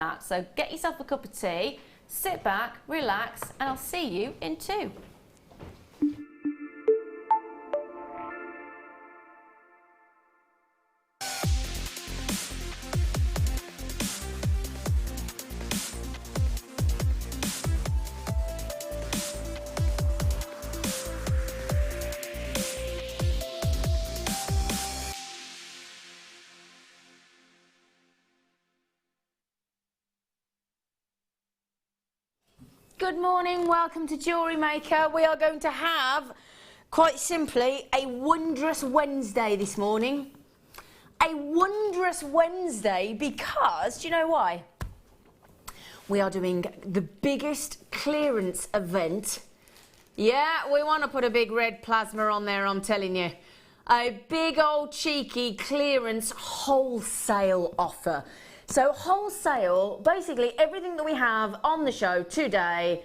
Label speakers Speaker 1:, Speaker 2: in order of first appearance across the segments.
Speaker 1: that. So get yourself a cup of tea, sit back, relax, and I'll see you in 2. Good morning, welcome to JewelleryMaker. We are going to have, quite simply, a wondrous Wednesday this morning. A wondrous Wednesday because, do you know why? We are doing the biggest clearance event. Yeah, we want to put a big red plasma on there, I'm telling you. A big old cheeky clearance wholesale offer. So wholesale, basically everything that we have on the show today,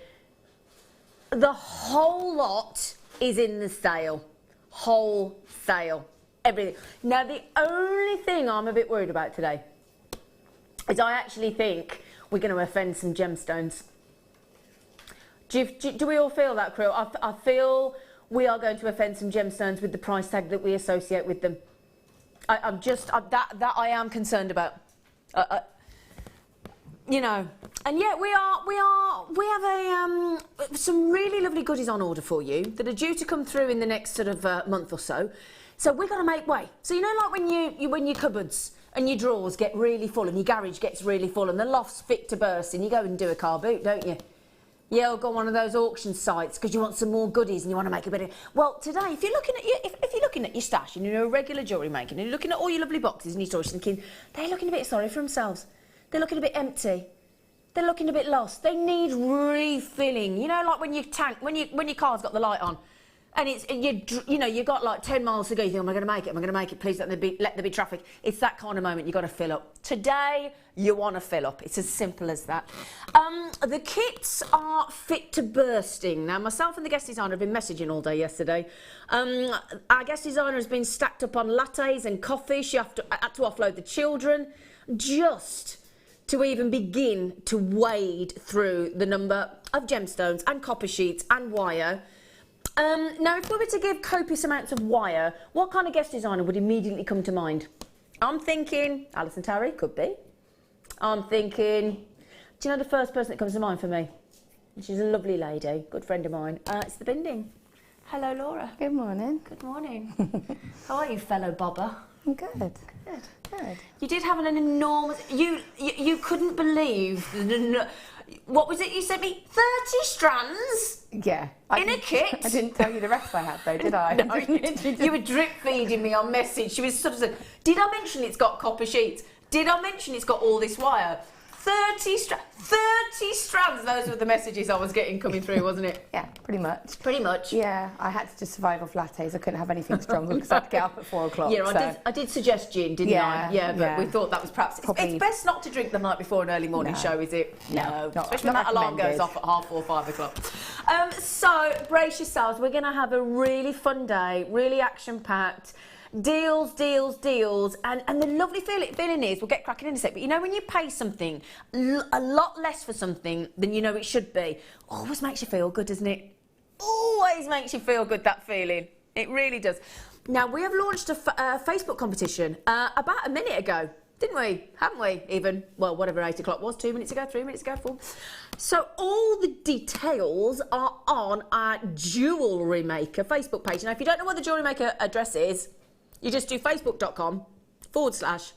Speaker 1: the whole lot is in the sale. Wholesale, everything. Now the only thing I'm a bit worried about today is I actually think we're going to offend some gemstones. Do we all feel that, crew? I feel we are going to offend some gemstones with the price tag that we associate with them. That I am concerned about. You know, and yet we have some really lovely goodies on order for you that are due to come through in the next sort of month or so. So we've got to make way. So you know, like when your cupboards and your drawers get really full and your garage gets really full and the loft's fit to burst and you go and do a car boot, don't you? Yeah, or go on one of those auction sites because you want some more goodies and you want to make a bit of... Well, today, if you're looking at your stash and you're a regular jewellery maker and you're looking at all your lovely boxes and your storage thinking, they're looking a bit sorry for themselves. They're looking a bit empty. They're looking a bit lost. They need refilling. You know, like when your car's got the light on and you've got like 10 miles to go, you think, am I going to make it? Am I going to make it? Please let there be traffic. It's that kind of moment. You've got to fill up. Today, you want to fill up. It's as simple as that. The kits are fit to bursting. Now, myself and the guest designer have been messaging all day yesterday. Our guest designer has been stacked up on lattes and coffee. She had to offload the children just to even begin to wade through the number of gemstones and copper sheets and wire. Now, if we were to give copious amounts of wire, what kind of guest designer would immediately come to mind? I'm thinking Alison Tarry, could be. I'm thinking, do you know the first person that comes to mind for me? She's a lovely lady, good friend of mine. It's the Binding. Hello, Laura.
Speaker 2: Good morning.
Speaker 1: Good morning. How are you, fellow bobber?
Speaker 2: I'm good.
Speaker 1: Good.
Speaker 2: Good.
Speaker 1: You did have an enormous... You couldn't believe... What was it you sent me? 30 strands?
Speaker 2: Yeah.
Speaker 1: In a kit?
Speaker 2: I didn't tell you the rest I had though, did I?
Speaker 1: No, you were drip feeding me on message. She was sort of saying, did I mention it's got copper sheets? Did I mention it's got all this wire? 30 strands, those were the messages I was getting coming through, wasn't it?
Speaker 2: Yeah, pretty much.
Speaker 1: Pretty much.
Speaker 2: Yeah, I had to just survive off lattes. I couldn't have anything stronger because I had to get up at 4 o'clock.
Speaker 1: Yeah,
Speaker 2: so.
Speaker 1: I did suggest gin, didn't I? Yeah, but we thought that was perhaps... It's best not to drink the night before an early morning show, is it? No. Especially when that alarm goes off at 4:30, 5 o'clock. So, brace yourselves. We're going to have a really fun day, really action-packed. Deals, and the lovely feeling is, we'll get cracking in a sec, but you know when you pay something, a lot less for something than you know it should be, always makes you feel good, doesn't it? Always makes you feel good, that feeling. It really does. Now, we have launched a Facebook competition about a minute ago, didn't we? Haven't we? Even, well, whatever 8 o'clock was, 2 minutes ago, 3 minutes ago, 4. So all the details are on our JewelleryMaker Facebook page. Now, if you don't know what the JewelleryMaker address is, you just do facebook.com/ JewelleryMaker.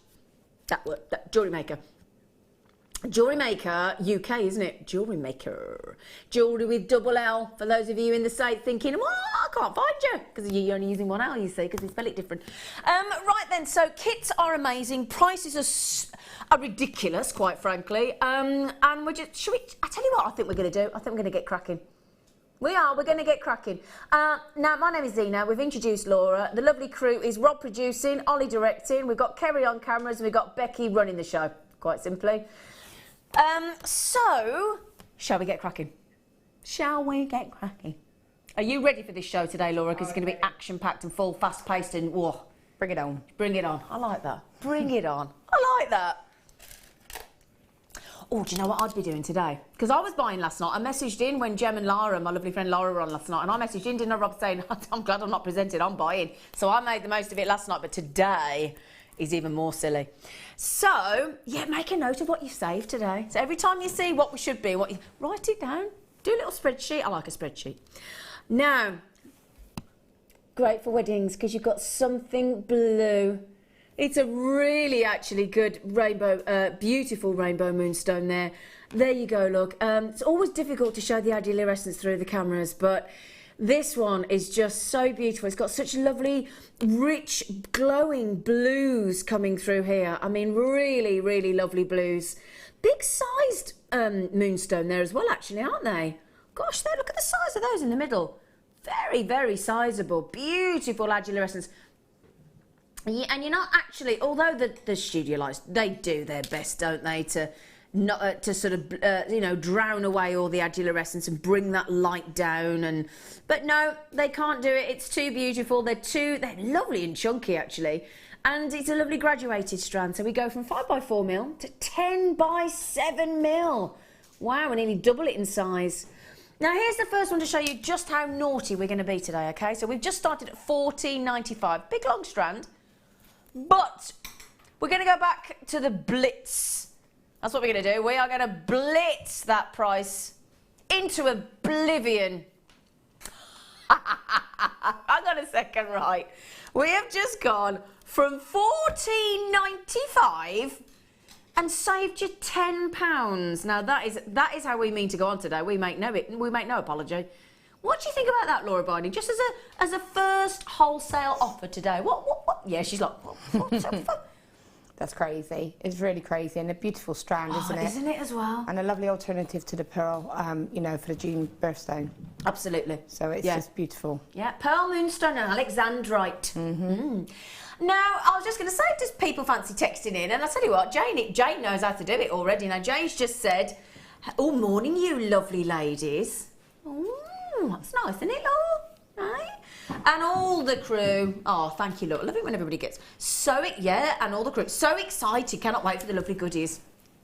Speaker 1: JewelleryMaker UK, isn't it? JewelleryMaker. Jewellery with double L, for those of you in the States thinking, well, I can't find you, because you're only using one L, you see, because they spell it different. Right then, so kits are amazing, prices are ridiculous, quite frankly, and we're just, I tell you what I think we're going to do, I think we're going to get cracking. We're going to get cracking. Now, my name is Zena. We've introduced Laura. The lovely crew is Rob producing, Ollie directing. We've got Kerry on cameras, and we've got Becky running the show, quite simply. So, shall we get cracking? Shall we get cracking? Are you ready for this show today, Laura? Because it's going to be action-packed and full, fast-paced and... Whoa.
Speaker 2: Bring it on.
Speaker 1: Bring it on. I like that. Bring it on. I like that. Oh, do you know what I'd be doing today? Because I was buying last night. I messaged in when Jem and Lara, my lovely friend Lara, were on last night, and I messaged in, didn't I, Rob, saying, I'm glad I'm not presented, I'm buying. So I made the most of it last night, but today is even more silly. So, yeah, make a note of what you saved today. So every time you see what we should be, write it down. Do a little spreadsheet. I like a spreadsheet. Now, great for weddings because you've got something blue. It's a really actually good rainbow, beautiful rainbow moonstone there. There you go, look. It's always difficult to show the ideal essence through the cameras, but this one is just so beautiful. It's got such lovely, rich, glowing blues coming through here. I mean, really, really lovely blues. Big sized moonstone there as well, actually, aren't they? Gosh, look at the size of those in the middle. Very, very sizable. Beautiful adularescence. Essence. Yeah, and you're not actually, although the studio lights, they do their best, don't they, to not to sort of you know, drown away all the adularescence essence and bring that light down. But no, they can't do it. It's too beautiful. They're lovely and chunky actually, and it's a lovely graduated strand. So we go from 5x4mm to 10x7mm. Wow, we nearly double it in size. Now here's the first one to show you just how naughty we're going to be today. Okay, so we've just started at $14.95, big long strand. But we're going to go back to the blitz. That's what we're going to do. We are going to blitz that price into oblivion. I got a second right. We have just gone from $14.95 and saved you £10. Now that is how we mean to go on today. We make no apology. What do you think about that, Laura Binding? Just as a first wholesale offer today. What? Yeah, she's like, what's up for?
Speaker 2: That's crazy. It's really crazy and a beautiful strand, isn't it?
Speaker 1: Isn't it as well?
Speaker 2: And a lovely alternative to the pearl, you know, for the June birthstone.
Speaker 1: Absolutely.
Speaker 2: So it's just beautiful. Yeah,
Speaker 1: pearl moonstone and alexandrite. Now, I was just going to say, does people fancy texting in? And I'll tell you what, Jane knows how to do it already. Now, Jane's just said, oh, morning, you lovely ladies. That's nice, isn't it, Laura? Right? And all the crew, oh, thank you, Laura. I love it when everybody gets and all the crew, so excited, cannot wait for the lovely goodies.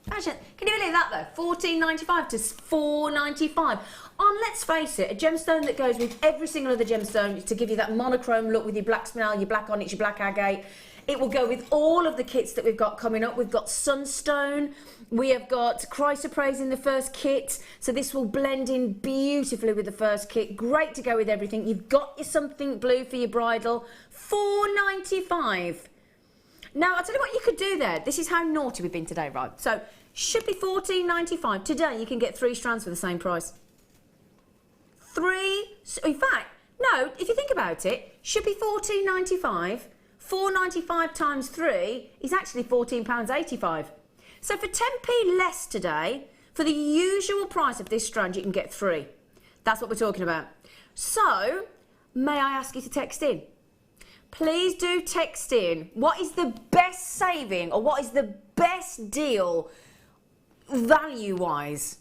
Speaker 1: Imagine, can you believe that though? $14.95 to $4.95. Let's face it, a gemstone that goes with every single other gemstone to give you that monochrome look with your black spinel, your black onyx, your black agate. It will go with all of the kits that we've got coming up. We've got Sunstone. We have got Chrysoprase in the first kit. So this will blend in beautifully with the first kit. Great to go with everything. You've got your something blue for your bridal. $4.95. Now, I'll tell you what you could do there. This is how naughty we've been today, right? So, should be $14.95. Today, you can get 3 strands for the same price. 3, in fact, no, if you think about it, should be $14.95. $4.95 times 3 is actually £14.85. So for 10p less today, for the usual price of this strand, you can get 3. That's what we're talking about. So, may I ask you to text in? Please do text in. What is the best saving or what is the best deal value-wise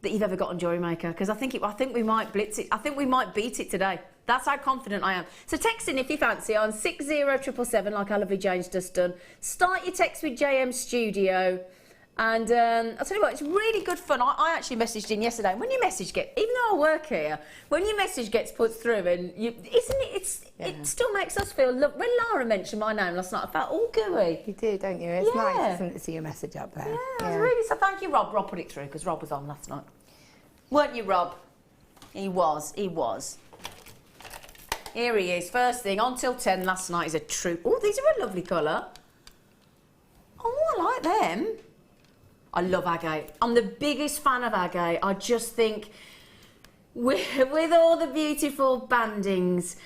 Speaker 1: that you've ever got on JewelleryMaker? Because I think we might blitz it. I think we might beat it today. That's how confident I am. So text in if you fancy on 60777 like our lovely Jane's just done. Start your text with JM Studio. And I'll tell you what, it's really good fun. I actually messaged in yesterday. When your message gets, even though I work here, when your message gets put through, and it still makes us feel. Look, when Lara mentioned my name last night, I felt all gooey.
Speaker 2: You do, don't you? It's nice, isn't it, to see your message up there?
Speaker 1: Yeah, really. So thank you, Rob. Rob put it through because Rob was on last night, weren't you, Rob? He was. Here he is. First thing on till 10 last night is a true. Oh, these are a lovely colour. Oh, I like them. I love agate. I'm the biggest fan of agate. I just think with all the beautiful bandings,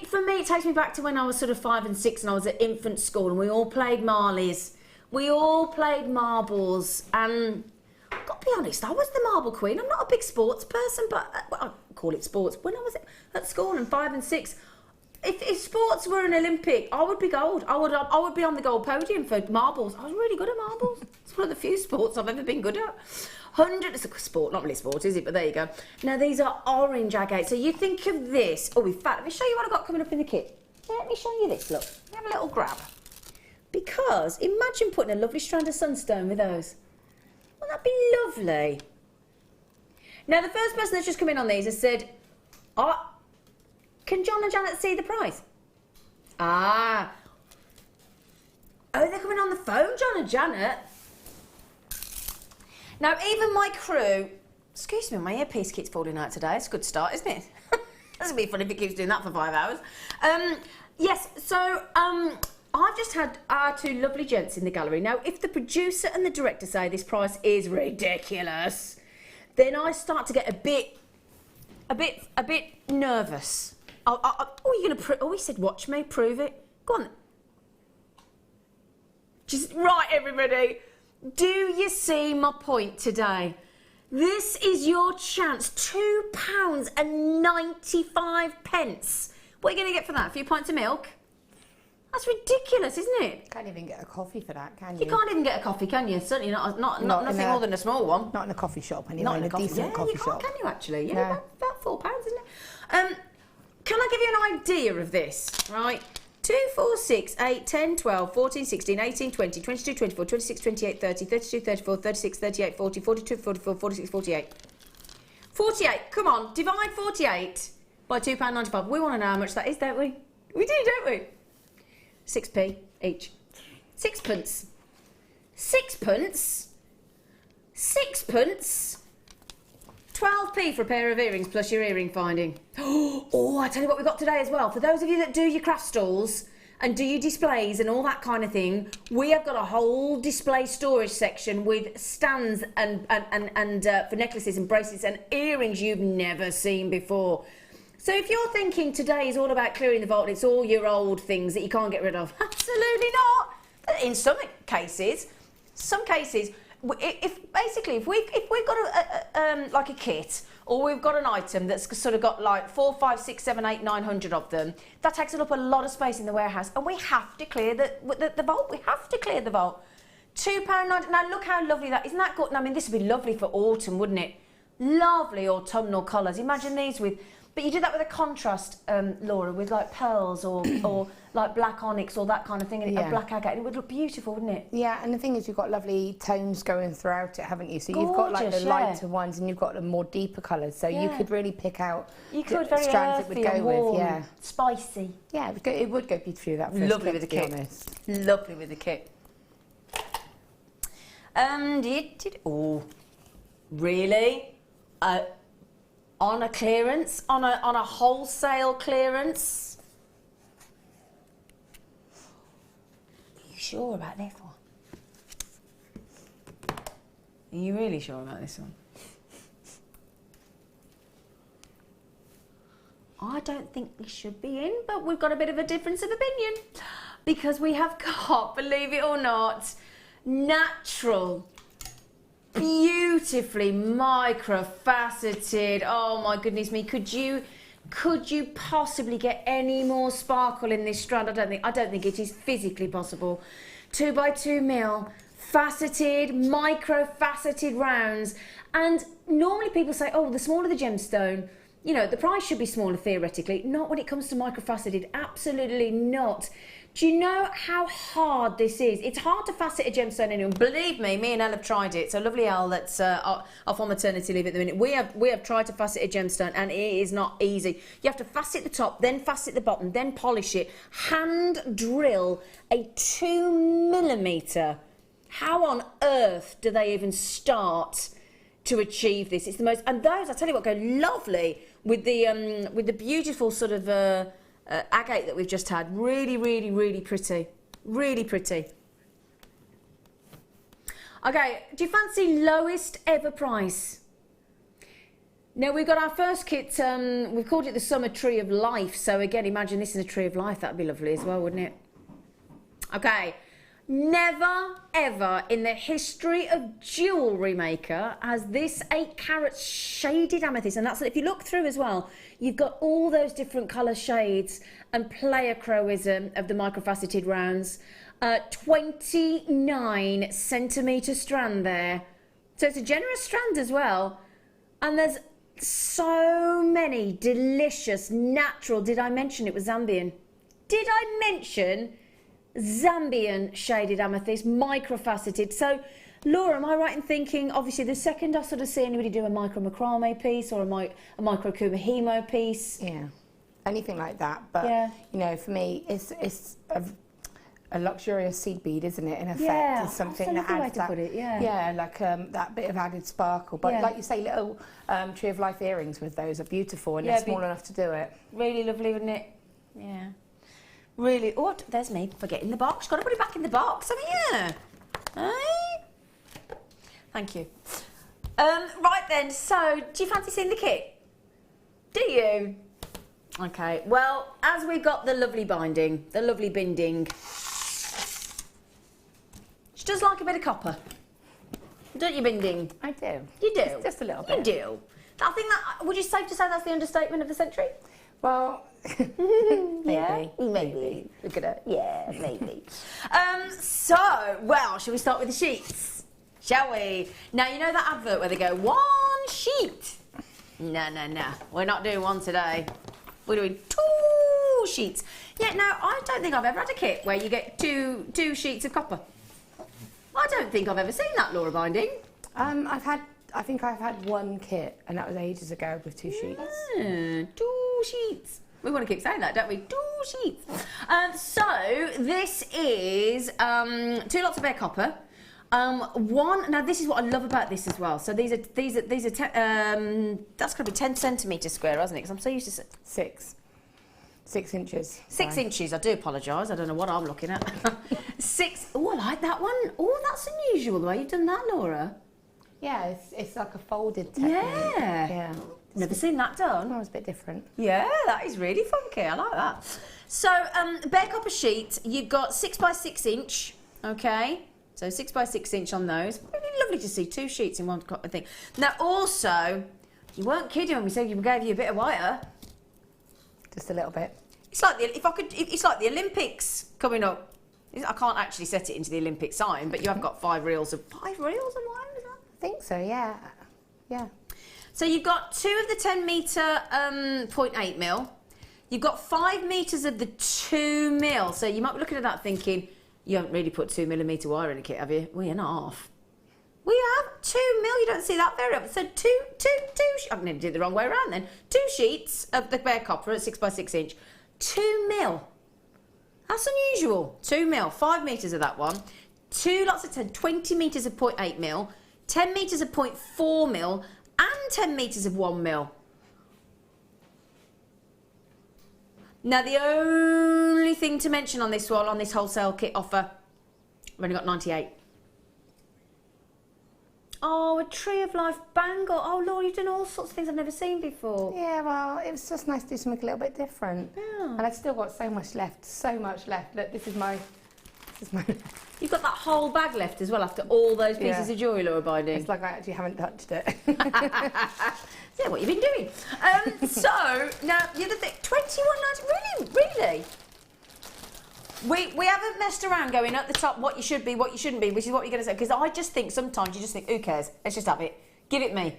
Speaker 1: for me, it takes me back to when I was sort of 5 and 6 and I was at infant school and we all played Marleys. We all played marbles and I've got to be honest, I was the marble queen. I'm not a big sports person, but I call it sports. When I was at school in 5 and 6, if sports were an Olympic, I would be gold. I would be on the gold podium for marbles. I was really good at marbles. It's one of the few sports I've ever been good at. 100, it's a sport, not really sport, is it? But there you go. Now these are orange agate. So you think of this. Oh, in fact, let me show you what I've got coming up in the kit. Let me show you this. Look, have a little grab. Because imagine putting a lovely strand of sunstone with those. Wouldn't lovely. Now, the first person that's just come in on these has said, oh, can John and Janet see the price? Ah. Oh, they're coming on the phone, John and Janet. Now, even my crew... Excuse me, my earpiece keeps falling out today. It's a good start, isn't it? That's going to be fun if it keeps doing that for 5 hours. Yes, so I've just had our two lovely gents in the gallery. Now, if the producer and the director say this price is ridiculous, then I start to get a bit nervous. Oh, you're going to... Oh, he said, watch me, prove it. Go on. Just, right, everybody. Do you see my point today? This is your chance. £2.95. What are you going to get for that? A few pints of milk? That's ridiculous, isn't it?
Speaker 2: Can't even get a coffee for that, can you?
Speaker 1: You can't even get a coffee, can you? Certainly not nothing more than a small one.
Speaker 2: Not in a coffee shop, anyway.
Speaker 1: Not in a
Speaker 2: decent coffee shop.
Speaker 1: Can you actually? Yeah,
Speaker 2: No.
Speaker 1: about £4, isn't it? Can I give you an idea of this? Right. 2, 4, 6, 8, 10, 12, 14, 16, 18, 20, 22, 24, 26, 28, 30, 32, 34, 36, 38, 40, 42, 44, 46, 48. 48, come on, divide 48 by £2.95. We want to know how much that is, don't we? We do, don't we? 6p each. Sixpence. Sixpence? Sixpence? 12p for a pair of earrings plus your earring finding. Oh, I tell you what we've got today as well. For those of you that do your craft stalls and do your displays and all that kind of thing, we have got a whole display storage section with stands and for necklaces and bracelets and earrings you've never seen before. So if you're thinking today is all about clearing the vault and it's all your old things that you can't get rid of, absolutely not. In some cases, if we've got like a kit, or we've got an item that's sort of got like 4, 5, 6, 7, 8, 900 of them, that takes up a lot of space in the warehouse, and we have to clear the vault. We have to clear the vault. £2.90. Now look how lovely that is. Isn't that good? I mean, this would be lovely for autumn, wouldn't it? Lovely autumnal colours. Imagine these with. But you do that with a contrast, Laura, with like pearls or like black onyx or that kind of thing, and a black agate. It would look beautiful, wouldn't it?
Speaker 2: Yeah, and the thing is, you've got lovely tones going throughout it, haven't you? So you've got like the lighter ones, and you've got the more deeper colours. So you could really pick out
Speaker 1: very
Speaker 2: strands it would go
Speaker 1: warm,
Speaker 2: with. Yeah,
Speaker 1: spicy.
Speaker 2: Yeah, it would go beautifully with that. First
Speaker 1: Lovely with the kit.
Speaker 2: Honest.
Speaker 1: Lovely with the kit. Oh, really? On a clearance, on a wholesale clearance. Are you sure about this one? Are you really sure about this one? I don't think we should be in, but we've got a bit of a difference of opinion because we have got, believe it or not, natural, beautifully micro-faceted. Oh my goodness me! Could you possibly get any more sparkle in this strand? I don't think it is physically possible. 2x2mm, faceted, micro-faceted rounds. And normally people say, oh, the smaller the gemstone, you know, the price should be smaller theoretically. Not when it comes to micro-faceted. Absolutely not. Do you know how hard this is? It's hard to facet a gemstone anyway. Believe me, me and Elle have tried it. So lovely Elle that's off on maternity leave at the minute. We have tried to facet a gemstone and it is not easy. You have to facet the top, then facet the bottom, then polish it. Hand drill a 2mm. How on earth do they even start to achieve this? It's the most, and those, I tell you what, go lovely with the beautiful sort of agate that we've just had. Really, really, really pretty. Really pretty. Okay, do you fancy lowest ever price? Now, we've got our first kit, we've called it the Summer Tree of Life. So again, imagine this is a tree of life. That'd be lovely as well, wouldn't it? Okay. Never, ever in the history of Jewellery Maker has this 8-carat shaded amethyst, and that's, if you look through as well, you've got all those different colour shades and pleochroism of the microfaceted rounds. 29 centimetre strand there. So it's a generous strand as well. And there's so many delicious, natural, did I mention it was Zambian? Did I mention Zambian shaded amethyst, microfaceted? So Laura, am I right in thinking, obviously the second I sort of see anybody do a micro macrame piece or a micro kubahimo piece.
Speaker 2: Yeah, anything like that. But, you know, for me, it's a luxurious seed bead, isn't it, in effect?
Speaker 1: Yeah,
Speaker 2: it's something
Speaker 1: that's
Speaker 2: that
Speaker 1: a lovely way
Speaker 2: adds
Speaker 1: to
Speaker 2: that,
Speaker 1: put it, yeah.
Speaker 2: Yeah, like that bit of added sparkle. But like you say, little Tree of Life earrings with those are beautiful, and they're small enough to do it.
Speaker 1: Really lovely, isn't it? Yeah. Really. Oh, there's me forgetting the box. Got to put it back in the box, haven't you? Hey? Thank you. Right then, so do you fancy seeing the kit? Do you? Okay, well, as we got the lovely binding, the lovely binding, she does like a bit of copper. Don't you, binding?
Speaker 2: I do.
Speaker 1: You do?
Speaker 2: Just a little bit.
Speaker 1: You do. I think that, would you safe to say that's the understatement of the century?
Speaker 2: Well,
Speaker 1: maybe. Maybe. Look at it. Yeah, maybe. So, well, shall we start with the sheets? Shall we? Now, you know that advert where they go, one sheet? No. We're not doing one today. We're doing 2 sheets. Yeah, no, I don't think I've ever had a kit where you get two sheets of copper. I don't think I've ever seen that, Laura Binding.
Speaker 2: I think I've had one kit, and that was ages ago with 2 sheets.
Speaker 1: 2 sheets. We want to keep saying that, don't we? 2 sheets. So this is 2 lots of bare copper. Now this is what I love about this as well. So these are that's going to be 10 centimetres square, hasn't it? Because I'm so used to
Speaker 2: 6 inches.
Speaker 1: 6 inches. I do apologise. I don't know what I'm looking at. 6. Oh, I like that one. Oh, that's unusual the way you've done that, Laura.
Speaker 2: Yeah, it's like a folded technique. Yeah.
Speaker 1: Never seen that done.
Speaker 2: That was a bit different.
Speaker 1: Yeah, that is really funky. I like that. So, bare copper sheet, you've got 6 by 6 inch, okay? So 6 by 6 inch on those. Really lovely to see 2 sheets in one thing. Now, also, you weren't kidding when we said we gave you a bit of wire.
Speaker 2: Just a little bit.
Speaker 1: It's like it's like the Olympics coming up. I can't actually set it into the Olympic sign, but you have got 5 reels of wire. Is that?
Speaker 2: I think so. Yeah.
Speaker 1: So you've got 2 of the 10 metre 0.8 mil. You've got 5 metres of the 2 mil. So you might be looking at that thinking, you haven't really put 2 millimetre wire in a kit, have you? Well, you're not half. We have 2 mil. You don't see that very often. So two. I'm going to do it the wrong way around then. 2 sheets of the bare copper at 6 by 6 inch. 2 mil. That's unusual. 2 mil. 5 metres of that one. 2 lots of 10. 20 metres of 0.8 mil. 10 metres of 0.4 mil. And 10 metres of 1 mil. Now, the only thing to mention on this one, on this wholesale kit offer, we've only got 98. Oh, a Tree of Life bangle. Oh, Laura, you've done all sorts of things I've never seen before.
Speaker 2: Yeah, well, it was just nice to do something a little bit different.
Speaker 1: Yeah.
Speaker 2: And I've still got so much left. Look, this is my...
Speaker 1: You've got that whole bag left as well after all those pieces of jewellery, Laura Binding.
Speaker 2: It's like I actually haven't touched it.
Speaker 1: Yeah, what you've been doing. So, now, the other thing, 21.90, really? We haven't messed around going at the top what you should be, what you shouldn't be, which is what you're going to say. Because I just think sometimes you just think, who cares? Let's just have it. Give it me.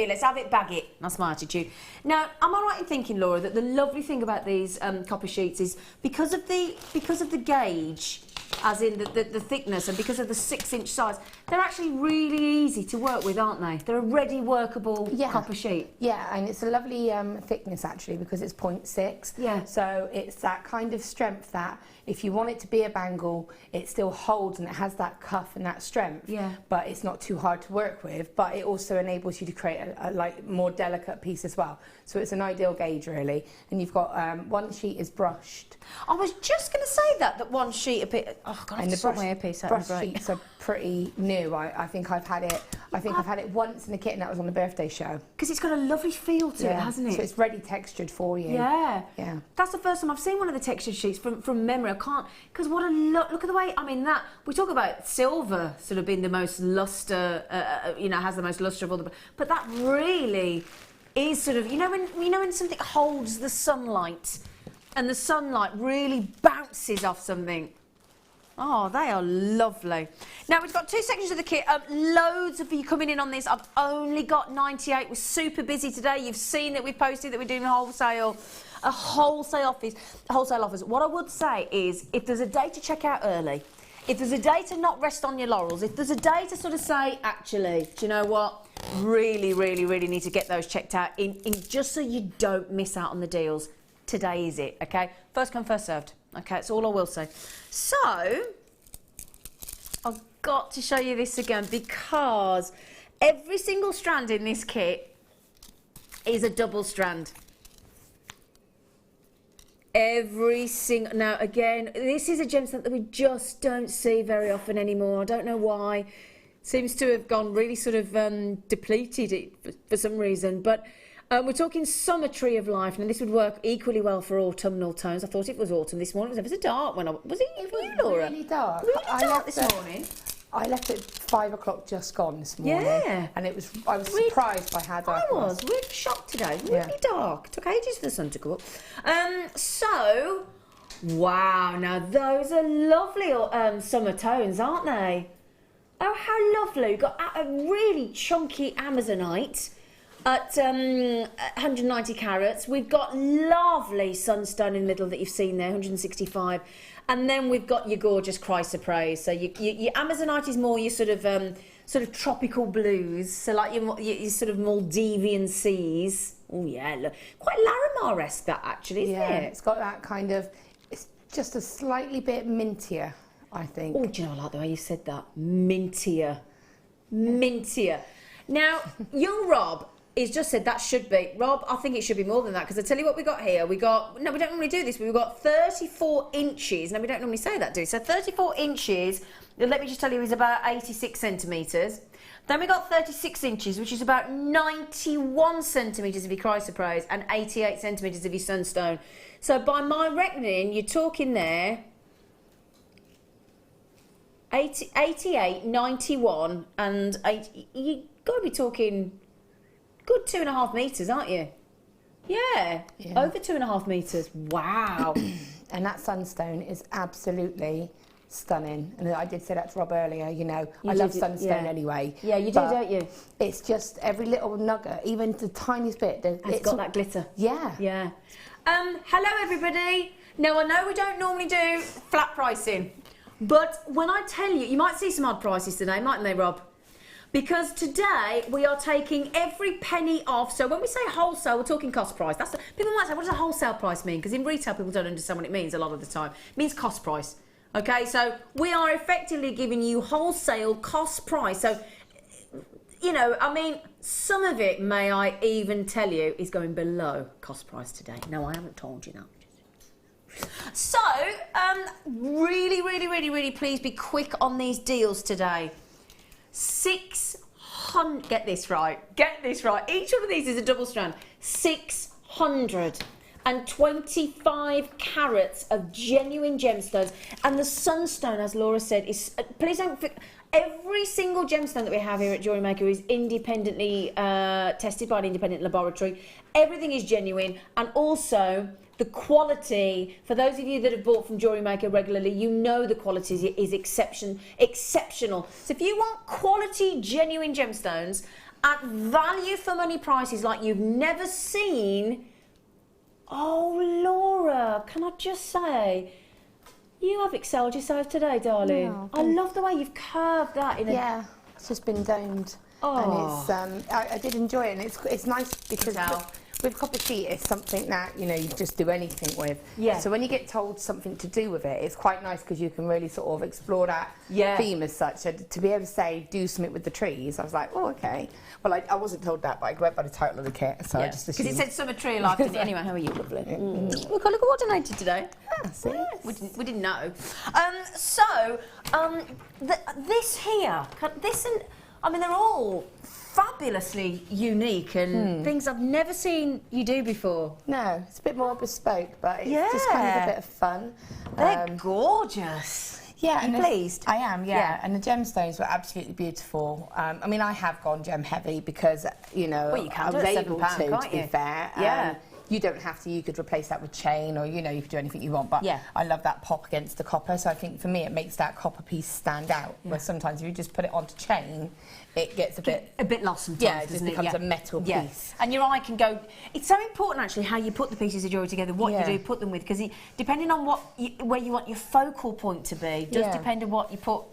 Speaker 1: Let's have it, bag it. That's my attitude. Now, am I right in thinking, Laura, that the lovely thing about these copper sheets is because of the gauge, as in the thickness, and because of the 6 inch size, they're actually really easy to work with, aren't they? They're a ready workable copper sheet.
Speaker 2: Yeah, and it's a lovely thickness actually because it's 0.6.
Speaker 1: Yeah.
Speaker 2: So it's that kind of strength that if you want it to be a bangle, it still holds and it has that cuff and that strength.
Speaker 1: Yeah.
Speaker 2: But it's not too hard to work with. But it also enables you to create a like more delicate piece as well. So it's an ideal gauge really. And you've got one sheet is brushed.
Speaker 1: I was just going to say that one sheet a bit. Oh God, I have to sort my earpiece out.
Speaker 2: Brush sheets are pretty new. I think I've had it. I've had it once in a kit, and that was on the birthday show.
Speaker 1: Because it's got a lovely feel to it, hasn't it?
Speaker 2: So it's ready textured for you.
Speaker 1: Yeah.
Speaker 2: Yeah.
Speaker 1: That's the first time I've seen one of the textured sheets from memory. I can't, because what a look at the way. I mean, that we talk about silver sort of being the most luster. Has the most luster of all the. But that really is sort of when something holds the sunlight, and the sunlight really bounces off something. Oh, they are lovely. Now, we've got 2 sections of the kit. Loads of you coming in on this. I've only got 98. We're super busy today. You've seen that we've posted that we're doing wholesale offers. What I would say is, if there's a day to check out early, if there's a day to not rest on your laurels, if there's a day to sort of say, actually, do you know what? Really, really, really need to get those checked out in just so you don't miss out on the deals. Today is it, okay? First come, first served. Okay, that's all I will say. So, I've got to show you this again because every single strand in this kit is a double strand. Every single... Now, again, this is a gemstone that we just don't see very often anymore. I don't know why. Seems to have gone really sort of depleted for some reason. But we're talking summer tree of life. Now, this would work equally well for autumnal tones. I thought it was autumn this morning. It was ever so dark when I... Was it you, Laura?
Speaker 2: Really dark.
Speaker 1: Really dark this morning.
Speaker 2: I left at 5 o'clock just gone this morning.
Speaker 1: Yeah.
Speaker 2: And I was surprised by how dark it was.
Speaker 1: Really shocked today. Really dark. It took ages for the sun to go up. So, wow. Now, those are lovely summer tones, aren't they? Oh, how lovely. We've got a really chunky Amazonite at 190 carats. We've got lovely sunstone in the middle that you've seen there, 165. And then we've got your gorgeous chrysoprase. So your Amazonite is more your sort of tropical blues. So like your sort of Maldivian seas. Oh yeah, look, quite Larimar-esque that actually, isn't it?
Speaker 2: It's got that kind of, it's just a slightly bit mintier, I think.
Speaker 1: Oh, do you know, I like the way you said that. Mintier. Mintier. Now, young Rob he's just said that should be. Rob, I think it should be more than that, because I tell you what we got here. We don't normally do this, but we've got 34 inches. Now, we don't normally say that, do we? So 34 inches, let me just tell you, is about 86 centimetres. Then we got 36 inches, which is about 91 centimetres of your chrysoprase and 88 centimetres of your sunstone. So by my reckoning, you're talking there 88, 91, and 80. You've got to be talking good 2.5 metres, aren't you? Yeah, over 2.5 metres. Wow.
Speaker 2: And that sunstone is absolutely stunning. And I did say that to Rob earlier, you know, I love sunstone anyway.
Speaker 1: Yeah, you do, don't you?
Speaker 2: It's just every little nugget, even the tiniest bit.
Speaker 1: It's got that glitter.
Speaker 2: Yeah.
Speaker 1: Yeah. Hello, everybody. Now, I know we don't normally do flat pricing, but when I tell you, you might see some odd prices today, mightn't they, Rob? Because today we are taking every penny off. So when we say wholesale, we're talking cost price. People might say, what does a wholesale price mean? Because in retail, people don't understand what it means a lot of the time. It means cost price. Okay, so we are effectively giving you wholesale cost price. So, you know, I mean, some of it, may I even tell you, is going below cost price today. No, I haven't told you that. So, really, really, really, really please be quick on these deals today. 600, get this right. Each one of these is a double strand. 625 carats of genuine gemstones. And the sunstone, as Laura said, is, please don't forget, every single gemstone that we have here at JewelleryMaker is independently tested by an independent laboratory. Everything is genuine, and also the quality, for those of you that have bought from JewelleryMaker regularly, you know the quality is exceptional. So if you want quality, genuine gemstones at value for money prices like you've never seen, oh, Laura, can I just say, you have excelled yourself today, darling.
Speaker 2: Oh,
Speaker 1: I love the way you've curved that in a...
Speaker 2: Yeah, it's just been domed. Oh. And it's, I did enjoy it, and it's nice because with copper sheet, it's something that, you know, you just do anything with. Yeah. So when you get told something to do with it, it's quite nice because you can really sort of explore that theme as such. So to be able to say, do something with the trees, I was like, oh, okay. Well, I wasn't told that, but I went by the title of the kit, so I just assumed.
Speaker 1: Because it said Summer Tree Life, didn't it? Anyway, how are you? Lovely. Look how coordinated today.
Speaker 2: Yeah, see?
Speaker 1: We didn't know. This here, I mean, they're all fabulously unique and things I've never seen you do before.
Speaker 2: No, it's a bit more bespoke, but it's just kind of a bit of fun.
Speaker 1: They're gorgeous.
Speaker 2: Yeah,
Speaker 1: Are you pleased?
Speaker 2: I am, yeah. And the gemstones were absolutely beautiful. I mean, I have gone gem heavy because, you know,
Speaker 1: well, you can
Speaker 2: I was able
Speaker 1: £7,
Speaker 2: to be fair. you don't have to. You could replace that with chain, or you know, you could do anything you want. But
Speaker 1: Yeah.
Speaker 2: I love that pop against the copper. So I think for me, it makes that copper piece stand out. Yeah. Where sometimes if you just put it onto chain, it gets a bit
Speaker 1: lost sometimes.
Speaker 2: Yeah, it just
Speaker 1: doesn't
Speaker 2: becomes
Speaker 1: it?
Speaker 2: a metal piece.
Speaker 1: And your eye can go. It's so important actually how you put the pieces of jewellery together, what you do put them with, because depending on where you want your focal point to be, does depend on what you put.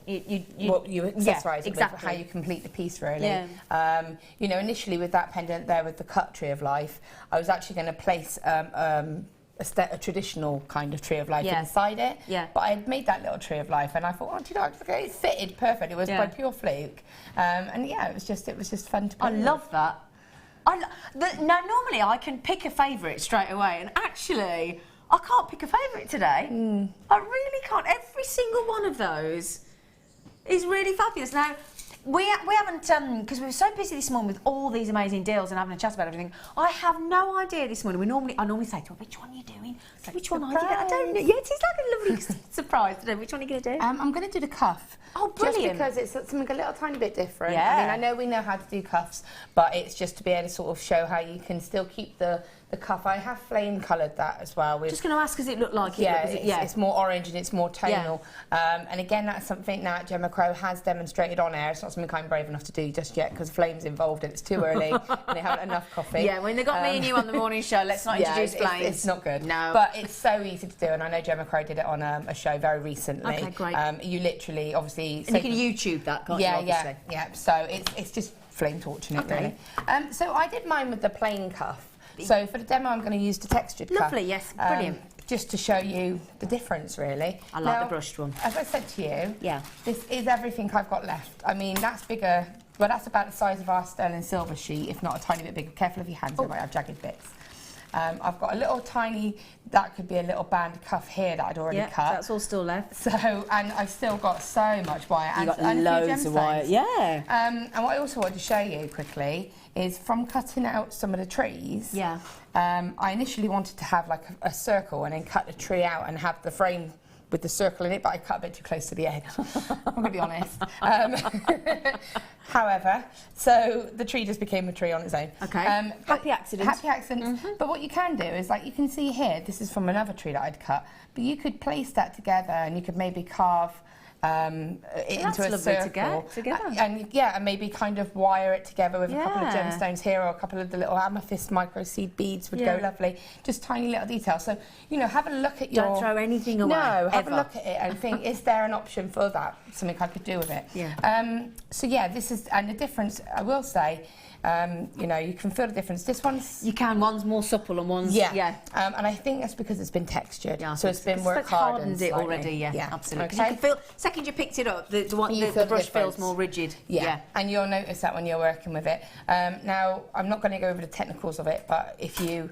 Speaker 2: What you accessorise it with, how you complete the piece, really.
Speaker 1: Yeah.
Speaker 2: You know, initially with that pendant there with the cut tree of life, I was actually going to place a traditional kind of tree of life inside it. Yeah. But I had made that little tree of life, and I thought, oh, do you know, it fitted perfect. It was by pure fluke, and yeah, it was just fun to play with.
Speaker 1: Love that. Now, normally I can pick a favourite straight away, and actually, I can't pick a favourite today. I really can't. Every single one of those is really fabulous. Now, we haven't, because we were so busy this morning with all these amazing deals and having a chat about everything, I have no idea this morning. I normally say to her, which one are you doing? Which one are you doing? I don't know. Yeah, it is like a lovely surprise today. Which one are you going to do?
Speaker 2: I'm going to do the cuff. Oh, brilliant. Just because it's something a little tiny bit different.
Speaker 1: Yeah.
Speaker 2: I mean, I know we know how to do cuffs, but it's just to be able to sort of show how you can still keep the cuff. I have flame coloured that as well. Just
Speaker 1: going to ask, does it look like
Speaker 2: it's more orange and it's more tonal. And again, that's something that Gemma Crow has demonstrated on air. It's not something I'm brave enough to do just yet because flame's involved and it's too early and they haven't enough coffee.
Speaker 1: Yeah, when they got me and you on the morning show, let's not introduce flames.
Speaker 2: It's not good.
Speaker 1: No.
Speaker 2: But it's so easy to do, and I know Gemma Crow did it on a show very recently.
Speaker 1: Okay, great.
Speaker 2: You literally, obviously...
Speaker 1: And you can YouTube that, can't you, obviously?
Speaker 2: Yeah. So it's just flame torching it, really. So I did mine with the plain cuff. So for the demo, I'm going to use the textured cuff.
Speaker 1: Lovely, yes, brilliant.
Speaker 2: Just to show you the difference, really.
Speaker 1: I like the brushed one.
Speaker 2: As I said to you, this is everything I've got left. I mean, that's bigger, well, that's about the size of our sterling silver sheet, if not a tiny bit bigger. Careful of your hands, they might have jagged bits. I've got a little tiny, that could be a little band cuff here that I'd already cut.
Speaker 1: That's all still left.
Speaker 2: So, and I've still got so much wire.
Speaker 1: You've got loads of wire,
Speaker 2: And what I also wanted to show you quickly is from cutting out some of the trees. I initially wanted to have like a circle and then cut the tree out and have the frame with the circle in it, but I cut a bit too close to the edge. I'm going to be honest. However, so the tree just became a tree on its own.
Speaker 1: Okay. Happy accident.
Speaker 2: Happy accident. But what you can do is, like you can see here, this is from another tree that I'd cut, but you could place that together and you could maybe carve it into a circle. And maybe kind of wire it together with a couple of gemstones here, or a couple of the little amethyst micro seed beads would go lovely. Just tiny little details. So, you know, have a look at your...
Speaker 1: Don't throw anything away.
Speaker 2: No, have a look at it and think, is there an option for that? Something I could do with it. So yeah, this is, and the difference, I will say, you know, you can feel the difference. This one's...
Speaker 1: You can, one's more supple and one's... And
Speaker 2: I think that's because it's been textured. So it's been worked hard and
Speaker 1: it already, absolutely.
Speaker 2: Okay.
Speaker 1: You can feel, second you picked it up, the brush feels more rigid.
Speaker 2: And you'll notice that when you're working with it. Now, I'm not going to go over the technicals of it, but if you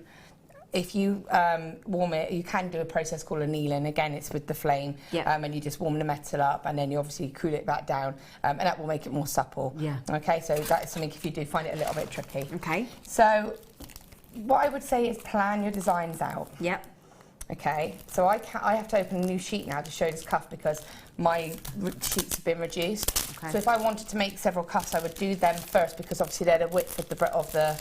Speaker 2: warm it, you can do a process called annealing. Again, it's with the flame, and you just warm the metal up, and then you obviously cool it back down, and that will make it more supple. Okay, so that is something if you do find it a little bit tricky. Okay. So, what I would say is plan your designs out. Okay, so I have to open a new sheet now to show this cuff because my sheets have been reduced. So if I wanted to make several cuffs, I would do them first because obviously they're the width of the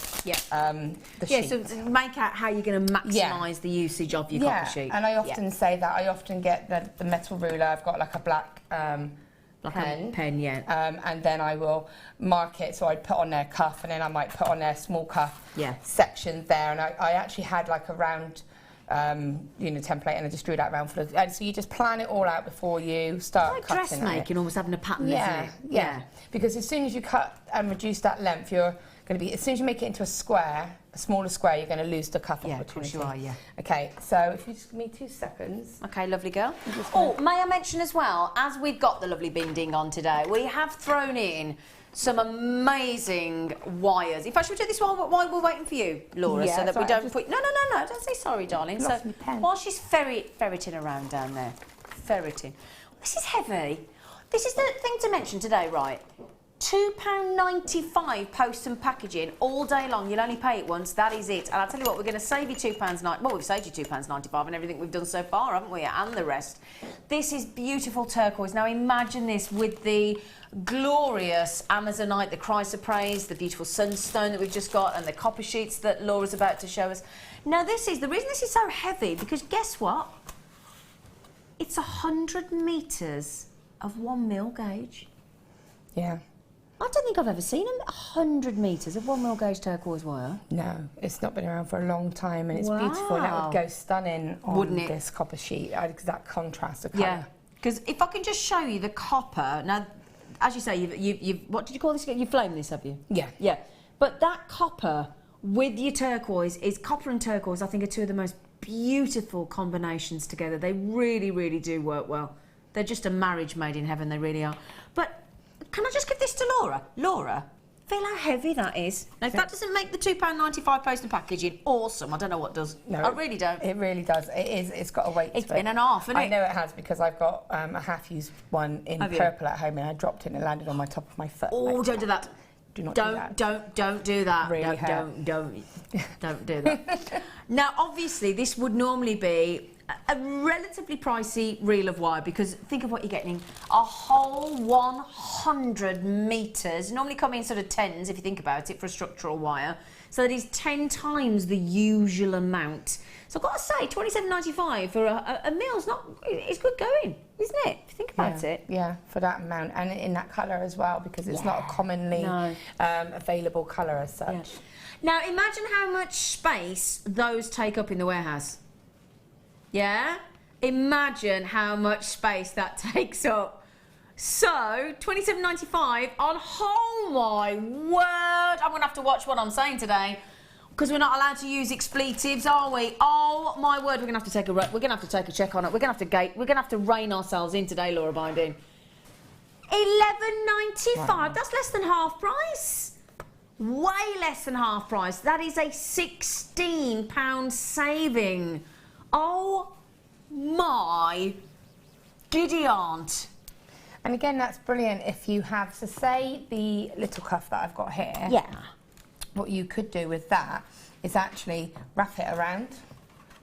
Speaker 2: sheet.
Speaker 1: So make out how you're going to maximise the usage of your copper sheet.
Speaker 2: And I often say that. I often get the metal ruler. I've got like a black pen, and then I will mark it. So I'd put on their cuff, and then I might put on their small cuff section there. And I actually had like a round template, and I just drew that around for the... And so you just plan it all out before you start cutting it.
Speaker 1: Like dressmaking, almost having a pattern, isn't it?
Speaker 2: Because as soon as you cut and reduce that length, you're going to be... As soon as you make it into a square, a smaller square, you're going to lose the cuff opportunity.
Speaker 1: Of course you are,
Speaker 2: Okay, so if you just give me 2 seconds.
Speaker 1: Okay, lovely girl. Oh, may I mention as well, as we've got the lovely binding on today, we have thrown in some amazing wires. In fact, should we do this while we're waiting for you, Laura, so that we don't put... No, don't say sorry, darling. So while she's ferreting around down there, ferreting. This is heavy. This is the thing to mention today, right? £2.95 post and packaging all day long. You'll only pay it once. That is it. And I'll tell you what, we're going to save you £2.90. Well, we've saved you £2.95 and everything we've done so far, haven't we? And the rest. This is beautiful turquoise. Now imagine this with the glorious Amazonite, the chrysoprase, the beautiful sunstone that we've just got, and the copper sheets that Laura's about to show us. Now the reason this is so heavy, because guess what? It's 100 metres of 1mm gauge.
Speaker 2: Yeah.
Speaker 1: I don't think I've ever seen 100 metres of 1mm gauge turquoise wire.
Speaker 2: No, it's not been around for a long time, and it's
Speaker 1: Wow.
Speaker 2: beautiful, and that would go stunning on
Speaker 1: Wouldn't it?
Speaker 2: this copper sheet. That contrast of colour.
Speaker 1: Yeah, because if I can just show you the copper, now, as you say, you've what did you call this again? You've flamed this, have you?
Speaker 2: Yeah.
Speaker 1: Yeah, but that copper with your turquoise copper and turquoise, I think, are two of the most beautiful combinations together. They really, really do work well. They're just a marriage made in heaven, they really are. But can I just give this to Laura? Laura, feel how heavy that is. Now, if that doesn't make the £2.95 post and packaging awesome, I don't know what does. No, I really don't.
Speaker 2: It really does. It is. It's got a weight to it.
Speaker 1: It's been an half, isn't it?
Speaker 2: I know it has, because I've got a half-used one in purple at home, and I dropped it and it landed on my top of my foot.
Speaker 1: Oh, don't do that.
Speaker 2: Do not do that.
Speaker 1: Don't do that.
Speaker 2: Really
Speaker 1: don't do that. Now, obviously, this would normally be a relatively pricey reel of wire, because think of what you're getting. A whole 100 metres. Normally come in sort of 10s, if you think about it, for a structural wire. So that is 10 times the usual amount. So I've got to say, £27.95 for a meal's it's good going, isn't it? If you think about it.
Speaker 2: Yeah, for that amount, and in that colour as well, because it's not a commonly available colour as such.
Speaker 1: Yeah. Now imagine how much space those take up in the warehouse. Yeah? Imagine how much space that takes up. So, £27.95 on, oh my word, I'm going to have to watch what I'm saying today, because we're not allowed to use expletives, are we? Oh my word, we're going to have to take a check on it. We're going to have to rein ourselves in today, Laura Binding. £11.95, wow. That's less than half price. Way less than half price. That is a £16 saving. Oh my giddy aunt.
Speaker 2: And again, that's brilliant if you have, so say the little cuff that I've got here.
Speaker 1: Yeah.
Speaker 2: What you could do with that is actually wrap it around.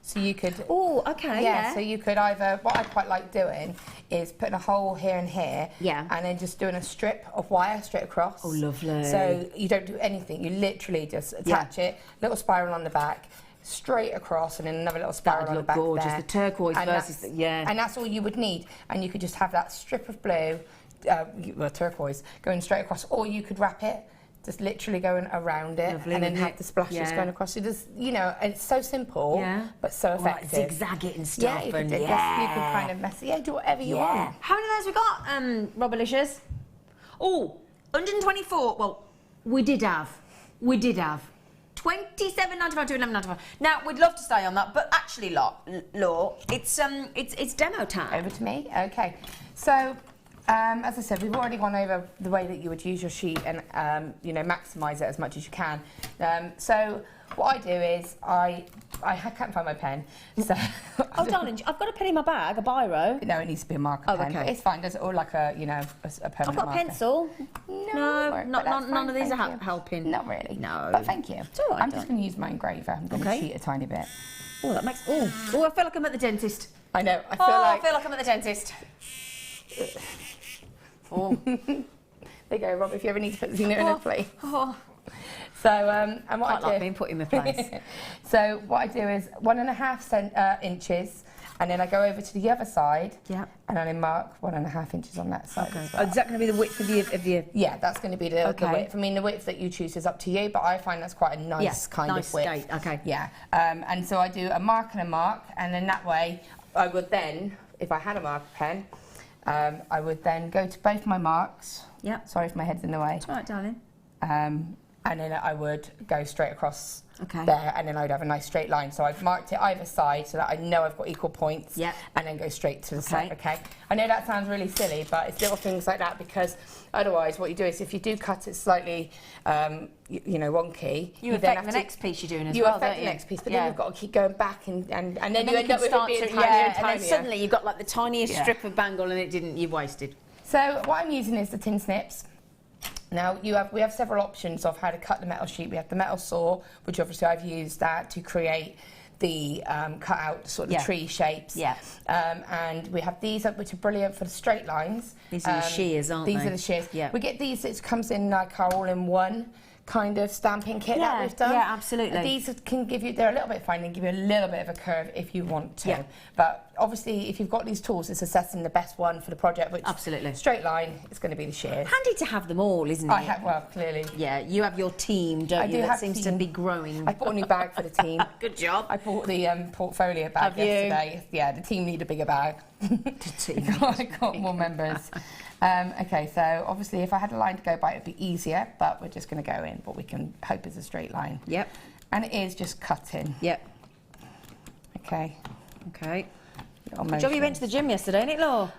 Speaker 2: So you could...
Speaker 1: Oh, okay, yeah.
Speaker 2: So you could either, what I quite like doing is putting a hole here and here.
Speaker 1: Yeah.
Speaker 2: And then just doing a strip of wire straight across.
Speaker 1: Oh, lovely.
Speaker 2: So you don't do anything. You literally just attach it, little spiral on the back, straight across, and then another little spiral on the back
Speaker 1: gorgeous.
Speaker 2: there.
Speaker 1: The turquoise
Speaker 2: and
Speaker 1: versus the,
Speaker 2: and that's all you would need, and you could just have that strip of blue, turquoise, going straight across, or you could wrap it, just literally going around it. Lovely, and then have the splashes going across. So just, you know, it's so simple, but so effective.
Speaker 1: Like zigzag it and stuff.
Speaker 2: You could kind of mess it, do whatever you want.
Speaker 1: How many of those we got, Robalicious? Oh, 124. Well, we did have. £27.95 to £11.95. Now we'd love to stay on that, but actually, Law, it's demo time.
Speaker 2: Over to me. Okay. So, as I said, we've already gone over the way that you would use your sheet and you know, maximise it as much as you can. So what I do is I can't find my pen. So
Speaker 1: oh, darling, I've got a pen in my bag, a biro.
Speaker 2: No, it needs to be a marker pen. Okay. It's fine. Does it all like a, you know, a permanent
Speaker 1: I've got
Speaker 2: marker.
Speaker 1: A pencil.
Speaker 2: No,
Speaker 1: none of these are helping.
Speaker 2: Not really.
Speaker 1: No.
Speaker 2: But thank you.
Speaker 1: It's all right,
Speaker 2: I'm just going to use my engraver. I'm going to cheat a tiny bit.
Speaker 1: Oh, that makes... Oh, I feel like I'm at the dentist.
Speaker 2: I know. I feel like
Speaker 1: I'm at the dentist.
Speaker 2: Oh. There you go, Rob, if you ever need to put Zena in her place. So, and what I do...
Speaker 1: like being put in my place.
Speaker 2: So, what I do is 1.5 inches, and then I go over to the other side, and I mark 1.5 inches on that side as well.
Speaker 1: Is that going to be the width of your...
Speaker 2: Yeah, that's going to be the width. I mean, the width that you choose is up to you, but I find that's quite a nice kind of width.
Speaker 1: Nice skate, okay.
Speaker 2: Yeah, and so I do a mark and a mark, and then that way, I would then, if I had a marker pen, I would then go to both my marks.
Speaker 1: Yeah.
Speaker 2: Sorry if my head's in the way.
Speaker 1: It's all right, darling.
Speaker 2: And then I would go straight across there, and then I'd have a nice straight line. So I've marked it either side so that I know I've got equal points, and then go straight to the side, I know that sounds really silly, but it's little things like that, because otherwise what you do is if you do cut it slightly, you know, wonky,
Speaker 1: you affect the next piece you're doing as well,
Speaker 2: You affect the next piece, but then you've got to keep going back, and then you end up with it being tinier and tinier.
Speaker 1: And then suddenly you've got like the tiniest strip of bangle and you've wasted.
Speaker 2: So what I'm using is the tin snips. Now we have several options of how to cut the metal sheet. We have the metal saw, which obviously I've used that to create the cut out sort of tree shapes.
Speaker 1: Yeah.
Speaker 2: And we have these which are brilliant for the straight lines.
Speaker 1: These are the shears, aren't they?
Speaker 2: These are the shears.
Speaker 1: Yeah.
Speaker 2: We get these, it comes in like our all-in-one kind of stamping kit that we've done.
Speaker 1: Yeah, absolutely.
Speaker 2: And these can give you, they're a little bit fine, they give you a little bit of a curve if you want to.
Speaker 1: Yeah.
Speaker 2: But obviously if you've got these tools, it's assessing the best one for the project, which
Speaker 1: absolutely.
Speaker 2: Straight line, it's going to be the shears.
Speaker 1: Handy to have them all, isn't it?
Speaker 2: I have, well, clearly.
Speaker 1: Yeah, you have your team, don't you? That seems to be growing.
Speaker 2: I bought a new bag for the team.
Speaker 1: Good job.
Speaker 2: I bought the portfolio bag yesterday. Yeah, the team need a bigger bag.
Speaker 1: The team.
Speaker 2: I got more members. Okay, so obviously if I had a line to go by, it would be easier, but we're just going to go in what we can hope is a straight line.
Speaker 1: Yep.
Speaker 2: And it is just cutting.
Speaker 1: Yep.
Speaker 2: Okay.
Speaker 1: Okay. Good job you went to the gym yesterday, innit, Law?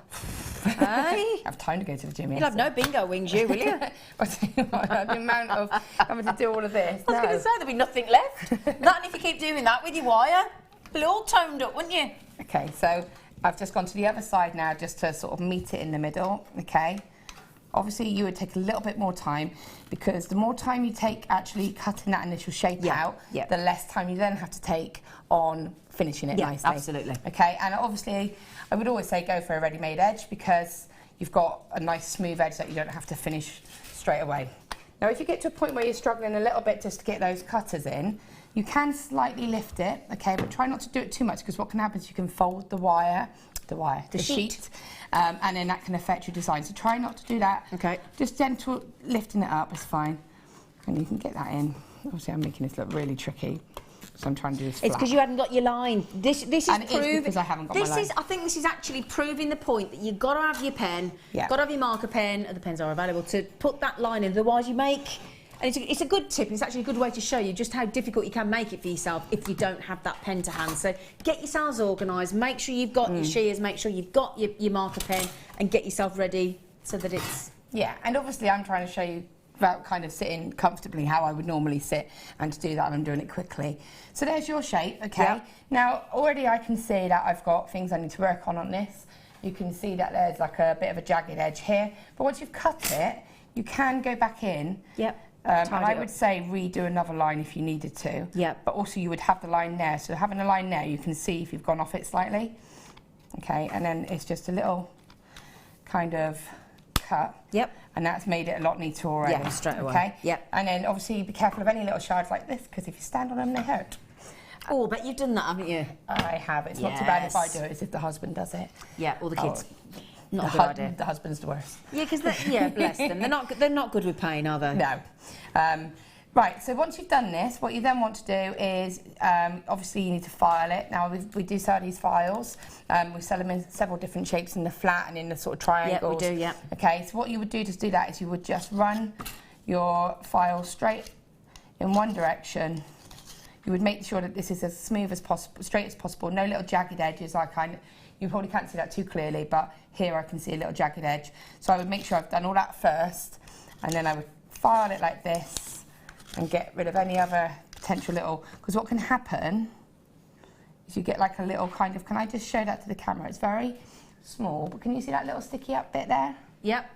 Speaker 1: Hey?
Speaker 2: Have time to go to the gym.
Speaker 1: You'll have no bingo wings, you, will you?
Speaker 2: The amount of having to do all of this.
Speaker 1: I was going to say, there'll be nothing left. Not if you keep doing that with your wire. You'll be all toned up, wouldn't you?
Speaker 2: Okay, so I've just gone to the other side now just to sort of meet it in the middle, okay? Obviously you would take a little bit more time because the more time you take actually cutting that initial shape out, the less time you then have to take on finishing it nicely.
Speaker 1: Absolutely.
Speaker 2: Okay, and obviously I would always say go for a ready-made edge because you've got a nice smooth edge that you don't have to finish straight away. Now if you get to a point where you're struggling a little bit just to get those cutters in, you can slightly lift it, okay, but try not to do it too much because what can happen is you can fold the sheet, and then that can affect your design. So try not to do that. Okay. Just gentle lifting it up is fine, and you can get that in. Obviously, I'm making this look really tricky, so I'm trying to do this flat.
Speaker 1: It's because you hadn't got your line. This is proving
Speaker 2: because I haven't got my line.
Speaker 1: I think this is actually proving the point that you've got to have your pen, got to have your marker pen, and the pens are available to put that line in. Otherwise, you make. And it's a good tip, and it's actually a good way to show you just how difficult you can make it for yourself if you don't have that pen to hand. So get yourselves organised, make sure you've got your shears, make sure you've got your marker pen, and get yourself ready so that it's...
Speaker 2: Yeah, and obviously I'm trying to show you about kind of sitting comfortably how I would normally sit, and to do that I'm doing it quickly. So there's your shape, okay? Yeah. Now already I can see that I've got things I need to work on this. You can see that there's like a bit of a jagged edge here, but once you've cut it, you can go back in.
Speaker 1: Yep.
Speaker 2: And I would say redo another line if you needed to. Yeah. But also you would have the line there. So having a line there, you can see if you've gone off it slightly. Okay, and then it's just a little kind of cut. Yep. And that's made it a lot neater already.
Speaker 1: Yeah, straight away.
Speaker 2: Okay.
Speaker 1: Yep.
Speaker 2: And then obviously be careful of any little shards like this because if you stand on them, they hurt.
Speaker 1: Oh, I bet you've done that, haven't you?
Speaker 2: I have. It's not too bad if I do it, it's if the husband does it.
Speaker 1: Yeah, or the kids. Not a good idea.
Speaker 2: The husband's the worst.
Speaker 1: Yeah, because bless them. They're not good with pain, are they?
Speaker 2: No. Right. So once you've done this, what you then want to do is obviously you need to file it. Now we do sell these files. We sell them in several different shapes, in the flat and in the sort of triangles.
Speaker 1: Yeah, we do. Yeah.
Speaker 2: Okay. So what you would do to do that is you would just run your file straight in one direction. You would make sure that this is as smooth as possible, straight as possible. No little jagged edges. You probably can't see that too clearly, but here I can see a little jagged edge. So I would make sure I've done all that first, and then I would file it like this and get rid of any other potential little, because what can happen is you get like a little kind of, can I just show that to the camera? It's very small, but can you see that little sticky up bit there?
Speaker 1: Yep.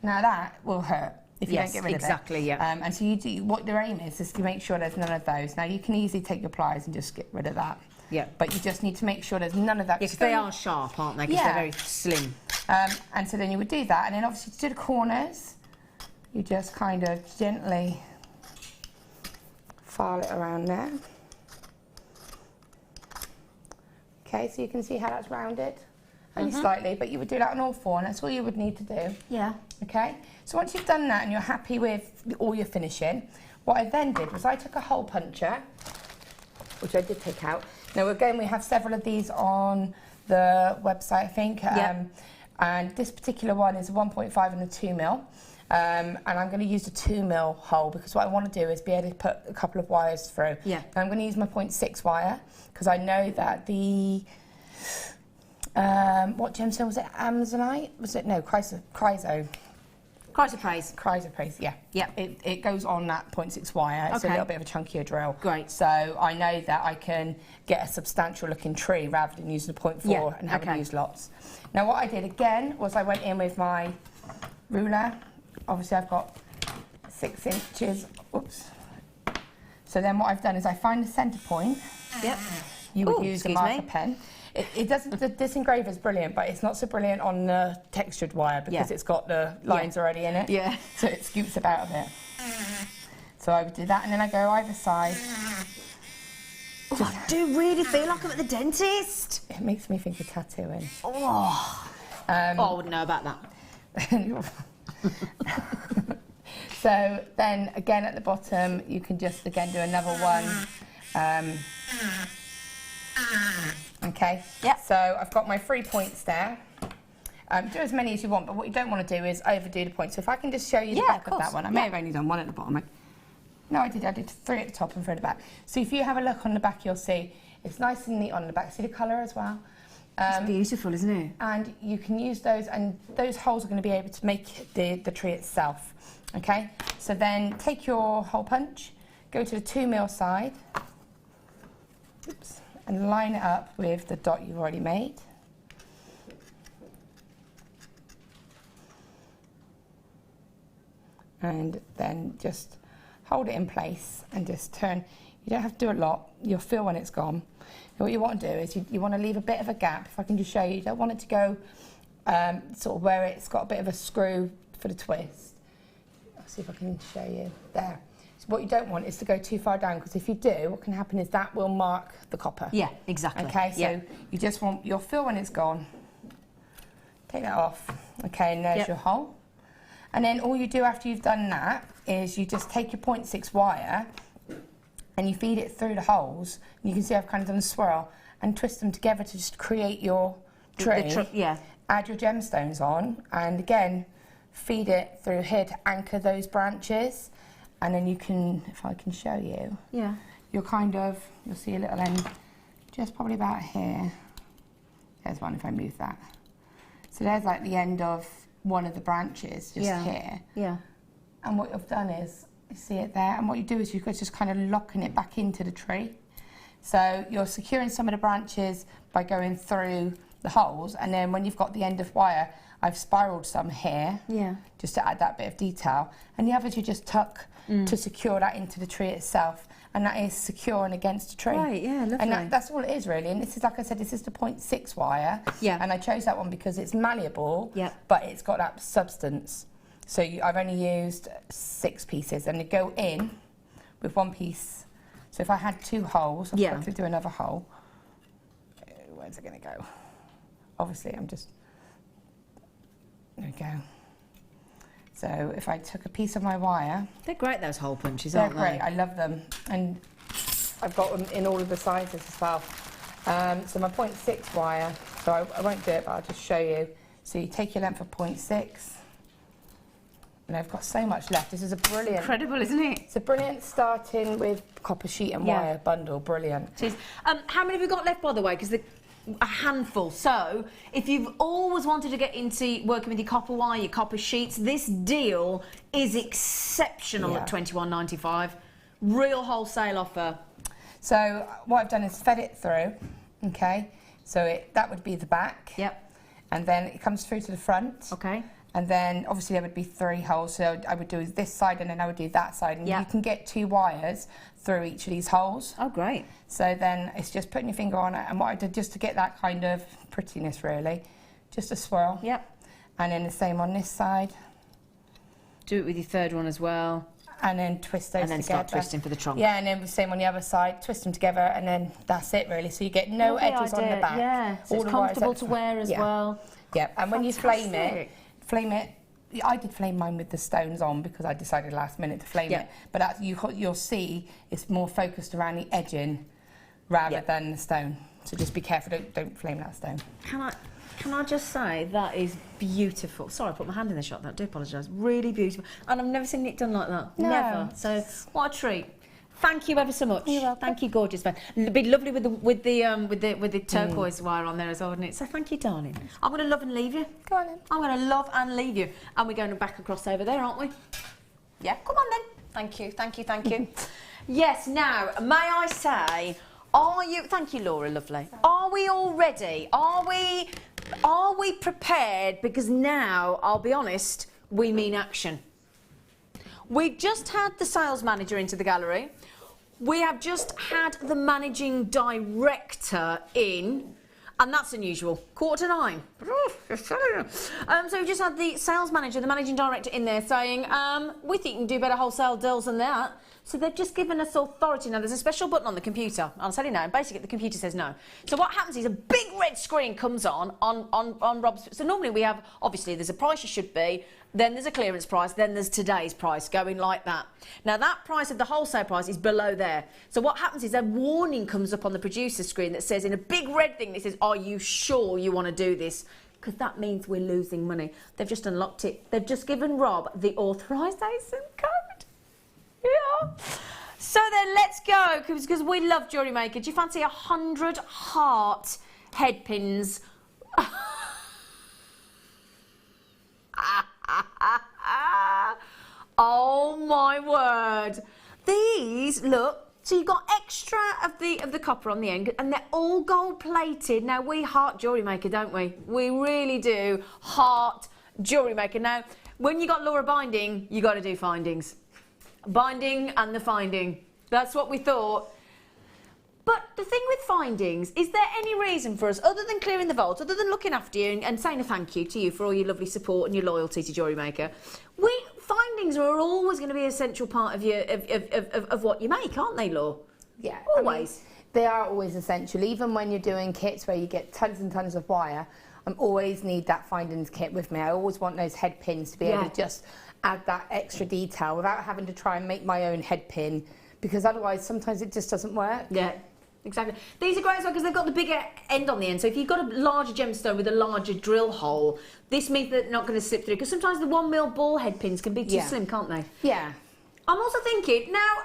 Speaker 2: Now that will hurt if you don't get rid of it.
Speaker 1: Exactly, yeah.
Speaker 2: And so what your aim is to make sure there's none of those. Now you can easily take your pliers and just get rid of that. Yeah. But you just need to make sure there's none of that.
Speaker 1: Yeah, because they are sharp, aren't they? Because they're very slim.
Speaker 2: And so then you would do that, and then obviously to do the corners, you just kind of gently file it around there. Okay, so you can see how that's rounded, only slightly, but you would do that on all four, and that's all you would need to do. Yeah. Okay, so once you've done that and you're happy with all your finishing, what I then did was I took a hole puncher, which I did take out. Now again, we have several of these on the website, I think. And this particular one is a 1.5 and a 2 mil. And I'm going to use the 2 mil hole because what I want to do is be able to put a couple of wires through. Yeah. And I'm going to use my 0.6 wire because I know that the what gemstone was it? Amazonite? Was it? No, chrysoprase. Chrysoprase, yeah. Yeah. It goes on that 0.6 wire. It's a little bit of a chunkier drill. Great. So I know that I can get a substantial looking tree rather than using a 0.4 and having to use lots. Now what I did again was I went in with my ruler. Obviously I've got 6 inches. Oops. So then what I've done is I find the centre point.
Speaker 1: Yep.
Speaker 2: You would use a marker pen. It doesn't. This engraver is brilliant, but it's not so brilliant on the textured wire because it's got the lines already in it.
Speaker 1: Yeah.
Speaker 2: So it scoops about a bit. So I would do that, and then I go either side.
Speaker 1: Oh, I do really feel like I'm at the dentist.
Speaker 2: It makes me think of tattooing.
Speaker 1: Oh, I wouldn't know about that.
Speaker 2: So then again at the bottom, you can just again do another one. Okay.
Speaker 1: Yep.
Speaker 2: So I've got my 3 points there. Do as many as you want, but what you don't want to do is overdo the points. So if I can just show you the back of that one. I may have only done one at the bottom. No, I did 3 at the top and 3 at the back. So if you have a look on the back, you'll see it's nice and neat on the back. See the colour as well?
Speaker 1: It's beautiful, isn't it?
Speaker 2: And you can use those, and those holes are going to be able to make the tree itself. Okay? So then take your hole punch, go to the 2mm side, oops, and line it up with the dot you've already made. And then just hold it in place and just turn. You don't have to do a lot. You'll feel when it's gone. And what you want to do is you want to leave a bit of a gap. If I can just show you, you don't want it to go sort of where it's got a bit of a screw for the twist. I'll see if I can show you. There. So what you don't want is to go too far down, because if you do, what can happen is that will mark the copper.
Speaker 1: Yeah, exactly.
Speaker 2: Okay, so you just want, you'll feel when it's gone. Take that off. Okay, and there's your hole. And then all you do after you've done that is you just take your 0.6 wire and you feed it through the holes. And you can see I've kind of done a swirl and twist them together to just create your tree. Add your gemstones on, and again, feed it through here to anchor those branches. And then you can, if I can show you, you'll you'll see a little end just probably about here. There's one if I move that. So there's like the end of one of the branches just here. Yeah. And what you've done is, you see it there, and what you do is you're just kind of locking it back into the tree. So you're securing some of the branches by going through the holes, and then when you've got the end of wire, I've spiraled some here, just to add that bit of detail. And the others you just tuck to secure that into the tree itself, and that is securing against the tree.
Speaker 1: Right, yeah, lovely.
Speaker 2: And that's all it is really. And this is, like I said, this is the 0.6 wire. Yeah. And I chose that one because it's malleable, but it's got that substance. So I've only used 6 pieces, and they go in with 1 piece. So if I had 2 holes, I'll quickly do another hole. Where's it going to go? Obviously, there we go. So if I took a piece of my wire...
Speaker 1: They're great, those hole punches,
Speaker 2: they're
Speaker 1: aren't they?
Speaker 2: They're great, I love them. And I've got them in all of the sizes as well. So my 0.6 wire, so I won't do it, but I'll just show you. So you take your length of 0.6, and I've got so much left. This is a brilliant...
Speaker 1: Incredible, isn't it?
Speaker 2: It's a brilliant starting with copper sheet and wire bundle, brilliant.
Speaker 1: How many have we got left, by the way? Because a handful. So if you've always wanted to get into working with your copper wire, your copper sheets, this deal is exceptional at $21.95. Real wholesale offer.
Speaker 2: So what I've done is fed it through, okay? So that would be the back. Yep. And then it comes through to the front. Okay. And then obviously there would be 3 holes, so I would do this side and then I would do that side. And you can get 2 wires through each of these holes. Oh, great. So then it's just putting your finger on it, and what I did just to get that kind of prettiness really, just a swirl. Yep. And then the same on this side.
Speaker 1: Do it with your 3rd one as well.
Speaker 2: And then twist those together. And then
Speaker 1: start twisting for the trunk.
Speaker 2: Yeah, and then the same on the other side, twist them together, and then that's it really. So you get no edges on the back.
Speaker 1: Yeah, so it's comfortable to wear as well.
Speaker 2: Yeah, and when you flame it, I did flame mine with the stones on because I decided last minute to flame it. But you'll see it's more focused around the edging rather than the stone. So just be careful, don't flame that stone. Can I just say that is beautiful. Sorry, I put my hand in the shot. I do apologise. Really beautiful, and I've never seen it done like that. No. Never. So what a treat. Thank you ever so much. You're welcome. Thank you, gorgeous man. It'd be lovely with the turquoise wire on there as well, wouldn't it? So thank you, darling. I'm going to love and leave you. Go on then. I'm going to love and leave you, and we're going back across over there, aren't we? Yeah. Come on then. Thank you. Thank you. Thank you. Yes. Now, may I say, are you? Thank you, Laura. Lovely. Are we all ready? Are we prepared? Because now, I'll be honest, we mean action.
Speaker 1: We've just had the sales manager into the gallery. We have just had the managing director in, and that's unusual. 8:45. So we've just had the sales manager, the managing director in there saying, we think you can do better wholesale deals than that. So they've just given us authority. Now, there's a special button on the computer. I'll tell you now. Basically, the computer says no. So what happens is a big red screen comes on Rob's. So normally we have, obviously, there's a price you should be, then there's a clearance price, then there's today's price going like that. Now, that price of the wholesale price is below there. So what happens is a warning comes up on the producer screen that says, in a big red thing that says, are you sure you want to do this? Because that means we're losing money. They've just unlocked it. They've just given Rob the authorisation code. Yeah. So then let's go, because we love JewelleryMaker. Do you fancy 100 heart head pins? Oh my word. These, look, so you've got extra of the copper on the end, and they're all gold plated. Now, we heart JewelleryMaker, don't we? We really do heart JewelleryMaker. Now, when you got Laura binding, you got to do findings. Binding and the finding. That's what we thought. But the thing with findings, is there any reason for us, other than clearing the vault, other than looking after you and saying a thank you to you for all your lovely support and your loyalty to JewelleryMaker, findings are always going to be an essential part of your of what you make, aren't they, Laura?
Speaker 2: Yeah.
Speaker 1: Always.
Speaker 2: I mean, they are always essential. Even when you're doing kits where you get tons and tons of wire, I always need that findings kit with me. I always want those head pins to be able to just add that extra detail without having to try and make my own head pin, because otherwise sometimes it just doesn't work.
Speaker 1: Yeah, exactly. These are great as well because they've got the bigger end on the end. So if you've got a larger gemstone with a larger drill hole, this means they're not going to slip through, because sometimes the 1mm ball head pins can be too slim, can't they?
Speaker 2: Yeah.
Speaker 1: I'm also thinking, now,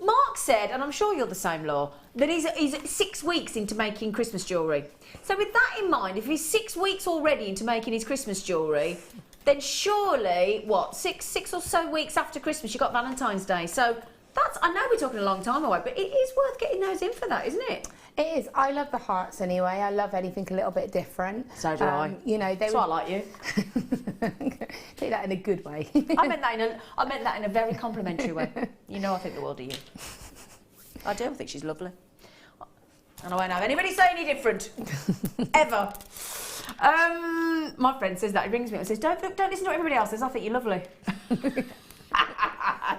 Speaker 1: Mark said, and I'm sure you're the same, Law, that he's 6 weeks into making Christmas jewellery. So with that in mind, if he's 6 weeks already into making his Christmas jewellery, then surely, what, six or so weeks after Christmas, you've got Valentine's Day. So that's, I know we're talking a long time away, but it is worth getting those in for that, isn't it?
Speaker 2: It is. I love the hearts anyway. I love anything a little bit different.
Speaker 1: So do I.
Speaker 2: You know,
Speaker 1: that's why I like you.
Speaker 2: Take that in a good way.
Speaker 1: I meant that in a very complimentary way. You know I think the world of you. I do. I think she's lovely. And I won't have anybody say any different. Ever. My friend says that. He rings me and says, don't listen to what everybody else says. I think you're lovely.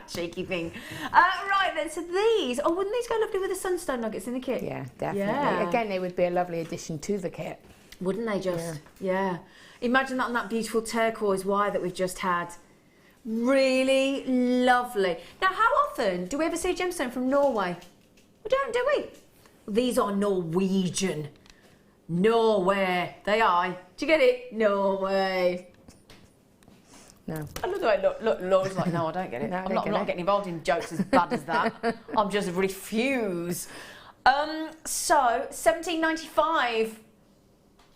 Speaker 1: Cheeky thing. Right then, so these, wouldn't these go lovely with the sunstone nuggets in the kit?
Speaker 2: Yeah, definitely.
Speaker 1: Yeah.
Speaker 2: Again, they would be a lovely addition to the kit.
Speaker 1: Wouldn't they just? Yeah. Imagine that on that beautiful turquoise wire that we've just had. Really lovely. Now, how often do we ever see a gemstone from Norway? We don't, do we? These are Norwegian. Norway. They are. Do you get it? Norway.
Speaker 2: No.
Speaker 1: I love the way Laura's like, no, I don't get it.
Speaker 2: No,
Speaker 1: I'm not getting involved in jokes as bad as that. I'm just refuse. So, $17.95.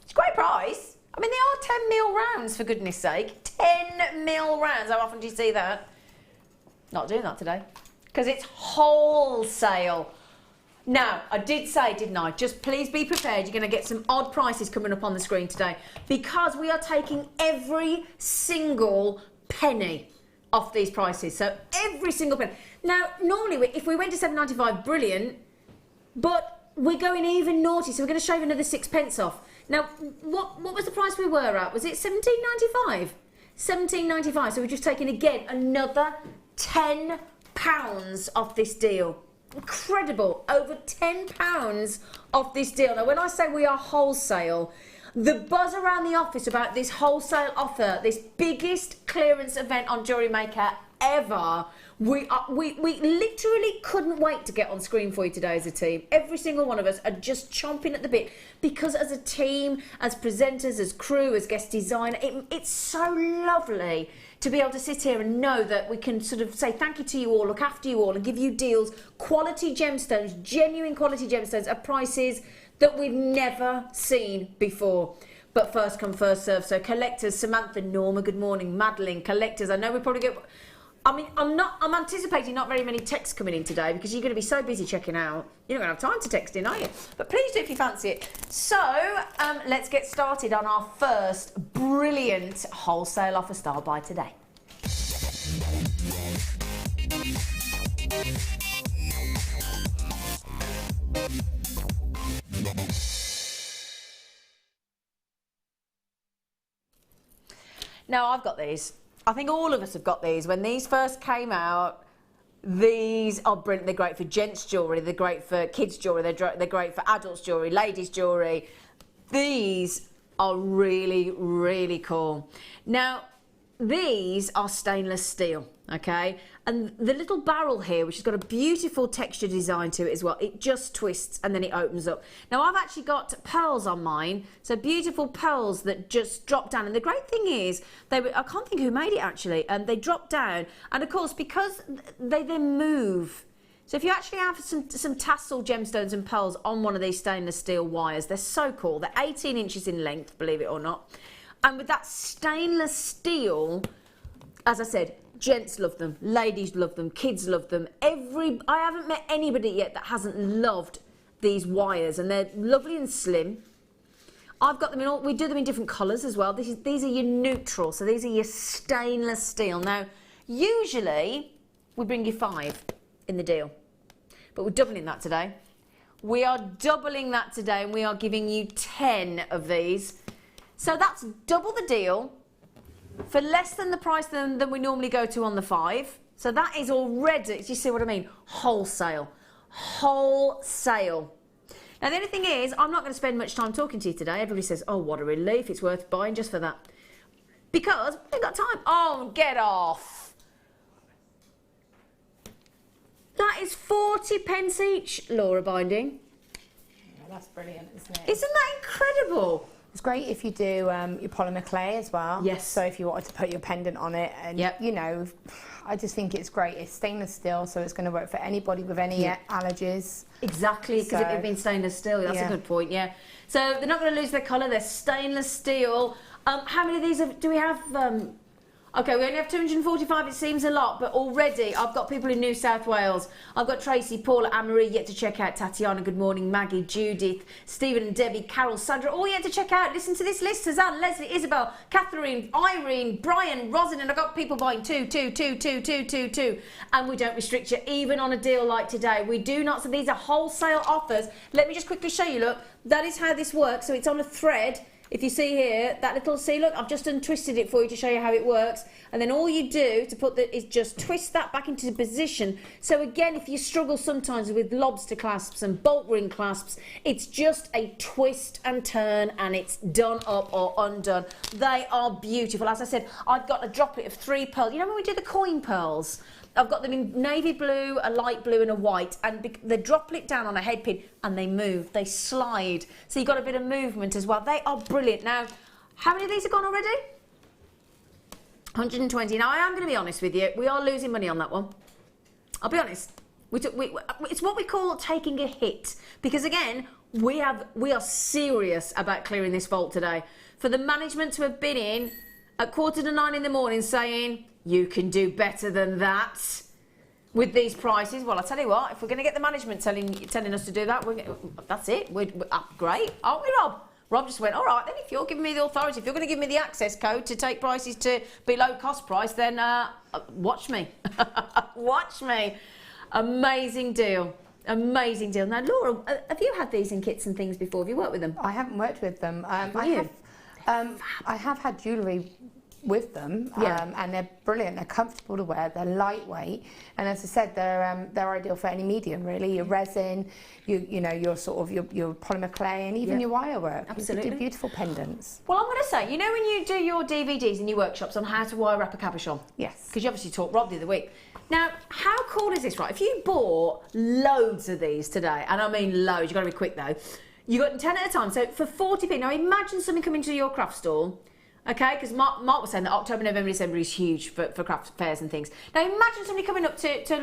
Speaker 1: It's a great price. I mean, they are 10mm rounds, for goodness sake. 10mm rounds. How often do you see that? Not doing that today. Because it's wholesale. Now, I did say, didn't I? Just please be prepared. You're going to get some odd prices coming up on the screen today, because we are taking every single penny off these prices. So every single penny. Now, normally, if we went to $7.95, brilliant, but we're going even naughty, so we're going to shave another 6p off. Now, what was the price we were at? Was it $17.95? $17.95. So we're just taking, again, another £10 off this deal. Incredible. Over £10 off this deal. Now, when I say we are wholesale, the buzz around the office about this wholesale offer, this biggest clearance event on JewelleryMaker ever, we literally couldn't wait to get on screen for you today as a team. Every single one of us are just chomping at the bit, because as a team, as presenters, as crew, as guest designer, it's so lovely to be able to sit here and know that we can sort of say thank you to you all, look after you all, and give you deals, quality gemstones, genuine quality gemstones at prices that we've never seen before. But first come, first serve. So collectors, Samantha, Norma, good morning, Madeline, collectors. I know we probably get, I mean, I'm anticipating not very many texts coming in today, because you're going to be so busy checking out. You're not going to have time to text in, are you? But please do if you fancy it. So let's get started on our first brilliant wholesale offer style by today. Now, I've got these. I think all of us have got these. When these first came out, these are brilliant. They're great for gents' jewellery. They're great for kids' jewellery. They're great for adults' jewellery, ladies' jewellery. These are really, really cool. Now, these are stainless steel, okay? And the little barrel here, which has got a beautiful texture design to it as well, it just twists and then it opens up. Now, I've actually got pearls on mine, so beautiful pearls that just drop down. And the great thing is, I can't think who made it actually, and they drop down. And of course, because they then move, so if you actually have some tassel gemstones and pearls on one of these stainless steel wires, they're so cool. They're 18 inches in length, believe it or not. And with that stainless steel, as I said, gents love them, ladies love them, kids love them. I haven't met anybody yet that hasn't loved these wires, and they're lovely and slim. I've got them in all, we do them in different colours as well. These are your neutral, so these are your stainless steel. Now, usually we bring you 5 in the deal, but we're doubling that today. We are doubling that today, and we are giving you 10 of these. So that's double the deal for less than the price than we normally go to on the 5. So that is already, do you see what I mean? Wholesale. Wholesale. Now the only thing is, I'm not going to spend much time talking to you today. Everybody says, oh, what a relief, it's worth buying just for that. Because we've got time. Oh, get off. That is 40 pence each, Laura Binding.
Speaker 2: Yeah, that's brilliant, isn't it?
Speaker 1: Isn't that incredible?
Speaker 2: It's great if you do your polymer clay as well.
Speaker 1: Yes.
Speaker 2: So if you wanted to put your pendant on it, and you know, I just think it's great. It's stainless steel, so it's going to work for anybody with any allergies. Exactly,
Speaker 1: because it would have been stainless steel. That's a good point. Yeah. So they're not going to lose their colour. They're stainless steel. How many of these do we have? Okay, we only have 245, it seems a lot, but already I've got people in New South Wales. I've got Tracy, Paula, Anne-Marie yet to check out, Tatiana, good morning, Maggie, Judith, Stephen and Debbie, Carol, Sandra, all yet to check out. Listen to this list: Suzanne, Leslie, Isabel, Catherine, Irene, Brian, Rosin, and I've got people buying 2. And we don't restrict you, even on a deal like today. We do not, so these are wholesale offers. Let me just quickly show you, look, that is how this works. So it's on a thread. If you see here, that little, see, look, I've just untwisted it for you to show you how it works. And then all you do to put is just twist that back into position. So again, if you struggle sometimes with lobster clasps and bolt ring clasps, it's just a twist and turn and it's done up or undone. They are beautiful. As I said, I've got a droplet of 3 pearls. You know when we do the coin pearls? I've got them in navy blue, a light blue and a white, and they droplet down on a head pin and they move, they slide. So you've got a bit of movement as well. They are brilliant. Now, how many of these have gone already? 120. Now, I am going to be honest with you. We are losing money on that one. I'll be honest. It's what we call taking a hit. Because again, we are serious about clearing this vault today. For the management to have been in at 8:45 in the morning saying, you can do better than that with these prices. Well, I tell you what, if we're going to get the management telling us to do that, that's it. We're great, aren't we, Rob? Rob just went, all right, then if you're giving me the authority, if you're going to give me the access code to take prices to below cost price, then watch me. Watch me. Amazing deal. Amazing deal. Now, Laura, have you had these in kits and things before? Have you worked with them?
Speaker 2: I haven't worked with them. I have had jewellery with them, and they're brilliant. They're comfortable to wear. They're lightweight, and as I said, they're ideal for any medium, really. Your resin, you know, your sort of your polymer clay, and even your wire work.
Speaker 1: Absolutely,
Speaker 2: you can do beautiful pendants.
Speaker 1: Well, I'm going to say, you know, when you do your DVDs and your workshops on how to wire wrap a cabochon.
Speaker 2: Yes.
Speaker 1: Because you obviously taught Rob the other week. Now, how cool is this, right? If you bought loads of these today, and I mean loads, you've got to be quick though. You got 10 at a time, so for 40p. Now, imagine something coming to your craft stall. Okay, because Mark was saying that October, November, December is huge for craft fairs and things. Now imagine somebody coming up to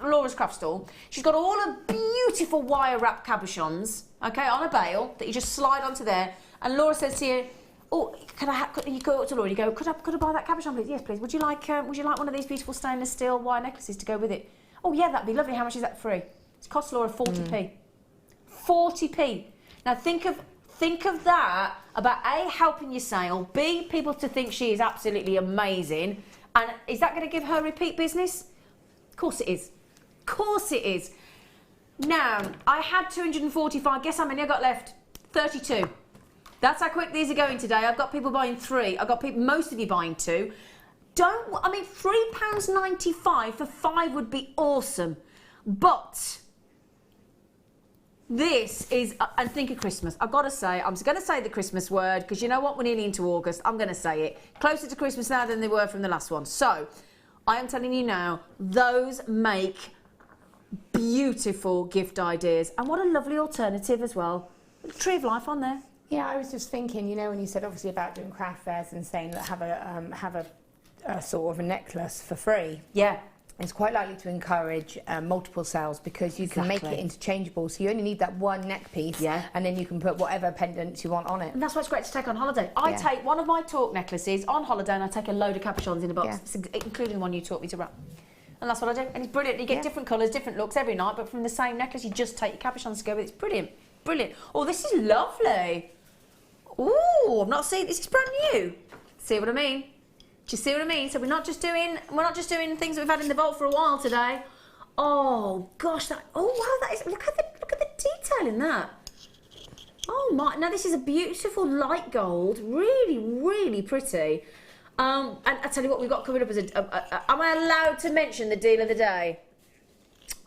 Speaker 1: Laura's craft stall. She's got all her beautiful wire wrap cabochons, okay, on a bale that you just slide onto there. And Laura says to you, "Oh, you go up to Laura and you go, could I buy that cabochon, please? Yes, please. Would you like one of these beautiful stainless steel wire necklaces to go with it? Oh yeah, that'd be lovely. How much is that free? It's cost Laura 40p. 40p. Now think of that about A, helping your sale, B, people to think she is absolutely amazing, and is that going to give her repeat business? Of course it is. Of course it is. Now, I had 245, guess how many I got left? 32. That's how quick these are going today. I've got people buying 3. I've got people, most of you buying 2. I mean, £3.95 for 5 would be awesome. But this is, and think of Christmas. I've got to say, I'm going to say the Christmas word, because you know what? We're nearly into August. I'm going to say it. Closer to Christmas now than they were from the last one. So, I am telling you now, those make beautiful gift ideas. And what a lovely alternative as well. Tree of Life on there.
Speaker 2: Yeah, I was just thinking, you know, when you said obviously about doing craft fairs and saying that have a sort of a necklace for free.
Speaker 1: Yeah.
Speaker 2: It's quite likely to encourage multiple sales, because you can make it interchangeable. So you only need that one neck piece, and then you can put whatever pendants you want on it.
Speaker 1: And that's why it's great to take on holiday. I take one of my talk necklaces on holiday, and I take a load of capuchons in a box, including the one you taught me to wrap. And that's what I do. And it's brilliant. You get different colours, different looks every night, but from the same necklace, you just take your capuchons to go with. It's brilliant. Brilliant. Oh, this is lovely. Ooh, I've not seen this. Is brand new. See what I mean? Do you see what I mean? So we're not just doing things that we've had in the vault for a while today. Oh gosh, wow, that is, look at the detail in that. Oh my, now this is a beautiful light gold, really, really pretty. And I tell you what, we've got coming up as am I allowed to mention the deal of the day?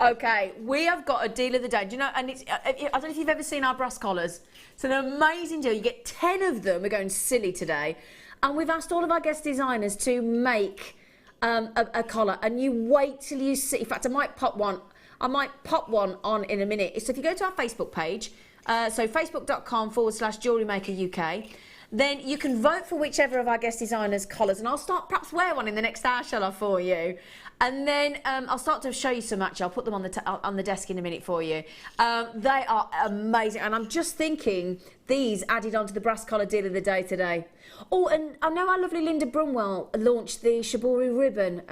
Speaker 1: Okay, we have got a deal of the day. Do you know, and it's, I don't know if you've ever seen our brass collars. It's an amazing deal. You get 10 of them. We're going silly today. And we've asked all of our guest designers to make a collar, and you wait till you see. In fact, I might pop one on in a minute. So if you go to our Facebook page, so facebook.com/JewelleryMaker UK, then you can vote for whichever of our guest designers' collars, and I'll start perhaps wear one in the next hour, shall I, for you? And then I'll start to show you some actually. I'll put them on the desk in a minute for you. They are amazing, and I'm just thinking these added onto the brass collar deal of the day today. Oh, and I know our lovely Linda Brunwell launched the Shibori ribbon.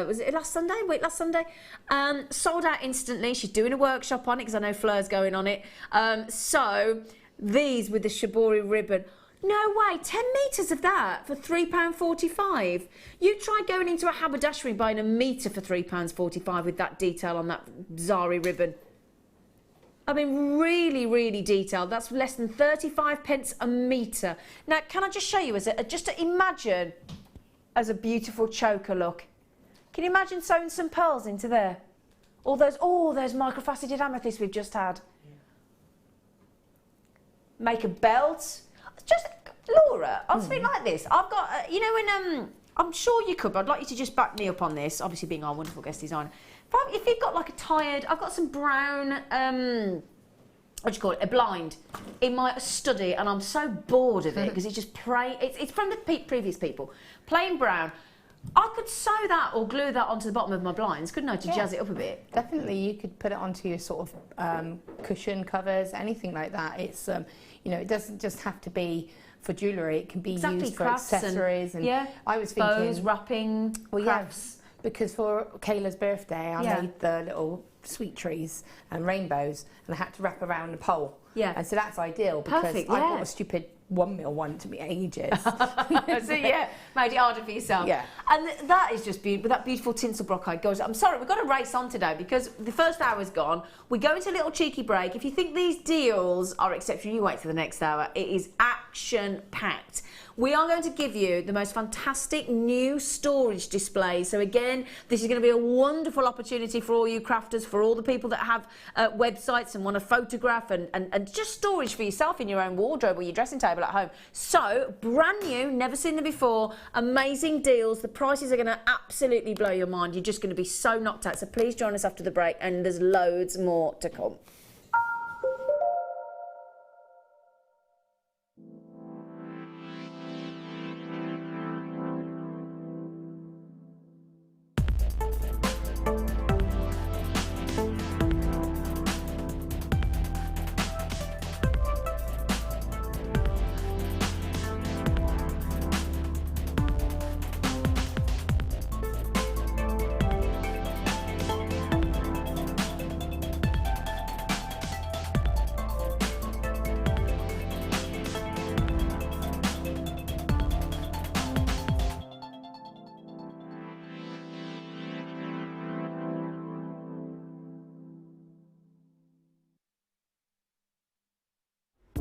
Speaker 1: Was it last Sunday? Last Sunday. Sold out instantly. She's doing a workshop on it because I know Fleur's going on it. So these with the Shibori ribbon. No way, 10 metres of that for £3.45. You try going into a haberdashery buying a metre for £3.45 with that detail on that Zari ribbon. I mean, really, really detailed. That's less than 35 pence a metre. Now, can I just show you, just to imagine as a beautiful choker look. Can you imagine sewing some pearls into there? All those microfaceted amethysts we've just had. Make a belt. Just, Laura, I'll speak like this. I've got, you know, when, I'm sure you could, but I'd like you to just back me up on this, obviously being our wonderful guest designer. If you've got like a tired, I've got some brown, what do you call it, a blind in my study, and I'm so bored of it because it's just plain, it's from the previous people, plain brown. I could sew that or glue that onto the bottom of my blinds, couldn't I, to jazz it up a bit?
Speaker 2: Definitely, you could put it onto your sort of cushion covers, anything like that. It's, you know, it doesn't just have to be for jewellery, it can be used for accessories. And I was thinking...
Speaker 1: bows, wrapping, crafts.
Speaker 2: Because for Kayla's birthday, I made the little sweet trees and rainbows, and I had to wrap around the pole. Yeah. And so that's ideal, because I bought a stupid 1mm one to me ages.
Speaker 1: So made it harder for yourself. Yeah. And that is just beautiful. That beautiful tinsel brocade goes. I'm sorry, we've got to race on today because the first hour's gone. We go into a little cheeky break. If you think these deals are exceptional, you wait for the next hour. It is action packed. We are going to give you the most fantastic new storage display. So again, this is going to be a wonderful opportunity for all you crafters, for all the people that have websites and want to photograph and just storage for yourself in your own wardrobe or your dressing table at home. So brand new, never seen them before, amazing deals. The prices are going to absolutely blow your mind. You're just going to be so knocked out. So please join us after the break, and there's loads more to come.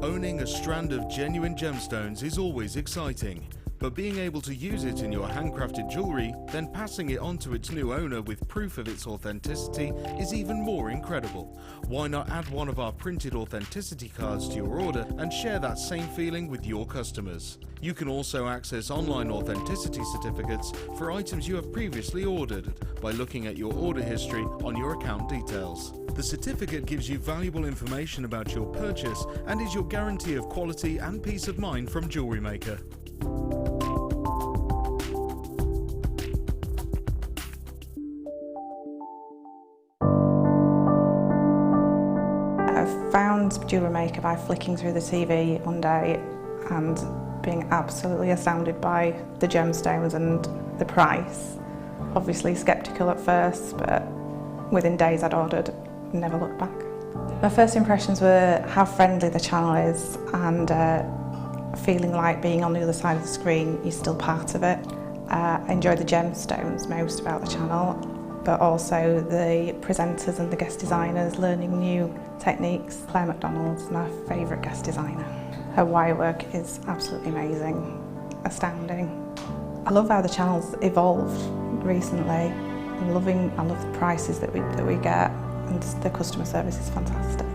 Speaker 3: Owning a strand of genuine gemstones is always exciting, but being able to use it in your handcrafted jewellery, then passing it on to its new owner with proof of its authenticity is even more incredible. Why not add one of our printed authenticity cards to your order and share that same feeling with your customers? You can also access online authenticity certificates for items you have previously ordered by looking at your order history on your account details. The certificate gives you valuable information about your purchase and is your guarantee of quality and peace of mind from JewelleryMaker.
Speaker 4: I found JewelleryMaker by flicking through the TV one day and being absolutely astounded by the gemstones and the price. Obviously sceptical at first, but within days I'd ordered, never looked back. My first impressions were how friendly the channel is and feeling like being on the other side of the screen, you're still part of it. I enjoy the gemstones most about the channel, but also the presenters and the guest designers learning new techniques. Claire McDonald's my favourite guest designer. Her wire work is absolutely amazing, astounding. I love how the channel's evolved recently. I love the prices that we get, and the customer service is fantastic.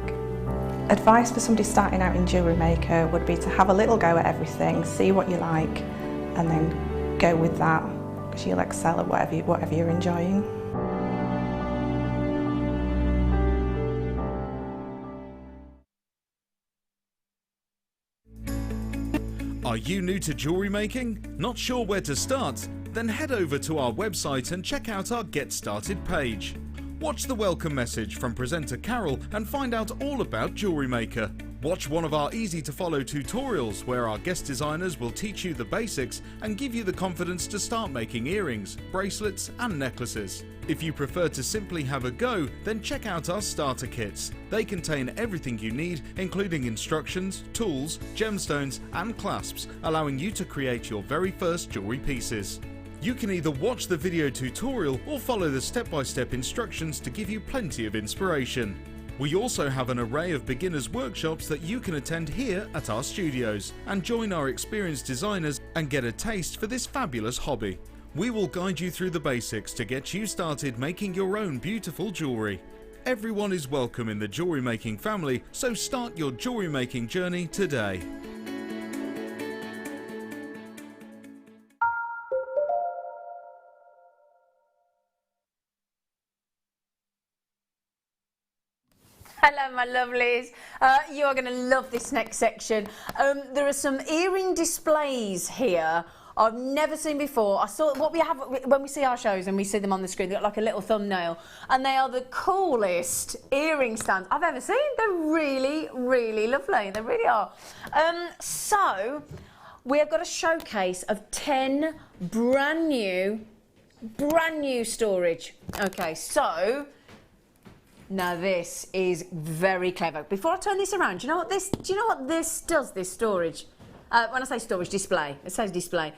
Speaker 4: Advice for somebody starting out in JewelleryMaker would be to have a little go at everything, see what you like, and then go with that, because you'll excel at whatever you're enjoying.
Speaker 3: Are you new to jewellery making? Not sure where to start? Then head over to our website and check out our Get Started page. Watch the welcome message from presenter Carol and find out all about JewelleryMaker. Watch one of our easy to follow tutorials where our guest designers will teach you the basics and give you the confidence to start making earrings, bracelets and necklaces. If you prefer to simply have a go, then check out our starter kits. They contain everything you need, including instructions, tools, gemstones and clasps, allowing you to create your very first jewellery pieces. You can either watch the video tutorial or follow the step-by-step instructions to give you plenty of inspiration. We also have an array of beginners workshops that you can attend here at our studios and join our experienced designers and get a taste for this fabulous hobby. We will guide you through the basics to get you started making your own beautiful jewellery. Everyone is welcome in the jewellery making family, so start your jewellery making journey today.
Speaker 1: Hello my lovelies, you are going to love this next section. There are some earring displays here I've never seen before. I saw what we have when we see our shows and we see them on the screen. They got like a little thumbnail, and they are the coolest earring stands I've ever seen. They're really, really lovely. They really are. So we have got a showcase of 10 brand new storage. Okay, so now this is very clever. Before I turn this around, do you know what this does, this storage? When I say storage, display. It says display.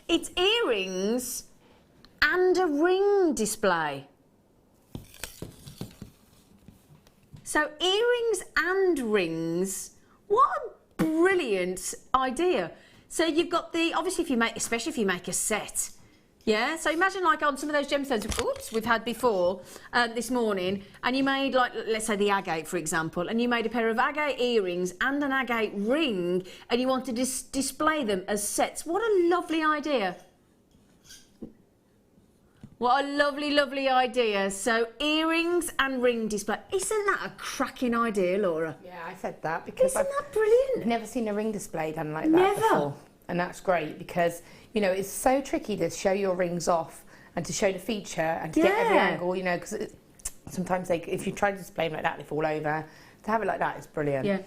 Speaker 1: It's earrings and a ring display. So earrings and rings. What a brilliant idea. So you've got the, obviously especially if you make a set. Yeah, so imagine like on some of those gemstones, we've had before this morning, and you made like, let's say the agate for example, and you made a pair of agate earrings and an agate ring, and you want to display them as sets. What a lovely idea. What a lovely, lovely idea. So earrings and ring display. Isn't that a cracking idea, Laura?
Speaker 2: Yeah, I said that because
Speaker 1: Isn't that brilliant?
Speaker 2: I've never seen a ring display done like that before. And that's great because, you know, it's so tricky to show your rings off and to show the feature and to get every angle, you know, because sometimes if you try to display them like that, they fall over. To have it like that is brilliant.
Speaker 1: Yeah.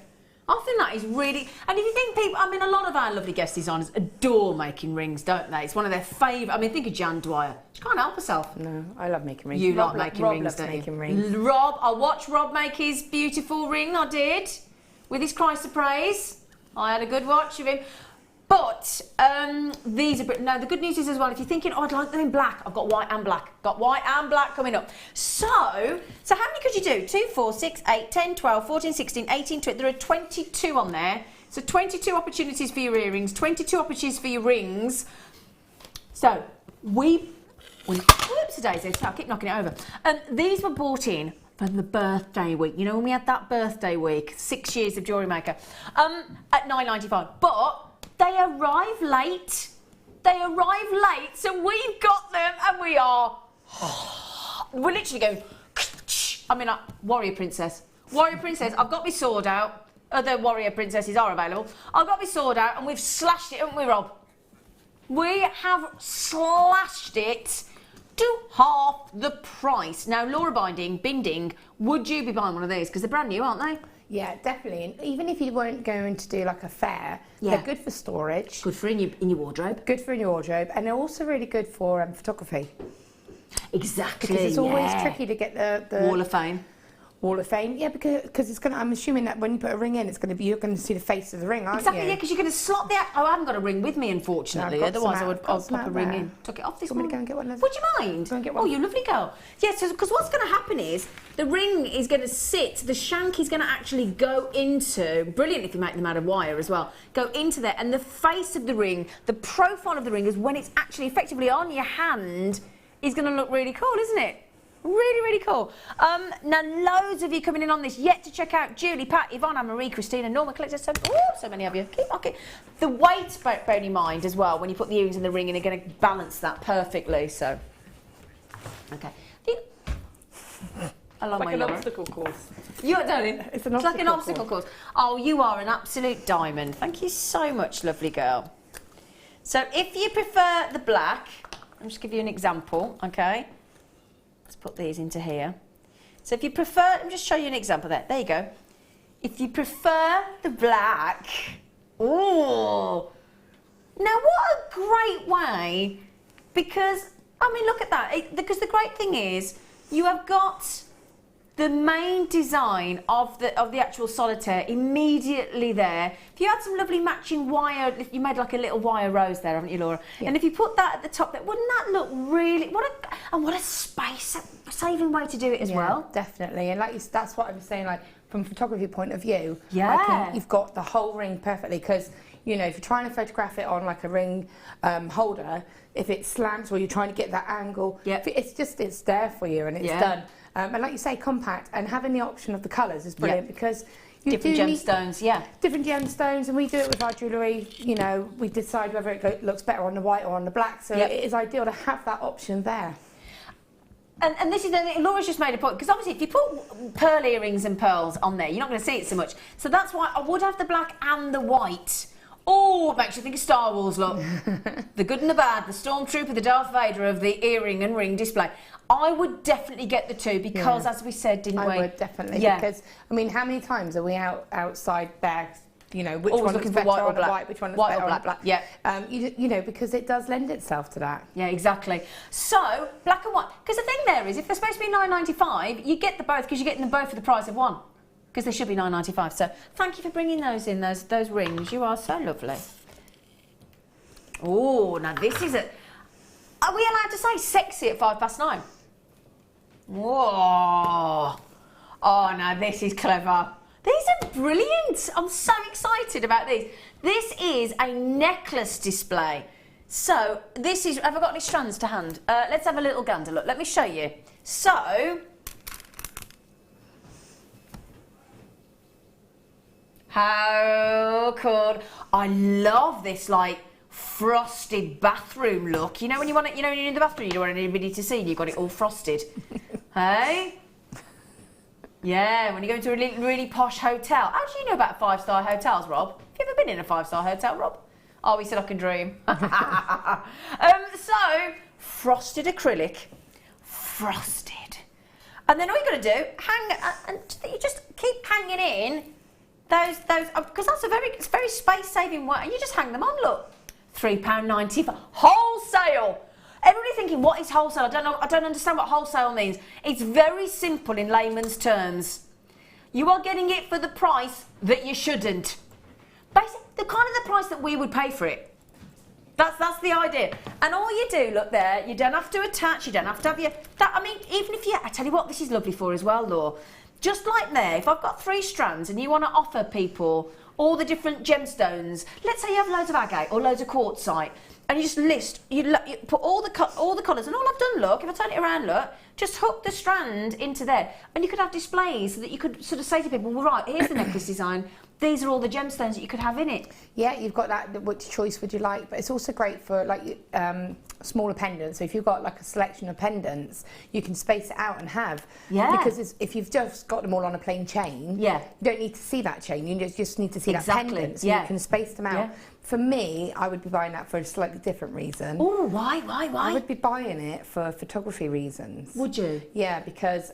Speaker 1: I think that is really, and if you think people, I mean, a lot of our lovely guest designers adore making rings, don't they? It's one of their favourite. I mean, think of Jan Dwyer. She can't help herself.
Speaker 2: No, I love making rings.
Speaker 1: You like making
Speaker 2: Rob
Speaker 1: rings,
Speaker 2: loves
Speaker 1: don't
Speaker 2: making
Speaker 1: you?
Speaker 2: rings.
Speaker 1: Rob, I watched Rob make his beautiful ring, I did, with his Christ of Praise. I had a good watch of him. But these are, now the good news is as well, if you're thinking, oh, I'd like them in black, I've got white and black. Got white and black coming up. So how many could you do? 2, 4, 6, 8, 10, 12, 14, 16, 18, 20. There are 22 on there. So 22 opportunities for your earrings, 22 opportunities for your rings. So whoops, daisy, I keep knocking it over. These were bought in for the birthday week. You know, when we had that birthday week, 6 years of JewelleryMaker, at $9.95. But they arrive late. They arrive late, so we've got them, and we're literally going. I mean, Warrior Princess. Warrior Princess, I've got my sword out. Other Warrior Princesses are available. I've got my sword out, and we've slashed it, haven't we, Rob? We have slashed it to half the price. Now, Laura binding, would you be buying one of these? Because they're brand new, aren't they?
Speaker 2: Yeah, definitely. And even if you weren't going to do like a fair, they're good for storage.
Speaker 1: Good for in your wardrobe.
Speaker 2: Good for in your wardrobe. And they're also really good for photography.
Speaker 1: Exactly.
Speaker 2: Because it's always tricky to get the
Speaker 1: Wall of Fame.
Speaker 2: Wall of Fame, yeah, because it's gonna. I'm assuming that when you put a ring in, you're gonna see the face of the ring, aren't you?
Speaker 1: Exactly, yeah, because you're gonna slot the. Oh, I haven't got a ring with me, unfortunately.
Speaker 2: No,
Speaker 1: otherwise, I'll pop a ring in. Took it off this morning.
Speaker 2: Go and get one of those?
Speaker 1: Would you mind?
Speaker 2: Go and get one.
Speaker 1: Oh, you lovely girl. Yeah, so because what's going to happen is the ring is going to sit. The shank is going to actually go into. Brilliant if you make them out of wire as well. Go into there, and the face of the ring, the profile of the ring, is when it's actually effectively on your hand, is going to look really cool, isn't it? Really, really cool. Now, loads of you coming in on this yet to check out Julie, Pat, Yvonne, Anne-Marie, Christina, Norma, Collector, so many of you. Keep okay. The weight, bear in mind as well, when you put the earrings in the ring, and they're going to balance that perfectly, so. Okay.
Speaker 5: Like an obstacle course.
Speaker 1: You're darling.
Speaker 2: It's
Speaker 1: like an obstacle course. Oh, you are an absolute diamond. Thank you so much, lovely girl. So if you prefer the black, I'll just give you an example, okay? Let's put these into here. So if you prefer, let me just show you an example there. There you go. If you prefer the black, ooh. Now what a great way, because, I mean, look at that. Because the great thing is, you have got the main design of the actual solitaire immediately there. If you had some lovely matching wire, you made like a little wire rose there, haven't you, Laura? Yeah. And if you put that at the top there, wouldn't that look really, what a space-saving way to do it as well.
Speaker 2: Definitely, and that's what I was saying, like, from a photography point of view, you've got the whole ring perfectly, because, you know, if you're trying to photograph it on like a ring holder, if it slants or you're trying to get that angle, it's there for you and it's done. And like you say, compact, and having the option of the colours is brilliant, because you
Speaker 1: different gemstones,
Speaker 2: different gemstones, and we do it with our jewellery. You know, we decide whether it looks better on the white or on the black, so it is ideal to have that option there.
Speaker 1: And this is Laura's just made a point, because obviously if you put pearl earrings and pearls on there, you're not going to see it so much. So that's why I would have the black and the white. Oh, it makes you think of Star Wars, look. The good and the bad, the Stormtrooper, the Darth Vader of the earring and ring display. I would definitely get the two, because, as we said, didn't we?
Speaker 2: I would, definitely. Because, I mean, how many times are we outside there, you know, which one looks better on the white, which one looks better on the black?
Speaker 1: Yeah.
Speaker 2: You know, because it does lend itself to that.
Speaker 1: Yeah, exactly. So, black and white. Because the thing there is, if they're supposed to be $9.95, you get the both, because you're getting them both for the price of one. Because they should be $9.95. So, thank you for bringing those in, those rings. You are so lovely. Oh, now this is are we allowed to say sexy at 9:05? Whoa. Oh, now this is clever. These are brilliant. I'm so excited about these. This is a necklace display. So, this is, have I got any strands to hand? Let's have a little gander look. Let me show you. So, how cool. I love this, like, frosted bathroom look. You know when you want it, you know when you're in the bathroom, you don't want anybody to see, and you've got it all frosted. Hey? Yeah, when you go into a really, really posh hotel. How do you know about 5-star hotels, Rob? Have you ever been in a 5-star hotel, Rob? Oh, we said I can dream. So, frosted acrylic. Frosted. And then all you've got to do, and you just keep hanging in those, because that's it's very space-saving way, and you just hang them on, look. £3.90 for wholesale. Everybody thinking, what is wholesale? I don't understand what wholesale means. It's very simple in layman's terms. You are getting it for the price that you shouldn't. Basically, the price that we would pay for it. That's the idea. And all you do, look there, you don't have to attach, you don't have to have I mean, even if I tell you what this is lovely for as well, Laura. just like there, if I've got 3 strands and you want to offer people all the different gemstones, let's say you have loads of agate or loads of quartzite, and you just list, you put all the colours, and all I've done, look, if I turn it around, look, just hook the strand into there, and you could have displays so that you could sort of say to people, well, right, here's the necklace design, these are all the gemstones that you could have in it.
Speaker 2: Yeah, you've got that, which choice would you like? But it's also great for like smaller pendants. So if you've got like a selection of pendants, you can space it out and have.
Speaker 1: Yeah.
Speaker 2: Because if you've just got them all on a plain chain,
Speaker 1: yeah,
Speaker 2: you don't need to see that chain. You just need to see
Speaker 1: exactly.
Speaker 2: that pendant. So
Speaker 1: yeah.
Speaker 2: you can space them out.
Speaker 1: Yeah.
Speaker 2: For me, I would be buying that for a slightly different reason.
Speaker 1: Oh, why?
Speaker 2: I would be buying it for photography reasons.
Speaker 1: Would you?
Speaker 2: Yeah, because,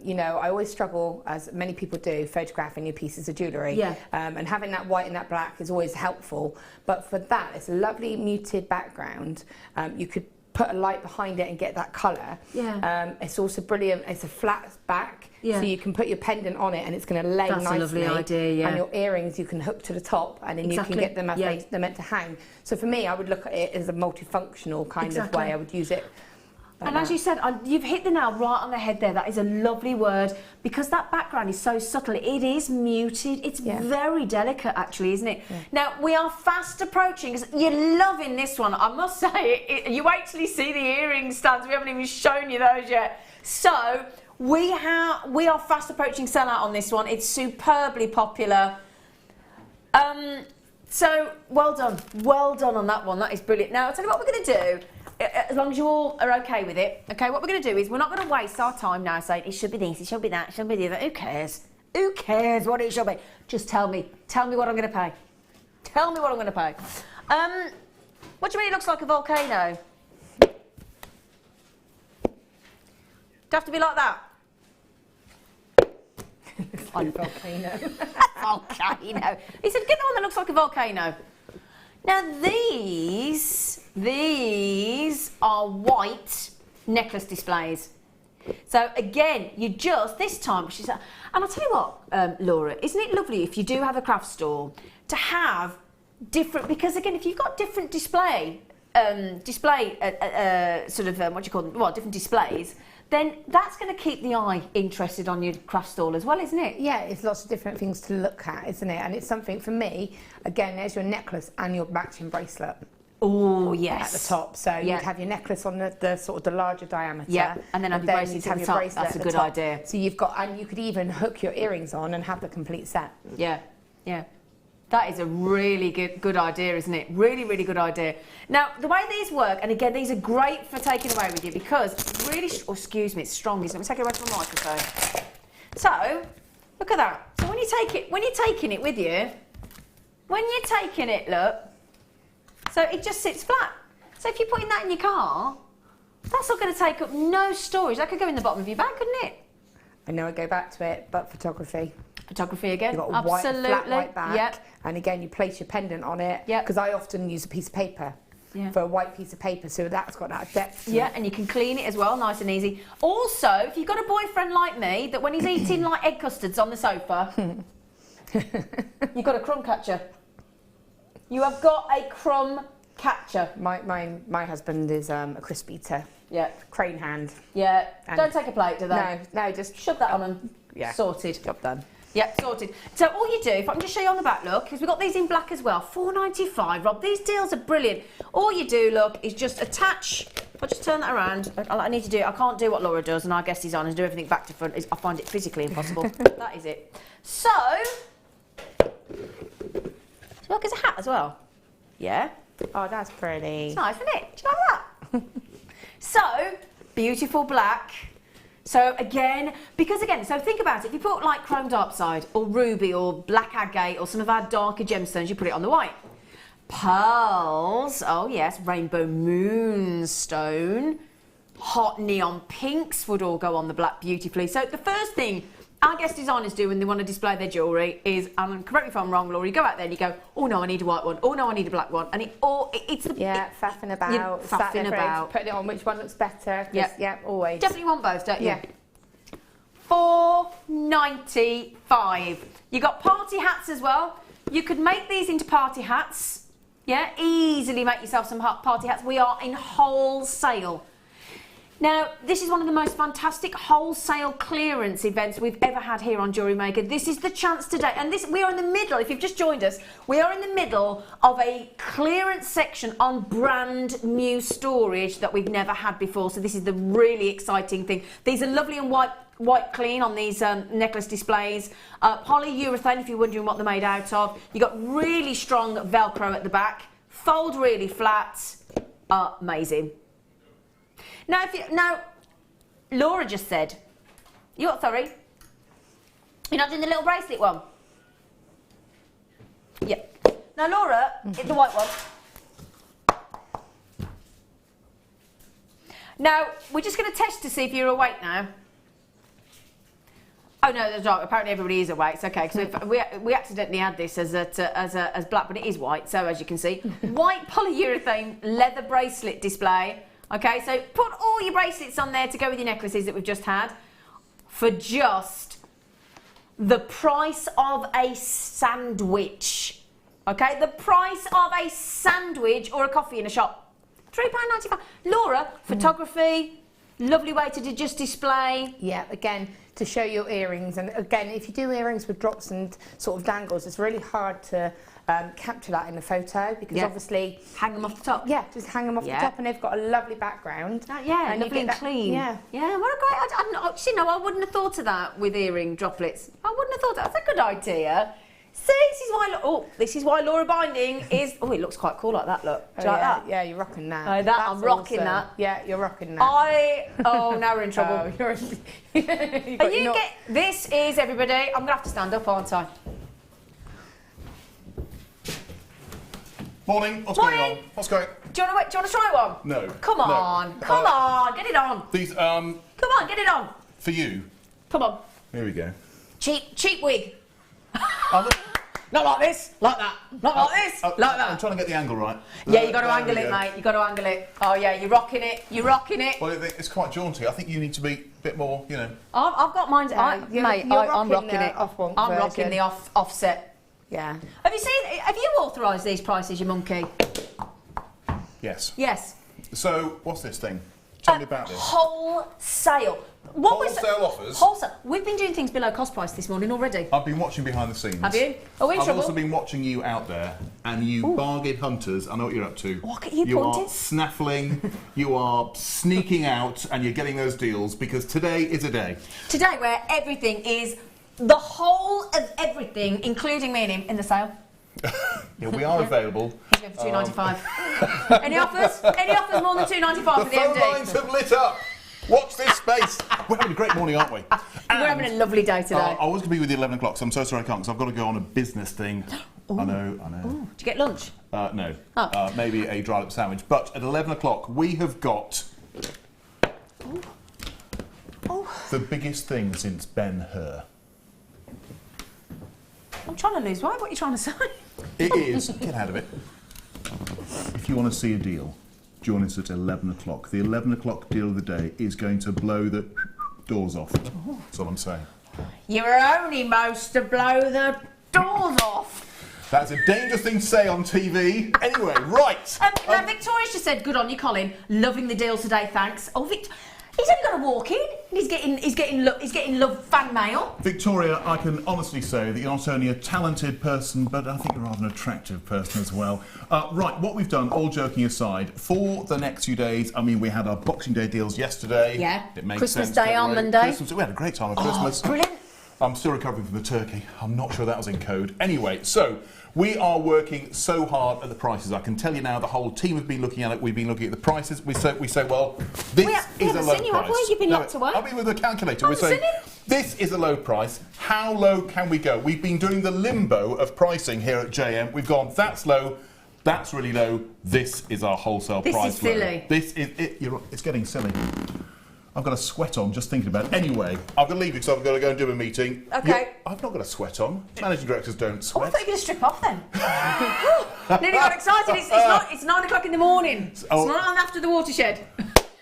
Speaker 2: you know, I always struggle, as many people do, photographing your pieces of jewellery.
Speaker 1: Yeah.
Speaker 2: And having that white and that black is always helpful. But for that, it's a lovely muted background. You could put a light behind it and get that colour.
Speaker 1: Yeah.
Speaker 2: It's also brilliant. It's a flat back,
Speaker 1: yeah.
Speaker 2: so you can put your pendant on it and it's going to lay nicely.
Speaker 1: That's a lovely idea, yeah.
Speaker 2: And your earrings you can hook to the top, and then
Speaker 1: exactly.
Speaker 2: you can get them as
Speaker 1: yeah.
Speaker 2: they're meant to hang. So for me, I would look at it as a multifunctional kind
Speaker 1: exactly.
Speaker 2: of way. I would use it.
Speaker 1: Like and that. As you said, you've hit the nail right on the head there. That is a lovely word, because that background is so subtle. It is muted. It's yeah. very delicate, actually, isn't it? Yeah. Now, we are fast approaching, because you're loving this one. I must say, you wait till you see the earring stands. We haven't even shown you those yet. So, we are fast approaching sellout on this one. It's superbly popular. So, well done. Well done on that one. That is brilliant. Now, I'll tell you what we're going to do. As long as you all are okay with it, okay, what we're going to do is we're not going to waste our time now saying it should be this, it should be that, it should be the other. Who cares? Who cares what it should be? Just tell me what I'm going to pay. Tell me what I'm going to pay. What do you mean it looks like a volcano? Do you have to be like that?
Speaker 2: Looks like a volcano.
Speaker 1: Volcano. He said, get the one that looks like a volcano. Now these are white necklace displays. So again, you just, this time, she's like, and I'll tell you what, Laura, isn't it lovely if you do have a craft store to have different, because again, if you've got different different displays, then that's going to keep the eye interested on your craft stall as well, isn't it?
Speaker 2: Yeah, it's lots of different things to look at, isn't it? And it's something for me, again, there's your necklace and your matching bracelet.
Speaker 1: Oh, yes.
Speaker 2: At the top. So
Speaker 1: yeah.
Speaker 2: you'd have your necklace on the sort of the larger diameter.
Speaker 1: Yeah, and then have your bracelet at the top. That's a good idea.
Speaker 2: So you've got, and you could even hook your earrings on and have the complete set.
Speaker 1: Yeah, yeah. That is a really good idea, isn't it? Really, really good idea. Now, the way these work, and again, these are great for taking away with you because really, excuse me, it's strong, isn't it? Let me take it away from the microphone. So, look at that. So when you're taking it with you, look, so it just sits flat. So if you're putting that in your car, that's not going to take up no storage. That could go in the bottom of your bag, couldn't it?
Speaker 2: I know I go back to it, but photography.
Speaker 1: Photography again,
Speaker 2: you've got a
Speaker 1: absolutely.
Speaker 2: Flat white back,
Speaker 1: yep.
Speaker 2: And again, you place your pendant on it. Because I often use a piece of paper for a white piece of paper, so that's got that depth.
Speaker 1: Yeah, and you can clean it as well, nice and easy. Also, if you've got a boyfriend like me, that when he's eating like egg custards on the sofa, you've got a crumb catcher. You have got a crumb catcher.
Speaker 2: My husband is a crisp eater.
Speaker 1: Yeah.
Speaker 2: Crane hand.
Speaker 1: Yeah. Don't take a plate, do they?
Speaker 2: No, just
Speaker 1: shove that on and sorted.
Speaker 2: Job done.
Speaker 1: Yeah, sorted. So all you do, if I can just show you on the back, look, because we've got these in black as well, £4.95, Rob. These deals are brilliant. All you do, look, is just attach. I'll just turn that around. I need to do it. I can't do what Laura does, and our guest design, and do everything back to front. I find it physically impossible. That is it. So look, it's a hat as well. Yeah.
Speaker 2: Oh, that's pretty.
Speaker 1: It's nice, isn't it? Do you like that? So, beautiful black. So again, so think about it. If you put like chrome darkside or ruby or black agate or some of our darker gemstones, you put it on the white. Pearls, oh yes, rainbow moonstone, hot neon pinks would all go on the black beautifully. So the first thing our guest designers do when they want to display their jewellery is, and correct me if I'm wrong, Laura, you go out there and you go, oh no, I need a white one, oh no, I need a black one, and
Speaker 2: faffing about,
Speaker 1: faffing about,
Speaker 2: putting it on which one looks better. Yeah, always.
Speaker 1: Definitely want both, don't you?
Speaker 2: Yeah.
Speaker 1: £4.95. You got party hats as well. You could make these into party hats. Yeah, easily make yourself some party hats. We are in wholesale. Now, this is one of the most fantastic wholesale clearance events we've ever had here on JewelleryMaker. This is the chance today, and we are in the middle, if you've just joined us, we are in the middle of a clearance section on brand new storage that we've never had before. So this is the really exciting thing. These are lovely and white clean on these necklace displays. Polyurethane, if you're wondering what they're made out of. You've got really strong Velcro at the back. Fold really flat. Amazing. Now, Laura just said, you what, sorry? You're not doing the little bracelet one? Yeah. Now, Laura, the white one. Now, we're just going to test to see if you're awake now. Oh no, that's right. Apparently everybody is awake. It's okay because we accidentally had this as black, but it is white. So as you can see, white polyurethane leather bracelet display. Okay, so put all your bracelets on there to go with your necklaces that we've just had for just the price of a sandwich. Okay, the price of a sandwich or a coffee in a shop. £3.95. Laura, photography, lovely way to just display.
Speaker 2: Yeah, again, to show your earrings. And again, if you do earrings with drops and sort of dangles, it's really hard to capture that in the photo because obviously...
Speaker 1: Hang them off the top.
Speaker 2: Yeah, just hang them off the top and they've got a lovely background.
Speaker 1: Yeah, and lovely and clean. Yeah. Yeah, what a great... I wouldn't have thought of that with earring droplets. I wouldn't have thought that. That's a good idea. See, this is why Laura Binding is... Oh, it looks quite cool like that, look. Do you like that?
Speaker 2: Yeah, you're rocking that.
Speaker 1: I'm rocking that.
Speaker 2: Yeah, you're rocking that.
Speaker 1: Now we're in trouble. This is everybody. I'm going to have to stand up, aren't I?
Speaker 5: Morning. What's going on? What's going?
Speaker 1: Do you want to try one?
Speaker 5: No.
Speaker 1: Come on. Come on. Get it on.
Speaker 5: These
Speaker 1: Come on, get it on.
Speaker 5: for you.
Speaker 1: Come on.
Speaker 5: Here we go.
Speaker 1: Cheap wig. Not like this, like that. Not like this, like that.
Speaker 5: I'm trying to get the angle right.
Speaker 1: Yeah, you got to angle it, mate. You got to angle it. Oh yeah, you're rocking it. You're rocking it.
Speaker 5: Well, it's quite jaunty. I think you need to be a bit more, you know.
Speaker 1: I've got mine. I'm rocking it. I'm rocking the offset.
Speaker 2: Yeah.
Speaker 1: Have you authorised these prices, you monkey?
Speaker 5: Yes.
Speaker 1: Yes.
Speaker 5: So, what's this thing? Tell me about this.
Speaker 1: Wholesale.
Speaker 5: Wholesale offers?
Speaker 1: Wholesale. We've been doing things below cost price this morning already.
Speaker 5: I've been watching behind the scenes.
Speaker 1: Have you? Are we in trouble?
Speaker 5: I've also been watching you out there, and you bargain hunters. I know what you're up to.
Speaker 1: Look at you
Speaker 5: You
Speaker 1: pointing.
Speaker 5: are snaffling, you are sneaking out, and you're getting those deals, because today is a day.
Speaker 1: Today where everything is, the whole of everything, including me and him, in the sale.
Speaker 5: Yeah, we are available.
Speaker 1: He's going for $2.95. Any offers? Any offers more than $2.95 for the
Speaker 5: phone
Speaker 1: MD?
Speaker 5: lines have lit up. Watch this space. We're having a great morning, aren't we?
Speaker 1: We're having a lovely day today.
Speaker 5: I was going to be with you at 11 o'clock, so I'm so sorry I can't, because I've got to go on a business thing. I know.
Speaker 1: Ooh, did you get lunch?
Speaker 5: No.
Speaker 1: Oh.
Speaker 5: Maybe a dry lip sandwich. But at 11 o'clock, we have got the biggest thing since Ben-Hur.
Speaker 1: I'm trying to lose weight. What are you trying to say?
Speaker 5: It is. Get out of it. If you want to see a deal, join us at 11 o'clock. The 11 o'clock deal of the day is going to blow the doors off. That's all I'm saying.
Speaker 1: You're only most to blow the doors off.
Speaker 5: That's a dangerous thing to say on TV. Anyway, right.
Speaker 1: Now Victoria just said, "Good on you, Colin. Loving the deal today, thanks." Oh, he's only got to walk in. He's getting love fan mail.
Speaker 5: Victoria, I can honestly say that you're not only a talented person, but I think you're rather an attractive person as well. Right, what we've done, all joking aside, for the next few days, I mean, we had our Boxing Day deals yesterday.
Speaker 1: Yeah.
Speaker 5: It makes
Speaker 1: Christmas
Speaker 5: sense,
Speaker 1: Day
Speaker 5: don't
Speaker 1: on
Speaker 5: worry.
Speaker 1: Monday.
Speaker 5: We had a great time at Christmas.
Speaker 1: Brilliant.
Speaker 5: I'm still recovering from the turkey. I'm not sure that was in code. Anyway, so we are working so hard at the prices. I can tell you now, the whole team have been looking at it. We've been looking at the prices. We say, well, this is a low price.
Speaker 1: You've been locked away.
Speaker 5: I'll be with a calculator. We're saying, this is a low price. How low can we go? We've been doing the limbo of pricing here at JM. We've gone, that's low, that's really low. This is our wholesale price.
Speaker 1: This is silly.
Speaker 5: This is it. It's getting silly. I've got a sweat on just thinking about it. Anyway, I've got to leave you because I've got to go and do a meeting.
Speaker 1: Okay.
Speaker 5: I've not got a sweat on. Managing directors don't
Speaker 1: I
Speaker 5: sweat.
Speaker 1: thought you were going to strip off then. Nearly got excited. It's 9 o'clock in the morning. It's not on after the watershed.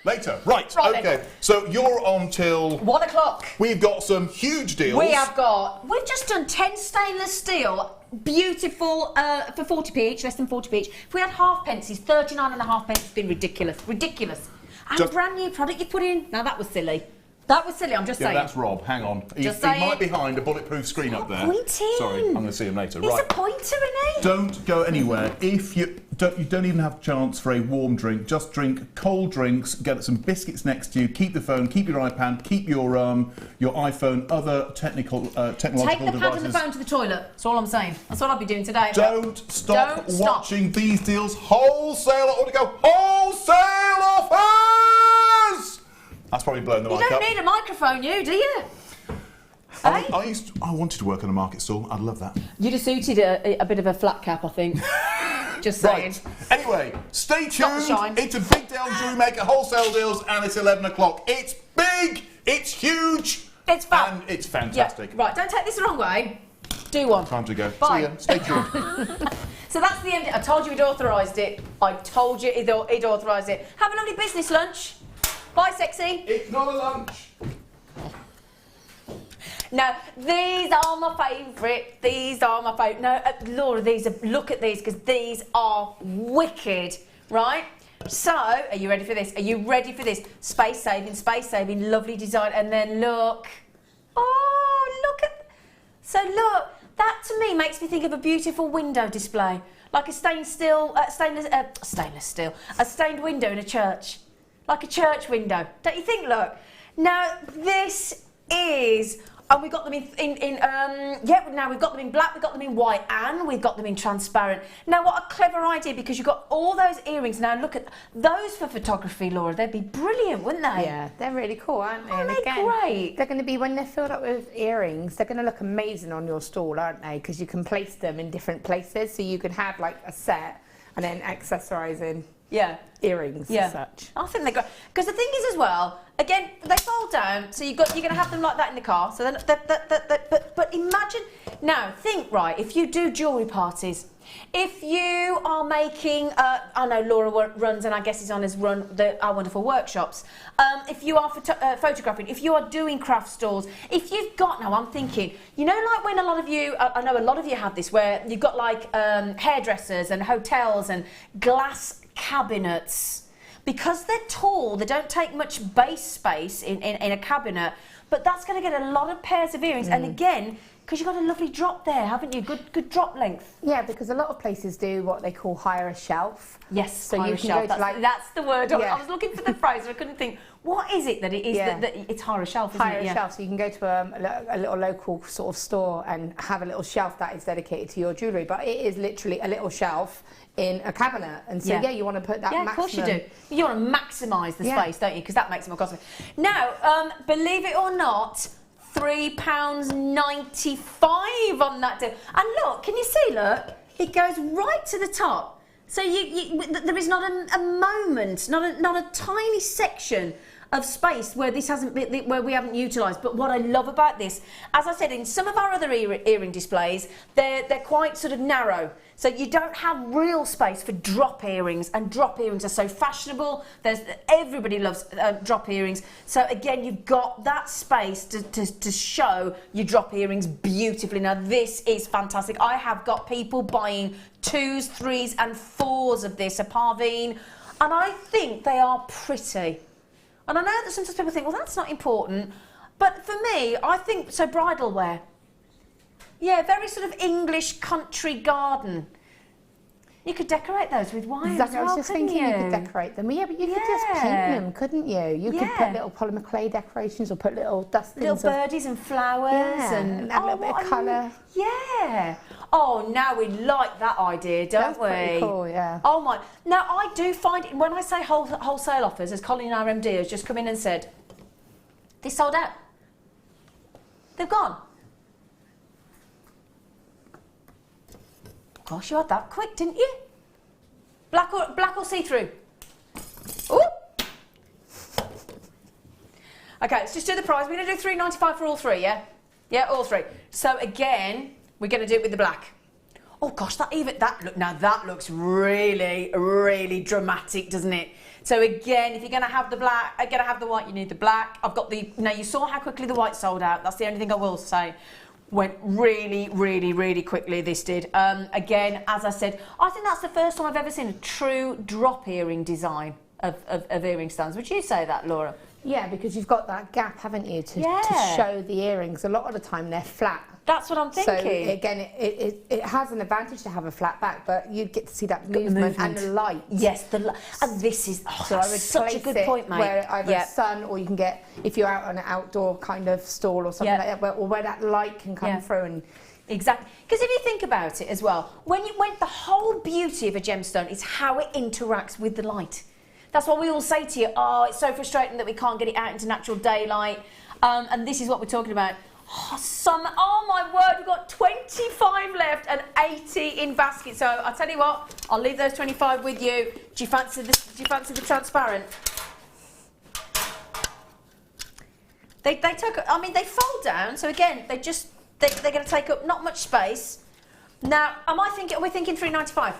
Speaker 5: Later. Right.
Speaker 1: Right
Speaker 5: Okay.
Speaker 1: then.
Speaker 5: So you're on till
Speaker 1: 1 o'clock.
Speaker 5: We've got some huge deals.
Speaker 1: We've just done 10 stainless steel, beautiful, for 40p each, less than 40p each. If we had half pences, 39.5 pence, it's been ridiculous. Ridiculous. And brand new product you put in. Now that was silly. That was silly, I'm just saying.
Speaker 5: That's Rob, hang on. He might be behind a bulletproof screen up there.
Speaker 1: Pointing.
Speaker 5: Sorry, I'm going to see him later.
Speaker 1: He's
Speaker 5: right.
Speaker 1: a pointer, isn't he?
Speaker 5: Don't go anywhere. If you don't even have a chance for a warm drink, just drink cold drinks, get some biscuits next to you, keep the phone, keep your iPad, keep your iPhone, other technological devices.
Speaker 1: Take the pad and the phone to the toilet. That's all I'm saying. That's what I'll be doing today.
Speaker 5: Don't stop watching these deals. Wholesale, I want to go wholesale offers! That's probably blown the mic up.
Speaker 1: You don't need a microphone, do you?
Speaker 5: I wanted to work on a market stall. I'd love that.
Speaker 1: You'd have suited a bit of a flat cap, I think. Just saying.
Speaker 5: Right. Anyway, stay tuned.
Speaker 1: Shine.
Speaker 5: It's a big day on JewelleryMaker wholesale deals, and it's 11 o'clock. It's big. It's huge.
Speaker 1: It's fun.
Speaker 5: And it's fantastic.
Speaker 1: Yeah. Right, don't take this the wrong way. Do one.
Speaker 5: Time to go.
Speaker 1: Bye.
Speaker 5: See ya. Stay tuned.
Speaker 1: So that's the end. I told you he'd authorised it. I told you he'd authorised it. Have a lovely business lunch. Bye, sexy.
Speaker 5: It's not a lunch.
Speaker 1: Now, these are my favourite. These are my favourite. No, Laura, look at these, because these are wicked, right? So, are you ready for this? Are you ready for this? Space saving, lovely design. And then look. Oh, look at. So look, that to me makes me think of a beautiful window display, like a stained window in a church. Like a church window, don't you think? Look, now this is, and we got them now we've got them in black, we've got them in white, and we've got them in transparent. Now, what a clever idea, because you've got all those earrings. Now, look at those for photography, Laura. They'd be brilliant, wouldn't they?
Speaker 2: Yeah, they're really cool, aren't they?
Speaker 1: Aren't
Speaker 2: And
Speaker 1: they
Speaker 2: again,
Speaker 1: great?
Speaker 2: they're going to be, when they're filled up with earrings, they're going to look amazing on your stall, aren't they? Because you can place them in different places, so you could have like a set and then accessorising.
Speaker 1: Yeah.
Speaker 2: Earrings as such.
Speaker 1: I think they're great. Because the thing is as well, again, they fold down, so you're going to have them like that in the car. So then, but imagine, now think, right, if you do jewellery parties, if you are making, I know Laura runs, and I guess has run our wonderful workshops. If you are photographing, if you are doing craft stores, if you've got, now I'm thinking, you know, like when a lot of you, I know a lot of you have this, where you've got like hairdressers and hotels and glass cabinets. Because they're tall, they don't take much base space in a cabinet, but that's going to get a lot of pairs of earrings. And again, because you've got a lovely drop there, haven't you? Good drop length.
Speaker 2: Yeah, because a lot of places do what they call hire a shelf.
Speaker 1: Yes,
Speaker 2: so
Speaker 1: hire
Speaker 2: you
Speaker 1: a
Speaker 2: can
Speaker 1: shelf.
Speaker 2: go to like,
Speaker 1: that's the word.
Speaker 2: Yeah.
Speaker 1: I was looking for the phrase, and I couldn't think. What is it that it is that it's hire a shelf? Isn't
Speaker 2: hire
Speaker 1: it?
Speaker 2: a shelf, so you can go to a little local sort of store and have a little shelf that is dedicated to your jewellery. But it is literally a little shelf in a cabinet, and so you want to put that.
Speaker 1: Yeah,
Speaker 2: maximum.
Speaker 1: of course you do. You want to maximise the space, don't you? Because that makes it more costly. Now, believe it or not, £3.95 on that deal. And look, can you see? Look, it goes right to the top. So there is not a moment, not a tiny section of space where this hasn't been, where we haven't utilised. But what I love about this, as I said, in some of our other earring displays, they're quite sort of narrow. So you don't have real space for drop earrings, and drop earrings are so fashionable. Everybody loves drop earrings. So again, you've got that space to show your drop earrings beautifully. Now this is fantastic. I have got people buying 2s, 3s and 4s of this, a Parveen, and I think they are pretty. And I know that sometimes people think, well, that's not important. But for me, I think, so bridal wear. Yeah, very sort of English country garden. You could decorate those with wine
Speaker 2: Exactly,
Speaker 1: as well,
Speaker 2: I was just thinking you could decorate them. Well, yeah, but you could just paint them, couldn't you? You could put little polymer clay decorations, or put little dustbins.
Speaker 1: Little birdies and flowers and
Speaker 2: add a little bit of colour.
Speaker 1: Yeah. Oh, now we like that idea, don't we?
Speaker 2: That's pretty cool, yeah.
Speaker 1: Oh my. Now I do find it, when I say wholesale offers, as Colleen, our MD, has just come in and said, they sold out. They've gone. Gosh, you had that quick, didn't you? Black or see-through? Ooh. Okay, let's just do the price. We're going to do £3.95 for all three, yeah? Yeah, all three. So again, we're going to do it with the black. Oh gosh, that looks really, really dramatic, doesn't it? So again, if you're going to have the black, going to have the white, you need the black. I've got the. Now you saw how quickly the white sold out. That's the only thing I will say. Went really, really, really quickly. This did. Again, as I said, I think that's the first time I've ever seen a true drop earring design of earring stands. Would you say that, Laura?
Speaker 2: Yeah, because you've got that gap, haven't you, to show the earrings. A lot of the time they're flat.
Speaker 1: That's what I'm thinking.
Speaker 2: So again, it has an advantage to have a flat back, but you get to see that movement and the light.
Speaker 1: Yes, and this is
Speaker 2: so I would
Speaker 1: such a good point, mate.
Speaker 2: Where either sun, or you can get, if you're out on an outdoor kind of stall or something like that, or where that light can come through. And
Speaker 1: exactly, because if you think about it as well, when the whole beauty of a gemstone is how it interacts with the light. That's what we all say to you. Oh, it's so frustrating that we can't get it out into natural daylight. And this is what we're talking about. Oh my word, we've got 25 left and 80 in basket. So I'll tell you what, I'll leave those 25 with you. Do you fancy the transparent? They fold down. So again, they're going to take up not much space. Now, are we thinking $3.95?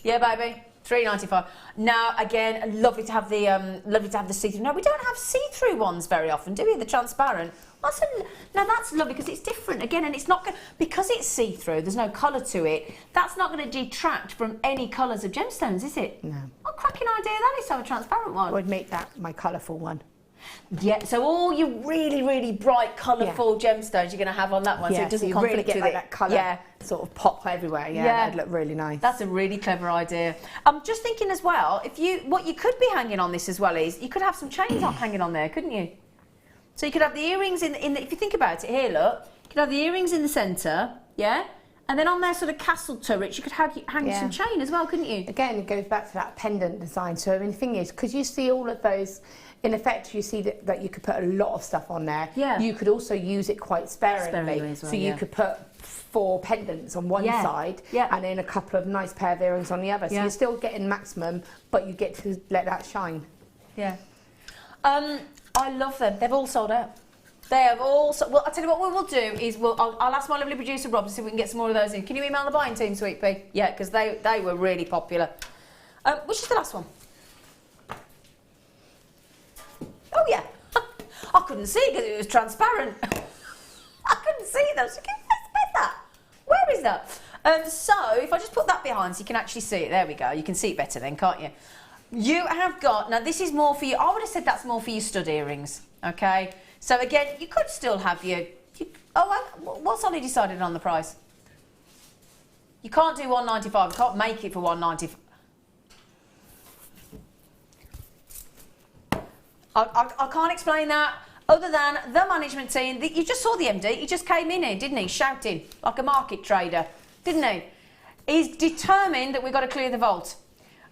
Speaker 1: Yeah, baby. $3.95. Now again, lovely to have the see-through. Now we don't have see-through ones very often, do we? The transparent. Now that's lovely because it's different again, and it's not because it's see-through. There's no colour to it. That's not going to detract from any colours of gemstones, is it?
Speaker 2: No.
Speaker 1: What a cracking idea that is to have a transparent one.
Speaker 2: I would make that my colourful one.
Speaker 1: Yeah, so all your really, really bright, colourful gemstones you're going to have on that one, so it doesn't
Speaker 2: so you
Speaker 1: conflict
Speaker 2: really get
Speaker 1: with
Speaker 2: like
Speaker 1: it.
Speaker 2: that colour sort of pop everywhere. That'd look really nice.
Speaker 1: That's a really clever idea. I'm just thinking as well, what you could be hanging on this as well is you could have some chains hanging on there, couldn't you? So you could have the earrings in the, if you think about it here, look, you could have the earrings in the centre, yeah? And then on their sort of castle turrets, you could hang some chain as well, couldn't you?
Speaker 2: Again, it goes back to that pendant design. So I mean, the thing is, because you see all of those, in effect, you see that you could put a lot of stuff on there.
Speaker 1: Yeah.
Speaker 2: You could also use it quite sparingly.
Speaker 1: As well,
Speaker 2: so you could put 4 pendants on one side and then a couple of nice pair of earrings on the other. So you're still getting maximum, but you get to let that shine.
Speaker 1: Yeah. I love them. They've all sold out. They have all. Well, I'll tell you what we will do is I'll ask my lovely producer Rob to see if we can get some more of those in. Can you email the buying team, Sweet Pea? Yeah, because they were really popular. Which is the last one? Oh yeah. I couldn't see because it was transparent. I couldn't see those. Where's that? Where is that? So if I just put that behind so you can actually see it. There we go. You can see it better then, can't you? You have got, now this is more for you, I would have said that's more for your stud earrings, okay? So again, you could still have what's Ollie decided on the price? You can't do $195, you can't make it for $195. I can't explain that other than the management team. You just saw the MD, he just came in here, didn't he, shouting like a market trader, didn't he? He's determined that we've got to clear the vault.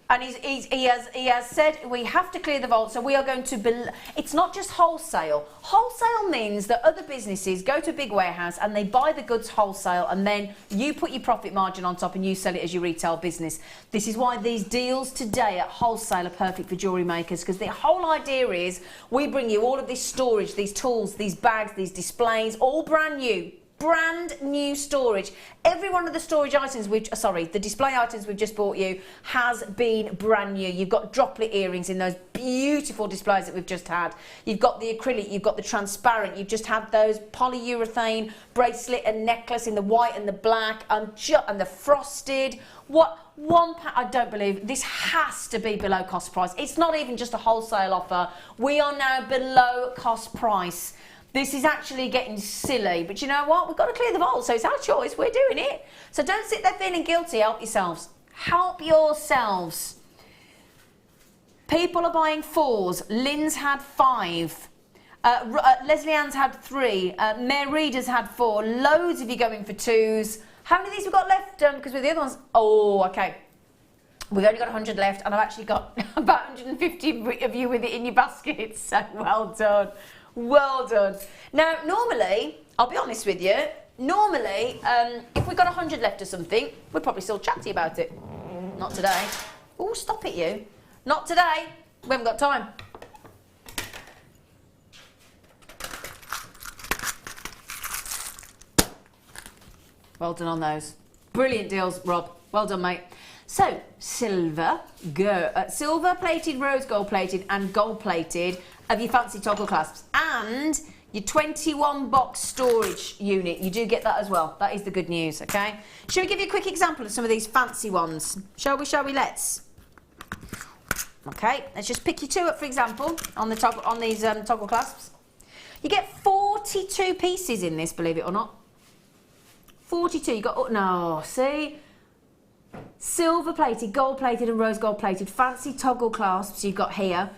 Speaker 1: And he has said we have to clear the vault, so we are going to. It's not just wholesale. Wholesale means that other businesses go to a big warehouse and they buy the goods wholesale, and then you put your profit margin on top and you sell it as your retail business. This is why these deals today at wholesale are perfect for jewellery makers, because the whole idea is we bring you all of this storage, these tools, these bags, these displays, all brand new. Brand new storage. Every one of the storage items the display items we've just bought you has been brand new. You've got droplet earrings in those beautiful displays that we've just had. You've got the acrylic, you've got the transparent, you've just had those polyurethane bracelet and necklace in the white and the black and the frosted. I don't believe this has to be below cost price. It's not even just a wholesale offer. We are now below cost price. This is actually getting silly, but you know what? We've got to clear the vault, so it's our choice. We're doing it. So don't sit there feeling guilty. Help yourselves. Help yourselves. People are buying 4s. Lynn's had 5. Leslie Ann's had 3. Mary Reader's had 4. Loads of you going for 2s. How many of these we've got left? Because with the other ones... Oh, okay. We've only got 100 left, and I've actually got about 150 of you with it in your basket. So well done. Well done. Now, normally, I'll be honest with you, if we've got 100 left or something, we'd probably still chat to you about it. Not today. Oh, stop it, you. Not today. We haven't got time. Well done on those. Brilliant deals, Rob. Well done, mate. So, silver plated, rose gold plated and gold plated of your fancy toggle clasps, and your 21 box storage unit. You do get that as well. That is the good news, okay? Shall we give you a quick example of some of these fancy ones? Shall we? Let's. Okay, let's just pick your 2 up, for example, on the toggle, on these toggle clasps. You get 42 pieces in this, believe it or not. 42. You got, oh, no, see? Silver plated, gold plated and rose gold plated. Fancy toggle clasps you've got here.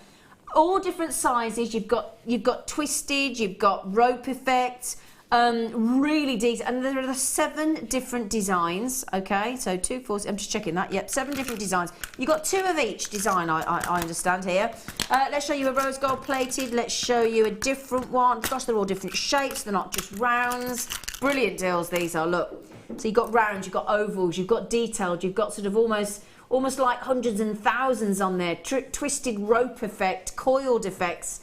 Speaker 1: All different sizes. You've got twisted, you've got rope effect, really decent. And there are 7 different designs, okay? So 2, 4, I'm just checking that. Yep, 7 different designs. You've got 2 of each design, I understand here. Let's show you a rose gold plated. Let's show you a different one. Gosh, they're all different shapes. They're not just rounds. Brilliant deals these are, look. So you've got rounds, you've got ovals, you've got detailed, you've got sort of almost like hundreds and thousands on there. Twisted rope effect, coiled effects.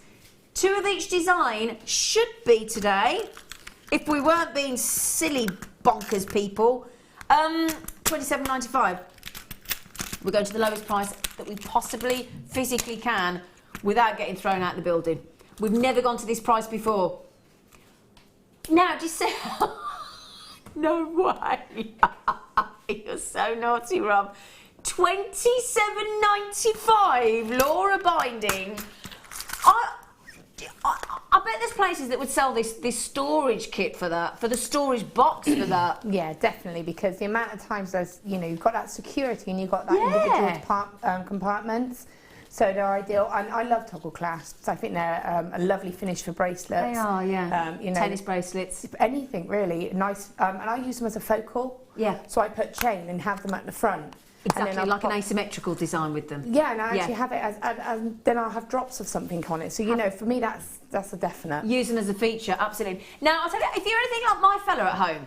Speaker 1: 2 of each design should be today, if we weren't being silly bonkers people, $27.95. We're going to the lowest price that we possibly physically can without getting thrown out the building. We've never gone to this price before. Now, just say, no way. You're so naughty, Rob. $27.95, Laura Binding. I bet there's places that would sell this storage kit for that, for the storage box for that.
Speaker 2: Yeah, definitely, because the amount of times there's, you know, you've got that security and you've got that individual compartments. So they're ideal. And I love toggle clasps. I think they're a lovely finish for bracelets.
Speaker 1: They are, yeah.
Speaker 2: You know,
Speaker 1: tennis bracelets.
Speaker 2: Anything really nice. And I use them as a focal.
Speaker 1: Yeah.
Speaker 2: So I put chain and have them at the front.
Speaker 1: Exactly, like an asymmetrical design with them.
Speaker 2: Yeah, and I actually have it as, and then I'll have drops of something on it. So, you know, for me, that's a definite.
Speaker 1: Use them as a feature, absolutely. Now, I'll tell you, if you're anything like my fella at home,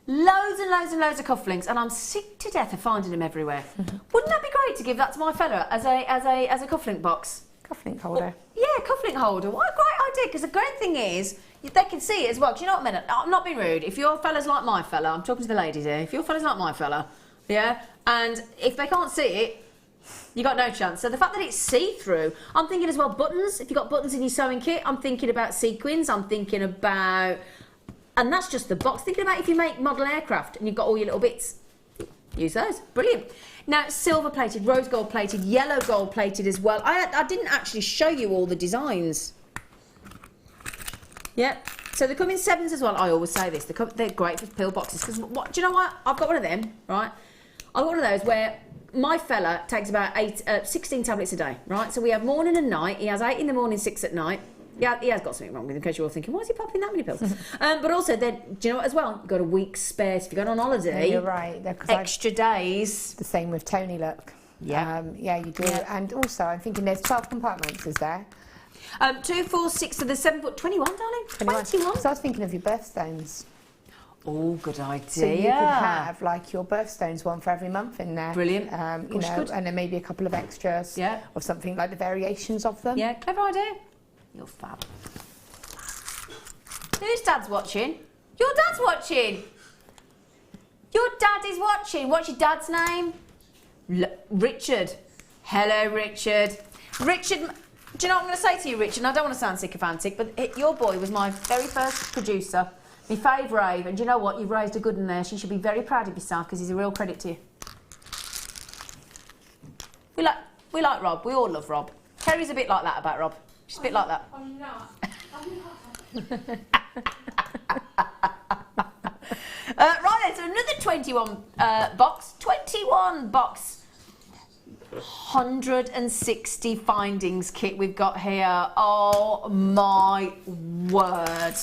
Speaker 1: loads and loads and loads of cufflinks, and I'm sick to death of finding them everywhere. Wouldn't that be great to give that to my fella as a cufflink box?
Speaker 2: Cufflink holder.
Speaker 1: Yeah, cufflink holder. What a great idea, because the great thing is, they can see it as well. Do you know what I mean? I'm not being rude. If your fella's like my fella, I'm talking to the ladies here, if your fella's like my fella, yeah, and if they can't see it, you got no chance. So the fact that it's see-through, I'm thinking as well buttons. If you've got buttons in your sewing kit, I'm thinking about sequins. I'm thinking about, and that's just the box. Thinking about if you make model aircraft and you've got all your little bits, use those. Brilliant. Now, silver-plated, rose gold-plated, yellow gold-plated as well. I didn't actually show you all the designs. Yep. So they come in 7s as well. I always say this. They're great for pill boxes because do you know what? I've got one of them, right? I've got one of those where my fella takes about 16 tablets a day, right? So we have morning and night. He has 8 in the morning, 6 at night. Yeah, he has got something wrong with him, in case you're all thinking, why is he popping that many pills? But also, then, do you know what as well? You've got a week's spare. If you're going on holiday,
Speaker 2: you're right.
Speaker 1: Extra days.
Speaker 2: The same with Tony, look.
Speaker 1: Yeah.
Speaker 2: Yeah, you do. Yeah. And also, I'm thinking there's 12 compartments, is there?
Speaker 1: 2, 4, 6, so there's 7 foot 21, darling. 21.
Speaker 2: So I was thinking of your birthstones.
Speaker 1: Oh, good idea.
Speaker 2: So you could have like your birthstones one for every month in there.
Speaker 1: Brilliant.
Speaker 2: You know, and then maybe a couple of extras.
Speaker 1: Yeah.
Speaker 2: Or something like the variations of them.
Speaker 1: Yeah, clever idea. You're fab. Whose dad's watching? Your dad's watching. Your dad is watching. What's your dad's name? Richard. Hello, Richard. Richard, do you know what I'm going to say to you, Richard? And I don't want to sound sycophantic, but your boy was my very first producer. My fave rave, and do you know what? You've raised a good one there. She should be very proud of yourself because he's a real credit to you. We like Rob. We all love Rob. Kerry's a bit like that about Rob. She's a bit like that.
Speaker 6: I'm not.
Speaker 1: Right then, so another 21 box. 21 box. 160 findings kit we've got here. Oh my word.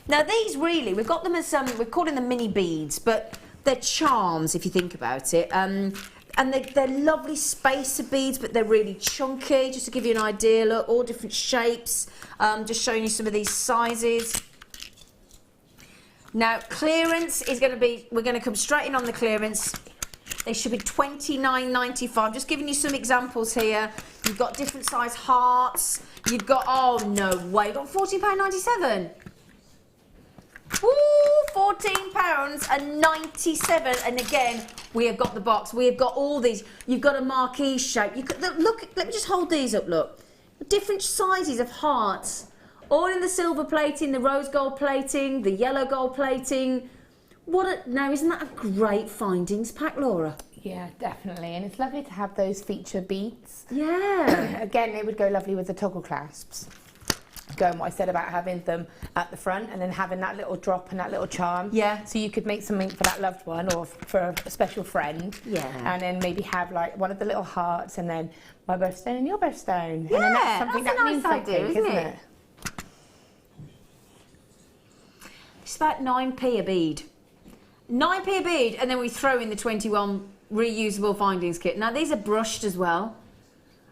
Speaker 1: Now these really, we've got them as we're calling them mini beads, but they're charms if you think about it. And they're lovely spacer beads, but they're really chunky. Just to give you an idea, look, all different shapes. Just showing you some of these sizes. Now clearance is going to be, we're going to come straight in on the clearance. They should be $29.95. Just giving you some examples here. You've got different size hearts. You've got, oh no way, you've got £14.97. Woo, £14.97, and again we have got the box. We have got all these. You've got a marquee shape. You could look. Let me just hold these up. Look, different sizes of hearts, all in the silver plating, the rose gold plating, the yellow gold plating. Now isn't that a great findings pack, Laura?
Speaker 2: Yeah, definitely. And it's lovely to have those feature beads.
Speaker 1: Yeah.
Speaker 2: Again, it would go lovely with the toggle clasps. Going what I said about having them at the front and then having that little drop and that little charm.
Speaker 1: Yeah.
Speaker 2: So you could make something for that loved one or for a special friend.
Speaker 1: Yeah.
Speaker 2: And then maybe have like one of the little hearts and then my birthstone and your birthstone.
Speaker 1: Yeah,
Speaker 2: and then that's something
Speaker 1: that's a
Speaker 2: that
Speaker 1: nice
Speaker 2: means
Speaker 1: idea,
Speaker 2: something,
Speaker 1: isn't
Speaker 2: isn't
Speaker 1: it?
Speaker 2: it?
Speaker 1: It's about 9p a bead. 9p a bead, and then we throw in the 21 reusable findings kit. Now these are brushed as well.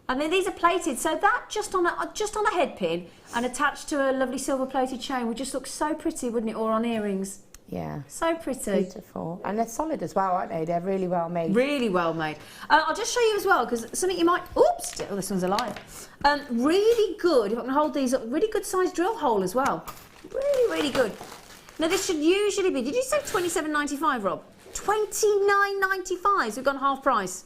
Speaker 1: And then these are plated, so that just on a head pin and attached to a lovely silver plated chain would just look so pretty, wouldn't it? Or on earrings.
Speaker 2: Yeah.
Speaker 1: So pretty.
Speaker 2: Beautiful. And they're solid as well, aren't they? They're really well made.
Speaker 1: Really well made. I'll just show you as well, because something you might... Oops! Oh, this one's alive. Really good, if I can hold these up, really good sized drill hole as well. Really, really good. Now this should usually be... Did you say $27.95, Rob? $29.95, so we've gone half price.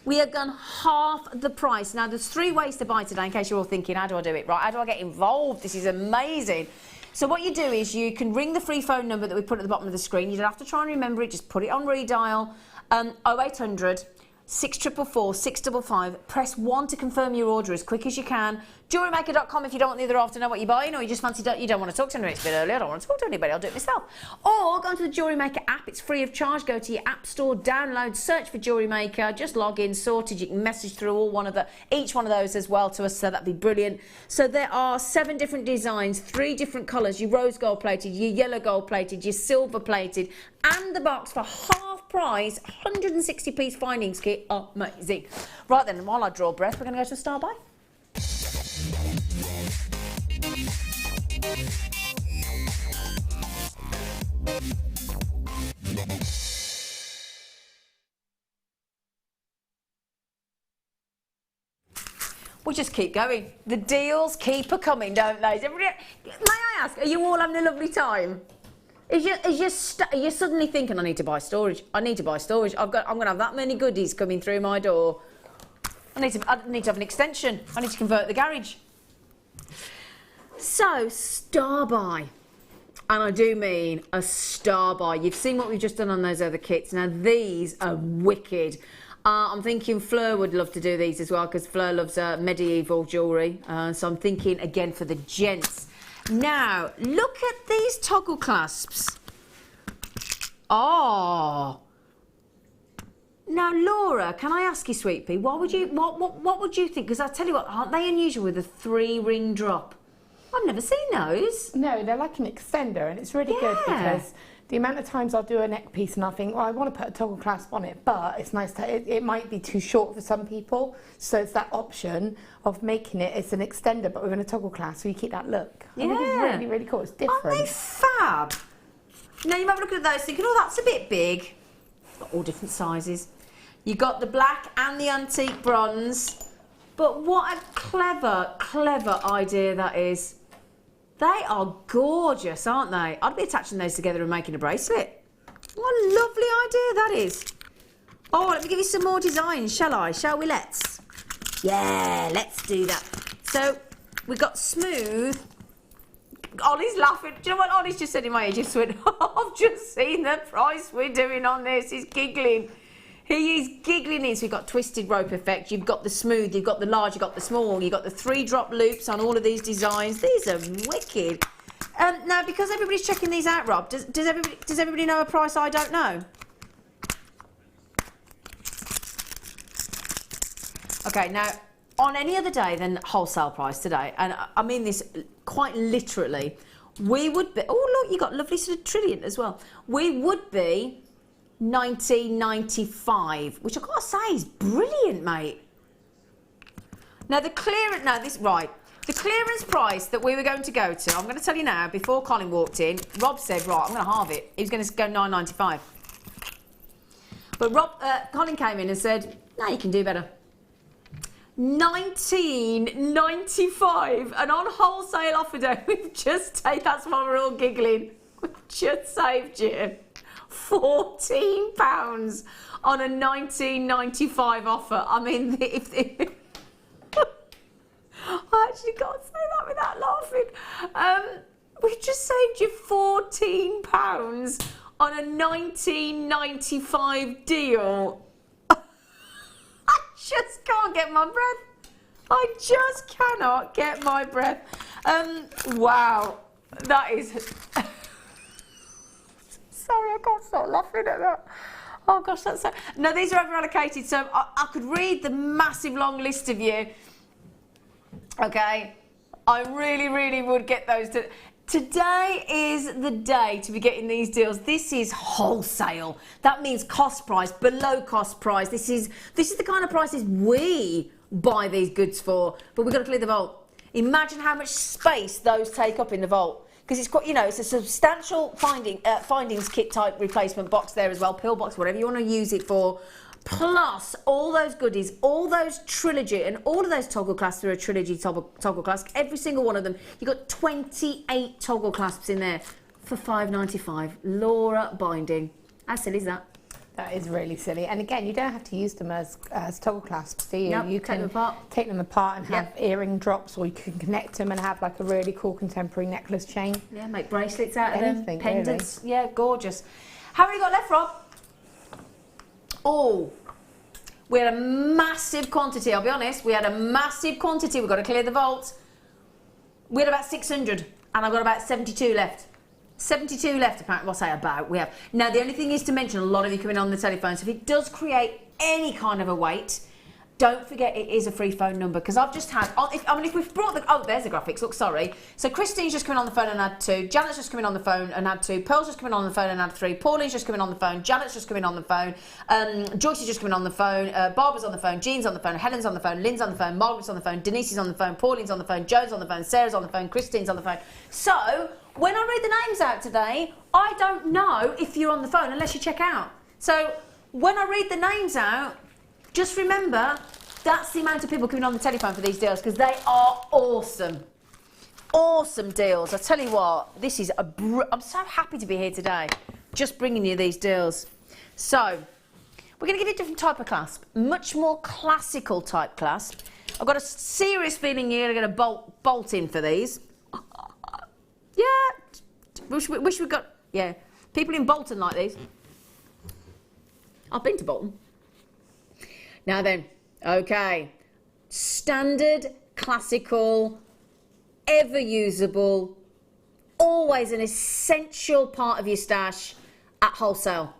Speaker 1: We have gone half the price. Now, there's 3 ways to buy today, in case you're all thinking, how do I do it? Right, how do I get involved? This is amazing. So what you do is you can ring the free phone number that we put at the bottom of the screen. You don't have to try and remember it. Just put it on redial. 0800 644 655. Press 1 to confirm your order as quick as you can. JewelleryMaker.com if you don't want the other half to know what you're buying, or you just fancy you don't want to talk to anybody. It's a bit early. I don't want to talk to anybody. I'll do it myself. Or go onto the Jewellery Maker app. It's free of charge. Go to your app store, download, search for Jewellery Maker. Just log in, sorted. You can message through each one of those as well to us. So that'd be brilliant. So there are 7 different designs, 3 different colours. Your rose gold plated, your yellow gold plated, your silver plated, and the box for half price, 160 piece findings kit. Amazing. Right then, while I draw breath, we're going to go to a star buy. We'll just keep going. The deals keep a coming, don't they? May I ask, are you all having a lovely time? Are you suddenly thinking, I need to buy storage? I need to buy storage. I'm going to have that many goodies coming through my door. I need to have an extension. I need to convert the garage. So, star buy. And I do mean a star buy. You've seen what we've just done on those other kits. Now, these are wicked. I'm thinking Fleur would love to do these as well, because Fleur loves medieval jewellery. So I'm thinking, again, for the gents. Now, look at these toggle clasps. Oh. Now, Laura, can I ask you, sweet pea, what would you think? Because I tell you what, aren't they unusual with a 3-ring drop? I've never seen those.
Speaker 2: No, they're like an extender, and it's really good because the amount of times I'll do a neck piece and I think, well, I want to put a toggle clasp on it, but it's nice to, it might be too short for some people. So it's that option of making it's an extender, but with a toggle clasp, so you keep that look. I think it's really, really cool. It's different.
Speaker 1: Aren't they fab? Now, you might be looking at those thinking, oh, that's a bit big. Got all different sizes. You got the black and the antique bronze. But what a clever, clever idea that is. They are gorgeous, aren't they? I'd be attaching those together and making a bracelet. What a lovely idea that is. Oh, let me give you some more designs, shall I? Shall we? Let's. Yeah, let's do that. So, we've got smooth. Ollie's laughing. Do you know what Ollie's just said in my ear? Just went, I've just seen the price we're doing on this. He's giggling. He is giggling in. So you've got twisted rope effect, you've got the smooth, you've got the large, you've got the small, you've got the 3-drop loops on all of these designs. These are wicked. Now, because everybody's checking these out, Rob, does everybody know a price I don't know? Okay, now, on any other day than wholesale price today, and I mean this quite literally, we would be... Oh, look, you got lovely sort of trillion as well. We would be... $19.95, which I've got to say is brilliant, mate. Now the clearance, the clearance price that we were going to go to, I'm going to tell you now, before Colin walked in, Rob said, right, I'm going to halve it. He was going to go $9.95. But Colin came in and said, no, you can do better. $19.95, and on wholesale offer day, we've just taken, that's why we're all giggling, we've just saved you £14 on a $19.95 offer. I mean, I actually can't say that without laughing. We've just saved you £14 on a $19.95 deal. just can't get my breath. I just cannot get my breath. Wow, that is... Sorry, I can't stop laughing at that. Oh gosh, that's so... No, these are over allocated, so I could read the massive long list of you. Okay, I really, really would get those. Today is the day to be getting these deals. This is wholesale. That means cost price, below cost price. This is the kind of prices we buy these goods for, but we've got to clear the vault. Imagine how much space those take up in the vault. Because it's quite, you know, it's a substantial findings kit type replacement box there as well, pill box, whatever you want to use it for. Plus all those goodies, all those trilogy, and all of those toggle clasps are a trilogy toggle clasp. Every single one of them. You've got 28 toggle clasps in there for $5.95. Laura binding. How silly is that?
Speaker 2: That is really silly. And again, you don't have to use them as toggle clasps, do you?
Speaker 1: Nope,
Speaker 2: you can take them apart and have earring drops, or you can connect them and have like a really cool contemporary necklace chain.
Speaker 1: Yeah, make bracelets out of
Speaker 2: Anything,
Speaker 1: them. Pendants.
Speaker 2: really.
Speaker 1: Yeah, gorgeous. How many got left, Rob? Oh, we had a massive quantity, I'll be honest. We had a massive quantity. We've got to clear the vault. We had about 600, and I've got about 72 left. 72 left, apparently. Well, say about, we have. Now, the only thing is to mention, a lot of you come in on the telephone, so if it does create any kind of a wait, don't forget it is a free phone number, because I've just had, if we've brought the, oh, there's the graphics, look, sorry. So Christine's just come in on the phone and had 2, Janet's just come in on the phone and had 2, Pearl's just come in on the phone and had 3, Pauline's just come in on the phone, Janet's just come in on the phone, Joyce is just come in on the phone, Barbara's on the phone, Jean's on the phone, Helen's on the phone, Lynn's on the phone, Margaret's on the phone, Denise is on the phone, Pauline's on the phone, Joe's on the phone, Sarah's on the phone, Christine's on the phone. So, when I read the names out today, I don't know if you're on the phone unless you check out. So, when I read the names out, just remember, that's the amount of people coming on the telephone for these deals, because they are awesome. Awesome deals. I tell you what, this is I'm so happy to be here today, just bringing you these deals. So, we're going to give you a different type of clasp, much more classical type clasp. I've got a serious feeling you're going to bolt in for these. Yeah, wish we got, yeah, people in Bolton like these. I've been to Bolton. Now then, okay, standard, classical, ever usable, always an essential part of your stash at wholesale.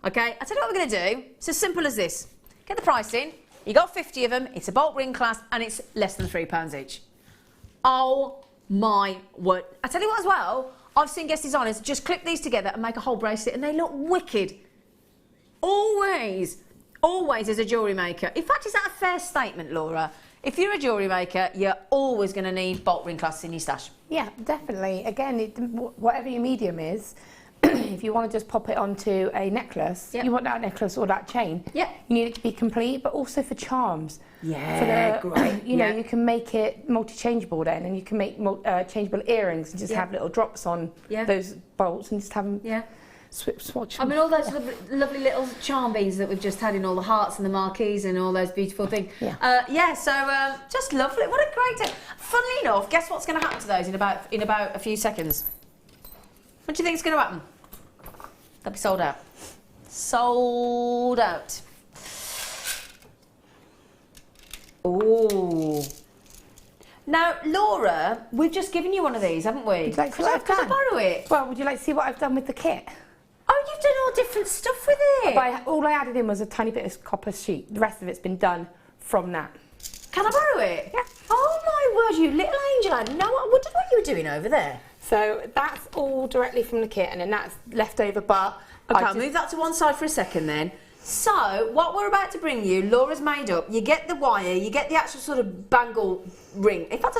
Speaker 1: Okay, I'll tell you what we're going to do. It's as simple as this. Get the price in, you got 50 of them, it's a bolt ring clasp, and it's less than £3 each. Oh my word. I tell you what as well, I've seen guest designers just clip these together and make a whole bracelet, and they look wicked. Always as a jewellery maker. In fact, is that a fair statement, Laura? If you're a jewellery maker, you're always going to need bolt ring clasps in your stash. Yeah,
Speaker 2: definitely. Again, whatever your medium is, if you want to just pop it onto a necklace, you want that necklace or that chain, you need it to be complete, but also for charms.
Speaker 1: Yeah, great.
Speaker 2: You know, you can make it multi-changeable then, and you can make changeable earrings and just have little drops on those bolts and just have them swatch.
Speaker 1: I mean, all those lovely little charm beads that we've just had in all the hearts and the marquees and all those beautiful things. So just lovely. What a great day. Funnily enough, guess what's going to happen to those in about a few seconds? What do you think is going to happen? They'll be sold out. Sold out. Ooh. Now, Laura, we've just given you one of these, haven't we?
Speaker 2: Would you like to see what I've done?
Speaker 1: Could I borrow it?
Speaker 2: Well, would you like to see what I've done with the kit?
Speaker 1: Oh, you've done all different stuff with it.
Speaker 2: All I added in was a tiny bit of copper sheet. The rest of it's been done from that.
Speaker 1: Can I borrow it?
Speaker 2: Yeah.
Speaker 1: Oh my word, you little angel. I wondered what you were doing over there.
Speaker 2: So that's all directly from the kit, and then that's left over, but...
Speaker 1: Okay, I'll move that to one side for a second then. So, what we're about to bring you, Laura's made up. You get the wire, you get the actual sort of bangle ring. In fact,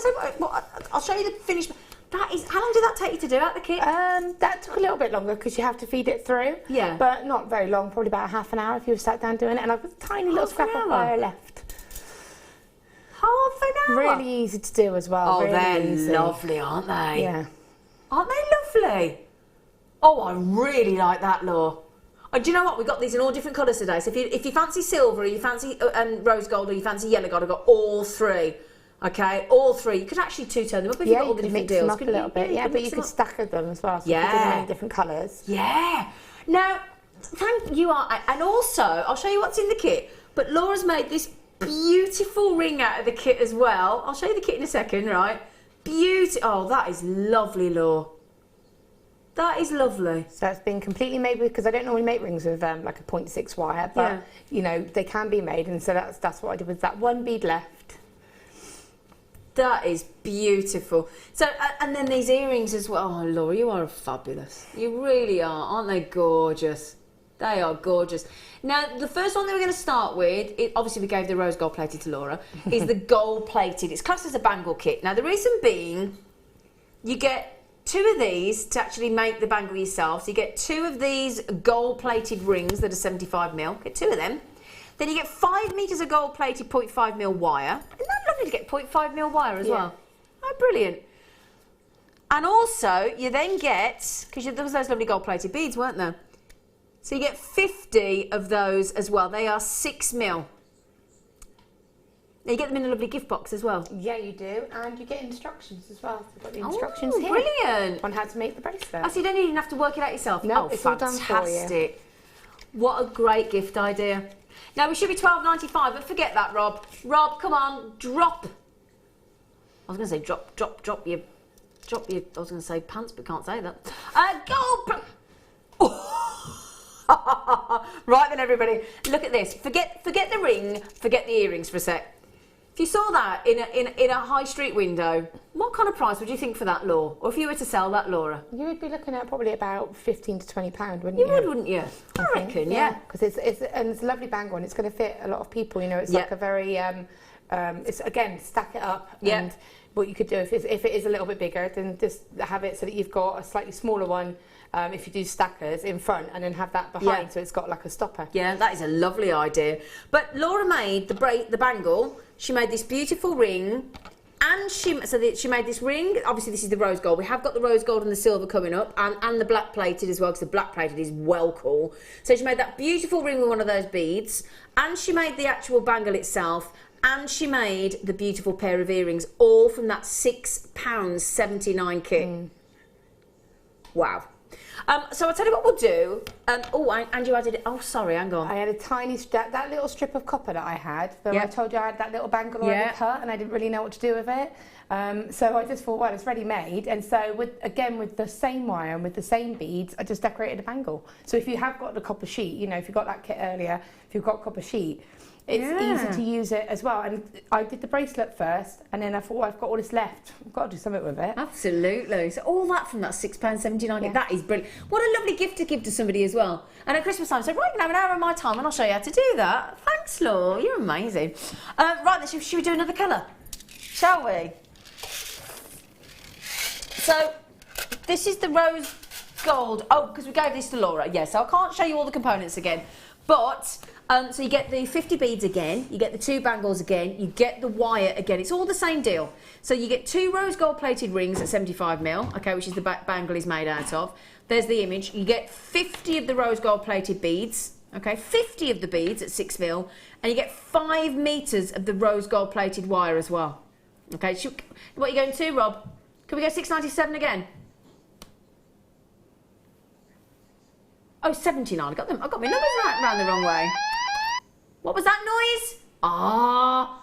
Speaker 1: I'll show you the finished... That is... How long did that take you to do out the kit?
Speaker 2: That took a little bit longer because you have to feed it through.
Speaker 1: Yeah.
Speaker 2: But not very long, probably about half an hour if you were sat down doing it. And I've got a tiny little scrap of wire left.
Speaker 1: Half an hour?
Speaker 2: Really easy to do as well.
Speaker 1: Oh,
Speaker 2: really
Speaker 1: they're
Speaker 2: easy.
Speaker 1: lovely, aren't they?
Speaker 2: Yeah.
Speaker 1: Aren't they lovely? Oh, I really like that, Laura. Oh, do you know what? We've got these in all different colours today. So if you fancy silver, or you fancy rose gold, or you fancy yellow gold, I've got all three. Okay, all three. You could actually two-tone them up if you've got all the different deals.
Speaker 2: Mix them up a little bit. Yeah, but you could stagger them as well. So you could do them in different colours.
Speaker 1: Yeah. Now, and also, I'll show you what's in the kit. But Laura's made this beautiful ring out of the kit as well. I'll show you the kit in a second, right? Oh, that is lovely, Law. That is lovely.
Speaker 2: So it's been completely made with, because I don't normally make rings with like a 0.6 wire, but you know, they can be made, and so that's what I did with that one bead left.
Speaker 1: That is beautiful. So, and then these earrings as well. Oh, Laura, you are fabulous. You really are. Aren't they gorgeous? They are gorgeous. Now, the first one that we're going to start with, obviously we gave the rose gold plated to Laura, is the gold plated. It's classed as a bangle kit. Now, the reason being, you get 2 of these to actually make the bangle yourself. So you get 2 of these gold plated rings that are 75mm. Get 2 of them. Then you get 5 metres of gold plated 0.5mm wire. Isn't that lovely to get 0.5mm wire as well? Oh, brilliant. And also, you then get, because there was those lovely gold plated beads, weren't there? So you get 50 of those as well. They are 6mm. Now you get them in a lovely gift box as well.
Speaker 2: Yeah, you do, and you get instructions as well. So you've got the instructions here.
Speaker 1: Brilliant!
Speaker 2: On how to make the bracelet.
Speaker 1: Oh, so you don't even have to work it out yourself?
Speaker 2: No,
Speaker 1: oh,
Speaker 2: it's
Speaker 1: fantastic.
Speaker 2: all done for you.
Speaker 1: What a great gift idea. Now we should be $12.95, but forget that, Rob. Rob, come on, drop. I was going to say drop your, I was going to say pants, but can't say that. Right then, everybody, look at this. Forget the ring, forget the earrings for a sec. If you saw that in a high street window, what kind of price would you think for that, Laura? Or if you were to sell that, Laura?
Speaker 2: You would be looking at probably about £15 to £20, wouldn't you?
Speaker 1: You would, wouldn't you? I reckon, yeah.
Speaker 2: Because it's a lovely bangle, and it's going to fit a lot of people. You know, it's like a very, it's again, stack it up. And what you could do if it is a little bit bigger, then just have it so that you've got a slightly smaller one. If you do stackers in front, and then have that behind, so it's got like a stopper. Yeah,
Speaker 1: that is a lovely idea. But Laura made the bangle. She made this beautiful ring, and she made this ring. Obviously, this is the rose gold. We have got the rose gold and the silver coming up, and the black plated as well, because the black plated is well cool. So she made that beautiful ring with one of those beads, and she made the actual bangle itself, and she made the beautiful pair of earrings, all from that £6.79 kit. Wow. So I'll tell you what we'll do. And you added it. Oh, sorry, hang on.
Speaker 2: I had a tiny that little strip of copper that I had. I told you I had that little bangle already cut, and I didn't really know what to do with it. So I just thought, well, it's ready made. And so with the same wire and with the same beads, I just decorated a bangle. So if you have got the copper sheet, you know, if you got that kit earlier, if you've got copper sheet, it's easy to use it as well. And I did the bracelet first, and then I thought, well, I've got all this left. I've got to do something with it.
Speaker 1: Absolutely. So all that from that £6.79. That is brilliant. What a lovely gift to give to somebody as well. And at Christmas time, so right, you can have an hour of my time, and I'll show you how to do that. Thanks, Laura. You're amazing. Right, then, should we do another colour? Shall we? So this is the rose gold. Oh, because we gave this to Laura. Yeah, so I can't show you all the components again. But, so you get the 50 beads again, you get the 2 bangles again, you get the wire again. It's all the same deal. So you get 2 rose gold plated rings at 75mm, okay, which is the bangle is made out of. There's the image. You get 50 of the rose gold plated beads, okay, 50 of the beads at 6mm, and you get 5 metres of the rose gold plated wire as well. Okay, what are you going to, Rob? Can we go $6.97 again? Oh, 79. I got my numbers round the wrong way. What was that noise? Ah,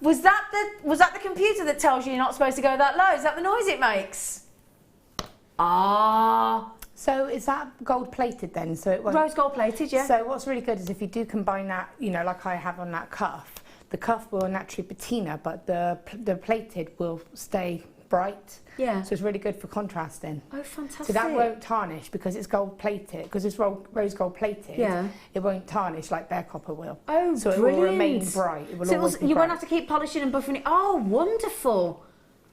Speaker 1: was that the computer that tells you you're not supposed to go that low? Is that the noise it makes? Ah.
Speaker 2: So is that gold plated then? So it won't...
Speaker 1: Rose gold plated, yeah.
Speaker 2: So what's really good is if you do combine that, you know, like I have on that cuff, the cuff will naturally patina, but the plated will stay bright.
Speaker 1: Yeah.
Speaker 2: So it's really good for contrasting.
Speaker 1: Oh, fantastic.
Speaker 2: So that won't tarnish because it's gold plated, because it's rose gold plated.
Speaker 1: Yeah.
Speaker 2: It won't tarnish like bare copper will.
Speaker 1: Oh,
Speaker 2: so
Speaker 1: brilliant.
Speaker 2: It will remain bright. It will always be
Speaker 1: you
Speaker 2: bright.
Speaker 1: won't have to keep polishing and buffing it. Oh, wonderful.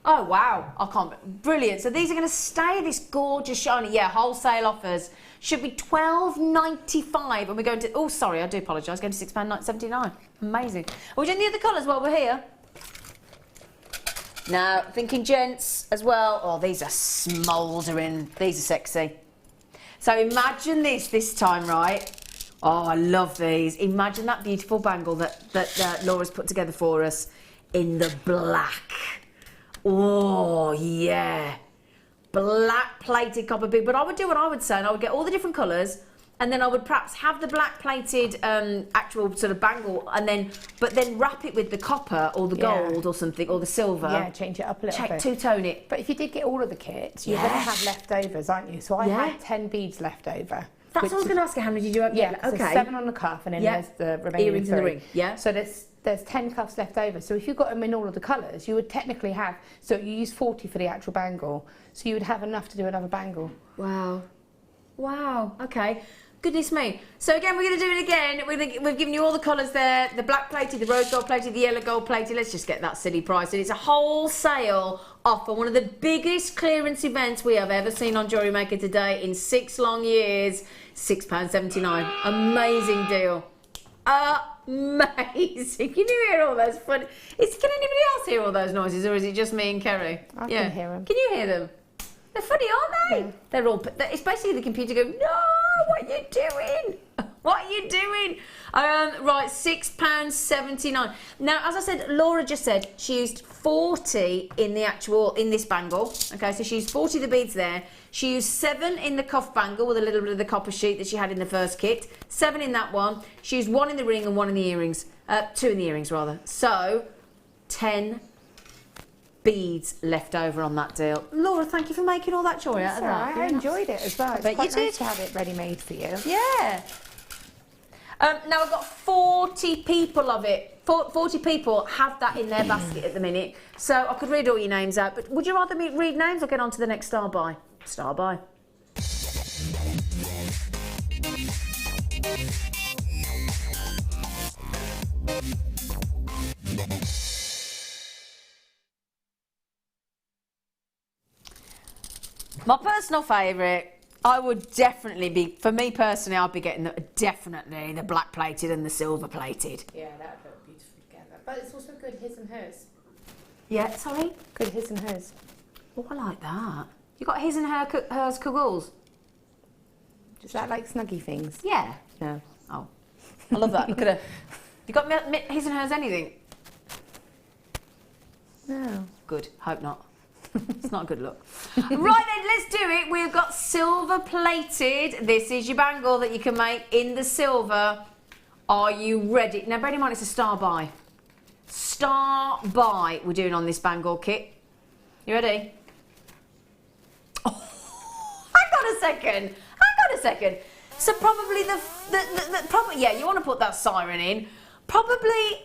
Speaker 1: Oh, wow. I can't. Brilliant. So these are going to stay this gorgeous shiny. Yeah, wholesale offers. Should be $12.95. And we're going to... Oh, sorry, I do apologise. Going to £6.79. Amazing. Are we doing the other colours while we're here? Now, thinking gents as well. Oh, these are smouldering. These are sexy. So imagine this time, right? Oh, I love these. Imagine that beautiful bangle that Laura's put together for us in the black. Oh, yeah. Black plated copper bead. But I would do what I would say, and I would get all the different colours, and then I would perhaps have the black plated actual sort of bangle, but then wrap it with the copper or the gold or something, or the silver.
Speaker 2: Yeah, change it up a little bit.
Speaker 1: Two-tone it.
Speaker 2: But if you did get all of the kit, you're going to have leftovers, aren't you? So I had 10 beads left over.
Speaker 1: That's what I was going to ask you. How many did you have?
Speaker 2: Yeah,
Speaker 1: okay.
Speaker 2: So 7 on the cuff, and then there's the remaining
Speaker 1: earrings in the ring. Yeah.
Speaker 2: So there's 10 cuffs left over. So if you got them in all of the colours, you would technically have. So you use 40 for the actual bangle. So you would have enough to do another bangle.
Speaker 1: Wow. Wow. Okay. Goodness me. So again, we're going to do it again. We've given you all the colours there. The black plated, the rose gold plated, the yellow gold plated. Let's just get that silly price. And it's a wholesale offer. One of the biggest clearance events we have ever seen on Jewellery Maker today in 6 long years. £6.79. Amazing deal. Amazing. Can you hear all those fun? Can anybody else hear all those noises, or is it just me and Kerry?
Speaker 2: I can hear them.
Speaker 1: Can you hear them? They're funny, aren't they?
Speaker 2: Yeah.
Speaker 1: They're all. It's basically the computer going, no, what are you doing? What are you doing? Right, £6.79. Now, as I said, Laura just said she used 40 in this bangle. Okay, so she used 40 of the beads there. She used 7 in the cuff bangle with a little bit of the copper sheet that she had in the first kit. 7 in that one. She used 1 in the ring and 1 in the earrings. 2 in the earrings, rather. So, 10 beads left over on that deal. Laura, thank you for making all that joy out of that.
Speaker 2: I enjoyed it as well. It's
Speaker 1: bet
Speaker 2: quite
Speaker 1: you did.
Speaker 2: nice to have it ready made for you.
Speaker 1: Yeah. Now I've got 40 people of it. 40 people have that in their basket at the minute. So I could read all your names out, but would you rather me read names or get on to the next star buy? Star buy. My personal favourite, I would definitely be, for me personally, I'd be getting definitely the black plated and the silver plated.
Speaker 2: Yeah, that would look beautiful together. But it's also good his and hers.
Speaker 1: Yeah, sorry?
Speaker 2: Good his and hers.
Speaker 1: Oh, I like that. You got his and hers kugels?
Speaker 2: Is that like snuggy things?
Speaker 1: Yeah.
Speaker 2: No.
Speaker 1: Oh, I love that. Look at her. You got his and hers anything?
Speaker 2: No.
Speaker 1: Good. Hope not. It's not a good look. Right then, let's do it. We've got silver plated. This is your bangle that you can make in the silver. Are you ready? Now, bear in mind, it's a star buy. Star buy we're doing on this bangle kit. You ready? Oh, hang on a second. Hang on a second. So probably yeah, you want to put that siren in. Probably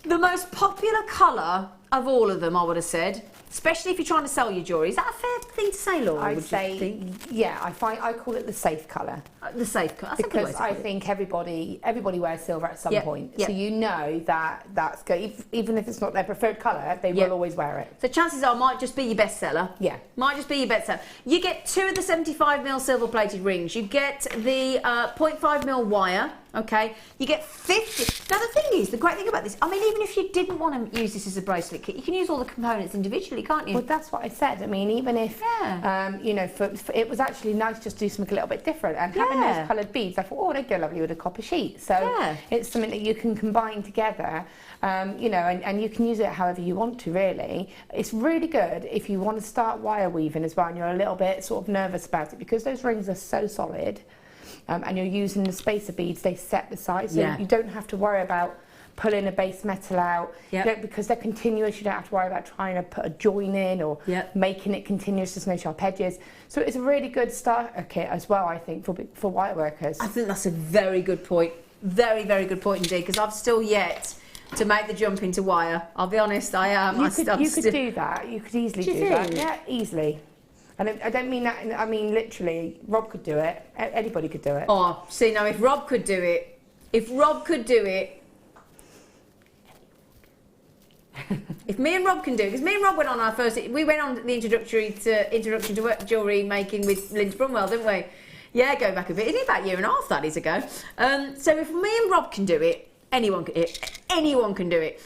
Speaker 1: the most popular colour of all of them, I would have said. Especially if you're trying to sell your jewellery. Is that a fair thing to say, Laura?
Speaker 2: I'd say, yeah, I call it the safe colour.
Speaker 1: The safe colour. That's a good way
Speaker 2: Because
Speaker 1: to
Speaker 2: I
Speaker 1: put it.
Speaker 2: think everybody wears silver at some point.
Speaker 1: Yep.
Speaker 2: So you know that's good. Even if it's not their preferred colour, they will always wear it.
Speaker 1: So chances are it might just be your bestseller.
Speaker 2: Yeah.
Speaker 1: Might just be your bestseller. You get 2 of the 75mm silver plated rings. You get the 0.5mm wire. Okay. You get 50. Now the thing is, the great thing about this, I mean, even if you didn't want to use this as a bracelet kit, you can use all the components individually, can't you?
Speaker 2: Well, that's what I said. I mean, even if, you know, it was actually nice just to do something a little bit different. And having those coloured beads, I thought, oh, they'd go lovely with a copper sheet. So it's something that you can combine together, you know, and you can use it however you want to, really. It's really good if you want to start wire weaving as well and you're a little bit sort of nervous about it, because those rings are so solid. And you're using the spacer beads, they set the size, so you don't have to worry about pulling a base metal out, because they're continuous. You don't have to worry about trying to put a join in or making it continuous. There's no sharp edges. So it's a really good starter kit as well, I think, for wire workers.
Speaker 1: I think that's a very good point. Very, very good point indeed, because I've still yet to make the jump into wire. I'll be honest, I am.
Speaker 2: You could do that. You could easily do that. Yeah, easily. And I don't mean that, I mean literally, Rob could do it. Anybody could do it.
Speaker 1: Oh, see, now if Rob could do it, if me and Rob can do it, because me and Rob went on our first, we went on the introduction to jewellery making with Linda Brunwell, didn't we? Yeah, going back a bit. It's about a year and a half that is ago. So if me and Rob can do it, anyone can do it. Anyone can do it.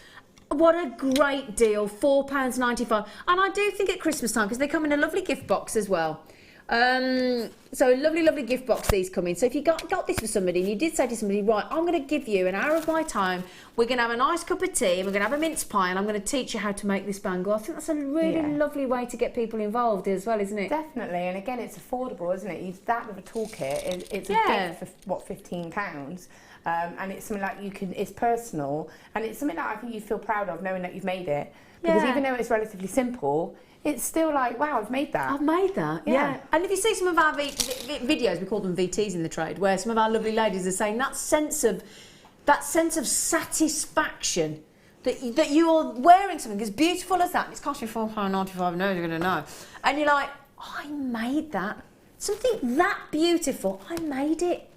Speaker 1: What a great deal, £4.95. And I do think at Christmas time, because they come in a lovely gift box as well. So a lovely, lovely gift box these come in. So if you got this for somebody and you did say to somebody, right, I'm going to give you an hour of my time, we're going to have a nice cup of tea and we're going to have a mince pie and I'm going to teach you how to make this bangle. I think that's a really lovely way to get people involved as well, isn't it?
Speaker 2: Definitely, and again, it's affordable, isn't it? Use that with a toolkit. It's a gift for, what, £15? And it's something like it's personal, and it's something that I think you feel proud of knowing that you've made it. Because even though it's relatively simple, it's still like, wow, I've made that.
Speaker 1: I've made that, yeah. And if you see some of our videos, we call them VTs in the trade, where some of our lovely ladies are saying that sense of satisfaction that you're wearing something as beautiful as that. It's cost you £4.95. No, you're going to know. And you're like, I made that. Something that beautiful. I made it.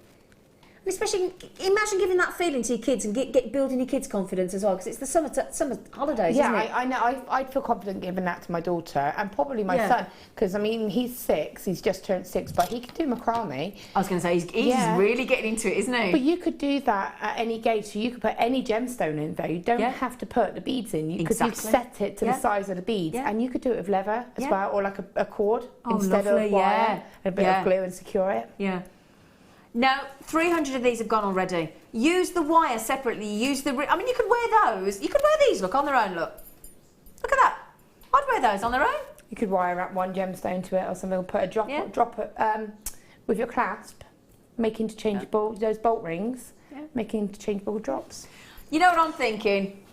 Speaker 1: And especially, imagine giving that feeling to your kids and building your kids' confidence as well, because it's the summer holidays, isn't it?
Speaker 2: I know. I'd feel confident giving that to my daughter and probably my son, because I mean, he's 6. He's just turned 6, but he can do macrame.
Speaker 1: I was going to say he's really getting into it, isn't he?
Speaker 2: But you could do that at any gauge, so you could put any gemstone in there. You don't have to put the beads in. Because you set it to the size of the beads, and you could do it with leather as well, or like a cord instead of wire, a bit of glue and secure it.
Speaker 1: Yeah. Now, 300 of these have gone already. Use the wire separately. Use the... I mean, you could wear those. You could wear these, look, on their own, look. Look at that. I'd wear those on their own.
Speaker 2: You could wire up one gemstone to it or something, or put a drop it with your clasp, make interchangeable, those bolt rings, make interchangeable drops.
Speaker 1: You know what I'm thinking?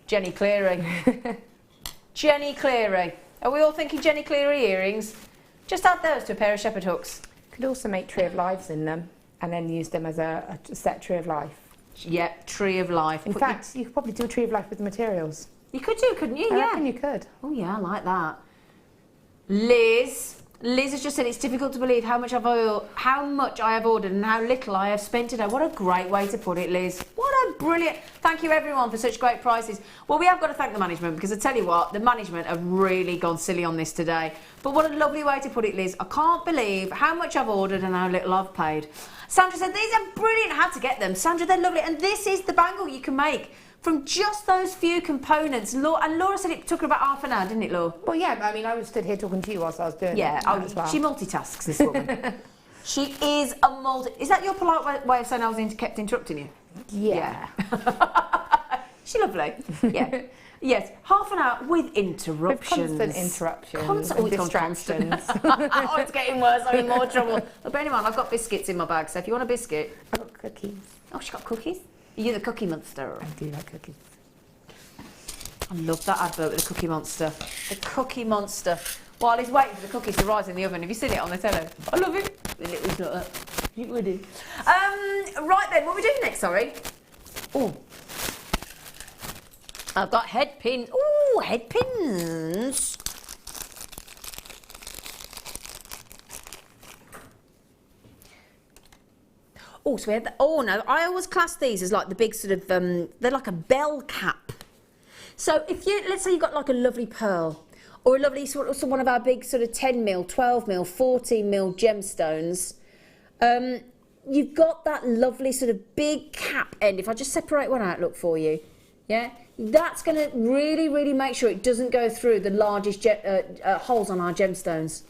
Speaker 1: Jenny Cleary. Jenny Cleary. Are we all thinking Jenny Cleary earrings? Just add those to a pair of shepherd hooks.
Speaker 2: Could also make Tree of Lives in them and then use them as a set Tree of Life.
Speaker 1: Yeah, Tree of Life.
Speaker 2: In fact, you could probably do a Tree of Life with the materials.
Speaker 1: You could do, couldn't you?
Speaker 2: I reckon you could.
Speaker 1: Oh yeah, I like that. Liz has just said it's difficult to believe how much I have ordered and how little I have spent today. What a great way to put it, Liz. What a brilliant... Thank you everyone for such great prices. Well, we have got to thank the management, because I tell you what, the management have really gone silly on this today. But what a lovely way to put it, Liz. I can't believe how much I've ordered and how little I've paid. Sandra said these are brilliant. How to get them? Sandra, they're lovely. And this is the bangle you can make from just those few components. And Laura said it took her about half an hour, didn't it, Laura?
Speaker 2: Well, yeah, I mean, I was stood here talking to you whilst I was doing it as well.
Speaker 1: She multitasks, this woman. She is a Is that your polite way of saying I was kept interrupting you?
Speaker 2: Yeah.
Speaker 1: She's lovely. Yeah. Yes, half an hour with interruptions.
Speaker 2: With constant interruptions.
Speaker 1: Constant distractions. Oh, it's getting worse. I'm in more trouble. But bear in mind, I've got biscuits in my bag, so if you want a biscuit...
Speaker 2: I've got cookies.
Speaker 1: Oh, she's got cookies? You're the Cookie Monster.
Speaker 2: I do like cookies.
Speaker 1: I love that advert with the Cookie Monster. The Cookie Monster. While he's waiting for the cookies to rise in the oven. Have you seen it on the telly? I love it. It's not that. It would do. Right then, what are we doing next, sorry? Oh. I've got head pins. Ooh, head pins. Oh, so we had the, oh no, I always class these as like the big sort of, they're like a bell cap. So if you, let's say you've got like a lovely pearl, or a lovely sort of one of our big sort of 10 mil, 12 mil, 14 mil gemstones, you've got that lovely sort of big cap end. If I just separate one out, look for you, yeah? That's going to really, really make sure it doesn't go through the largest holes on our gemstones.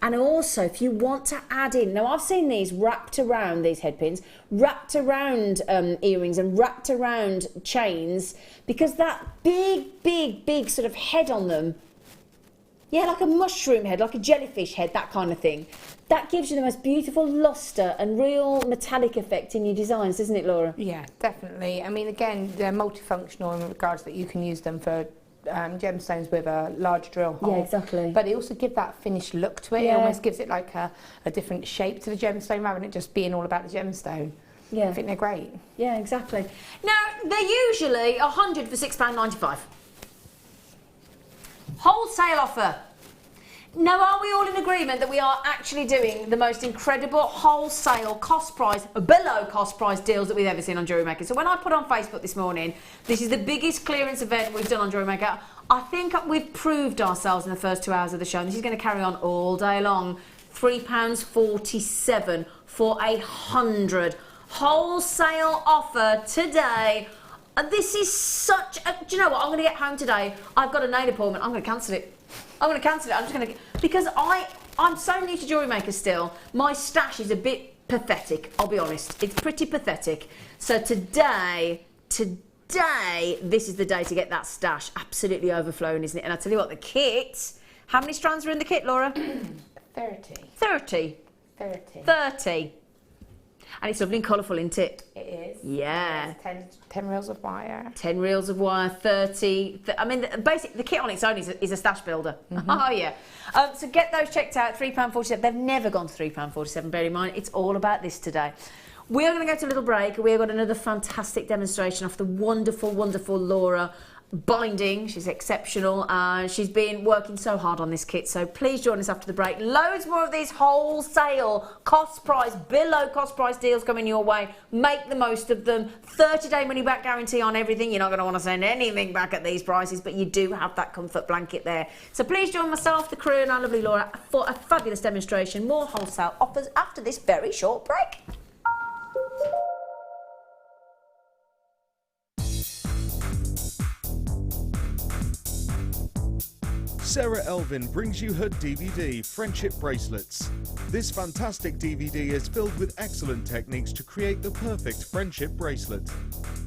Speaker 1: And also, if you want to add in, now I've seen these wrapped around, these head pins, wrapped around earrings and wrapped around chains, because that big sort of head on them, yeah, like a mushroom head, like a jellyfish head, that kind of thing, that gives you the most beautiful lustre and real metallic effect in your designs, doesn't it, Laura?
Speaker 2: Yeah, definitely. I mean, again, they're multifunctional in regards that you can use them for gemstones with a large drill hole.
Speaker 1: Yeah, exactly.
Speaker 2: But they also give that finished look to it.
Speaker 1: Yeah.
Speaker 2: It almost gives it like a different shape to the gemstone rather than it just being all about the gemstone.
Speaker 1: Yeah.
Speaker 2: I think they're great.
Speaker 1: Yeah, exactly. Now, they're usually 100 for £6.95. Wholesale offer. Now, are we all in agreement that we are actually doing the most incredible wholesale cost price, below cost price deals that we've ever seen on JewelleryMaker? So when I put on Facebook this morning, this is the biggest clearance event we've done on JewelleryMaker. I think we've proved ourselves in the first 2 hours of the show, and this is going to carry on all day long. £3.47 for 100. Wholesale offer today. And this is such a... Do you know what? I'm going to get home today. I've got a nail appointment. I'm going to cancel it. I'm going to cancel it. I'm just going to... Because I'm so new to Jewellery Maker still. My stash is a bit pathetic, I'll be honest. It's pretty pathetic. So today, this is the day to get that stash absolutely overflowing, isn't it? And I tell you what, the kit, how many strands are in the kit, Laura?
Speaker 2: 30.
Speaker 1: 30.
Speaker 2: 30.
Speaker 1: 30. And it's lovely and colourful, isn't it?
Speaker 2: It is.
Speaker 1: Yeah.
Speaker 2: 10 reels of wire.
Speaker 1: 10 reels of wire, 30. I mean, basically, the kit on its own is a stash builder. Oh, yeah. So get those checked out, £3.47. They've never gone to £3.47, bear in mind. It's all about this today. We're going to go to a little break. We've got another fantastic demonstration of the wonderful, wonderful Laura binding. She's exceptional. She's been working so hard on this kit, so please join us after the break. Loads more of these wholesale cost price, below cost price deals coming your way. Make the most of them. 30-day money back guarantee on everything. You're not going to want to send anything back at these prices, but you do have that comfort blanket there. So please join myself, the crew, and our lovely Laura for a fabulous demonstration. More wholesale offers after this very short break.
Speaker 3: Sarah Elvin brings you her DVD, Friendship Bracelets. This fantastic DVD is filled with excellent techniques to create the perfect friendship bracelet.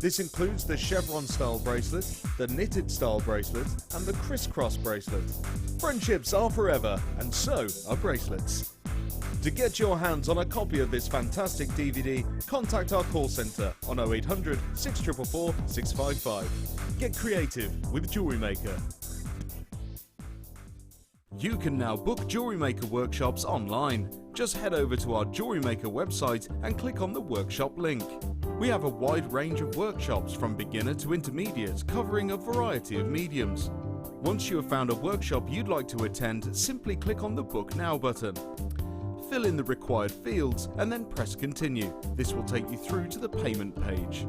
Speaker 3: This includes the chevron style bracelet, the knitted style bracelet, and the crisscross bracelet. Friendships are forever, and so are bracelets. To get your hands on a copy of this fantastic DVD, contact our call centre on 0800 644 655. Get creative with Jewellery Maker. You can now book Jewellery Maker workshops online. Just head over to our Jewellery Maker website and click on the workshop link. We have a wide range of workshops from beginner to intermediate, covering a variety of mediums. Once you have found a workshop you'd like to attend, simply click on the Book Now button. Fill in the required fields and then press Continue. This will take you through to the payment page.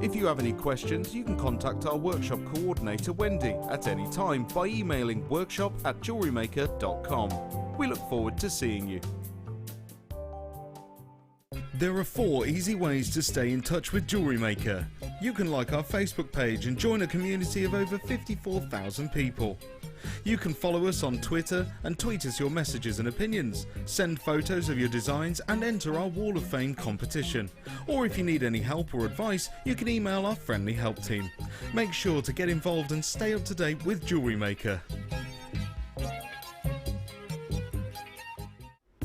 Speaker 3: If you have any questions, you can contact our workshop coordinator Wendy at any time by emailing workshop@jewellerymaker.com. We look forward to seeing you. There are 4 easy ways to stay in touch with Jewellery Maker. You can like our Facebook page and join a community of over 54,000 people. You can follow us on Twitter and tweet us your messages and opinions, send photos of your designs and enter our Wall of Fame competition. Or if you need any help or advice, you can email our friendly help team. Make sure to get involved and stay up to date with Jewellery Maker.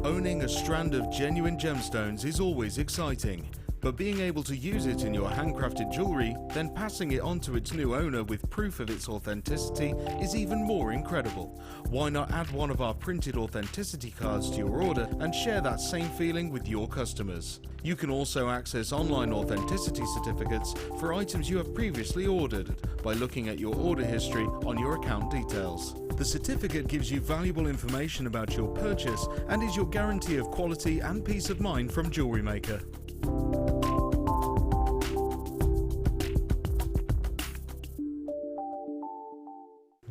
Speaker 3: Owning a strand of genuine gemstones is always exciting. But being able to use it in your handcrafted jewellery, then passing it on to its new owner with proof of its authenticity is even more incredible. Why not add one of our printed authenticity cards to your order and share that same feeling with your customers? You can also access online authenticity certificates for items you have previously ordered by looking at your order history on your account details. The certificate gives you valuable information about your purchase and is your guarantee of quality and peace of mind from Jewellery Maker.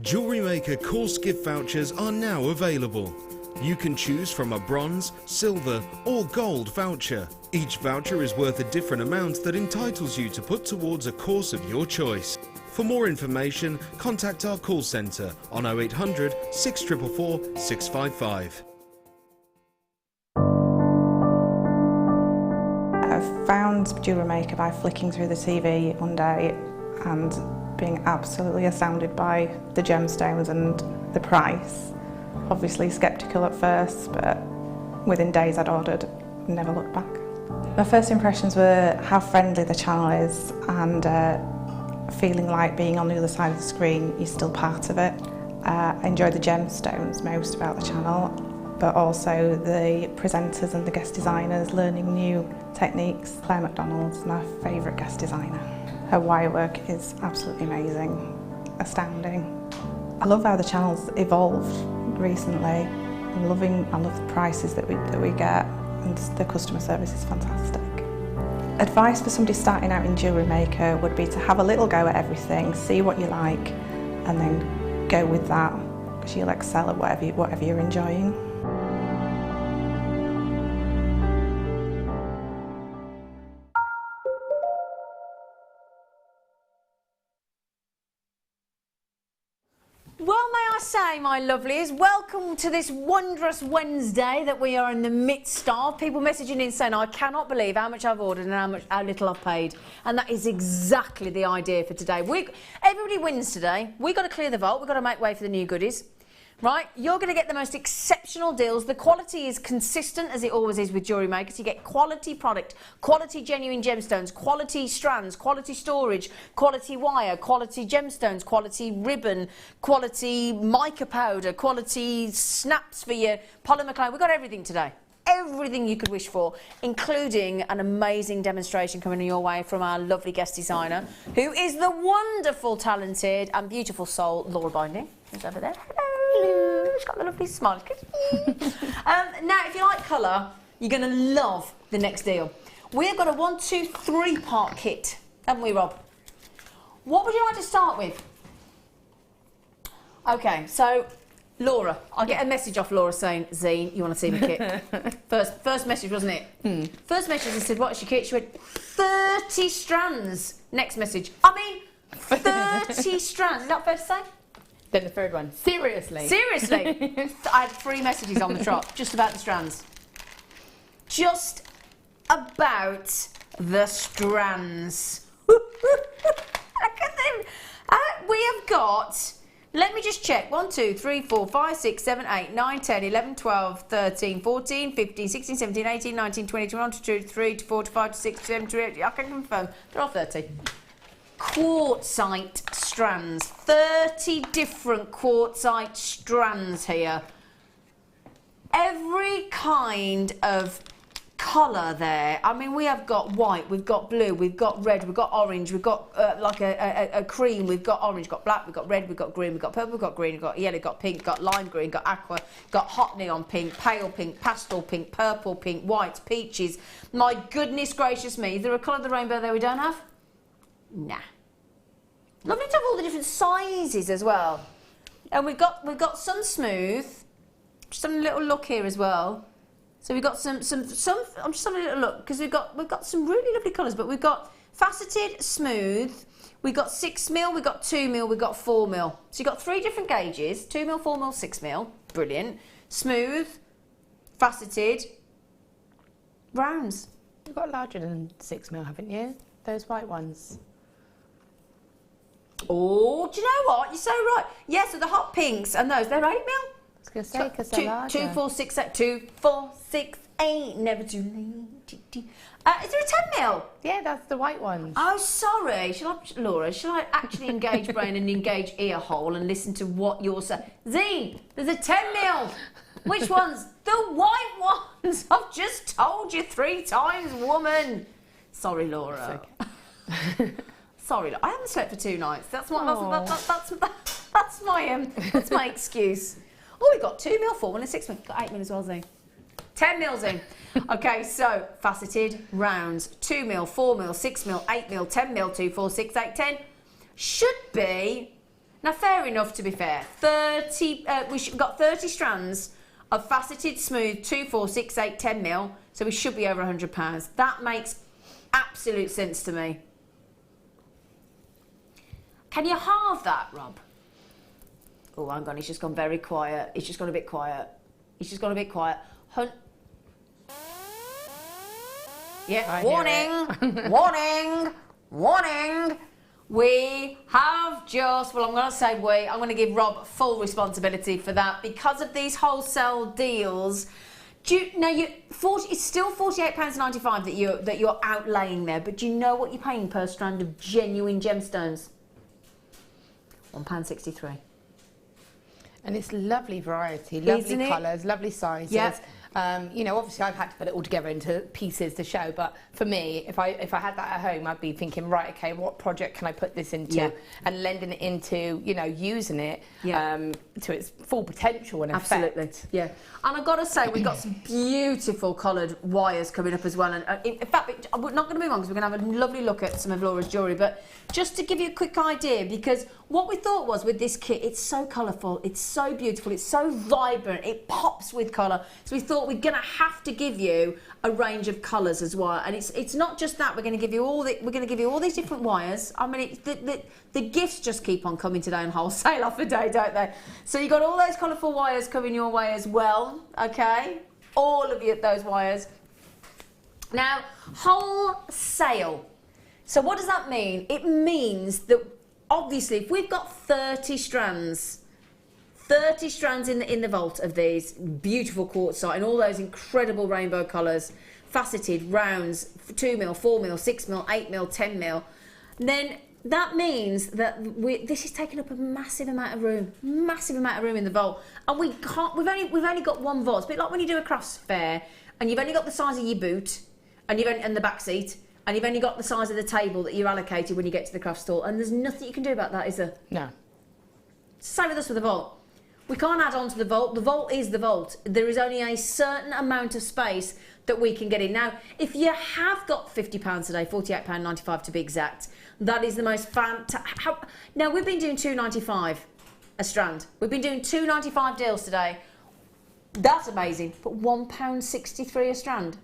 Speaker 3: Jewellery Maker course gift vouchers are now available. You can choose from a bronze, silver or gold voucher. Each voucher is worth a different amount that entitles you to put towards a course of your choice. For more information, contact our call centre on 0800 644 655.
Speaker 4: I found Jewellery Maker by flicking through the TV one day and being absolutely astounded by the gemstones and the price. Obviously sceptical at first, but within days I'd ordered, never looked back. My first impressions were how friendly the channel is and feeling like being on the other side of the screen, you're still part of it. I enjoy the gemstones most about the channel, but also the presenters and the guest designers learning new techniques. Claire McDonald's my favourite guest designer. Her wire work is absolutely amazing, astounding. I love how the channel's evolved recently. I love the prices that we get, and the customer service is fantastic. Advice for somebody starting out in Jewellery Maker would be to have a little go at everything, see what you like, and then go with that, because you'll excel at whatever you're enjoying.
Speaker 1: Well, may I say, my lovelies, welcome to this wondrous Wednesday that we are in the midst of. People messaging in saying, I cannot believe how much I've ordered and how little I've paid. And that is exactly the idea for today. Everybody wins today. We've got to clear the vault. We've got to make way for the new goodies. Right, you're going to get the most exceptional deals. The quality is consistent, as it always is with Jewellery Makers. You get quality product, quality genuine gemstones, quality strands, quality storage, quality wire, quality gemstones, quality ribbon, quality mica powder, quality snaps for your polymer clay. We've got everything today. Everything you could wish for, including an amazing demonstration coming your way from our lovely guest designer, who is the wonderful, talented and beautiful soul, Laura Binding, who's over there. Hello. She's got the lovely smile. Now, if you like colour, you're going to love the next deal. We've got a 1, 2, 3 part kit, haven't we, Rob? What would you like to start with? Okay, so Laura, I get a message off Laura saying, Zine, you want to see my kit? First message, wasn't it? First message, I said, what's your kit? She went, 30 strands. Next message, I mean, 30 strands. Is that fair to say?
Speaker 2: Then the third one. Seriously?
Speaker 1: Seriously? I had 3 messages on the trot, just about the strands. Just about the strands. Look at them. We have got... Let me just check. 1, 2, 3, 4, 5, 6, 7, 8, 9, 10, 11, 12, 13, 14, 15, 16, 17, 18, 19, 20, 21, 22, 23, 24, 25, 26, 27, 28. I can confirm. They're all 30. Quartzite strands. 30 different quartzite strands here. Every kind of colour there. I mean, we have got white, we've got blue, we've got red, we've got orange, we've got like a cream, we've got orange, we've got black, we've got red, we've got green, we've got purple, we've got green, we've got yellow, we've got pink, we've got lime green, got aqua, got hot neon pink, pale pink, pastel pink, purple pink, white, peaches. My goodness gracious me, is there a colour of the rainbow there we don't have? Nah. Lovely to have all the different sizes as well. And we've got some smooth. Just having a little look here as well. So we've got some. I'm just having a little look because we've got some really lovely colours. But we've got faceted, smooth. We've got 6mm. We've got 2mm. We've got 4mm. So you've got 3 different gauges: 2mm, 4mm, 6mm. Brilliant. Smooth, faceted, rounds.
Speaker 2: You've got larger than 6mm, haven't you? Those white ones.
Speaker 1: Oh, do you know what? You're so right. Yeah, so the hot pinks and those, they're 8mm.
Speaker 2: I was going to say, because they're larger.
Speaker 1: 2, 4, 6, 8, 2, 4, 6, 8, never too late. Is there a 10mm?
Speaker 2: Yeah, that's the white ones.
Speaker 1: Oh, sorry. Laura, shall I actually engage brain and engage ear hole and listen to what you're saying? Zine, there's a 10mm. Which ones? The white ones. I've just told you 3 times, woman. Sorry, Laura.
Speaker 2: It's okay.
Speaker 1: Sorry, I haven't slept for 2 nights. That's my excuse. Oh, we've got 2mm, 4mm, and 6mm. We've got 8mm as well, Zane. 10mm, Zane. Okay, so faceted rounds. 2mm, 4mm, 6mm, 8mm, 10mm, 2, 4, 6, 8, 10. Should be, now fair enough to be fair, 30, we've got 30 strands of faceted smooth 2, 4, 6, 8, 10mm. So we should be over £100. That makes absolute sense to me. Can you halve that, Rob? Oh, hang on, he's just gone very quiet. He's just gone a bit quiet. He's just gone a bit quiet. Yeah, warning, warning, warning. We have just, well, I'm going to say I'm going to give Rob full responsibility for that because of these wholesale deals. It's still £48.95 that you're outlaying there, but do you know what you're paying per strand of genuine gemstones? £1.63.
Speaker 2: And it's lovely variety, lovely colours, lovely sizes.
Speaker 1: Yeah.
Speaker 2: You know, obviously I've had to put it all together into pieces to show, but for me, if I had that at home, I'd be thinking, right, okay, what project can I put this into?
Speaker 1: Yeah.
Speaker 2: And lending it into, you know, using it to its full potential and effect.
Speaker 1: Absolutely, yeah. And I've got to say, we've got some beautiful coloured wires coming up as well. And in fact, we're not going to move on because we're going to have a lovely look at some of Laura's jewellery. But just to give you a quick idea, because what we thought was with this kit, it's so colourful, it's so beautiful, it's so vibrant, it pops with colour. So we thought, thought we're going to have to give you a range of colours as well, and it's not just that. We're going to give you all these different wires. I mean, the gifts just keep on coming today on wholesale offer day, don't they? So you got all those colourful wires coming your way as well. Okay, all of you those wires. Now, wholesale. So what does that mean? It means that obviously if we've got 30 strands in the vault of these beautiful quartzite in all those incredible rainbow colours, faceted, rounds, 2mm, 4mm, 6mm, 8mm, 10mm, then that means that this is taking up a massive amount of room in the vault, and we've only got one vault. It's a bit like when you do a crafts fair and you've only got the size of your boot and the back seat, and you've only got the size of the table that you're allocated when you get to the craft stall, and there's nothing you can do about that, is there?
Speaker 2: No.
Speaker 1: Same with us with the vault. We can't add on to the vault. The vault is the vault. There is only a certain amount of space that we can get in. Now, if you have got £50 today, £48.95 to be exact, that is the most fantastic. Now, we've been doing £2.95 a strand. We've been doing £2.95 deals today. That's amazing. But £1.63 a strand.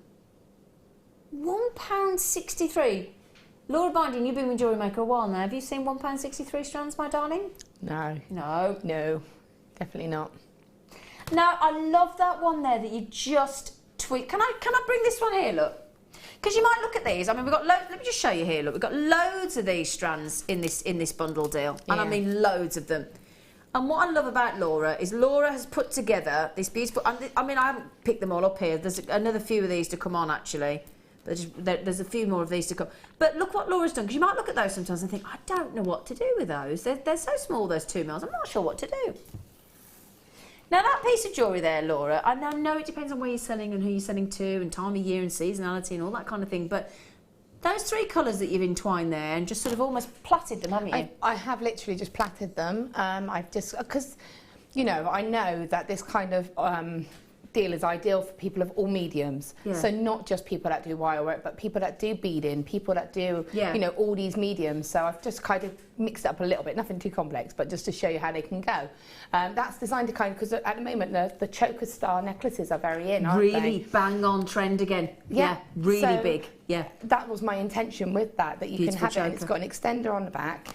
Speaker 1: £1.63. Laura Binding, you've been with JewelleryMaker a while now. Have you seen £1.63 strands, my darling?
Speaker 2: No.
Speaker 1: No.
Speaker 2: No, definitely not.
Speaker 1: Now, I love that one there that you just tweak. Can I bring this one here, look? Because you might look at these. I mean, we've got let me just show you here, look. We've got loads of these strands in this bundle deal.
Speaker 2: Yeah.
Speaker 1: And I mean loads of them. And what I love about Laura is Laura has put together this beautiful, I mean, I haven't picked them all up here. There's another few of these to come on, actually. There's a few more of these to come. But look what Laura's done, because you might look at those sometimes and think, I don't know what to do with those. They're so small, those 2mm. I'm not sure what to do. Now, that piece of jewellery there, Laura, I know it depends on where you're selling and who you're selling to and time of year and seasonality and all that kind of thing, but those three colours that you've entwined there and just sort of almost plaited them, haven't you?
Speaker 2: I have literally just plaited them. I've just, because, you know, I know that this kind of deal is ideal for people of all mediums. Yeah. So not just people that do wire work, but people that do beading, people that do, you know, all these mediums. So I've just kind of mixed it up a little bit, nothing too complex, but just to show you how they can go. That's designed to kind of, because at the moment the choker star necklaces are very in, aren't they?
Speaker 1: Really bang on trend again. Yeah, really so big. Yeah.
Speaker 2: That was my intention with that you beautiful can have it. It's got an extender on the back,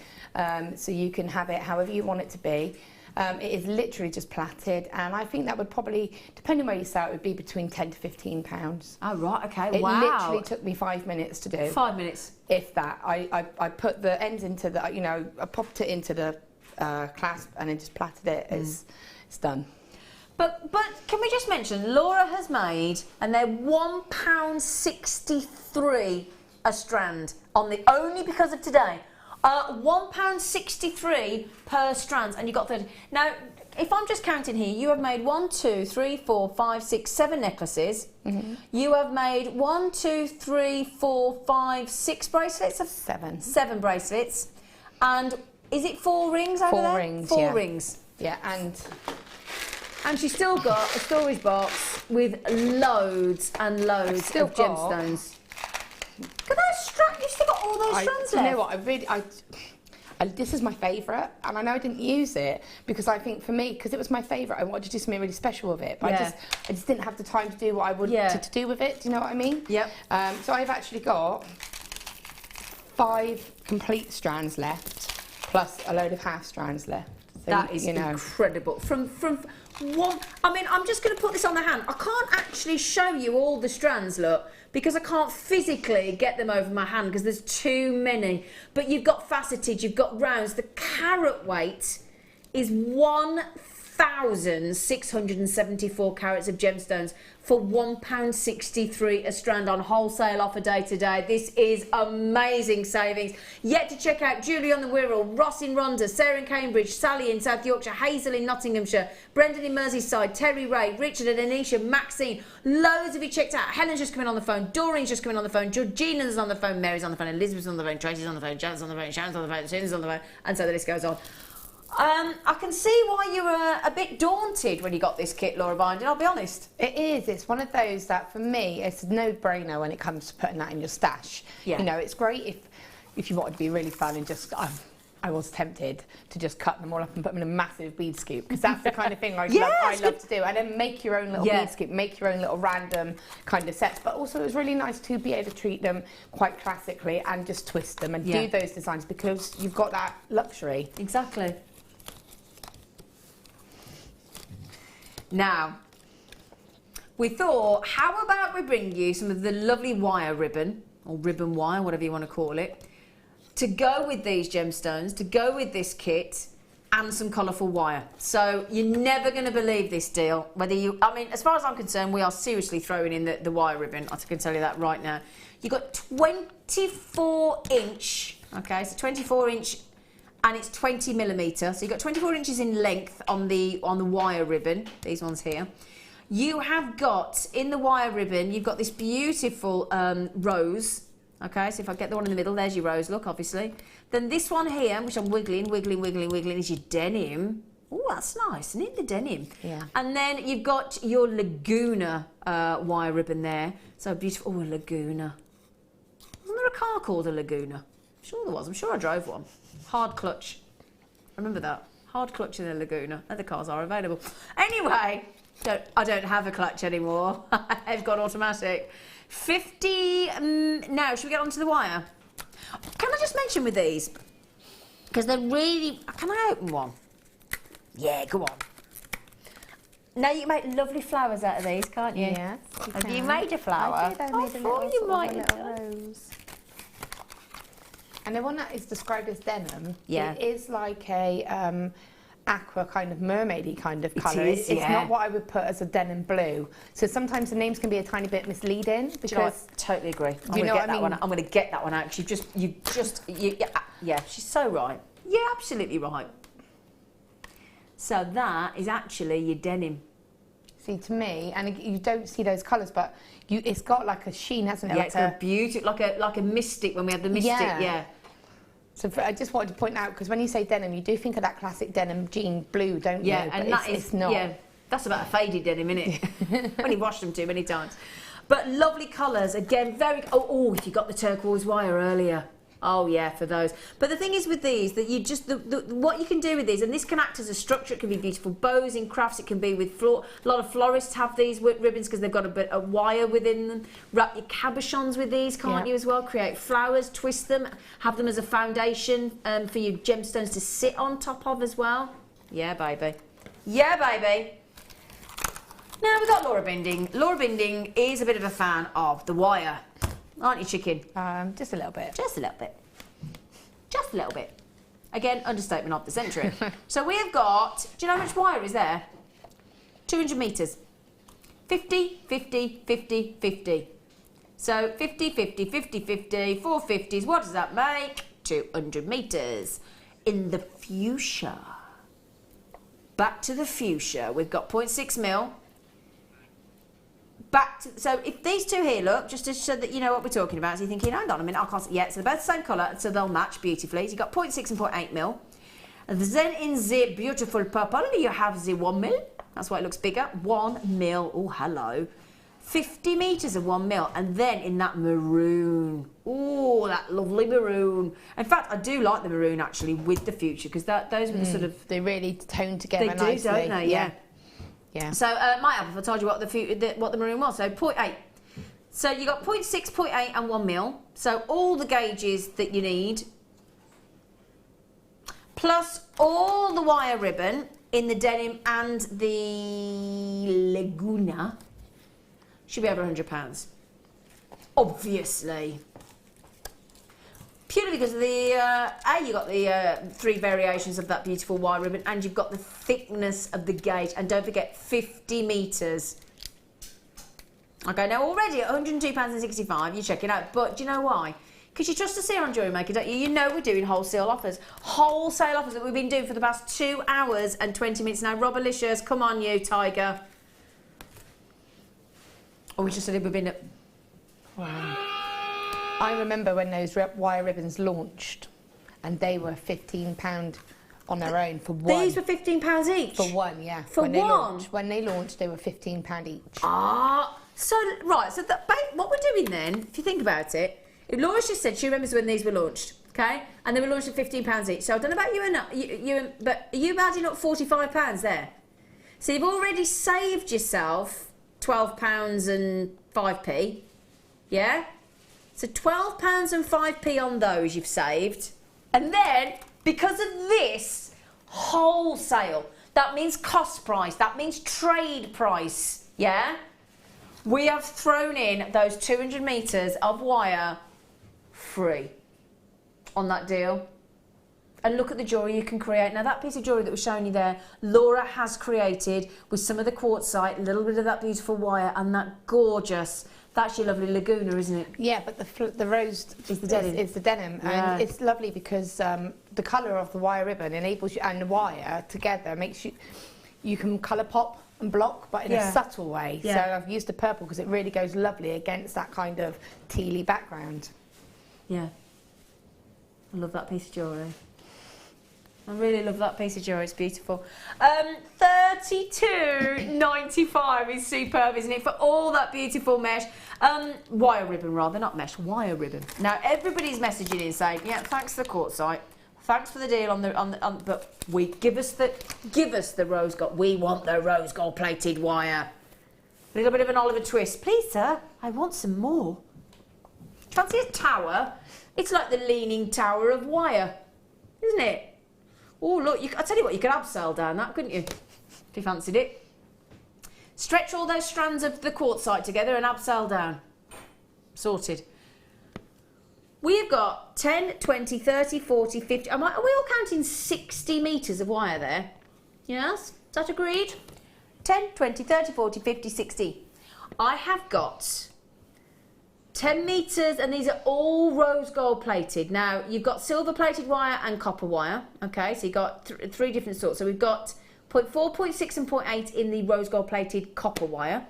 Speaker 2: so you can have it however you want it to be. It is literally just plaited, and I think that would probably, depending where you sell it, would be between £10 to £15.
Speaker 1: Oh, right, okay,
Speaker 2: It
Speaker 1: wow.
Speaker 2: literally took me 5 minutes to do.
Speaker 1: 5 minutes?
Speaker 2: If that. I put the ends into the, you know, I popped it into the clasp and then just plaited it. It's done.
Speaker 1: But can we just mention, Laura has made, and they're £1.63 a strand, only because of today. £1.63 per strand, and you got 30. Now, if I'm just counting here, you have made 1, 2, 3, 4, 5, 6, 7 necklaces. Mm-hmm. You have made 1, 2, 3, 4, 5, 6 bracelets.
Speaker 2: 7.
Speaker 1: 7 bracelets. And is it 4 rings over there?
Speaker 2: 4 rings.
Speaker 1: 4 rings.
Speaker 2: Yeah, and
Speaker 1: she's still got a storage box with loads and loads of gemstones. Look at those strands. You've still got all those strands left.
Speaker 2: You know what? This is my favourite, and I know I didn't use it because I think for me, because it was my favourite, I wanted to do something really special with it. But I just didn't have the time to do what I wanted to do with it. Do you know what I mean?
Speaker 1: Yep.
Speaker 2: So I've actually got 5 complete strands left, plus a load of half strands left. So,
Speaker 1: that is incredible. From one, I mean, I'm just going to put this on the hand. I can't actually show you all the strands, look, because I can't physically get them over my hand because there's too many. But you've got faceted, you've got rounds. The carat weight is 1,674 carats of gemstones for £1.63 a strand on wholesale offer day today. This is amazing savings. Yet to check out Julie on the Wirral, Ross in Rhondda, Sarah in Cambridge, Sally in South Yorkshire, Hazel in Nottinghamshire, Brendan in Merseyside, Terry Ray, Richard and Anisha, Maxine. Loads of you checked out. Helen's just coming on the phone, Doreen's just coming on the phone, Georgina's on the phone, Mary's on the phone, Elizabeth's on the phone, Tracy's on the phone, Janet's on the phone, Sharon's on the phone, Susan's on the phone, and so the list goes on. I can see why you were a bit daunted when you got this kit, Laura Binding, I'll be honest.
Speaker 2: It is. It's one of those that, for me, it's a no-brainer when it comes to putting that in your stash. Yeah. You know, it's great if you want to be really fun and just, I was tempted to just cut them all up and put them in a massive bead scoop, because that's the kind of thing I love to do. And then make your own little bead scoop, make your own little random kind of sets. But also it was really nice to be able to treat them quite classically and just twist them and do those designs, because you've got that luxury.
Speaker 1: Exactly. Now, we thought, how about we bring you some of the lovely wire ribbon, or ribbon wire, whatever you want to call it, to go with these gemstones, to go with this kit, and some colourful wire. So you're never going to believe this deal. Whether you, I mean, as far as I'm concerned, we are seriously throwing in the wire ribbon. I can tell you that right now. You've got 24 inch, okay, so 24 inch, and it's 20 millimetre. So you've got 24 inches in length on the wire ribbon, these ones here. You have got, in the wire ribbon, you've got this beautiful rose. Okay, so if I get the one in the middle, there's your rose, look, obviously. Then this one here, which I'm wiggling, is your denim. Oh, that's nice, isn't it, the denim? Yeah. And then you've got your Laguna wire ribbon there. So beautiful, oh, a Laguna. Wasn't there a car called a Laguna? I'm sure there was, I'm sure I drove one. Hard clutch. Remember that? Hard clutch in a Laguna. Other cars are available. Anyway, I don't have a clutch anymore. I've got automatic. 50, now, should we get onto the wire? Can I just mention with these, because they're really, can I open one? Yeah, go on. Now you can make lovely flowers out of these, can't you?
Speaker 2: Yes.
Speaker 1: Have you made a flower?
Speaker 2: I did, I made a little,
Speaker 1: you might
Speaker 2: a little rose. And the one that is described as denim, it is like a aqua kind of mermaidy kind of colour. It's not what I would put as a denim blue. So sometimes the names can be a tiny bit misleading, because
Speaker 1: you know, I totally agree. I'm going to get that one out. Yeah, she's so right. Yeah, absolutely right. So that is actually your denim.
Speaker 2: See, to me, and you don't see those colours, but it's got like a sheen, hasn't it?
Speaker 1: Yeah, it's a beauty, like a mystic when we have the mystic. Yeah.
Speaker 2: So I just wanted to point out, because when you say denim, you do think of that classic denim jean blue, don't you?
Speaker 1: Yeah, and it's not. Yeah, that's about a faded denim, isn't it? When you wash them too many times. But lovely colours, again, very. Oh, you got the turquoise wire earlier. Oh yeah, for those. But the thing is with these, that you just what you can do with these, and this can act as a structure. It can be beautiful bows in crafts. It can be with a lot of florists have these ribbons because they've got a bit of wire within them. Wrap your cabochons with these, can't you, as well? Create flowers, twist them, have them as a foundation for your gemstones to sit on top of as well. Yeah, baby. Yeah, baby. Now we've got Laura Binding. Laura Binding is a bit of a fan of the wire. Aren't you, chicken?
Speaker 2: Just a little bit.
Speaker 1: Just a little bit. Just a little bit. Again, understatement of the century. So we have got, do you know how much wire is there? 200 metres. 50, 50, 50, 50. So 50, 50, 50, 50, 4 50s. What does that make? 200 metres. In the fuchsia. Back to the fuchsia. We've got 0.6 mil. So if these two here, look, just to show that you know what we're talking about, so you're thinking, hang on a minute, I can't see. Yeah, so they're both the same colour, so they'll match beautifully. So you've got 0.6 and 0.8 mil. Then in the beautiful purple, you have the 1 mil. That's why it looks bigger. 1 mil. Oh, hello. 50 metres of 1 mil. And then in that maroon. Oh, that lovely maroon. In fact, I do like the maroon, actually, with the fuchsia, because those were the sort of...
Speaker 2: They really tone together nicely.
Speaker 1: They do, don't they? Yeah.
Speaker 2: Yeah.
Speaker 1: So might have if I told you what the maroon was. So 0.8. So you got 0.6, 0.8 and 1 mil. So all the gauges that you need, plus all the wire ribbon in the denim and the Laguna, should be over £100. Obviously. Purely because of the, you got the 3 variations of that beautiful wire ribbon, and you've got the thickness of the gauge, and don't forget 50 metres. Okay, now already at £102.65, you check it out, but do you know why? Because you trust us here on JewelleryMaker, don't you? You know we're doing wholesale offers. Wholesale offers that we've been doing for the past 2 hours and 20 minutes now. Robalicious, come on you, tiger. Oh, we just said we've been at...
Speaker 2: Wow. I remember when those wire ribbons launched, and they were £15 on their own for one.
Speaker 1: These were £15 each?
Speaker 2: For one, yeah.
Speaker 1: For one?
Speaker 2: When they launched, they were £15 each.
Speaker 1: Ah, so, right, so what we're doing then, if you think about it, Laura just said she remembers when these were launched. Okay, and they were launched at £15 each. So I don't know about but are you adding up £45 there? So you've already saved yourself £12 and 5p. Yeah? So £12 and 5p on those you've saved. And then, because of this wholesale, that means cost price, that means trade price, yeah? We have thrown in those 200 metres of wire free on that deal. And look at the jewellery you can create. Now that piece of jewellery that was showing you there, Laura has created with some of the quartzite, a little bit of that beautiful wire and that gorgeous, that's your lovely Laguna, isn't it?
Speaker 2: Yeah, but the rose is the denim. It's the denim,
Speaker 1: Yeah.
Speaker 2: and it's lovely because the colour of the wire ribbon enables you, and the wire together makes you can colour pop and block, but in a subtle way.
Speaker 1: Yeah.
Speaker 2: So I've used the purple because it really goes lovely against that kind of tealy background.
Speaker 1: Yeah. I love that piece of jewellery. I really love that piece of jewellery, it's beautiful. $32.95 is superb, isn't it? For all that beautiful mesh. Wire ribbon rather, not mesh, wire ribbon. Now everybody's messaging in saying, yeah, thanks for the quartzite. Thanks for the deal on but give us the rose gold. We want the rose gold plated wire. A little bit of an Oliver twist. Please, sir, I want some more. Fancy a tower? It's like the leaning tower of wire, isn't it? Oh, look, I tell you what, you could abseil down that, couldn't you? If you fancied it. Stretch all those strands of the quartzite together and abseil down. Sorted. We've got 10, 20, 30, 40, 50... Are we all counting 60 metres of wire there? Yes? Is that agreed? 10, 20, 30, 40, 50, 60. I have got 10 metres, and these are all rose gold plated. Now, you've got silver plated wire and copper wire. Okay, so you've got three different sorts. So we've got 0.4, 0.6 and 0.8 in the rose gold plated copper wire.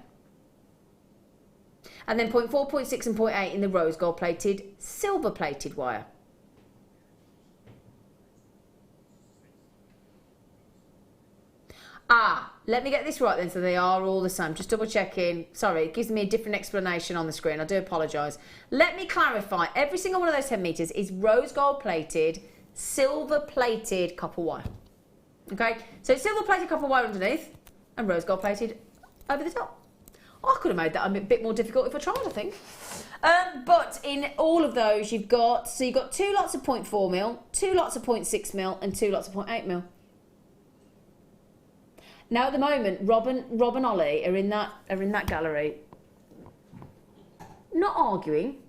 Speaker 1: And then 0.4, 0.6 and 0.8 in the rose gold plated silver plated wire. Let me get this right then, so they are all the same. Just double checking. Sorry, it gives me a different explanation on the screen. I do apologise. Let me clarify. Every single one of those 10 metres is rose gold plated, silver plated copper wire. Okay, so silver plated copper wire underneath and rose gold plated over the top. I could have made that a bit more difficult if I tried, I think. But in all of those, you've got 2 lots of 0.4 mil, 2 lots of 0.6 mil, and 2 lots of 0.8 mil. Now at the moment, Rob and Ollie are in that gallery, not arguing,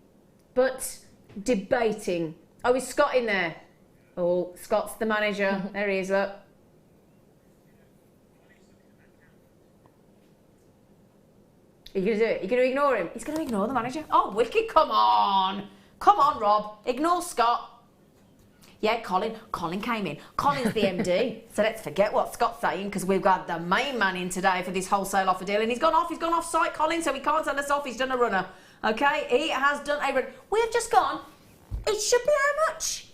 Speaker 1: but debating. Oh, is Scott in there? Oh, Scott's the manager. There he is, look. Are you going to do it? You're going to ignore him? He's going to ignore the manager? Oh, wicked, come on. Come on, Rob. Ignore Scott. Yeah, Colin came in. Colin's the MD. So let's forget what Scott's saying, because we've got the main man in today for this wholesale offer deal. And he's gone off site, Colin, so he can't tell us off. He's done a runner. Okay, he has done a run. We have just gone. It should be how much?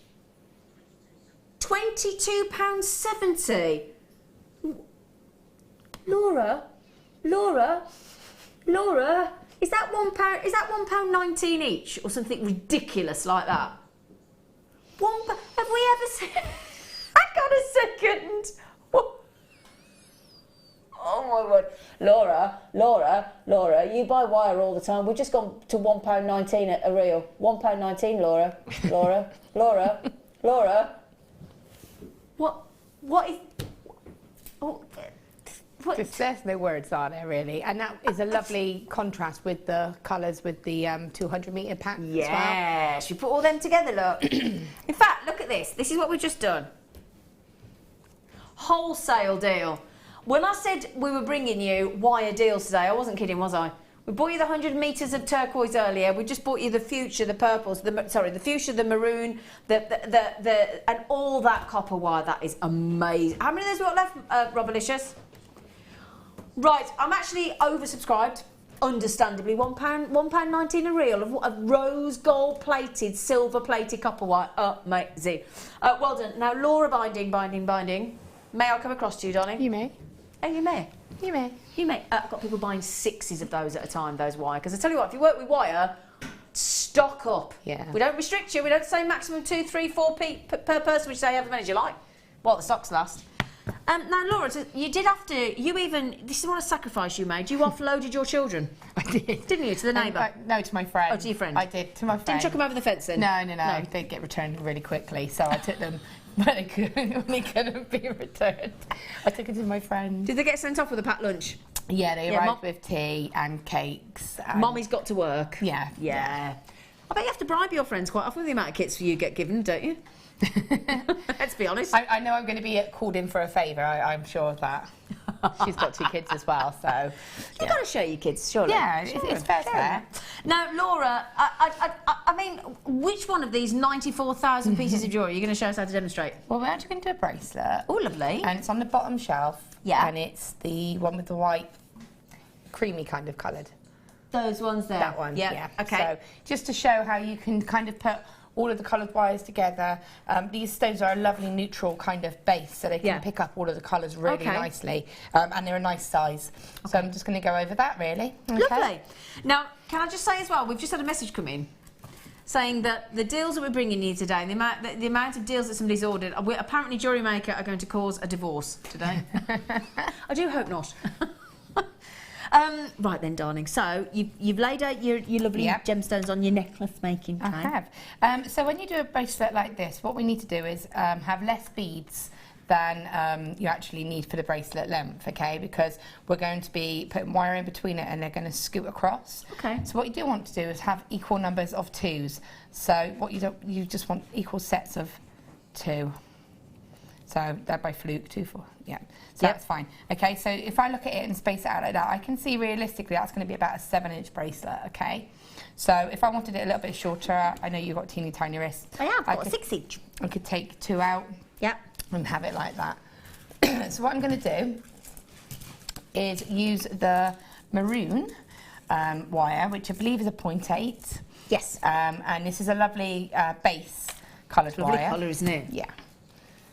Speaker 1: £22.70. Laura, is that £1? Is that £1.19 each, or something ridiculous like that? Have we ever seen? I got a second. Oh my word, Laura, you buy wire all the time. We've just gone to £1.19 at a reel. £1.19, Laura. What is?
Speaker 2: Just there's no words on it really, and that is a lovely contrast with the colours with the 200 metre pack as well.
Speaker 1: Yes, you put all them together, look. In fact, look at this. This is what we've just done. Wholesale deal. When I said we were bringing you wire deals today, I wasn't kidding, was I? We bought you the 100 metres of turquoise earlier. We just bought you the fuchsia, the purples, the fuchsia, the maroon, and all that copper wire. That is amazing. How many of those we got left, Robalicious? Right, I'm actually oversubscribed, understandably. £1.19 a reel of rose gold plated, silver plated copper wire. Amazing. Well done. Now, Laura binding. May I come across to you, darling?
Speaker 2: You may.
Speaker 1: Oh, you may.
Speaker 2: You may.
Speaker 1: I've got people buying 6s of those at a time, those wire. Because I tell you what, if you work with wire, stock up.
Speaker 2: Yeah.
Speaker 1: We don't restrict you. We don't say maximum 2, 3, 4 per person. We say have as many as you like while the stocks last. Now, Laura, you did have to. This is what a sacrifice you made. You offloaded your children.
Speaker 2: I did.
Speaker 1: Didn't you, to the neighbour?
Speaker 2: No, to my friend.
Speaker 1: Oh, to your friend.
Speaker 2: I did, to my friend.
Speaker 1: Didn't chuck them over the fence then?
Speaker 2: No. They get returned really quickly, so I took them when they couldn't be returned. I took it to my friend.
Speaker 1: Did they get sent off with a packed lunch?
Speaker 2: Yeah, they arrived with tea and cakes. And
Speaker 1: Mommy's got to work.
Speaker 2: Yeah.
Speaker 1: I bet you have to bribe your friends quite often with the amount of kits you get given, don't you? Let's be honest.
Speaker 2: I know I'm going to be called in for a favour. I'm sure of that. She's got 2 kids as well, so
Speaker 1: You've got to show your kids, surely.
Speaker 2: yeah, it's fair.
Speaker 1: Now, Laura, I mean, which one of these 94,000 pieces of jewellery are you going to show us how to demonstrate?
Speaker 2: Well, we're actually going to do a bracelet.
Speaker 1: Oh, lovely.
Speaker 2: And it's on the bottom shelf.
Speaker 1: Yeah.
Speaker 2: And it's the one with the white, creamy kind of coloured.
Speaker 1: Those ones there.
Speaker 2: That one, yeah.
Speaker 1: Okay.
Speaker 2: So just to show how you can kind of put all of the coloured wires together. These stones are a lovely neutral kind of base, so they can pick up all of the colours really nicely. And they're a nice size. So I'm just going to go over that, really. Okay.
Speaker 1: Lovely. Now, can I just say as well, we've just had a message come in saying that the deals that we're bringing you today, the amount of deals that somebody's ordered, apparently JewelleryMaker are going to cause a divorce today. I do hope not. Right then, darling. So you've laid out your lovely gemstones on your necklace making tray.
Speaker 2: I have. So when you do a bracelet like this, what we need to do is have less beads than you actually need for the bracelet length, okay? Because we're going to be putting wire in between it and they're going to scoot across.
Speaker 1: Okay.
Speaker 2: So what you do want to do is have equal numbers of 2s. So what you just want equal sets of 2. So that by fluke, 2, 4, yeah. So that's fine. Okay, so if I look at it and space it out like that, I can see realistically that's going to be about a 7-inch bracelet, okay? So if I wanted it a little bit shorter, I know you've got teeny tiny wrists.
Speaker 1: I have got a 6-inch.
Speaker 2: I could take 2 out and have it like that. So what I'm going to do is use the maroon wire, which I believe is a 0.8.
Speaker 1: Yes.
Speaker 2: And this is a lovely base coloured wire.
Speaker 1: Lovely colour, isn't it?
Speaker 2: Yeah.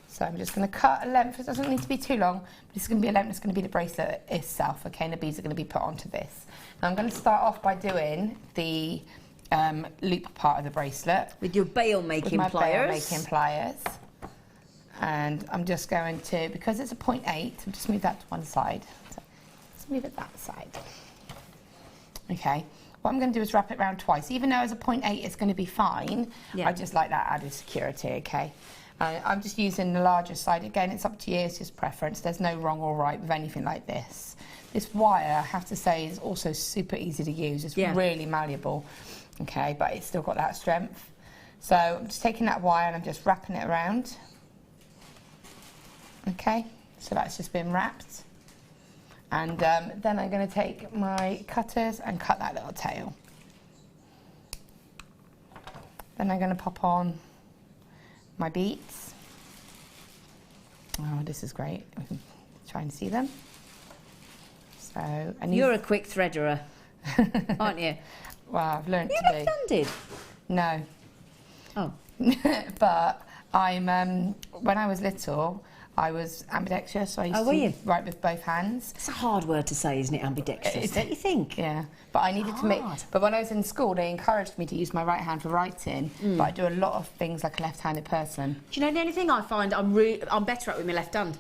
Speaker 2: So I'm just going to cut a length. It doesn't need to be too long, but it's going to be a length that's going to be the bracelet itself, okay? And the beads are going to be put onto this. Now I'm going to start off by doing the loop part of the bracelet.
Speaker 1: With your bail making pliers.
Speaker 2: And I'm just going to, because it's a 0.8, I'll just move that to one side. So let's move it that side. Okay. What I'm going to do is wrap it around twice. Even though as a 0.8 it's going to be fine, I just like that added security, okay? I'm just using the larger side. Again, it's up to you, it's just preference. There's no wrong or right with anything like this. This wire, I have to say, is also super easy to use. It's really malleable, okay, but it's still got that strength. So I'm just taking that wire and I'm just wrapping it around. Okay, so that's just been wrapped. And then I'm going to take my cutters and cut that little tail. Then I'm going to pop on my beads. Oh, this is great. We can try and see them. So, and
Speaker 1: you're a quick threaderer, aren't you?
Speaker 2: Well, I've learned to be.
Speaker 1: You're left-handed?
Speaker 2: No.
Speaker 1: Oh.
Speaker 2: But I'm, when I was little, I was ambidextrous, so I used to write with both hands.
Speaker 1: It's a hard word to say, isn't it, ambidextrous, don't you think?
Speaker 2: Yeah, but I needed to make... But when I was in school, they encouraged me to use my right hand for writing, but I do a lot of things like a left-handed person.
Speaker 1: Do you know the only thing I find I'm better at with my left hand?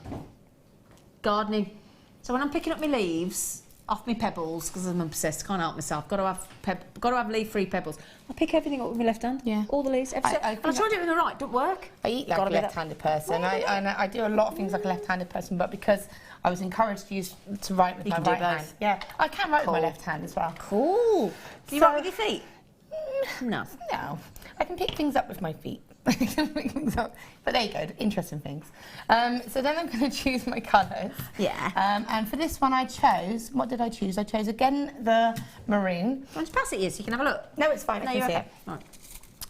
Speaker 1: Gardening. So when I'm picking up my leaves off my pebbles, because I'm obsessed, can't help myself, got to have leaf-free pebbles. I pick everything up with my left hand. Yeah. All the leaves. And I try to do it with the right, don't work.
Speaker 2: I eat like a left-handed person. I do a lot of things like a left-handed person, but because I was encouraged to write with my right hand. Yeah, I can write with my left hand as well.
Speaker 1: Cool. Can you write with your feet? No.
Speaker 2: No. I can pick things up with my feet. But there you go, interesting things. So then I'm going to choose my colours.
Speaker 1: Yeah.
Speaker 2: And for this one I chose, what did I choose? I chose again the maroon.
Speaker 1: I'll just pass it here so you can have a look.
Speaker 2: No, it's fine, I can see it.
Speaker 1: Right.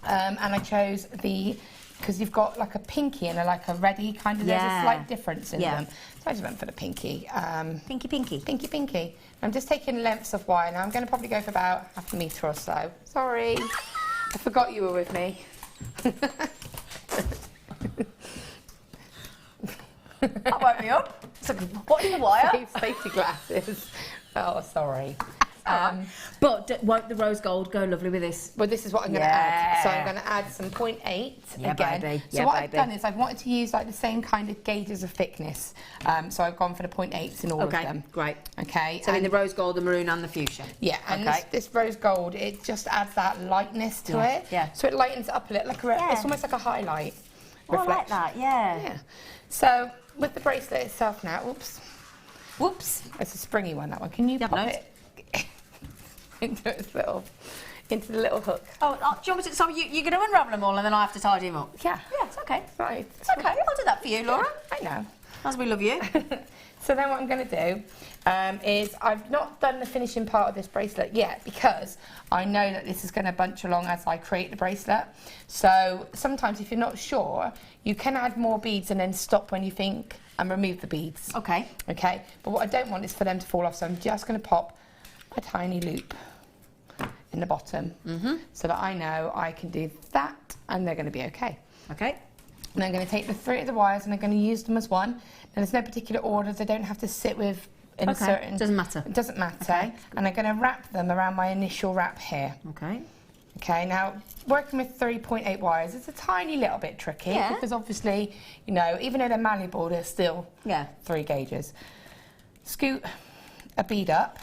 Speaker 2: And I chose because you've got like a pinky and like a reddy kind of, there's a slight difference in them. So I just went for the pinky. Pinky. I'm just taking lengths of wire. Now I'm going to probably go for about half a metre or so. Sorry, I forgot you were with me.
Speaker 1: That woke me up. So, what's the wire?
Speaker 2: Safety glasses. Oh, sorry.
Speaker 1: But won't the rose gold go lovely with this?
Speaker 2: Well, this is what I'm going to add. So I'm going to add some 0.8 again.
Speaker 1: Baby.
Speaker 2: So what I've done is I've wanted to use like the same kind of gauges of thickness. So I've gone for the 0.8s in all of them.
Speaker 1: Great.
Speaker 2: Okay.
Speaker 1: So in the rose gold, the maroon and the fuchsia.
Speaker 2: Yeah, and this rose gold, it just adds that lightness to it.
Speaker 1: Yeah.
Speaker 2: So it lightens it up a little. It's almost like a highlight.
Speaker 1: Oh, I like that, yeah.
Speaker 2: So with the bracelet itself now, whoops, it's a springy one, that one. Can you pop it into the little hook?
Speaker 1: Oh, do you want me to, so you're going to unravel them all and then I have to tidy them up?
Speaker 2: Yeah.
Speaker 1: Yeah, it's okay.
Speaker 2: Right.
Speaker 1: It's okay, I'll do that for you, Laura.
Speaker 2: I know.
Speaker 1: As we love you.
Speaker 2: So then what I'm going to do is I've not done the finishing part of this bracelet yet because I know that this is going to bunch along as I create the bracelet. So sometimes if you're not sure, you can add more beads and then stop when you think and remove the beads.
Speaker 1: Okay.
Speaker 2: Okay, but what I don't want is for them to fall off, so I'm just going to pop a tiny loop in the bottom so that I know I can do that and they're going to be okay.
Speaker 1: Okay.
Speaker 2: And I'm going to take the 3 of the wires and I'm going to use them as one. And there's no particular order, they don't have to sit with in a certain...
Speaker 1: Doesn't matter.
Speaker 2: It doesn't matter.
Speaker 1: Okay.
Speaker 2: And I'm going to wrap them around my initial wrap here.
Speaker 1: Okay.
Speaker 2: Okay, now working with 3.8 wires, it's a tiny little bit tricky because obviously, you know, even though they're malleable, they're still 3 gauges. Scoot a bead up.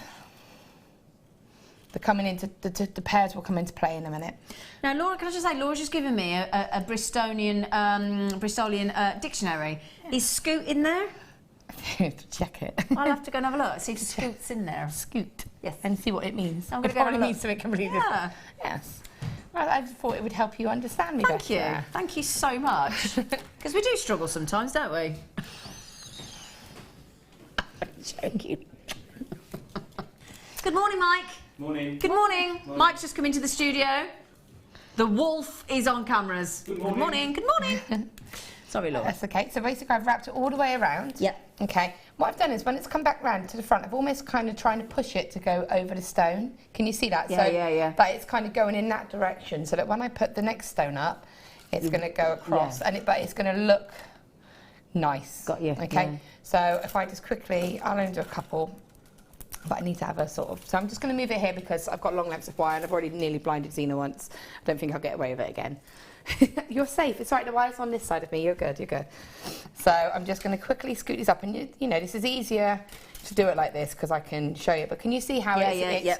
Speaker 2: They're coming into, the pairs will come into play in a minute.
Speaker 1: Now, Laura, can I just say, Laura's just given me a Bristolian dictionary. Yeah. Is scoot in there?
Speaker 2: Check it.
Speaker 1: I'll have to go and have a look, see if scoot's in there.
Speaker 2: Scoot.
Speaker 1: Yes.
Speaker 2: And see what it means.
Speaker 1: I'm going to
Speaker 2: go and means something completely different. Yes. Well, I just thought it would help you understand me better.
Speaker 1: Thank you. Thank you so much. Because we do struggle sometimes, don't we?
Speaker 2: I'm joking.
Speaker 1: Good morning, Mike.
Speaker 6: Morning.
Speaker 1: Good morning. Mike's just come into the studio. The wolf is on cameras.
Speaker 6: Good morning.
Speaker 1: Good morning. Sorry, Laura.
Speaker 2: That's okay. So basically I've wrapped it all the way around.
Speaker 1: Yep.
Speaker 2: Okay. What I've done is when it's come back round to the front, I've almost kind of trying to push it to go over the stone. Can you see that?
Speaker 1: Yeah,
Speaker 2: so
Speaker 1: yeah.
Speaker 2: that it's kind of going in that direction so that when I put the next stone up, it's going to go across but it's going to look nice.
Speaker 1: Got you.
Speaker 2: Okay.
Speaker 1: Yeah.
Speaker 2: So if I just quickly, I'll only do a couple. But I need to have a sort of... So I'm just going to move it here because I've got long lengths of wire and I've already nearly blinded Zena once. I don't think I'll get away with it again. You're safe. It's right, the wire's on this side of me. You're good, you're good. So I'm just going to quickly scoot these up. And, you know, this is easier to do it like this because I can show you. But can you see how it's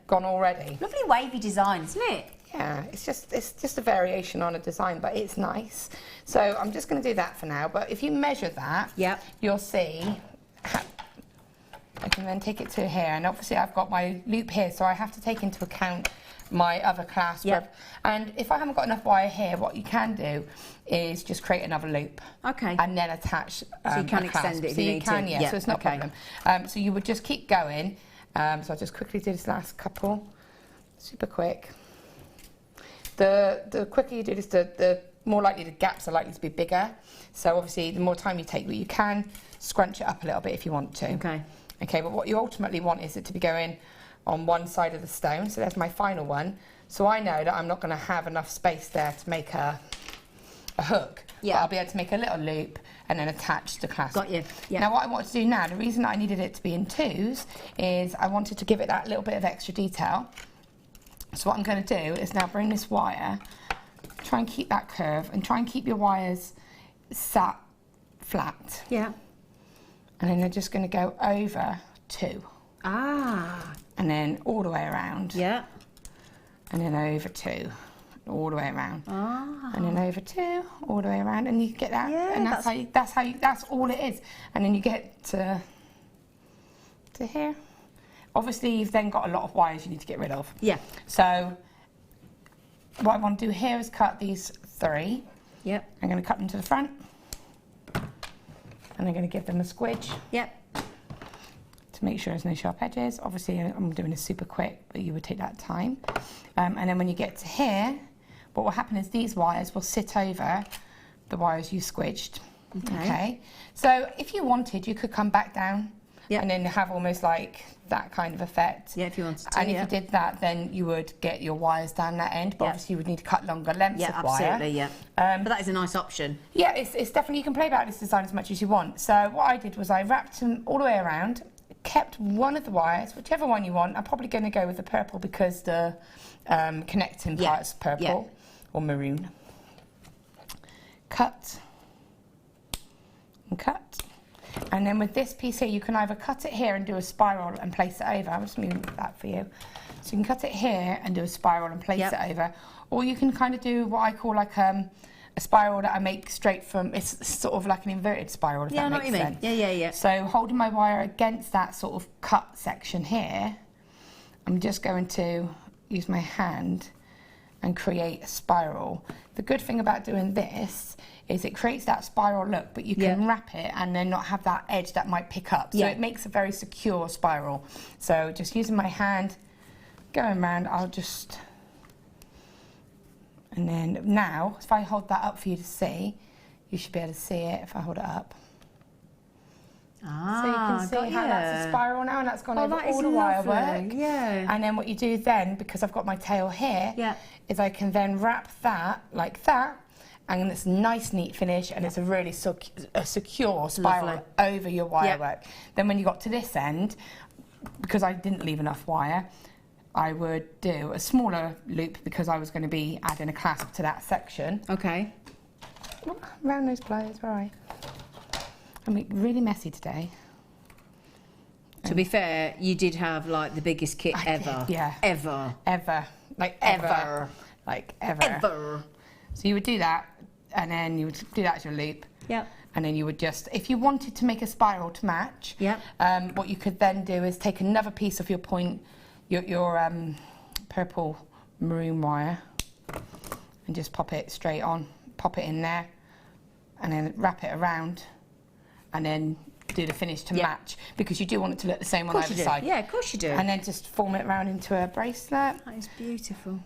Speaker 2: gone already?
Speaker 1: Lovely wavy design, isn't it?
Speaker 2: Yeah, it's just a variation on a design, but it's nice. So I'm just going to do that for now. But if you measure that, you'll see... I can then take it to here, and obviously I've got my loop here, so I have to take into account my other clasp. And if I haven't got enough wire here, what you can do is just create another loop.
Speaker 1: Okay.
Speaker 2: And then attach
Speaker 1: so you can extend it if
Speaker 2: so
Speaker 1: you
Speaker 2: you
Speaker 1: need
Speaker 2: can,
Speaker 1: to.
Speaker 2: yeah, so it's not a problem. So you would just keep going. So I'll just quickly do this last couple. Super quick. The quicker you do this, the more likely the gaps are likely to be bigger. So obviously the more time you take, but you can scrunch it up a little bit if you want to.
Speaker 1: Okay.
Speaker 2: Okay, but what you ultimately want is it to be going on one side of the stone. So there's my final one. So I know that I'm not going to have enough space there to make a hook.
Speaker 1: Yeah.
Speaker 2: But I'll be able to make a little loop and then attach the clasp.
Speaker 1: Got you. Yeah.
Speaker 2: Now what I want to do now, the reason I needed it to be in 2s is I wanted to give it that little bit of extra detail. So what I'm going to do is now bring this wire, try and keep that curve and try and keep your wires sat flat.
Speaker 1: Yeah.
Speaker 2: And then they're just going to go over 2.
Speaker 1: Ah.
Speaker 2: And then all the way around.
Speaker 1: Yeah.
Speaker 2: And then over 2. All the way around.
Speaker 1: Ah.
Speaker 2: And then over 2, all the way around. And you get that.
Speaker 1: Yeah,
Speaker 2: and that's all it is. And then you get to here. Obviously, you've then got a lot of wires you need to get rid of.
Speaker 1: Yeah.
Speaker 2: So what I want to do here is cut these 3.
Speaker 1: Yep.
Speaker 2: I'm going to cut them to the front. And I'm going to give them a squidge.
Speaker 1: Yep.
Speaker 2: To make sure there's no sharp edges. Obviously, I'm doing this super quick, but you would take that time. And then when you get to here, what will happen is these wires will sit over the wires you squidged. Okay. So if you wanted, you could come back down and then have almost like that kind of effect.
Speaker 1: Yeah, if you wanted to.
Speaker 2: And if you did that, then you would get your wires down that end, but obviously you would need to cut longer lengths of wire.
Speaker 1: Yeah, absolutely, but that is a nice option.
Speaker 2: Yeah, it's definitely, you can play about this design as much as you want. So what I did was I wrapped them all the way around, kept one of the wires, whichever one you want. I'm probably going to go with the purple because the connecting part's purple or maroon. Cut and cut. And then with this piece here, you can either cut it here and do a spiral and place it over. I'll just move that for you. So you can cut it here and do a spiral and place it over. Or you can kind of do what I call like a spiral that I make straight from, it's sort of like an inverted spiral, if that makes sense.
Speaker 1: Yeah.
Speaker 2: So holding my wire against that sort of cut section here, I'm just going to use my hand and create a spiral. The good thing about doing this is it creates that spiral look, but you can wrap it and then not have that edge that might pick up. So it makes a very secure spiral. So just using my hand, going around, I'll just, and then now, if I hold that up for you to see, you should be able to see it if I hold it up. So you can see how that's a spiral now, and that's gone over all the wire work.
Speaker 1: Yeah.
Speaker 2: And then what you do then, because I've got my tail here, is I can then wrap that like that, and it's a nice neat finish, and it's a really secure spiral over your wire work. Then when you got to this end, because I didn't leave enough wire, I would do a smaller loop because I was going to be adding a clasp to that section.
Speaker 1: Okay.
Speaker 2: Oh, round those pliers, all right. I'm really messy today.
Speaker 1: To be fair, you did have like the biggest kit ever.
Speaker 2: Did, yeah.
Speaker 1: Ever.
Speaker 2: Like ever. Like ever.
Speaker 1: Ever.
Speaker 2: So you would do that, and then you would do that as your loop.
Speaker 1: Yep.
Speaker 2: And then you would just, if you wanted to make a spiral to match, what you could then do is take another piece of your point, your purple maroon wire, and just pop it straight on, pop it in there, and then wrap it around, and then do the finish to match, because you do want it to look the same on either side.
Speaker 1: Yeah, of course you do.
Speaker 2: And then just form it around into a bracelet.
Speaker 1: That is beautiful.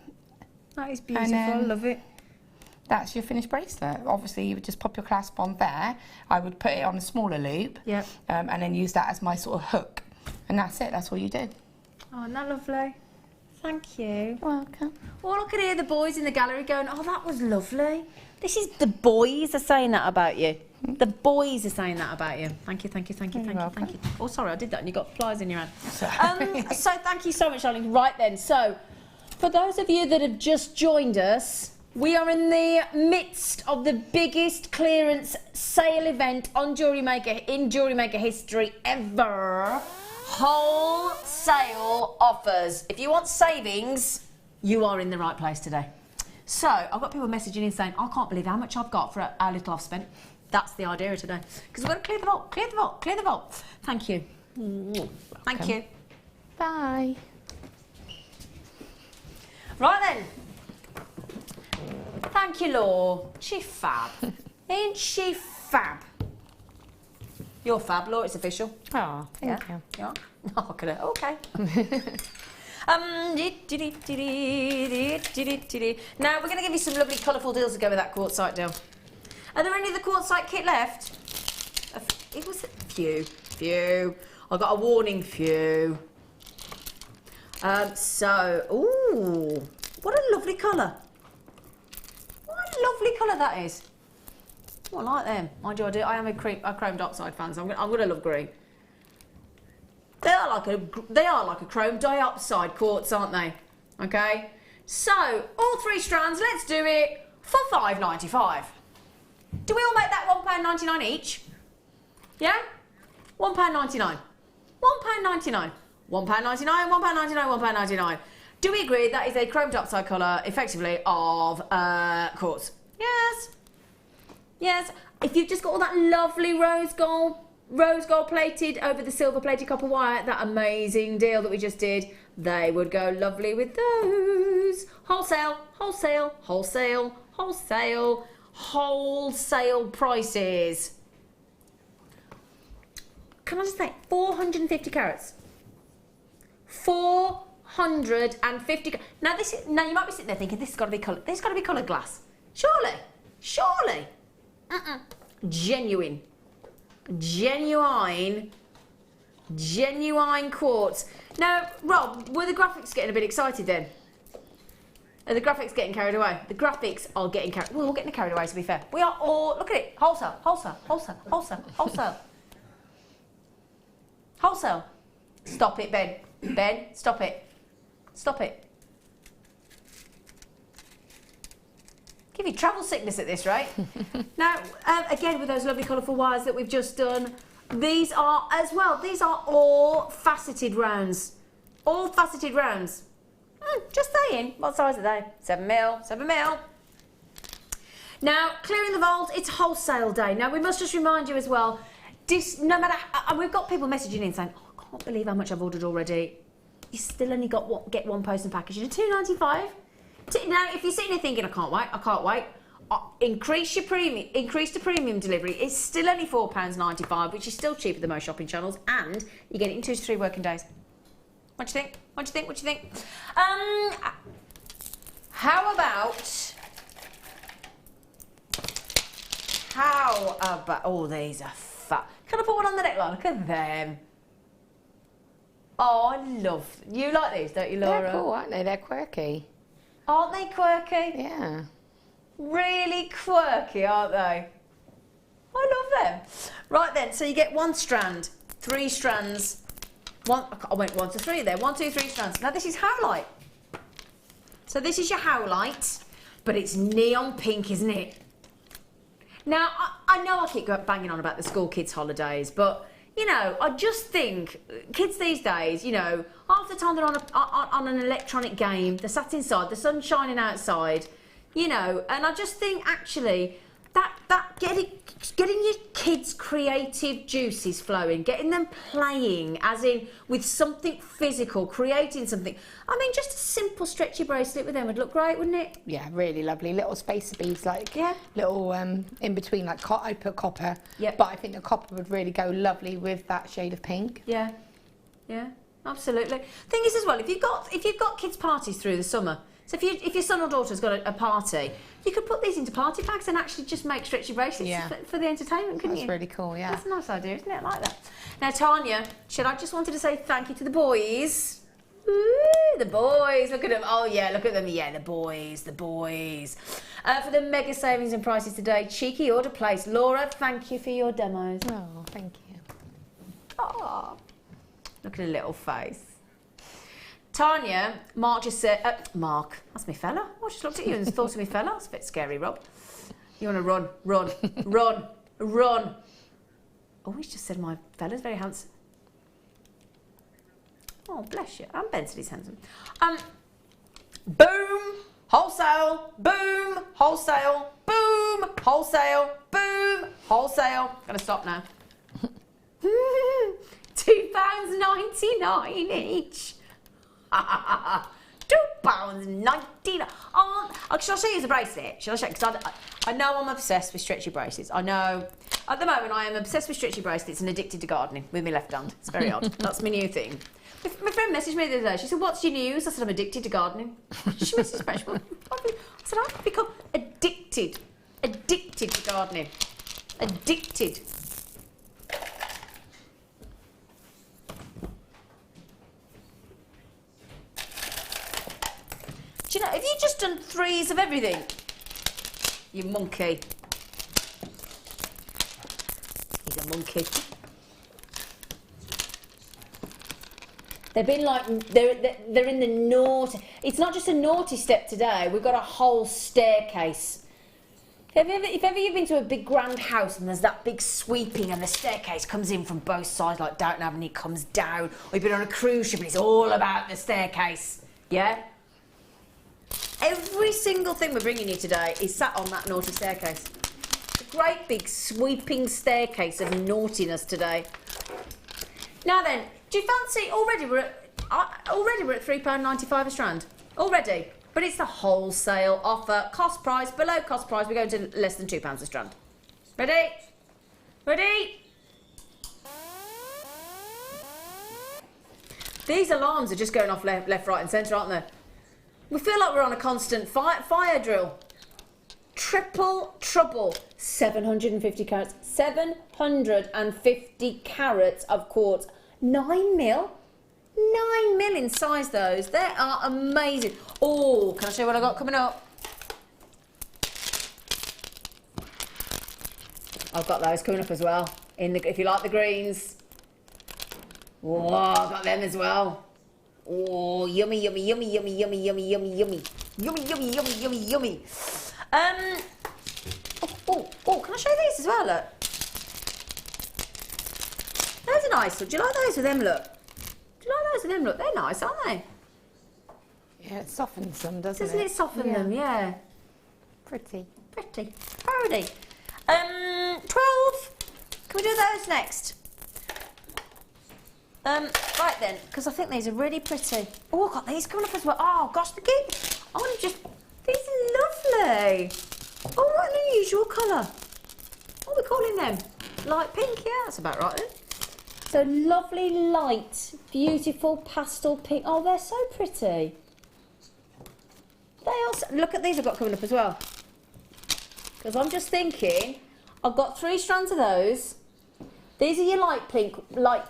Speaker 1: That is beautiful. I love it.
Speaker 2: That's your finished bracelet. Obviously, you would just pop your clasp on there. I would put it on a smaller loop, and then use that as my sort of hook. And that's it. That's all you did.
Speaker 1: Oh, isn't that lovely? Thank you.
Speaker 2: You're welcome.
Speaker 1: Well, I could hear the boys in the gallery going, oh, that was lovely. This is the boys are saying that about you. The boys are saying that about you. Thank you, thank you, thank you, thank you, thank you. Oh, sorry, I did that and you got flies in your hand. So thank you so much, darling. Right then, so for those of you that have just joined us, we are in the midst of the biggest clearance sale event on JewelleryMaker in JewelleryMaker history ever. Wholesale offers. If you want savings, you are in the right place today. So I've got people messaging in saying, I can't believe how much I've got for our little I've spent. That's the idea today. Because we're going to clear the vault, clear the vault, clear the vault. Thank you. Thank you.
Speaker 2: Bye.
Speaker 1: Right then. Thank you, Law. She's fab. Ain't she fab? You're fab, Law. It's official.
Speaker 2: Oh, thank you.
Speaker 1: Yeah. Oh, okay. Now we're going to give you some lovely colourful deals to go with that quartzite deal. Are there any of the quartzite kit left? It was a few. I got a warning few. Ooh, what a lovely colour. What a lovely colour that is. Oh, I like them. Mind you, I am a chrome oxide fan, so I'm gonna love green. They are like a chrome dioxide quartz, aren't they? Okay. So all 3 strands. Let's do it for £5.95. Do we all make that £1.99 each? Yeah. £1.99. £1.99. £1.99. £1.99. £1.99. Do we agree that is a chrome dioxide colour, effectively, of quartz? Yes. Yes. If you've just got all that lovely rose gold plated over the silver plated copper wire, that amazing deal that we just did, they would go lovely with those. Wholesale, wholesale, wholesale, wholesale, wholesale prices. Can I just say, 450 carats. 450. Now you might be sitting there thinking, this has got to be coloured. This has got to be coloured glass. Surely. Genuine quartz. Now, Rob, were the graphics getting a bit excited then? Are the graphics getting carried away? The graphics are getting carried. We're all getting carried away, to be fair. We are all. Look at it. Wholesale. Stop it, Ben. Ben, stop it. Stop it. Give you travel sickness at this rate. Now, again, with those lovely colourful wires that we've just done, these are, as well, these are all faceted rounds. All faceted rounds. Just saying. What size are they? 7mm, 7mm. Now, clearing the vault, it's wholesale day. Now, we must just remind you as well, no matter, and we've got people messaging in saying, oh, I can't believe how much I've ordered already. You still only got get one post and package at £2.95. Now, if you're sitting there thinking, I can't wait, increase the premium delivery. It's still only £4.95, which is still cheaper than most shopping channels, and you get it in 2 to 3 working days. What do you think? What do you think? What do you think? How about, oh, these are fat. Can I put one on the neckline? Look at them. Oh, I love, you like these, don't you, Laura?
Speaker 2: They're cool, aren't they? They're quirky.
Speaker 1: Aren't they quirky?
Speaker 2: Yeah.
Speaker 1: Really quirky, aren't they? I love them. Right then, so you get 1 strand, 3 strands. I went 1 to 3 there. 1, 2, 3 strands. Now this is howlite. So this is your howlite, but it's neon pink, isn't it? Now, I know I keep banging on about the school kids' holidays, but, you know, I just think kids these days, you know, half the time they're on an electronic game, they're sat inside, the sun's shining outside, you know, and I just think, actually, that getting your kids' creative juices flowing, getting them playing, as in with something physical, creating something. I mean, just a simple stretchy bracelet with them would look great, wouldn't it?
Speaker 2: Yeah, really lovely. Little spacer beads, like little in between, like I put copper.
Speaker 1: Yep.
Speaker 2: But I think the copper would really go lovely with that shade of pink.
Speaker 1: Yeah, yeah, absolutely. Thing is, as well, if you've got kids' parties through the summer. So if your son or daughter's got a party, you could put these into party packs and actually just make stretchy bracelets for the entertainment, couldn't you?
Speaker 2: That's really cool, yeah.
Speaker 1: That's a nice idea, isn't it? I like that. Now, Tanya, I just wanted to say thank you to the boys. Ooh, the boys, look at them. Oh, yeah, look at them. Yeah, the boys. For the mega savings and prices today, cheeky order placed. Laura, thank you for your demos.
Speaker 2: Oh, thank you.
Speaker 1: Oh, look at a little face. Tanya, Mark just said, Mark, that's me fella. I just looked at you and thought of me fella. That's a bit scary, Rob. You want to run. Oh, he's just said my fella's very handsome. Oh, bless you. And Ben said he's handsome. Boom, wholesale, boom, wholesale, boom, wholesale, boom, wholesale. Gotta stop now. £2.99 each. £2.99. Oh, shall I show you the bracelet? Shall I show you? Because I know I'm obsessed with stretchy bracelets. I know. At the moment, I am obsessed with stretchy bracelets and addicted to gardening with my left hand. It's very odd. That's my new thing. My friend messaged me the other day. She said, "What's your news?" I said, "I'm addicted to gardening." She messaged me. I said, "I've become addicted to gardening. Addicted." Do you know, have you just done 3s of everything? You monkey. He's a monkey. They've been like, they're in the naughty. It's not just a naughty step today. We've got a whole staircase. If ever you've been to a big grand house and there's that big sweeping and the staircase comes in from both sides, like Downton Abbey, it comes down. Or you've been on a cruise ship and it's all about the staircase. Yeah? Every single thing we're bringing you today is sat on that naughty staircase. A great big sweeping staircase of naughtiness today. Now then, do you fancy, already we're at £3.95 a strand. Already. But it's the wholesale offer. Cost price, below cost price, we're going to less than £2 a strand. Ready? Ready? These alarms are just going off left, right and centre, aren't they? We feel like we're on a constant fire drill. Triple trouble. 750 carats. 750 carats of quartz. 9mm. 9mm in size, those. They are amazing. Oh, can I show you what I got coming up? I've got those coming up as well. If you like the greens. Oh, got them as well. Oh, yummy, yummy, yummy, yummy, yummy, yummy, yummy, yummy. Yummy, yummy, yummy, yummy, yummy. Oh, can I show you these as well, look? Those are nice. Do you like those with them, look? Do you like those with them, look? They're nice, aren't they?
Speaker 2: Yeah, it softens them, doesn't it?
Speaker 1: Doesn't it soften them? Yeah.
Speaker 2: Pretty.
Speaker 1: Pretty. 12. Can we do those next? Right then, because I think these are really pretty. Oh, I've got these coming up as well. Oh, gosh, these are lovely. Oh, what an unusual colour. What are we calling them? Light pink, yeah, that's about right then. So lovely, light, beautiful pastel pink. Oh, they're so pretty. They also, look at these I've got coming up as well. Because I'm just thinking, I've got 3 strands of those. These are your light pink, light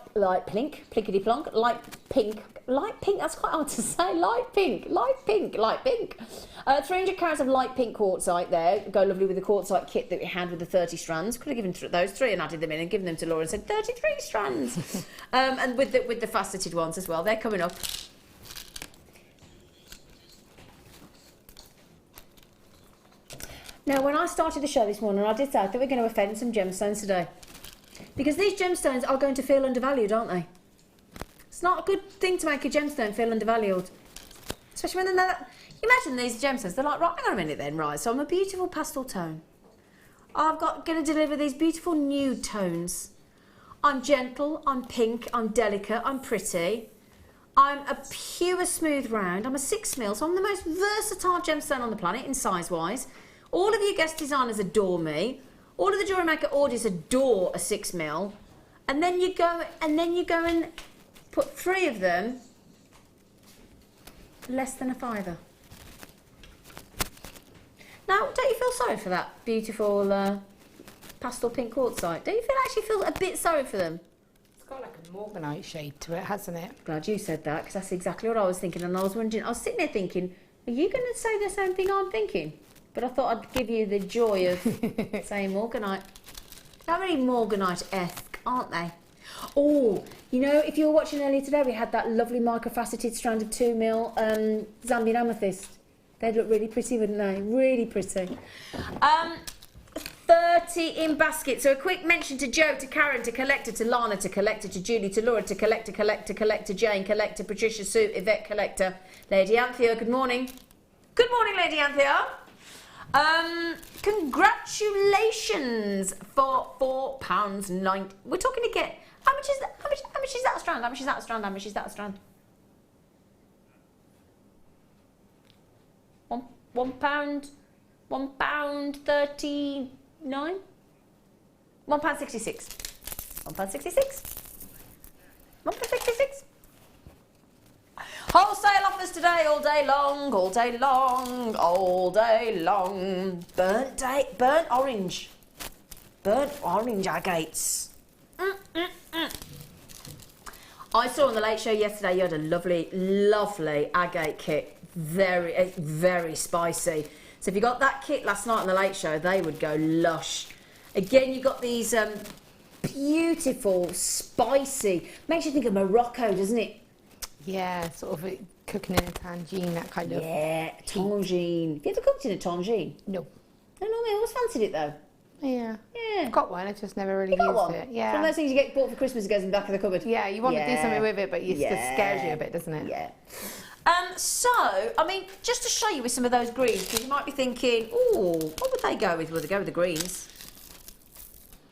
Speaker 1: pink, plinkety plonk, light pink, that's quite hard to say, light pink. 300 carats of light pink quartzite there, go lovely with the quartzite kit that we had with the 30 strands. Could have given those 3 and added them in and given them to Laura and said 33 strands. And with the faceted ones as well, they're coming up. Now, when I started the show this morning, I did say I think we're going to offend some gemstones today. Because these gemstones are going to feel undervalued, aren't they? It's not a good thing to make a gemstone feel undervalued. Especially when they're that... Imagine these gemstones, they're like, right, hang on a minute then, right, so I'm a beautiful pastel tone. I'm going to deliver these beautiful nude tones. I'm gentle, I'm pink, I'm delicate, I'm pretty. I'm a pure smooth round, I'm a 6mm, so I'm the most versatile gemstone on the planet in size-wise. All of you guest designers adore me. All of the JewelleryMaker audience adore a 6mm, and then you go and put 3 of them less than a £5. Now, don't you feel sorry for that beautiful pastel pink quartzite? Don't you actually feel a bit sorry for them?
Speaker 2: It's got like a morganite shade to it, hasn't it?
Speaker 1: Glad you said that, because that's exactly what I was thinking, and I was wondering, I was sitting there thinking, are you going to say the same thing I'm thinking? But I thought I'd give you the joy of saying morganite. They're very morganite-esque, aren't they? Oh, you know, if you were watching earlier today, we had that lovely microfaceted strand of 2mm Zambian amethyst. They'd look really pretty, wouldn't they? Really pretty. 30 in basket. So a quick mention to Joe, to Karen, to Collector, to Lana, to Collector, to Julie, to Laura, to Collector, Jane, Collector, Patricia, Sue, Yvette, Collector, Lady Anthea. Good morning. Good morning, Lady Anthea. Congratulations for £4.90. We're talking to get. How much is that? How much is that a strand? How much is that a strand? How much is that a strand? £1.39. £1.66. £1.66. £1.66. Wholesale offers today, all day long, all day long, all day long. Burnt orange. Burnt orange agates. I saw on the Late Show yesterday you had a lovely, lovely agate kit. Very, very spicy. So if you got that kit last night on the Late Show, they would go lush. Again, you got these beautiful, spicy. Makes you think of Morocco, doesn't it?
Speaker 2: Yeah, sort of cooking in a tangine, that kind of.
Speaker 1: Yeah, tangine. Have you ever cooked in a tangine?
Speaker 2: No.
Speaker 1: No, I always fancied it though.
Speaker 2: Yeah.
Speaker 1: Yeah.
Speaker 2: I've got one, I just never really
Speaker 1: You got
Speaker 2: used
Speaker 1: one?
Speaker 2: it. Yeah.
Speaker 1: One of those things you get bought for Christmas, it goes in the back of the cupboard.
Speaker 2: Yeah, you want to do something with it, but it just scares you a bit, doesn't it?
Speaker 1: Yeah. So, I mean, just to show you with some of those greens, because you might be thinking, oh, what would they go with? Would they go with the greens?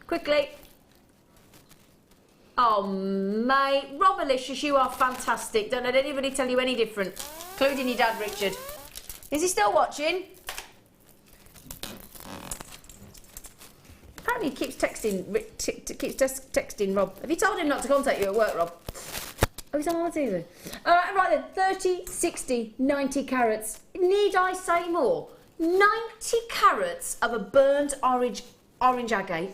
Speaker 1: Quickly. Oh, mate. Robalicious, you are fantastic. Don't let anybody tell you any different, including your dad, Richard. Is he still watching? Apparently he keeps texting Rob. Have you told him not to contact you at work, Rob? Oh, he's on holiday, is he? Right then, 30, 60, 90 carats. Need I say more? 90 carats of a burnt orange agate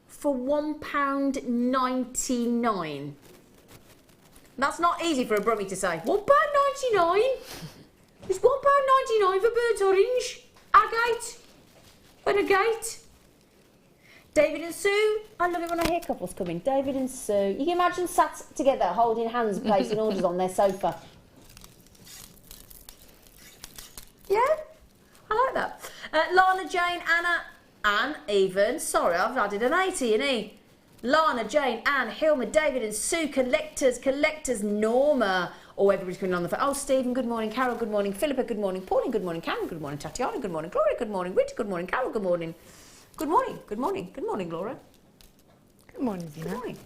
Speaker 1: for £1.99. That's not easy for a brummie to say. £1.99? It's £1.99 for burnt orange agate. And a gate. David and Sue. I love it when I hear couples coming. David and Sue. You can imagine sat together, holding hands, placing orders on their sofa. Yeah, I like that. Lana, Jane, Anna, Anne, even. Sorry, I've added an 80 in E. Lana, Jane, Anne, Hilma, David and Sue, collectors, Norma. Oh, everybody's coming on the phone. Oh, Stephen, good morning. Carol, good morning. Philippa, good morning. Pauline, good morning. Karen, good morning. Tatiana, good morning. Gloria, good morning. Rita, good morning. Carol, good morning. Good morning. Good morning. Good morning, Laura.
Speaker 2: Good morning, Zena.
Speaker 1: Good morning.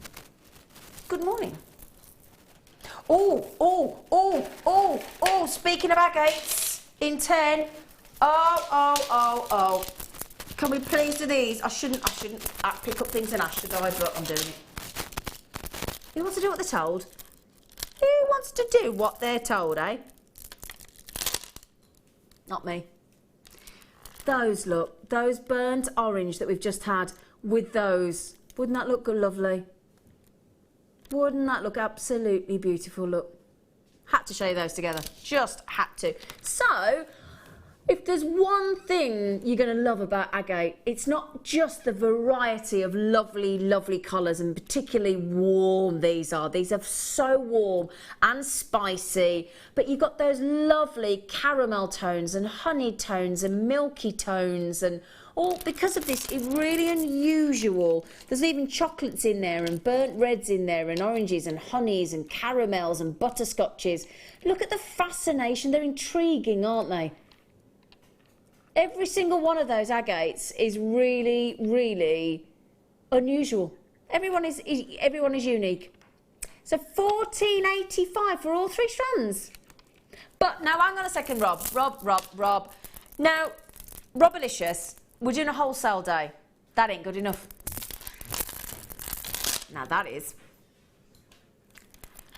Speaker 1: Good morning. Oh, speaking of agates, in 10. Oh. Can we please do these? I shouldn't pick up things in ash, should I? But I'm doing it. Who wants to do what they're told? Who wants to do what they're told, eh? Not me. Those, look, those burnt orange that we've just had with those. Wouldn't that look good, lovely? Wouldn't that look absolutely beautiful, look? Had to show you those together. Just had to. So, if there's one thing you're going to love about agate, it's not just the variety of lovely, lovely colours, and particularly warm these are. These are so warm and spicy, but you've got those lovely caramel tones and honey tones and milky tones, and all because of this really unusual. There's even chocolates in there and burnt reds in there and oranges and honeys and caramels and butterscotches. Look at the fascination. They're intriguing, aren't they? Every single one of those agates is really, really unusual. Everyone is unique. So $14.85 for all 3 strands. But now hang on a second, Rob. Now, Robalicious, we're doing a wholesale day. That ain't good enough. Now that is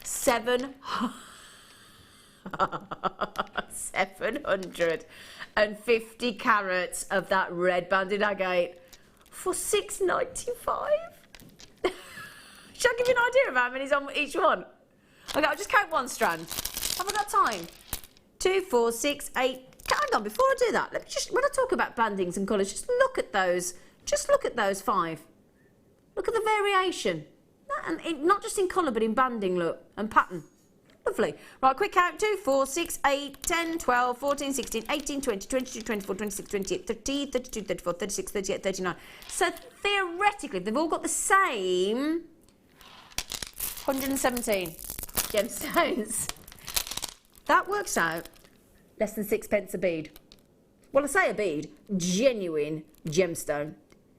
Speaker 1: 750 carats of that red banded agate for $6.95. Shall I give you an idea of how many's on each one? Okay, I'll just count one strand. Have I got time? 2, 4, 6, 8. Hang on, before I do that, let me just, when I talk about bandings and colours, just look at those. Just look at those 5. Look at the variation. And not just in colour, but in banding, look, and pattern. Lovely. Right, quick count. 2, 4, 6, 8, 10, 12, 14, 16, 18, 20, 22, 24, 26, 28, 30, 32, 34, 36, 38, 39. So theoretically, they've all got the same 117 gemstones. That works out less than 6 pence a bead. Well, I say a bead, genuine gemstone.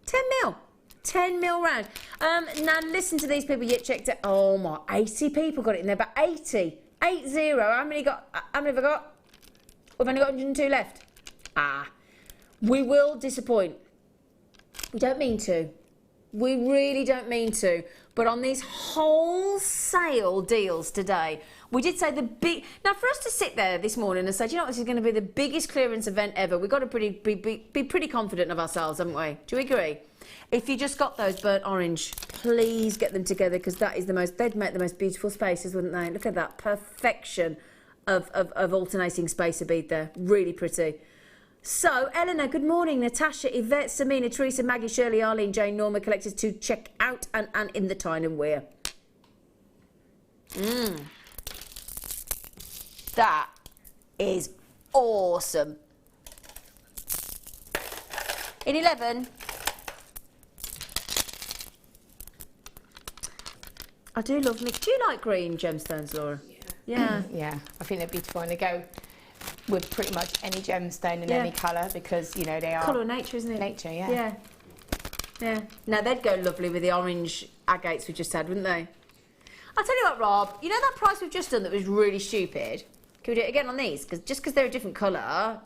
Speaker 1: 10 mil. 10 mil round. Now listen to these people. You checked it. Oh my, 80 people got it in there, but 80. 80. How many have I got? We've only got 102 left. We will disappoint. We don't mean to. We really don't mean to. But on these wholesale deals today, we did say the big... Now, for us to sit there this morning and say, do you know what, this is going to be the biggest clearance event ever, we've got to be pretty confident of ourselves, haven't we? Do you agree? If you just got those burnt orange, please get them together, because that is the most... They'd make the most beautiful spaces, wouldn't they? Look at that perfection of alternating spacer bead there. Really pretty. So, Eleanor, good morning. Natasha, Yvette, Samina, Teresa, Maggie, Shirley, Arlene, Jane, Norma, collectors to check out and in the time and wear. That is awesome. In 11. I do love mix. Do you like green gemstones, Laura? Yeah.
Speaker 2: Yeah, I think they're beautiful, and they go with pretty much any gemstone in any colour, because, you know, they are...
Speaker 1: Colour of nature, isn't it?
Speaker 2: Nature, yeah.
Speaker 1: Yeah. Now, they'd go lovely with the orange agates we just had, wouldn't they? I'll tell you what, Rob, you know that price we've just done that was really stupid? Can we do it again on these? Just because they're a different colour...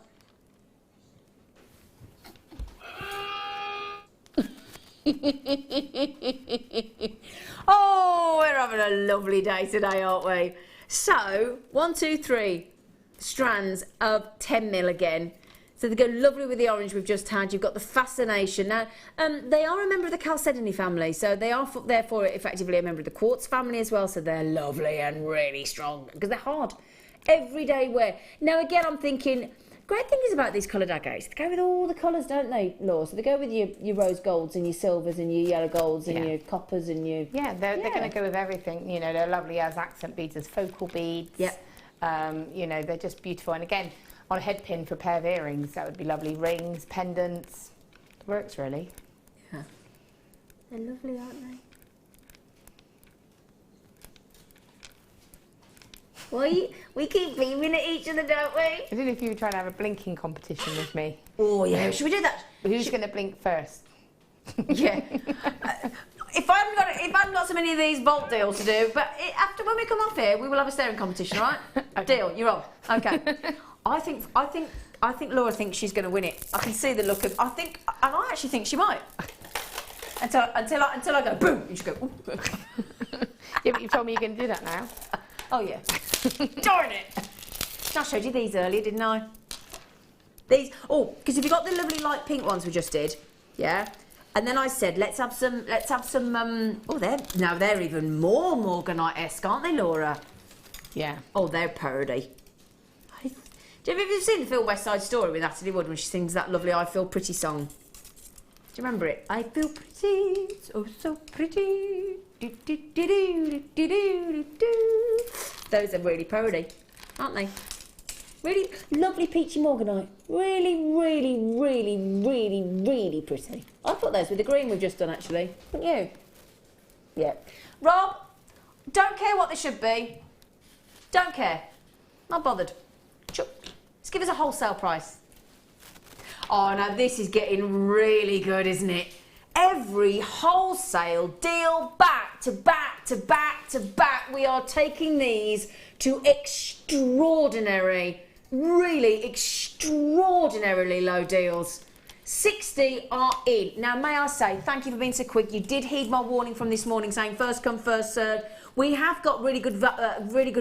Speaker 1: Oh, we're having a lovely day today, aren't we? So, 1, 2, 3 strands of 10 mil again. So they go lovely with the orange we've just had. You've got the fascination. Now, they are a member of the Chalcedony family, so they are therefore effectively a member of the quartz family as well, so they're lovely and really strong, because they're hard. Everyday wear. Now, again, I'm thinking, great thing is about these coloured agates, they go with all the colours, don't they, Laura? So they go with your rose golds and your silvers and your yellow golds and your coppers and your...
Speaker 2: Yeah, they're going to go with everything. You know, they're lovely as accent beads, as focal beads. You know, they're just beautiful. And again, on a head pin for a pair of earrings, that would be lovely. Rings, pendants, works really.
Speaker 1: Yeah. They're lovely, aren't they? We keep beaming at each other, don't we?
Speaker 2: I don't know if you were trying to have a blinking competition with me.
Speaker 1: Oh, yeah. Should we do that?
Speaker 2: Who's going to blink first?
Speaker 1: Yeah. If I haven't got so many of these vault deals to do, but after when we come off here, we will have a staring competition, right? Okay. Deal. You're on. Okay. I think Laura thinks she's going to win it. I can see the look of. And I actually think she might. Until I go boom, and she go. Ooh.
Speaker 2: Yeah, but you told me you're going to do that now.
Speaker 1: Oh yeah. Darn it! I showed you these earlier, didn't I? These. Oh, because if you got the lovely light pink ones we just did, yeah. And then I said, let's have some. Oh, they're even more Morganite-esque, aren't they, Laura?
Speaker 2: Yeah.
Speaker 1: Oh, they're parody. Have you seen the film West Side Story with Natalie Wood when she sings that lovely "I Feel Pretty" song? Do you remember it? I feel pretty, oh so pretty. Do, do, do, do, do, do, do. Those are really parody, aren't they? Really lovely peachy Morganite. Really, really, really, really, really pretty. I put those with the green we've just done, actually. Wouldn't you? Yeah. Rob, don't care what they should be. Don't care. Not bothered. Just give us a wholesale price. Oh, now this is getting really good, isn't it? Every wholesale deal, back to back to back to back. We are taking these to extraordinary, really extraordinarily low deals. 60 are in. Now, may I say, thank you for being so quick. You did heed my warning from this morning saying first come, first served. We have got really good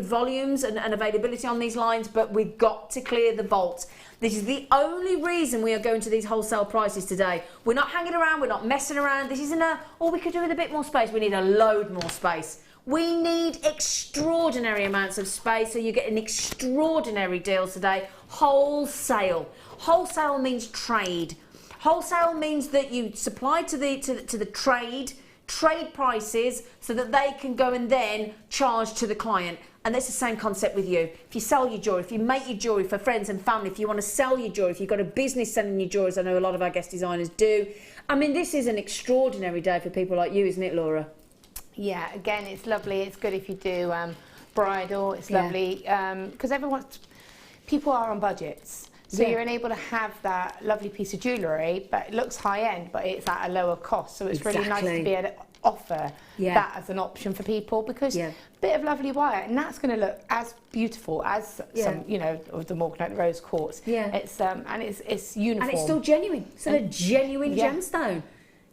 Speaker 1: volumes and availability on these lines, but we've got to clear the vault. This is the only reason we are going to these wholesale prices today. We're not hanging around, we're not messing around. This isn't we could do with a bit more space. We need a load more space. We need extraordinary amounts of space, so you get an extraordinary deal today. Wholesale. Wholesale means trade. Wholesale means that you supply to the trade prices so that they can go and then charge to the client. And that's the same concept with you. If you sell your jewellery, if you make your jewellery for friends and family, if you want to sell your jewellery, if you've got a business selling your jewellery, as I know a lot of our guest designers do. I mean, this is an extraordinary day for people like you, isn't it, Laura?
Speaker 2: Yeah, again, it's lovely. It's good if you do bridal. It's lovely because people are on budgets. So you're able to have that lovely piece of jewellery, but it looks high-end, but it's at a lower cost. So it's really nice to be able to offer that as an option for people because a bit of lovely wire, and that's going to look as beautiful as some, of the Morganite rose quartz. Yeah. It's and it's uniform. And
Speaker 1: it's still genuine. It's still a genuine gemstone.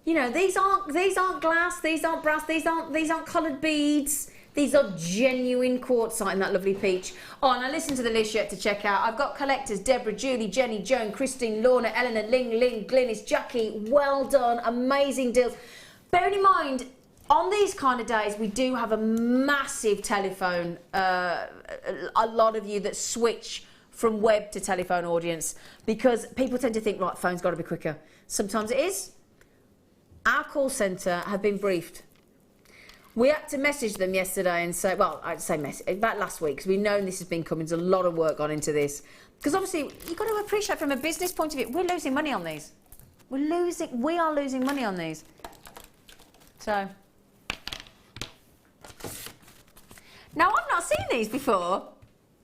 Speaker 1: You know, these aren't glass, these aren't brass, these aren't coloured beads. These are genuine quartzite in that lovely peach. Oh, and I listened to the list yet to check out. I've got collectors: Deborah, Julie, Jenny, Joan, Christine, Lorna, Eleanor, Lynn, Glynis, Jackie. Well done, amazing deals. Bearing in mind, on these kind of days, we do have a massive telephone. A lot of you that switch from web to telephone audience because people tend to think, right, phone's got to be quicker. Sometimes it is. Our call centre have been briefed. We had to message them yesterday and say, well, I'd say about last week, because we've known this has been coming. There's a lot of work gone into this. Because obviously, you've got to appreciate from a business point of view, we're losing money on these. We are losing money on these. So. Now, I've not seen these before,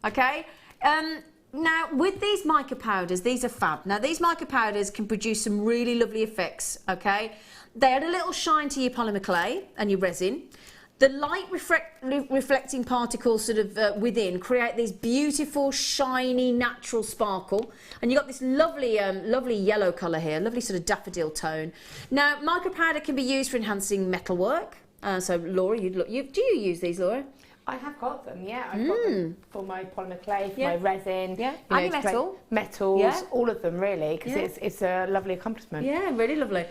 Speaker 1: okay? Now, with these mica powders, these are fab. Now, these mica powders can produce some really lovely effects, okay? They add a little shine to your polymer clay and your resin. The light reflecting particles sort of within create these beautiful, shiny, natural sparkle. And you've got this lovely, lovely yellow colour here, lovely sort of daffodil tone. Now, mica powder can be used for enhancing metalwork. So, Laura, do you use these, Laura?
Speaker 2: I have got them, yeah. I've got them for my polymer clay, for my resin.
Speaker 1: Yeah, and your
Speaker 2: metals, all of them really, because it's a lovely accomplishment.
Speaker 1: Yeah, really lovely.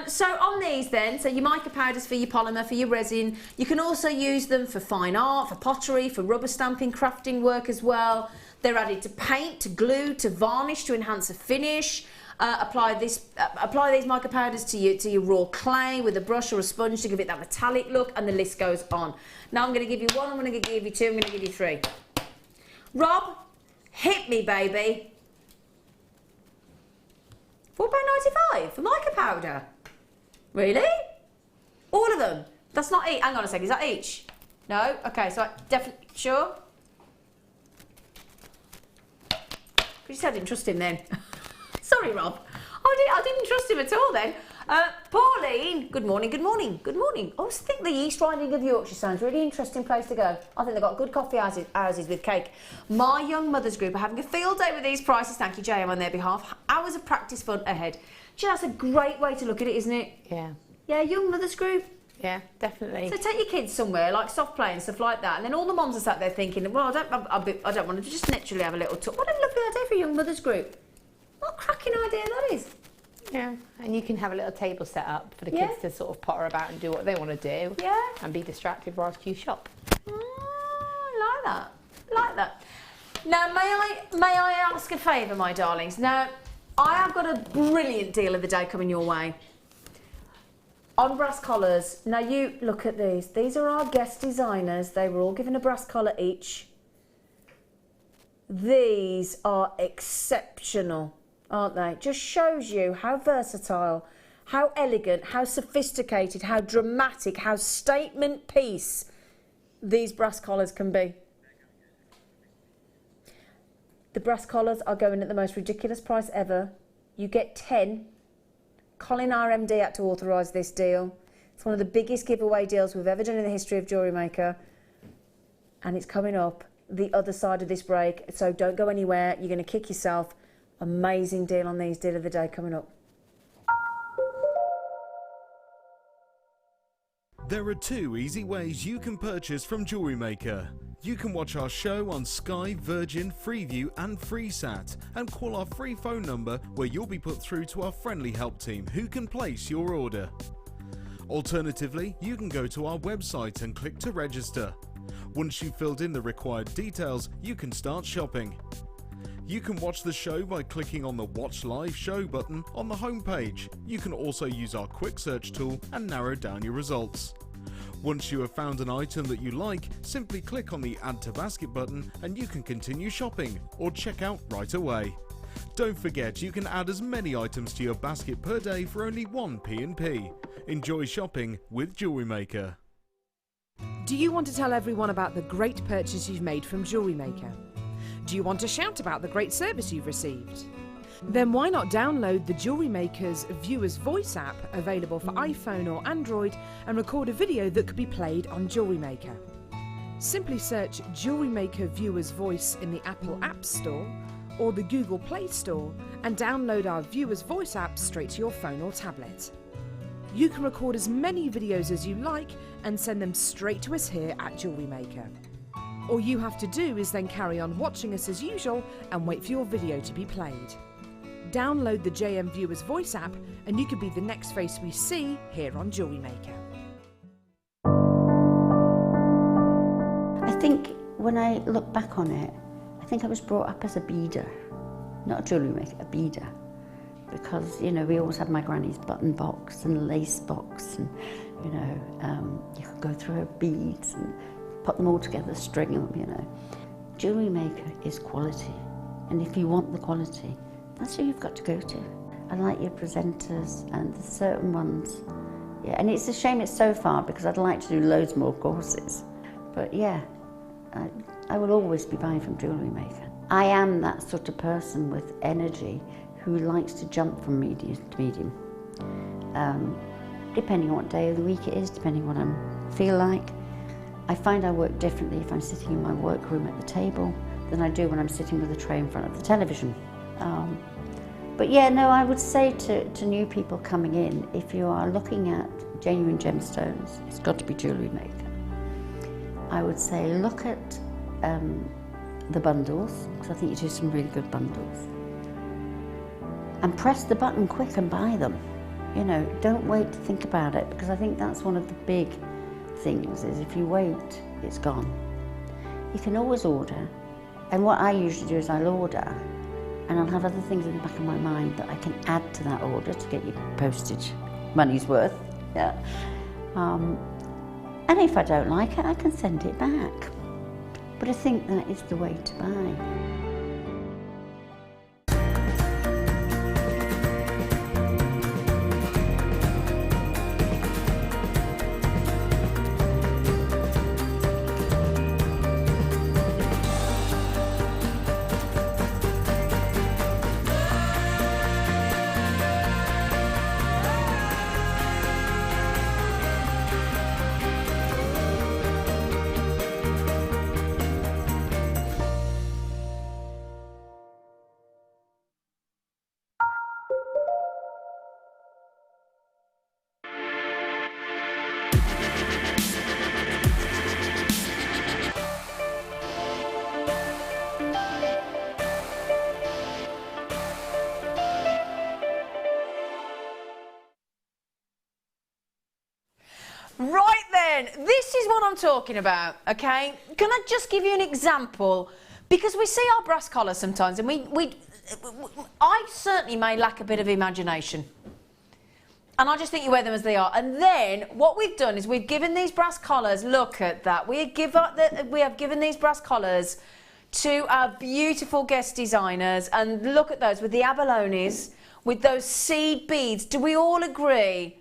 Speaker 1: So on these then, so your mica powders for your polymer, for your resin, you can also use them for fine art, for pottery, for rubber stamping, crafting work as well. They're added to paint, to glue, to varnish, to enhance a finish. Apply these mica powders to your raw clay with a brush or a sponge to give it that metallic look, and the list goes on. Now I'm going to give you 1, I'm going to give you 2, I'm going to give you 3. Rob, hit me, baby. £4.95 for mica powder. Really? All of them? That's not each. Hang on a second, is that each? No? Okay, so definitely, sure? Because you said I didn't trust him then. Sorry, Rob. I didn't trust him at all then. Pauline, good morning, good morning, good morning. I always think the East Riding of Yorkshire sounds a really interesting place to go. I think they've got good coffee houses with cake. My young mothers group are having a field day with these prices. Thank you, JM, on their behalf. Hours of practice fun ahead. Do you know, that's a great way to look at it, isn't it?
Speaker 2: Yeah.
Speaker 1: Yeah, young mothers group.
Speaker 2: Yeah, definitely.
Speaker 1: So take your kids somewhere, like soft play and stuff like that, and then all the mums are sat there thinking, well, I don't want to just naturally have a little talk. What a lovely idea for a young mothers group. What a cracking idea that is.
Speaker 2: Yeah, and you can have a little table set up for the kids to sort of potter about and do what they want to do.
Speaker 1: Yeah.
Speaker 2: And be distracted whilst you shop.
Speaker 1: Like that. Like that. Now, may I ask a favour, my darlings? Now, I have got a brilliant deal of the day coming your way. On brass collars. Now, you look at these. These are our guest designers. They were all given a brass collar each. These are exceptional, aren't they? Just shows you how versatile, how elegant, how sophisticated, how dramatic, how statement piece these brass collars can be. The brass collars are going at the most ridiculous price ever. You get 10. Colin, our MD, had to authorise this deal. It's one of the biggest giveaway deals we've ever done in the history of JewelleryMaker. And it's coming up the other side of this break, so don't go anywhere. You're going to kick yourself. Amazing deal on these, deal of the day coming up.
Speaker 3: There are 2 easy ways you can purchase from JewelleryMaker. You can watch our show on Sky, Virgin, Freeview and FreeSat, and call our free phone number where you'll be put through to our friendly help team who can place your order. Alternatively, you can go to our website and click to register. Once you've filled in the required details, you can start shopping. You can watch the show by clicking on the Watch Live Show button on the homepage. You can also use our quick search tool and narrow down your results. Once you have found an item that you like, simply click on the Add to Basket button and you can continue shopping or check out right away. Don't forget, you can add as many items to your basket per day for only 1 P&P. Enjoy shopping with JewelleryMaker.
Speaker 6: Do you want to tell everyone about the great purchase you've made from JewelleryMaker? Do you want to shout about the great service you've received? Then why not download the JewelleryMaker's Viewer's Voice app, available for iPhone or Android, and record a video that could be played on JewelleryMaker. Simply search JewelleryMaker Viewer's Voice in the Apple App Store or the Google Play Store and download our Viewer's Voice app straight to your phone or tablet. You can record as many videos as you like and send them straight to us here at JewelleryMaker. All you have to do is then carry on watching us as usual and wait for your video to be played. Download the JM Viewer's Voice app and you could be the next face we see here on JewelleryMaker.
Speaker 7: I think when I look back on it, I think I was brought up as a beader, not a jewellery maker, a beader. Because, you know, we always had my granny's button box and lace box and, you know, you could go through her beads and put them all together, string them, you know. JewelleryMaker is quality, and if you want the quality, that's who you've got to go to. I like your presenters and the certain ones, yeah, and it's a shame it's so far because I'd like to do loads more courses. But yeah, I will always be buying from JewelleryMaker. I am that sort of person with energy who likes to jump from medium to medium. Depending on what day of the week it is, depending on what I feel like. I find I work differently if I'm sitting in my workroom at the table than I do when I'm sitting with a tray in front of the television. But yeah, no, I would say to new people coming in, if you are looking at genuine gemstones, it's got to be JewelleryMaker. I would say look at the bundles, because I think you do some really good bundles. And press the button quick and buy them. You know, don't wait to think about it, because I think that's one of the big things, is if you wait, it's gone. You can always order, And what I usually do is I'll order, and I'll have other things in the back of my mind that I can add to that order to get your postage money's worth. Yeah. And if I don't like it, I can send it back. But I think that is the way to buy.
Speaker 1: Right then, this is what I'm talking about, okay? Can I just give you an example? Because we see our brass collars sometimes, and I certainly may lack a bit of imagination. And I just think you wear them as they are. And then what we've done is we've given these brass collars, look at that, we have given these brass collars to our beautiful guest designers, and look at those with the abalones, with those seed beads. Do we all agree?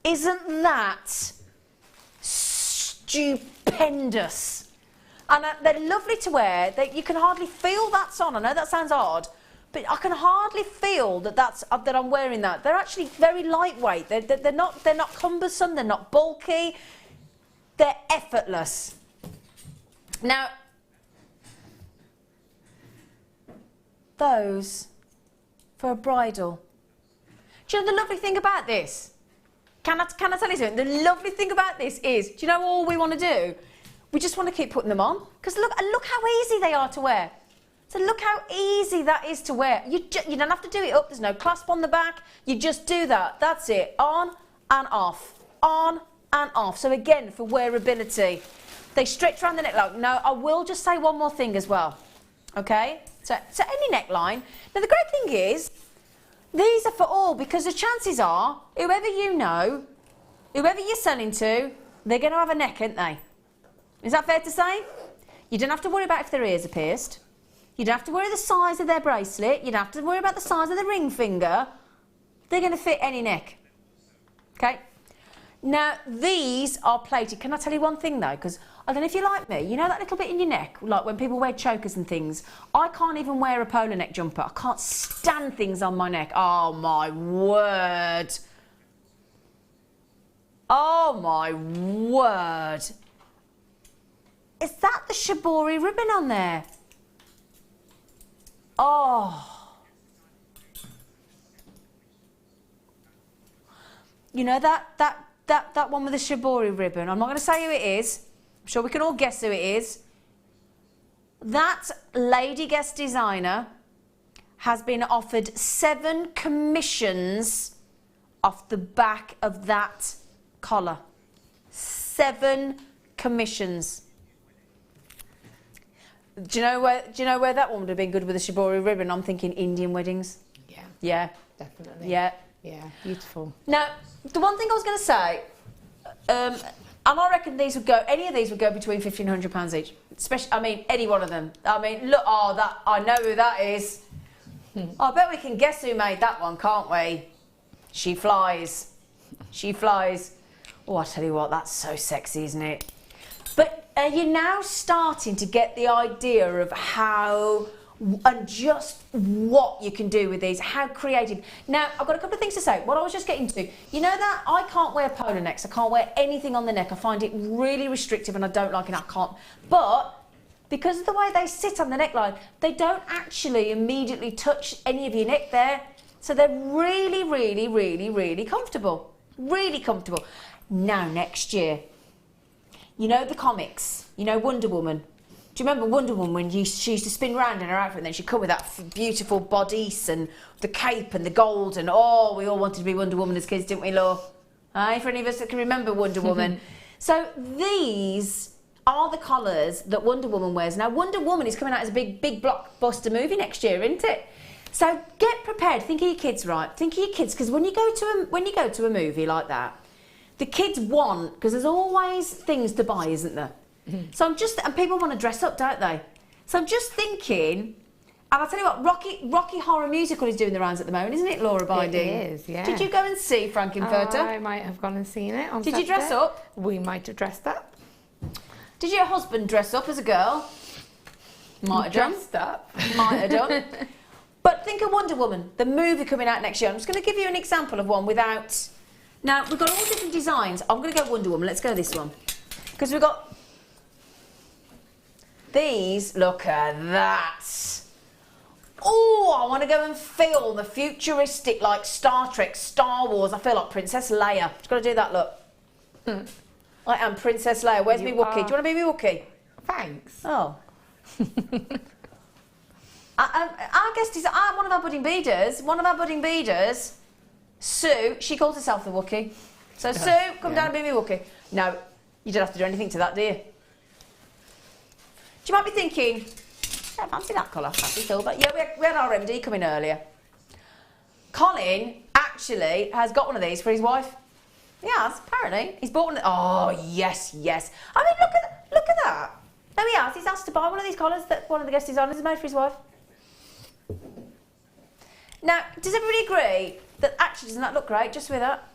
Speaker 1: Isn't that stupendous? And they're lovely to wear. You can hardly feel that's on. I know that sounds odd, but I can hardly feel that I'm wearing that. They're actually very lightweight. They're not cumbersome. They're not bulky. They're effortless. Now, those for a bridal. Do you know the lovely thing about this? Can I tell you something? The lovely thing about this is, do you know all we want to do? We just want to keep putting them on. Because look how easy they are to wear. So look how easy that is to wear. You don't have to do it up. There's no clasp on the back. You just do that. That's it. On and off. On and off. So again, for wearability, they stretch around the neckline. Now, I will just say one more thing as well. Okay? So any neckline. Now, the great thing is, these are for all, because the chances are, whoever you know, whoever you're selling to, they're going to have a neck, aren't they? Is that fair to say? You don't have to worry about if their ears are pierced. You don't have to worry the size of their bracelet. You don't have to worry about the size of the ring finger. They're going to fit any neck. Okay? Now, these are plated. Can I tell you one thing, though? Because I don't know if you're like me. You know that little bit in your neck? Like when people wear chokers and things. I can't even wear a polo neck jumper. I can't stand things on my neck. Oh, my word. Oh, my word. Is that the shibori ribbon on there? Oh. You know that one with the shibori ribbon? I'm not going to say who it is. I'm sure we can all guess who it is. That lady guest designer has been offered 7 commissions off the back of that collar. 7 commissions. Do you know where that one would have been good with a shibori ribbon? I'm thinking Indian weddings.
Speaker 2: Yeah.
Speaker 1: Yeah.
Speaker 2: Definitely.
Speaker 1: Yeah.
Speaker 2: Yeah, beautiful.
Speaker 1: Now, the one thing I was going to say, and I reckon any of these would go between £50 and £100 each. Especially, I mean, any one of them. I mean, look, I know who that is. I bet we can guess who made that one, can't we? She flies. She flies. Oh, I tell you what, that's so sexy, isn't it? But are you now starting to get the idea of how and just what you can do with these, how creative. Now, I've got a couple of things to say. What I was just getting to, you know that I can't wear polo necks. I can't wear anything on the neck. I find it really restrictive and I don't like it. I can't. But because of the way they sit on the neckline, they don't actually immediately touch any of your neck there. So they're really, really, really, really comfortable. Really comfortable. Now, next year, you know the comics, you know Wonder Woman. Do you remember Wonder Woman when she used to spin round in her outfit and then she'd come with that beautiful bodice and the cape and the gold and oh, we all wanted to be Wonder Woman as kids, didn't we, Law? For any of us that can remember Wonder Woman. So these are the collars that Wonder Woman wears. Now, Wonder Woman is coming out as a big blockbuster movie next year, isn't it? So get prepared. Think of your kids, right? Think of your kids, because when you go to a movie like that, the kids want, because there's always things to buy, isn't there? So and people want to dress up, don't they? So I'm just thinking. And I'll tell you what, Rocky Horror Musical is doing the rounds at the moment, isn't it, Laura Binding?
Speaker 2: It is, yeah.
Speaker 1: Did you go and see Frankenfurter?
Speaker 2: I might have gone and seen it on
Speaker 1: Did
Speaker 2: Saturday.
Speaker 1: you dress up?
Speaker 2: We might have dressed up.
Speaker 1: Did your husband dress up as a girl? Might have done.
Speaker 2: Dressed up.
Speaker 1: Might have done. But think of Wonder Woman, the movie coming out next year. I'm just going to give you an example of one without... Now, we've got all different designs. I'm going to go Wonder Woman. Let's go this one. Because we've got... These, look at that. Oh, I want to go and film the futuristic, like Star Trek, Star Wars. I feel like Princess Leia. Just got to do that, look. I am Princess Leia. Where's me Wookiee? Do you want to be me Wookiee?
Speaker 2: Thanks.
Speaker 1: Oh. Our guest is one of our budding beaders, Sue, she calls herself the Wookiee. So Sue, come down and be me Wookiee. No, you don't have to do anything to that, do you? You might be thinking, I don't fancy that colour, fancy silver. Yeah, we had our MD come in earlier. Colin actually has got one of these for his wife. He has, apparently. He's bought one. Oh, yes, yes. I mean, look at that. No, he has. He's asked to buy one of these collars that one of the guest designers has made for his wife. Now, does everybody agree that actually doesn't that look great just with that?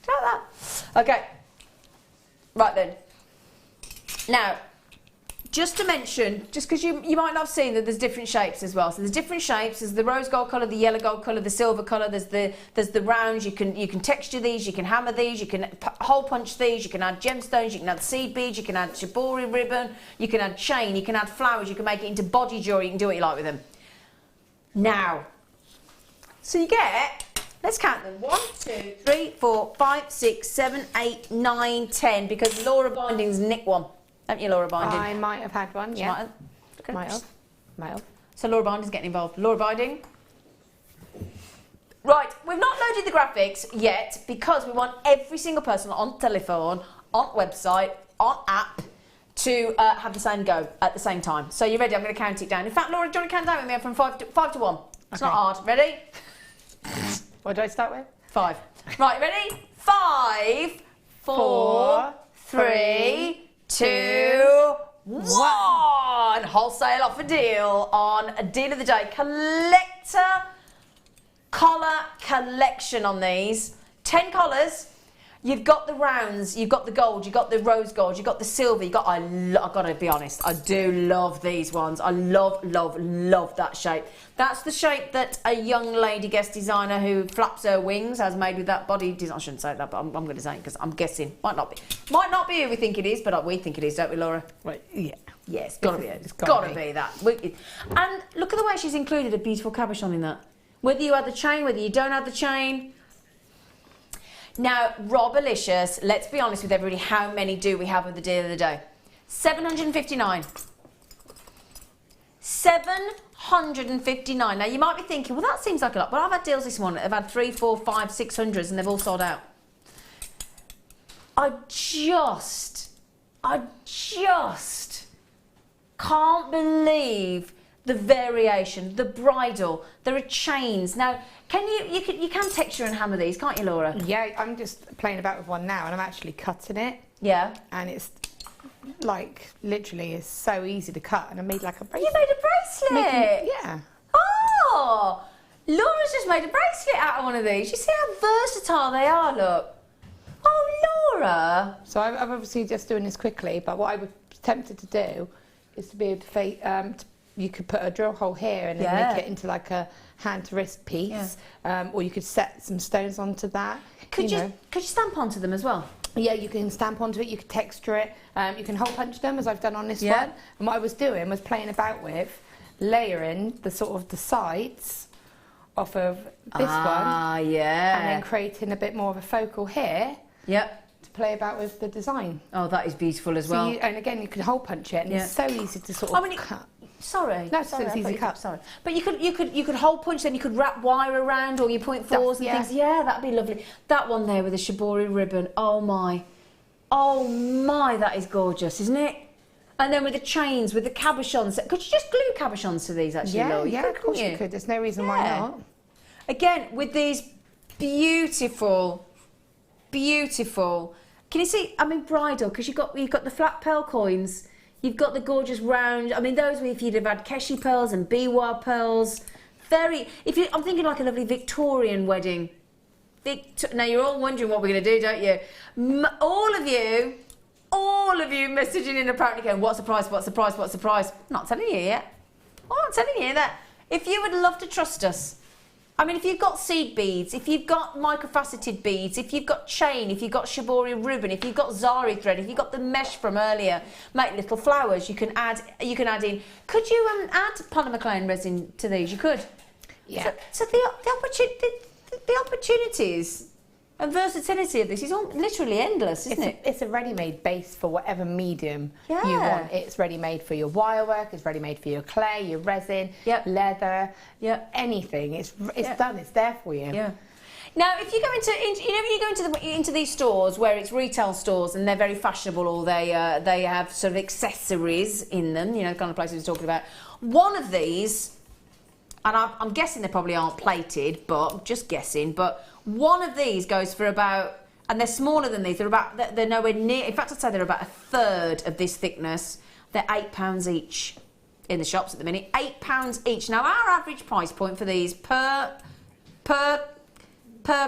Speaker 1: Like that. Okay. Right then. Now, just to mention, just because you might not have seen that there's different shapes as well. So there's different shapes. There's the rose gold colour, the yellow gold colour, the silver colour. There's the rounds. You can texture these. You can hammer these. You can hole punch these. You can add gemstones. You can add seed beads. You can add shibori ribbon. You can add chain. You can add flowers. You can make it into body jewellery. You can do what you like with them. Now, so you get. Let's count them. 1, 2, 3, 4, 5, 6, 7, 8, 9, 10. Because Laura Binding's nicked one. Haven't you, Laura Binding?
Speaker 2: I might have had one, yeah. Might have.
Speaker 1: So Laura Binding's getting involved. Laura Binding. Right, we've not loaded the graphics yet because we want every single person on telephone, on website, on app to have the same go at the same time. So you ready? I'm going to count it down. In fact, Laura, do you want to count down with me from 5 to 1? It's not hard. Ready?
Speaker 2: What do I start with?
Speaker 1: 5. Right, ready? 5, 4, 3, 2, 1. Wholesale offer deal on a deal of the day. Collector collar collection on these. 10 collars. You've got the rounds, you've got the gold, you've got the rose gold, you've got the silver, I've got to be honest, I do love these ones. I love that shape. That's the shape that a young lady guest designer who flaps her wings has made with that body design. I shouldn't say that, but I'm going to say it because I'm guessing. Might not be who we think it is, but we think it is, don't we, Laura?
Speaker 2: Right, yeah.
Speaker 1: Yeah, it's got to be it. It's got to be that. And look at the way she's included a beautiful cabochon in that. Whether you add the chain, whether you don't add the chain. Now, Robalicious, let's be honest with everybody, how many do we have of the deal of the day? 759. 759. Now, you might be thinking, well, that seems like a lot, but I've had deals this morning. I've had 3, 4, 5, 600s, and they've all sold out. I just can't believe the variation, the bridle. There are chains. Now, you can texture and hammer these, can't you, Laura?
Speaker 2: Yeah, I'm just playing about with one now, and I'm actually cutting it.
Speaker 1: Yeah.
Speaker 2: And it's like literally is so easy to cut, and I made like a bracelet.
Speaker 1: You made a bracelet.
Speaker 2: Yeah.
Speaker 1: Oh, Laura's just made a bracelet out of one of these. You see how versatile they are. Look. Oh, Laura.
Speaker 2: So I'm obviously just doing this quickly, but what I was tempted to do is to be able to you could put a drill hole here and then make it into like a hand to wrist piece, or you could set some stones onto that. Could you
Speaker 1: stamp onto them as well?
Speaker 2: Yeah, you can stamp onto it, you can texture it, you can hole punch them as I've done on this one. And what I was doing was playing about with layering the sort of the sides off of this one. And then creating a bit more of a focal here.
Speaker 1: Yep.
Speaker 2: To play about with the design.
Speaker 1: Oh, that is beautiful as well.
Speaker 2: And again, you can hole punch it, and it's so easy to sort of cut.
Speaker 1: Sorry.
Speaker 2: No, so it's easy cut.
Speaker 1: Sorry. But you could hole punch, then you could wrap wire around or your 0.4s and things. Yeah, that'd be lovely. That one there with the shibori ribbon. Oh my. Oh my, that is gorgeous, isn't it? And then with the chains, with the cabochons. Could you just glue cabochons to these, actually,
Speaker 2: Yeah,
Speaker 1: Laura?
Speaker 2: yeah, of course you could. There's no reason why not.
Speaker 1: Again, with these beautiful, beautiful. Can you see? I mean, bridal, because you've got the flat pearl coins. You've got the gorgeous round. I mean, those if you'd have had Keshi pearls and Biwa pearls. I'm thinking like a lovely Victorian wedding. Now you're all wondering what we're going to do, don't you? All of you messaging in apparently going, what's the price, what's the price, what's the price? I'm not telling you yet. I'm not telling you that. If you would love to trust us, I mean, if you've got seed beads, if you've got microfaceted beads, if you've got chain, if you've got shibori ribbon, if you've got zari thread, if you've got the mesh from earlier, make little flowers, you can add in. Could you add polymer resin to these? You could.
Speaker 2: Yeah.
Speaker 1: So the opportunities and versatility of this is all literally endless, isn't it?
Speaker 2: It's a ready-made base for whatever medium you want. It's ready-made for your wire work, it's ready-made for your clay, your resin, leather, anything. It's done, it's there for you.
Speaker 1: Yeah. Now, if you go into these stores where it's retail stores and they're very fashionable, or they have sort of accessories in them, the kind of places we're talking about. One of these, and I'm guessing they probably aren't plated, but I'm just guessing, but one of these goes for about, and they're smaller than these, they're nowhere near, in fact I'd say they're about a third of this thickness. They're £8 each in the shops at the minute, £8 each. Now our average price point for these per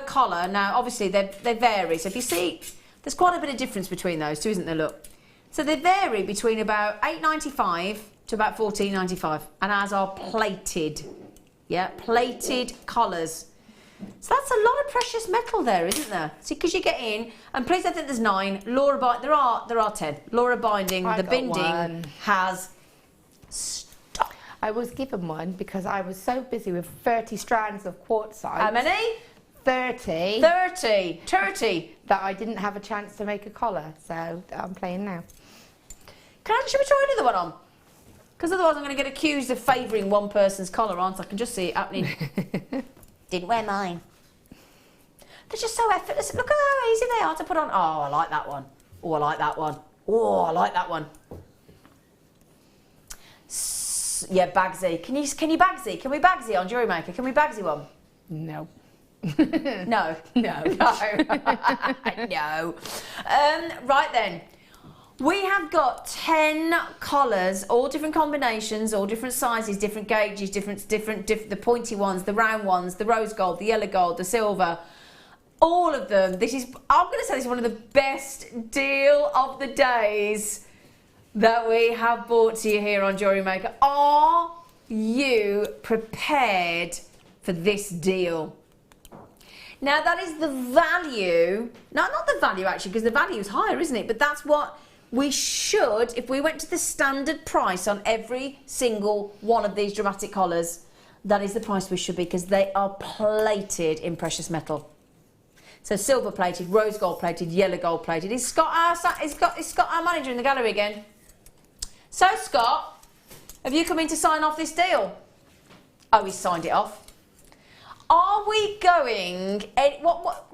Speaker 1: collar, now obviously they vary, so if you see, there's quite a bit of difference between those two, isn't there, look? So they vary between about £8.95 to about £14.95, and ours are plated. Yeah, plated collars. So that's a lot of precious metal there, isn't there? See, because you get in, and please, I think there's 9. There are 10. Laura Binding, the binding has stopped.
Speaker 2: I was given one because I was so busy with 30 strands of quartzite.
Speaker 1: How many?
Speaker 2: 30.
Speaker 1: 30.
Speaker 2: That I didn't have a chance to make a collar, so I'm playing now.
Speaker 1: Should we try another one on? Because otherwise I'm going to get accused of favouring one person's collar, aren't I? I can just see it happening. Didn't wear mine. They're just so effortless. Look at how easy they are to put on. Oh, I like that one. Oh, I like that one. Oh, I like that one. Yeah, Bagsy. Can you Bagsy? Can we Bagsy on JewelleryMaker? Can we Bagsy one?
Speaker 2: No.
Speaker 1: No. No. No. Right then. We have got 10 collars, all different combinations, all different sizes, different gauges, different the pointy ones, the round ones, the rose gold, the yellow gold, the silver, all of them. I'm going to say this is one of the best deal of the days that we have brought to you here on JewelleryMaker. Are you prepared for this deal? Now that is the value, not the value actually, because the value is higher, isn't it? But that's what we should, if we went to the standard price on every single one of these dramatic collars, that is the price we should be, because they are plated in precious metal. So silver plated, rose gold plated, yellow gold plated. Is Scott our manager in the gallery again? So Scott, have you come in to sign off this deal? Oh, he's signed it off. Are we going?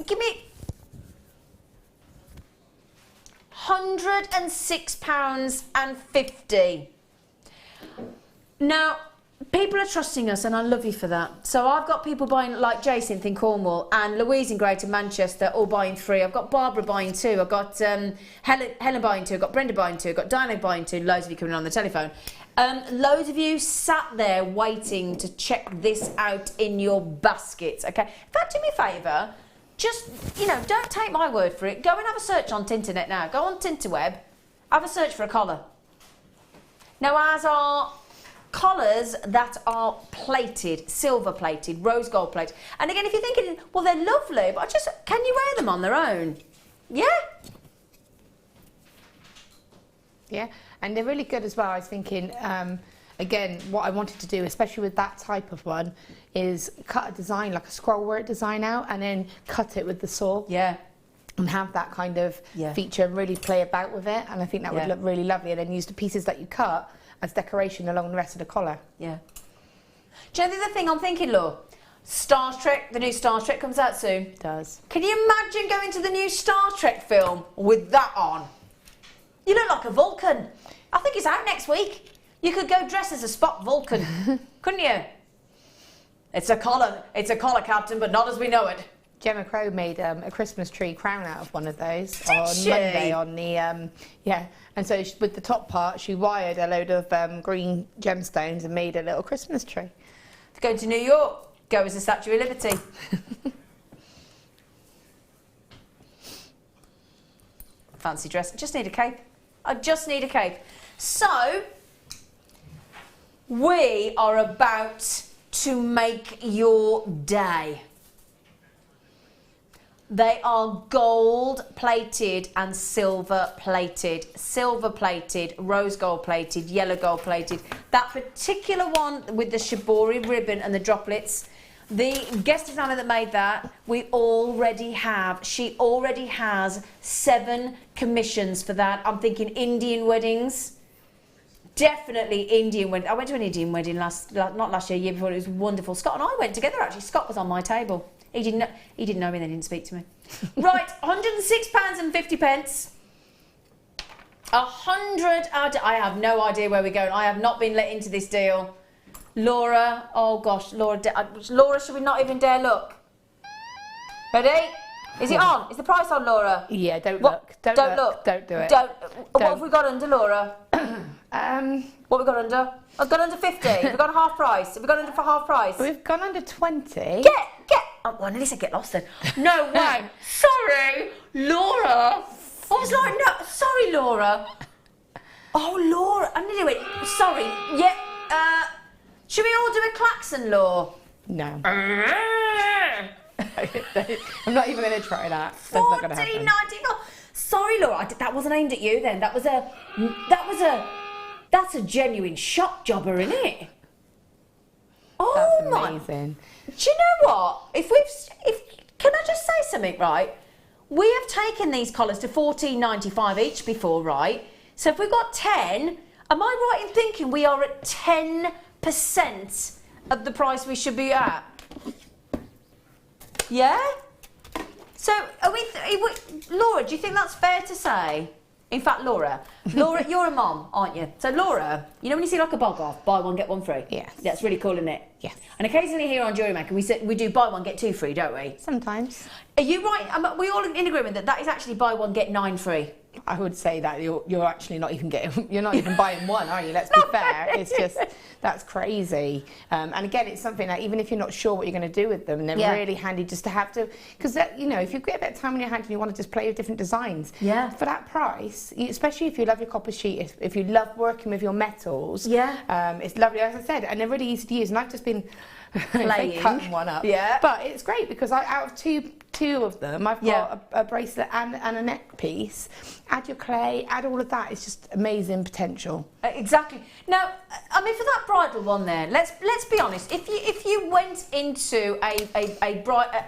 Speaker 1: Give me £106.50. Now, people are trusting us, and I love you for that. So I've got people buying, like Jason in Cornwall and Louise in Greater Manchester, all buying 3. I've got Barbara buying 2. I've got Helen buying 2. I've got Brenda buying 2. I've got Diana buying 2. Loads of you coming on the telephone. Loads of you sat there waiting to check this out in your baskets. Okay, in fact, do me a favour. Just, don't take my word for it. Go and have a search on Tinternet now. Go on Tinterweb, have a search for a collar. Now, ours are collars that are plated, silver plated, rose gold plated. And again, if you're thinking, well, they're lovely, but can you wear them on their own? Yeah?
Speaker 2: Yeah, and they're really good as well. I was thinking, again, what I wanted to do, especially with that type of one, is cut a design, like a scroll work design out, and then cut it with the saw.
Speaker 1: Yeah.
Speaker 2: And have that kind of feature and really play about with it. And I think that would look really lovely. And then use the pieces that you cut as decoration along the rest of the collar.
Speaker 1: Yeah. Do you know the other thing I'm thinking, Law? Star Trek, the new Star Trek comes out soon.
Speaker 2: It does.
Speaker 1: Can you imagine going to the new Star Trek film with that on? You look like a Vulcan. I think it's out next week. You could go dress as a Spock Vulcan, couldn't you? It's a collar, Captain, but not as we know it.
Speaker 2: Gemma Crow made a Christmas tree crown out of one of those on
Speaker 1: she?
Speaker 2: Monday on the yeah, and so with the top part she wired a load of green gemstones and made a little Christmas tree.
Speaker 1: If you go to New York, go as the Statue of Liberty. Fancy dress. I just need a cape. I just need a cape. So we are about to make your day. They are gold plated and silver plated. Silver plated, rose gold plated, yellow gold plated. That particular one with the shibori ribbon and the droplets, the guest designer that made that, she already has 7 commissions for that. I'm thinking Indian weddings. Definitely Indian wedding. I went to an Indian wedding not last year, year before. It was wonderful. Scott and I went together actually. Scott was on my table. He didn't know me, they didn't speak to me. Right, £106.50. 100 I have no idea where we're going. I have not been let into this deal. Laura, oh gosh, Laura, should we not even dare look? Ready? Is it on? Is the price on, Laura?
Speaker 2: Yeah, don't look. Don't look. Don't do it.
Speaker 1: What have we got under, Laura? What have we got under? I've got under 50. We've got half price. Have we got under for half price?
Speaker 2: We've gone under 20.
Speaker 1: Get. Oh, well, at least I get lost then. No way. Sorry, Laura. I was like, no, sorry, Laura. Oh, Laura. Anyway, sorry. Yeah. Should we all do a klaxon, Law?
Speaker 2: No. I'm not even going to try that. That's not going to happen.
Speaker 1: $14.99. Sorry, Laura. That wasn't aimed at you then. That's a genuine shock jobber, isn't it? Oh,
Speaker 2: that's amazing.
Speaker 1: Do you know what? Can I just say something, right? We have taken these collars to $14.95 each before, right? So if we've got 10, am I right in thinking we are at 10% of the price we should be at? Yeah? So, Laura, do you think that's fair to say? In fact, Laura, you're a mom, aren't you? So, Laura, you know when you see like a bog off, buy one, get one free?
Speaker 2: Yes.
Speaker 1: That's really cool, isn't it?
Speaker 2: Yes.
Speaker 1: And occasionally here on JewelleryMaker, we do buy one, get 2 free, don't we?
Speaker 2: Sometimes.
Speaker 1: Are you right? Are we all in agreement that is actually buy one, get 9 free?
Speaker 2: I would say that you're actually not even buying one, are you? Let's be fair. It's just, that's crazy. And again, it's something that even if you're not sure what you're going to do with them, they're really handy just to have to, because if you've got a bit of time in your hand and you want to just play with different designs, for that price, especially if you love your copper sheet, if you love working with your metals, it's lovely, as I said, and they're really easy to use. And I've just been cutting one up. Yeah. But it's great because out of two of them, I've got a bracelet and a neck piece. Add your clay, add all of that. It's just amazing potential.
Speaker 1: Exactly. Now, I mean, for that bridal one there, let's be honest. If you went into a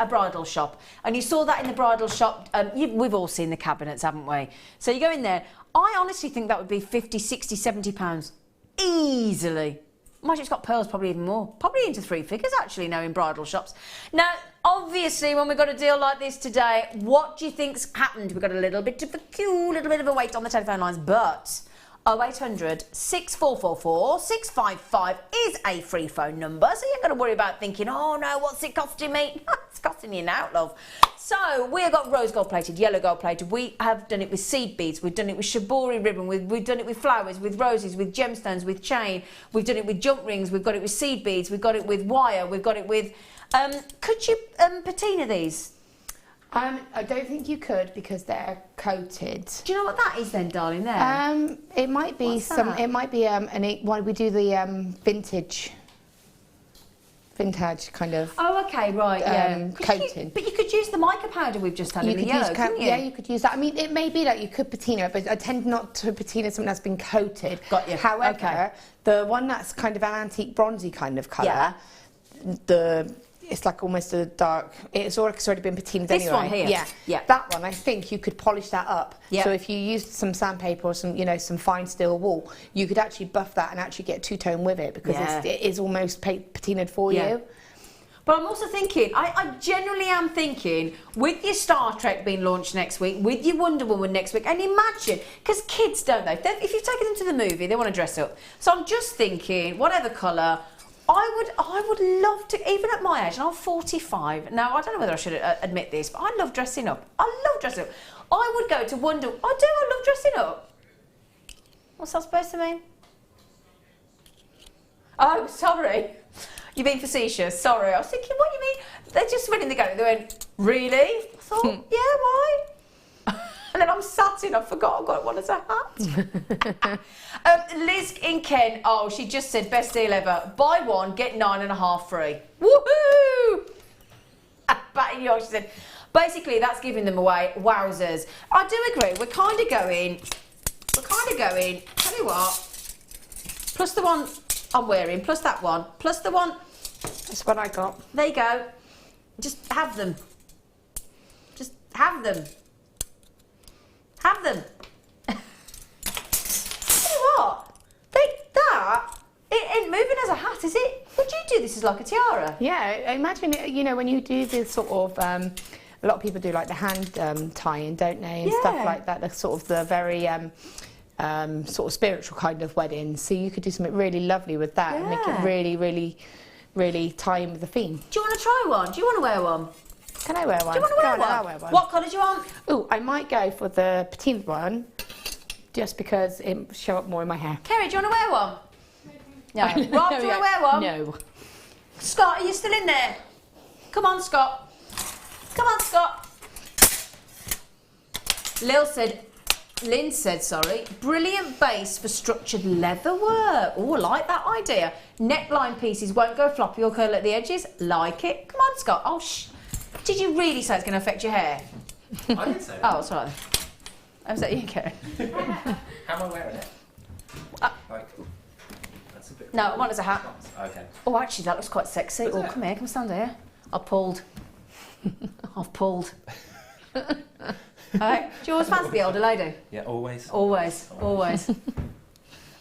Speaker 1: bridal shop and you saw that in the bridal shop, we've all seen the cabinets, haven't we? So you go in there. I honestly think that would be 50, 60, 70 pounds easily. Imagine it's got pearls, probably even more. Probably into 3 figures, actually, now in bridal shops. Now, obviously, when we've got a deal like this today, what do you think's happened? We've got a little bit of a queue, a little bit of a wait on the telephone lines, but 0800 6444 655 is a free phone number, so you ain't got to worry about thinking, oh no, what's it costing me? It's costing you now, love. So we've got rose gold plated, yellow gold plated. We have done it with seed beads. We've done it with shibori ribbon. We've done it with flowers, with roses, with gemstones, with chain. We've done it with jump rings. We've got it with seed beads. We've got it with wire. We've got it with. Could you patina these?
Speaker 2: I don't think you could because they're coated.
Speaker 1: Do you know what that is then, darling? There.
Speaker 2: It might be It might be we do the vintage kind of.
Speaker 1: Oh, okay, right, yeah.
Speaker 2: Coating.
Speaker 1: But you could use the mica powder we've just had in the yellow, couldn't you?
Speaker 2: Yeah, you could use that. I mean, it may be that you could patina it, but I tend not to patina something that's been coated.
Speaker 1: Got you.
Speaker 2: However, the one that's kind of an antique bronzy kind of colour, it's like almost a dark. It's already been patinaed anyway.
Speaker 1: This one here.
Speaker 2: Yeah. That one, I think you could polish that up.
Speaker 1: Yeah.
Speaker 2: So if you used some sandpaper or some fine steel wool, you could actually buff that and actually get two-tone with it because it is almost patinaed for you.
Speaker 1: But I'm also thinking, I genuinely am thinking, with your Star Trek being launched next week, with your Wonder Woman next week, and imagine, because kids, don't they? If you've taken them to the movie, they want to dress up. So I'm just thinking, whatever colour, I would love to, even at my age, and I'm 45. Now, I don't know whether I should admit this, but I love dressing up. I love dressing up. I would go to Wonder... I love dressing up. What's that supposed to mean? Oh, sorry. You're being facetious. Sorry. I was thinking, what do you mean? They just went in the gallery. They went, really? I thought, yeah, why? And then I'm sat in. I forgot I've got one as a hat. Liz in Kent. Oh, she just said best deal ever. Buy one, get 9.5 free. Woohoo! Back in York, she said. Basically, that's giving them away. Wowzers. I do agree. We're kind of going. Tell you what. Plus the one I'm wearing, plus that one, plus the one.
Speaker 2: That's what I got.
Speaker 1: There you go. Just have them. Just have them. Have them. Tell you what. It ain't moving as a hat, is it? Would you do this as like a tiara?
Speaker 2: Yeah, imagine it, you know, when you do this sort of, a lot of people do like the hand tying, don't they, and stuff like that. The sort of the very sort of spiritual kind of wedding. So you could do something really lovely with that and make it really, really, really tie in with the theme.
Speaker 1: Do you want to try one? Do you want to wear one?
Speaker 2: Can I wear one?
Speaker 1: Do you want to wear one?
Speaker 2: I'll wear one.
Speaker 1: What colour do you want?
Speaker 2: Oh, I might go for the petite one, just because it show up more in my hair.
Speaker 1: Kerry, do you want to wear one? No. Rob, do you want to wear one?
Speaker 2: No.
Speaker 1: Scott, are you still in there? Come on, Scott. Come on, Scott. Lynn said, sorry, brilliant base for structured leather work. Oh, I like that idea. Neckline pieces won't go floppy or curl at the edges. Like it. Come on, Scott. Oh, did you really say it's going to affect your hair?
Speaker 8: I didn't say that.
Speaker 1: Oh, it's all right. Was that you, Kerry?
Speaker 8: How am I wearing it? Like, that's a bit...
Speaker 1: No, I want it as a hat.
Speaker 8: Okay.
Speaker 1: Oh, actually, that looks quite sexy. Oh, come here. Come stand here. I've pulled. I've pulled. Right. Do you always fancy the older lady?
Speaker 8: Yeah, always.
Speaker 1: Always.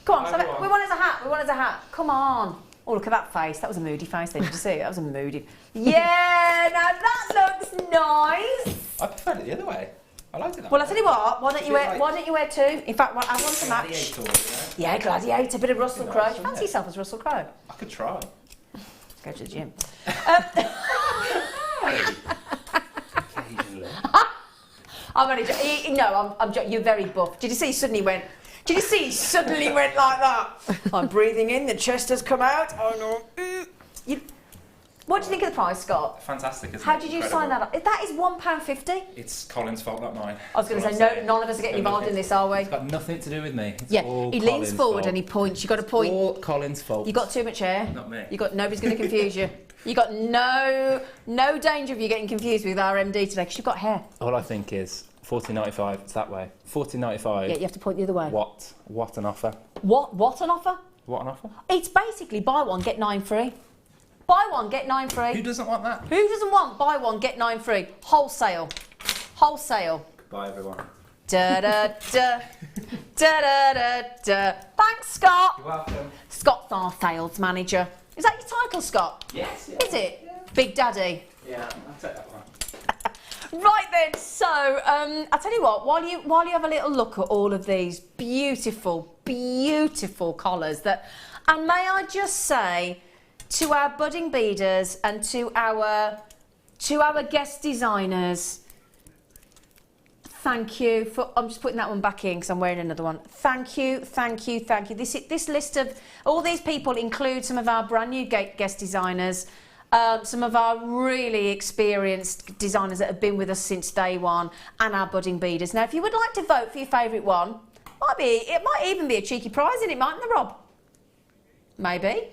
Speaker 1: Come on, we want it as a hat. We want it as a hat. Come on. Oh, look at that face. That was a moody face then. Did you see it? That was a moody... Yeah, now that looks nice.
Speaker 8: I preferred it the other way. I liked it that
Speaker 1: Well,
Speaker 8: way.
Speaker 1: I'll tell you what. Why don't you wear two? In fact, I want to match.
Speaker 8: Gladiator, you know?
Speaker 1: Yeah, Gladiator. A bit of Russell Crowe.
Speaker 8: Nice,
Speaker 1: Fancy yourself as Russell Crowe.
Speaker 8: I could try.
Speaker 1: Go to the gym.
Speaker 8: Occasionally.
Speaker 1: I'm only no, I'm you're very buff. Did you see he suddenly went? Did you see he suddenly went like that? I'm breathing in, the chest has come out. Oh no. What do you think of the price, Scott?
Speaker 8: Fantastic, isn't it?
Speaker 1: How did you
Speaker 8: Incredible.
Speaker 1: sign that up? That is £1.50.
Speaker 8: It's Colin's fault, not mine.
Speaker 1: I was going to say, none of us are getting involved in this, are we?
Speaker 8: It's got nothing to do with me. It's
Speaker 1: Yeah,
Speaker 8: all
Speaker 1: he leans
Speaker 8: Colin's
Speaker 1: forward
Speaker 8: fault.
Speaker 1: and he points. You got a point.
Speaker 8: All Colin's fault.
Speaker 1: You got too much hair.
Speaker 8: Not me.
Speaker 1: Nobody's going to confuse you. You got no danger of you getting confused with our MD today because you've got hair.
Speaker 8: All I think is $14.95. It's that way. $14.95.
Speaker 1: Yeah, you have to point the other way.
Speaker 8: What an offer.
Speaker 1: What an offer?
Speaker 8: What an offer.
Speaker 1: It's basically buy one get 9 free. Buy one get 9 free.
Speaker 8: Who doesn't want that?
Speaker 1: Who doesn't want buy one get 9 free? Wholesale.
Speaker 8: Goodbye, everyone.
Speaker 1: Da da da da da da da. Thanks, Scott.
Speaker 8: You're welcome.
Speaker 1: Scott's our sales manager. Is that your title, Scott?
Speaker 8: Yes. Yeah.
Speaker 1: Is it? Yeah. Big Daddy.
Speaker 8: Yeah, I'll take that one.
Speaker 1: Right then, so I'll tell you what, while you have a little look at all of these beautiful, beautiful collars and may I just say to our budding beaders and to our guest designers, thank you for, I'm just putting that one back in because I'm wearing another one. Thank you. This list of all these people include some of our brand new guest designers, some of our really experienced designers that have been with us since day one, and our budding beaders. Now, if you would like to vote for your favourite one, it might even be a cheeky prize in it, mightn't it, Rob? Maybe.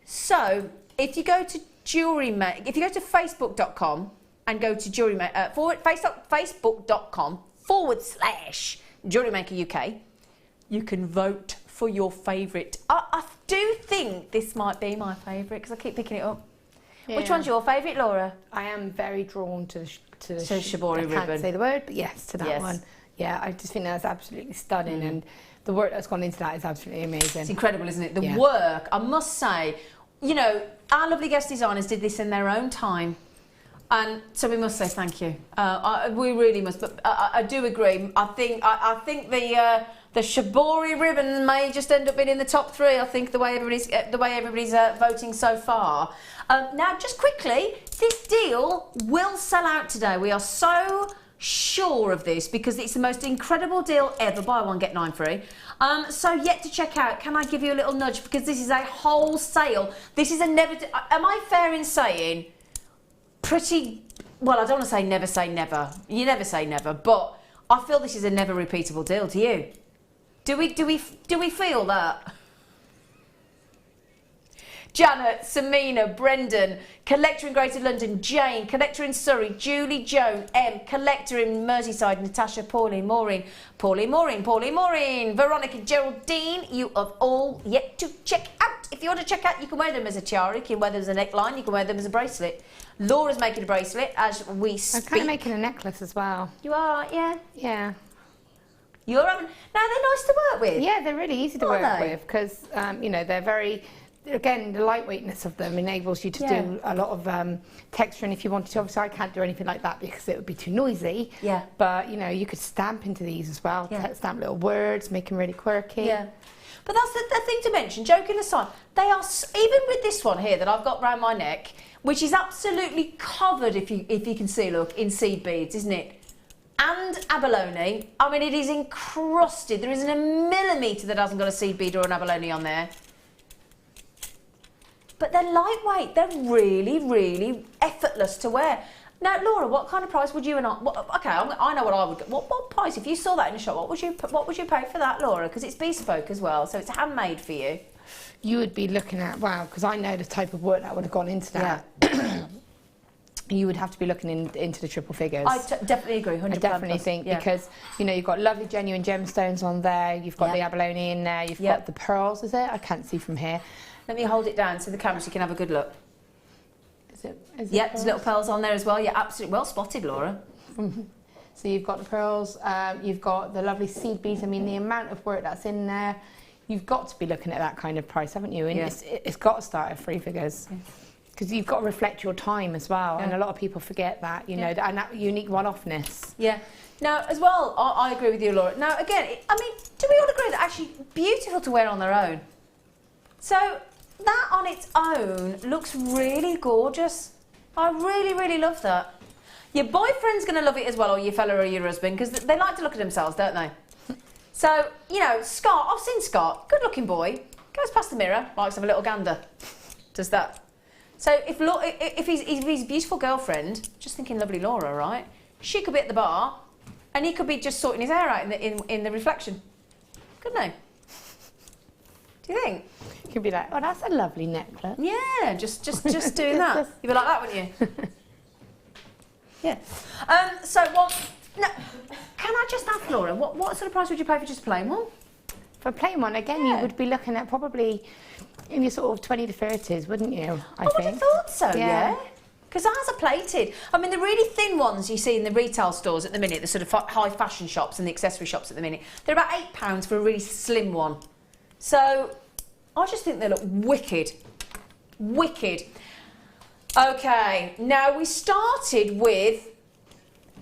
Speaker 1: So, if you go to JewelleryMaker, if you go to facebook.com and go to JewelleryMaker, facebook.com/JewelleryMaker UK, you can vote for your favourite. I do think this might be my favourite because I keep picking it up. Yeah. Which one's your favourite, Laura?
Speaker 2: I am very drawn to the
Speaker 1: Shibori ribbon.
Speaker 2: I can't say the word, but yes, to that one. Yeah, I just think that's absolutely stunning, and the work that's gone into that is absolutely amazing.
Speaker 1: It's incredible, isn't it? The work, I must say, you know, our lovely guest designers did this in their own time. And so we must say thank you. We really must. But I do agree. I think the Shibori ribbon may just end up being in the top 3. I think the way everybody's voting so far. Now, just quickly, this deal will sell out today. We are so sure of this because it's the most incredible deal ever. Buy one get 9 free. So yet to check out. Can I give you a little nudge because this is a wholesale. This is a never. Am I fair in saying? Pretty well, I don't want to say never. You never say never, but I feel this is a never repeatable deal. Do you? Do we feel that? Janet, Samina, Brendan, collector in Greater London, Jane, collector in Surrey, Julie, Joan, M, collector in Merseyside, Natasha, Pauline, Maureen, Veronica, Geraldine, you have all yet to check out. If you want to check out, you can wear them as a tiara, you can wear them as a neckline, you can wear them as a bracelet. Laura's making a bracelet as we speak.
Speaker 2: I'm kind of making a necklace as well.
Speaker 1: You are, yeah?
Speaker 2: Yeah.
Speaker 1: You're having... Now, they're nice to work with.
Speaker 2: Yeah, they're really easy to work with because, you know, they're very... Again, the lightweightness of them enables you to do a lot of texture, and if you wanted to, obviously I can't do anything like that because it would be too noisy. Yeah. But, you know, you could stamp into these as well, stamp little words, make them really quirky. Yeah.
Speaker 1: But that's the thing to mention, joking aside, they are, even with this one here that I've got round my neck, which is absolutely covered, if you can see, look, in seed beads, isn't it? And abalone. I mean, it is encrusted. There isn't a millimetre that hasn't got a seed bead or an abalone on there. But they're lightweight. They're really, really effortless to wear. Now, Laura, what kind of price would you and I... okay, I know what I would... What price, if you saw that in the shop, what would you pay for that, Laura? Because it's bespoke as well, so it's handmade for you.
Speaker 2: You would be looking at, wow, because I know the type of work that would have gone into that. Yeah. You would have to be looking into the triple figures.
Speaker 1: I definitely agree, 100%.
Speaker 2: I definitely think because, you know, you've got lovely genuine gemstones on there, you've got the abalone in there, you've got the pearls, is it? I can't see from here.
Speaker 1: Let me hold it down to the camera so you can have a good look.
Speaker 2: Is it
Speaker 1: there's little pearls on there as well. Yeah, absolutely. Well spotted, Laura.
Speaker 2: So you've got the pearls, you've got the lovely seed beads. I mean, the amount of work that's in there, you've got to be looking at that kind of price, haven't you? And it's got to start at 3 figures. Because you've got to reflect your time as well, and a lot of people forget that, you know, and that unique one-offness. Yeah.
Speaker 1: Now, as well, I agree with you, Laura. Now, again, I mean, do we all agree that actually beautiful to wear on their own? So, that on its own looks really gorgeous. I really, really love that. Your boyfriend's going to love it as well, or your fella or your husband, because they like to look at themselves, don't they? So, you know, Scott, I've seen Scott, good-looking boy, goes past the mirror, likes to have a little gander, does that. So if he's a beautiful girlfriend, just thinking lovely Laura, right? She could be at the bar, and he could be just sorting his hair out in the reflection, couldn't he? Do you think?
Speaker 2: You could be like, oh, that's a lovely necklace.
Speaker 1: Yeah, just doing that. You'd be like that, wouldn't you? Yeah. So what? No, can I just ask Laura, what sort of price would you pay for just a plain one?
Speaker 2: For a plain one, again, you would be looking at probably in your sort of 20 to 30s, wouldn't you? I think.
Speaker 1: I would have thought so, yeah. Because ours are plated. I mean, the really thin ones you see in the retail stores at the minute, the sort of high fashion shops and the accessory shops at the minute, they're about £8 for a really slim one. So, I just think they look wicked. Wicked. Okay, now we started with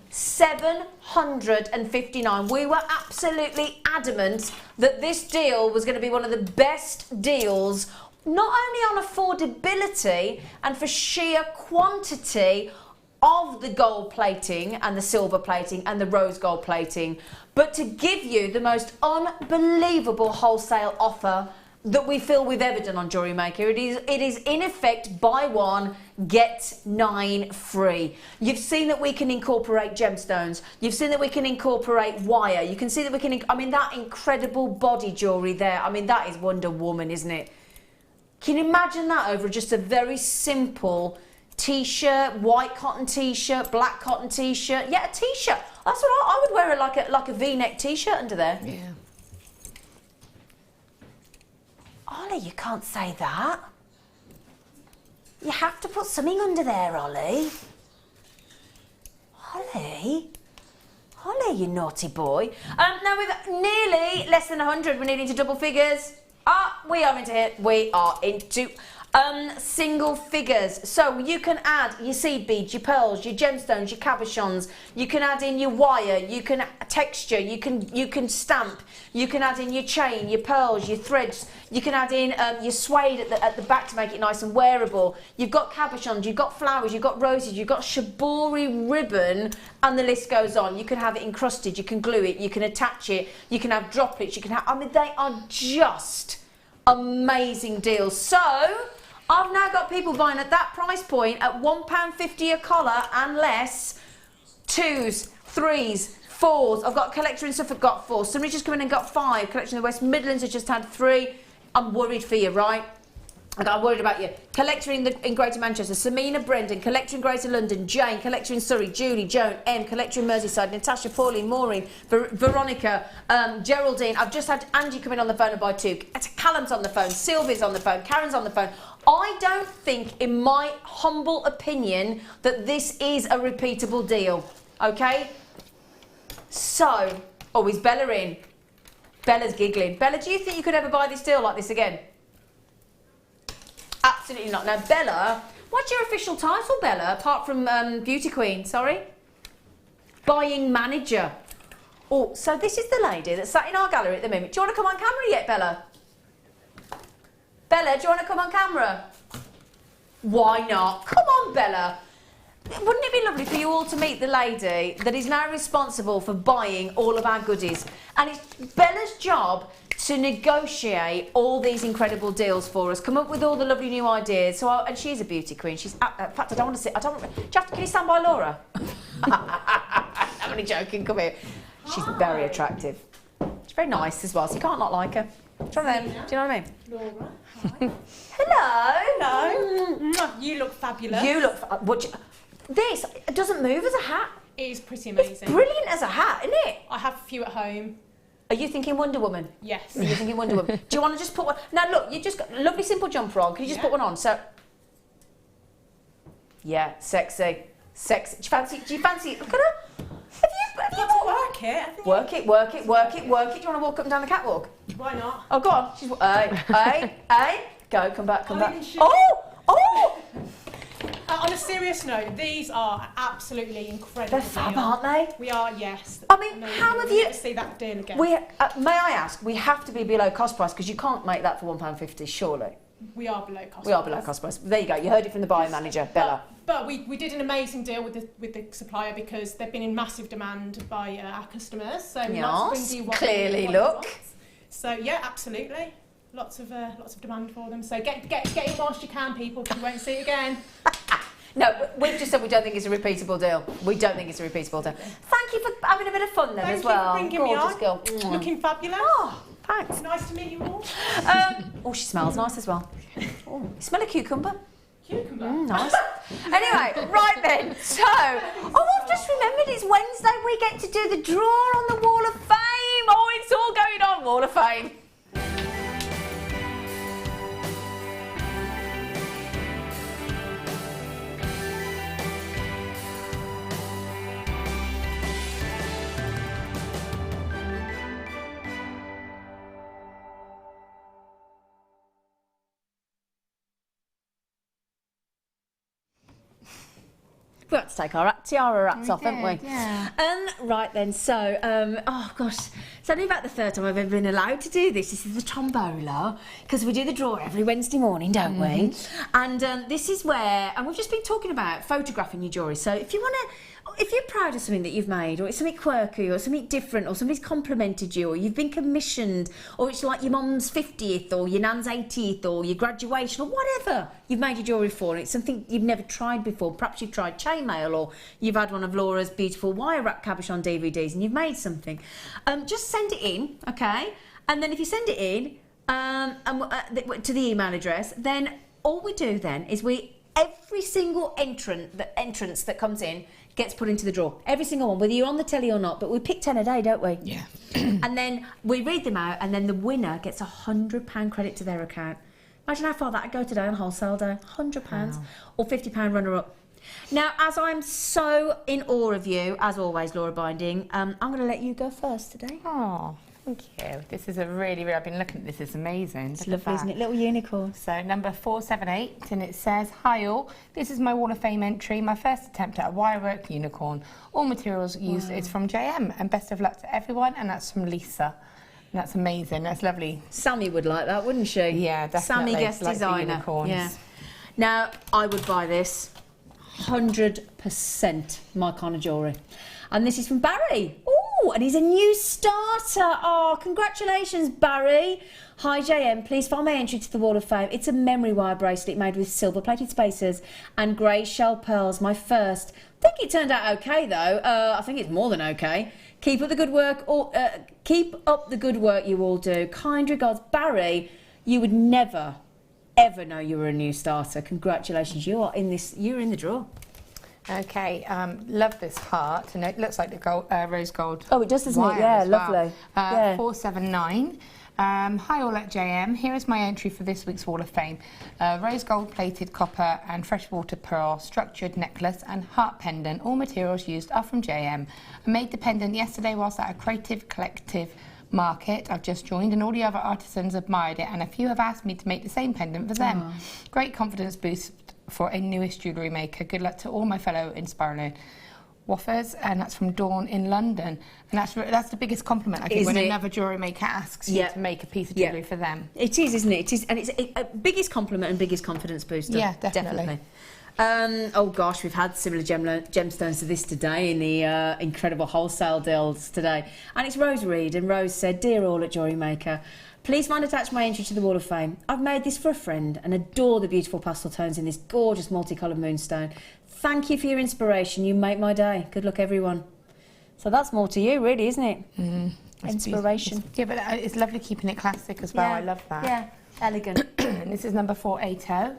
Speaker 1: 759. We were absolutely adamant that this deal was going to be one of the best deals, not only on affordability and for sheer quantity of the gold plating and the silver plating and the rose gold plating, but to give you the most unbelievable wholesale offer that we feel we've ever done on JewelleryMaker. It is in effect buy one, get 9 free. You've seen that we can incorporate gemstones. You've seen that we can incorporate wire. You can see that we can, I mean, that incredible body jewellery there, I mean, that is Wonder Woman, isn't it? Can you imagine that over just a very simple t-shirt, white cotton t-shirt, black cotton t-shirt? Yeah, a t-shirt. That's what I would wear, like a V-neck t-shirt under there.
Speaker 2: Yeah.
Speaker 1: Ollie, you can't say that. You have to put something under there, Ollie. Ollie? Ollie, you naughty boy. Now we've nearly less than 100. We're nearly into double figures. We are into here. We are into Single figures. So you can add your seed beads, your pearls, your gemstones, your cabochons. You can add in your wire. You can texture. You can stamp. You can add in your chain, your pearls, your threads. You can add in your suede at the back to make it nice and wearable. You've got cabochons. You've got flowers. You've got roses. You've got shibori ribbon, and the list goes on. You can have it encrusted. You can glue it. You can attach it. You can have droplets. You can have. I mean, they are just amazing deals. So I've now got people buying at that price point at £1.50 a collar and less. 2s, 3s, 4s. I've got collector and stuff that got 4. Somebody just come in and got 5. Collection of the West Midlands has just had 3. I'm worried for you, right? I'm worried about you. Collector in Greater Manchester, Samina Brendan. Collector in Greater London, Jane. Collector in Surrey, Julie, Joan, M. Collector in Merseyside, Natasha, Pauline, Maureen, Veronica, Geraldine. I've just had Angie come in on the phone and buy 2. Callum's on the phone, Sylvia's on the phone, Karen's on the phone. I don't think, in my humble opinion, that this is a repeatable deal, okay? So, oh, is Bella in? Bella's giggling. Bella, do you think you could ever buy this deal like this again? Absolutely not. Now, Bella, what's your official title, Bella, apart from Beauty Queen? Sorry? Buying manager. Oh, so this is the lady that's sat in our gallery at the moment. Do you want to come on camera yet, Bella? Bella, do you want to come on camera? Why not? Come on, Bella. Wouldn't it be lovely for you all to meet the lady that is now responsible for buying all of our goodies? And it's Bella's job to negotiate all these incredible deals for us, come up with all the lovely new ideas. So, and she's a beauty queen. She's, in fact, I don't want to sit. Can you stand by Laura? I'm only joking. Come here. She's very attractive. She's very nice as well. So you can't not like her. Try them. Do you know what I mean?
Speaker 9: Laura, hi.
Speaker 1: Hello.
Speaker 9: Hello. You look fabulous.
Speaker 1: You look. This doesn't move as a hat.
Speaker 9: It is pretty amazing.
Speaker 1: It's brilliant as a hat, isn't it?
Speaker 9: I have a few at home.
Speaker 1: Are you thinking Wonder Woman?
Speaker 9: Yes.
Speaker 1: Are you thinking Wonder Woman? Do you want to just put one? Now look, you just got a lovely simple jumper on. Can you just put one on? So, yeah, sexy, sexy. Do you fancy? Look at her. Have you
Speaker 9: work it?
Speaker 1: Work it. Do you want to walk up and down the catwalk?
Speaker 9: Why not?
Speaker 1: Oh, go on. She's hey. Go, come back. Oh.
Speaker 9: On a serious note, these are absolutely incredible.
Speaker 1: They're fab, aren't they?
Speaker 9: We are, yes.
Speaker 1: I mean, how have you...
Speaker 9: never see that deal again.
Speaker 1: May I ask, we have to be below cost price because you can't make that for £1.50, surely?
Speaker 9: We are below cost price.
Speaker 1: We are below cost price. There you go, you heard it from the buyer manager, Bella.
Speaker 9: But we did an amazing deal with the supplier because they've been in massive demand by our customers. So we like to bring you what
Speaker 1: clearly,
Speaker 9: what
Speaker 1: look.
Speaker 9: So yeah, absolutely. Lots of demand for them. So get it whilst you can, people, because you won't see it again.
Speaker 1: No, we've just said we don't think it's a repeatable deal. We don't think it's a repeatable deal. Thank you for having a bit of fun then as well.
Speaker 9: Thank you for bringing
Speaker 1: Gorgeous
Speaker 9: me on.
Speaker 1: girl.
Speaker 9: Looking fabulous.
Speaker 1: Oh, thanks.
Speaker 9: Nice to meet you all.
Speaker 1: Oh, she smells nice as well. Oh, you smell a cucumber.
Speaker 9: Cucumber?
Speaker 1: Nice. Anyway, right then. So, I've just remembered it's Wednesday. We get to do the draw on the Wall of Fame. Oh, it's all going on, Wall of Fame. We had to take our tiara wraps off, haven't we?
Speaker 2: Yeah.
Speaker 1: Right then, so, oh gosh, it's only about the third time I've ever been allowed to do this. This is the tombola, because we do the draw every Wednesday morning, don't we? And this is where, and we've just been talking about photographing your jewellery. So if you want to, if you're proud of something that you've made, or it's something quirky, or something different, or somebody's complimented you, or you've been commissioned, or it's like your mum's 50th, or your nan's 80th, or your graduation, or whatever you've made your jewellery for, and it's something you've never tried before. Perhaps you've tried chainmail, or you've had one of Laura's beautiful wire wrap cabochon DVDs, and you've made something. Just send it in, okay? And then if you send it in to the email address, then all we do then is every single entrance that comes in gets put into the draw. Every single one, whether you're on the telly or not, but we pick 10 a day, don't we?
Speaker 2: Yeah.
Speaker 1: And then we read them out, and then the winner gets £100 credit to their account. Imagine how far that would go today on wholesale day. £100
Speaker 2: Wow.
Speaker 1: or £50 runner-up. Now, as I'm so in awe of you, as always, Laura Binding, I'm going to let you go first today.
Speaker 2: Oh, Thank you. This is a really, I've been looking at this, it's amazing.
Speaker 1: It's lovely, isn't it? Little unicorn.
Speaker 2: So number 478, and it says, "Hi all, this is my Wall of Fame entry, my first attempt at a wirework unicorn. All materials used is from JM, and best of luck to everyone," and that's from Lisa. And that's amazing, that's lovely.
Speaker 1: Sammy would like that, wouldn't she?
Speaker 2: Yeah, definitely.
Speaker 1: Sammy, guest
Speaker 2: like
Speaker 1: designer.
Speaker 2: Unicorns.
Speaker 1: Yeah. Now, I would buy this 100% my kind of jewellery. And this is from Barry. Oh, and he's a new starter. Oh, congratulations, Barry. Hi, JM. Please find my entry to the Wall of Fame. It's a memory wire bracelet made with silver-plated spacers and grey shell pearls. My first. I think it turned out okay, though. I think it's more than okay. Keep up the good work. Keep up the good work you all do. Kind regards, Barry. You would never, ever know you were a new starter. Congratulations. You are in this. You're in the draw.
Speaker 2: Okay, love this heart, and it looks like the gold, rose gold.
Speaker 1: Oh, it does, doesn't it? Yeah, lovely. Yeah.
Speaker 2: 479. Hi all at JM, here is my entry for this week's Wall of Fame. Rose gold plated copper and freshwater pearl structured necklace and heart pendant. All materials used are from JM. I made the pendant yesterday whilst at a creative collective market I've just joined, and all the other artisans admired it, and a few have asked me to make the same pendant for them. Great confidence boost for a newest jewellery maker. Good luck to all my fellow inspiring waffers, and that's from Dawn in London. And that's the biggest compliment I think when another jewellery maker asks you to make a piece of jewellery for them.
Speaker 1: It is, isn't it? It is, and it's a biggest compliment and biggest confidence booster.
Speaker 2: Yeah, definitely.
Speaker 1: Oh gosh, we've had similar gemstones to this today in the incredible wholesale deals today. And it's Rose Reed, and Rose said, "Dear all at JewelleryMaker, please find attached my entry to the Wall of Fame. I've made this for a friend and adore the beautiful pastel tones in this gorgeous multicoloured moonstone. Thank you for your inspiration. You make my day. Good luck, everyone." So that's more to you, really, isn't it? Inspiration.
Speaker 2: Yeah, but it's lovely keeping it classic as well. I love that.
Speaker 1: Yeah, elegant.
Speaker 2: And this is number 480.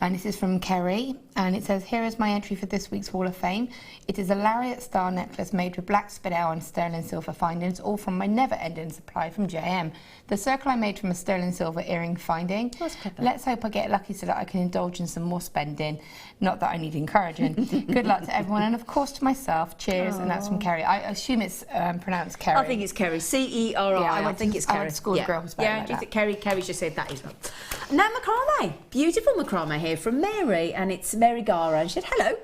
Speaker 2: And this is from Kerry, and it says, "Here is my entry for this week's Wall of Fame. It is a lariat star necklace made with black spinel and sterling silver findings, all from my never-ending supply from JM. The circle I made from a sterling silver earring finding. Let's hope I get lucky so that I can indulge in some more spending. Not that I need encouraging. Good luck to everyone, and of course to myself. Cheers." And that's from Kerry. I assume it's pronounced Kerry.
Speaker 1: I think it's Kerry. C-E-R-I.
Speaker 2: Yeah,
Speaker 1: I think it's Kerry.
Speaker 2: I went to school with girls.
Speaker 1: Yeah, do you think Kerry's just said that as well? Now macrame. Beautiful macrame here from Mary, and it's Mary Gara, and she said, "Hello,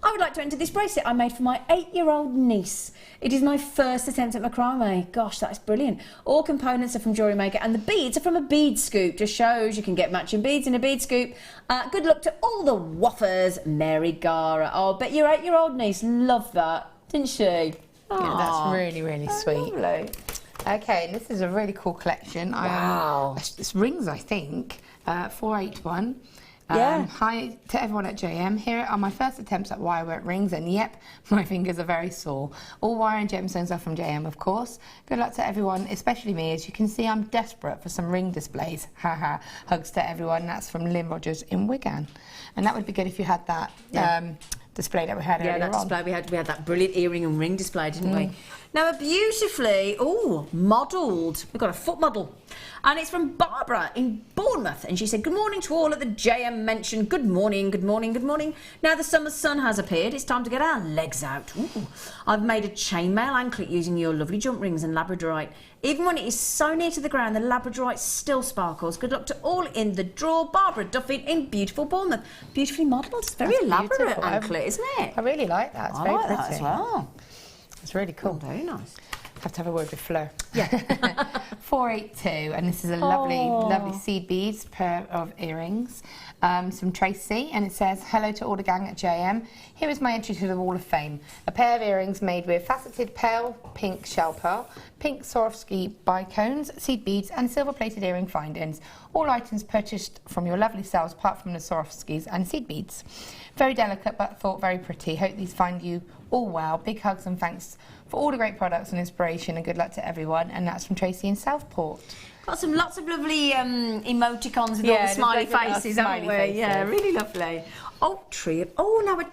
Speaker 1: I would like to enter this bracelet I made for my 8-year-old niece. It is my first attempt at macrame." Gosh, that is brilliant. All components are from JewelleryMaker, and the beads are from a bead scoop. Just shows you can get matching beads in a bead scoop. Good luck to all the waffers, Mary Gara. Oh, bet your 8-year-old niece loved that, didn't she?
Speaker 2: Yeah, that's really, really sweet.
Speaker 1: Lovely.
Speaker 2: Okay, this is a really cool collection.
Speaker 1: Wow.
Speaker 2: It's rings, I think. 481.
Speaker 1: Yeah.
Speaker 2: Hi to everyone at JM. Here are my first attempts at wirework rings, and yep, my fingers are very sore. All wire and gemstones are from JM, of course. Good luck to everyone, especially me. As you can see, I'm desperate for some ring displays. Haha. Hugs to everyone. That's from Lynn Rogers in Wigan. And that would be good if you had that display that we had earlier on.
Speaker 1: Yeah, that display we had that brilliant earring and ring display, didn't we? Now a beautifully modelled. We've got a foot model, and it's from Barbara in Bournemouth, and she said, "Good morning to all at the JM mention. Good morning, good morning, good morning. Now the summer sun has appeared. It's time to get our legs out. Ooh. I've made a chainmail anklet using your lovely jump rings and labradorite. Even when it is so near to the ground, the labradorite still sparkles. Good luck to all in the draw. Barbara Duffy in beautiful Bournemouth." Beautifully modelled. It's very elaborate anklet, isn't it?
Speaker 2: I really like that. It's very pretty.
Speaker 1: That as well.
Speaker 2: It's really cool.
Speaker 1: Oh, very nice.
Speaker 2: Have to have a word with Fleur.
Speaker 1: Yeah.
Speaker 2: 482, and this is a lovely seed beads pair of earrings. From Tracy, and it says, "Hello to all the gang at JM. Here is my entry to the Wall of Fame. A pair of earrings made with faceted pale pink shell pearl, pink Swarovski bicones, seed beads, and silver-plated earring findings. All items purchased from your lovely selves, apart from the Swarovskis and seed beads. Very delicate, but thought very pretty. Hope these find you all well. Big hugs and thanks for all the great products and inspiration, and good luck to everyone." And that's from Tracy in Southport.
Speaker 1: Got lots of lovely emoticons with all the smiley faces, haven't we? Yeah, really lovely. Oh, tree. Oh, now a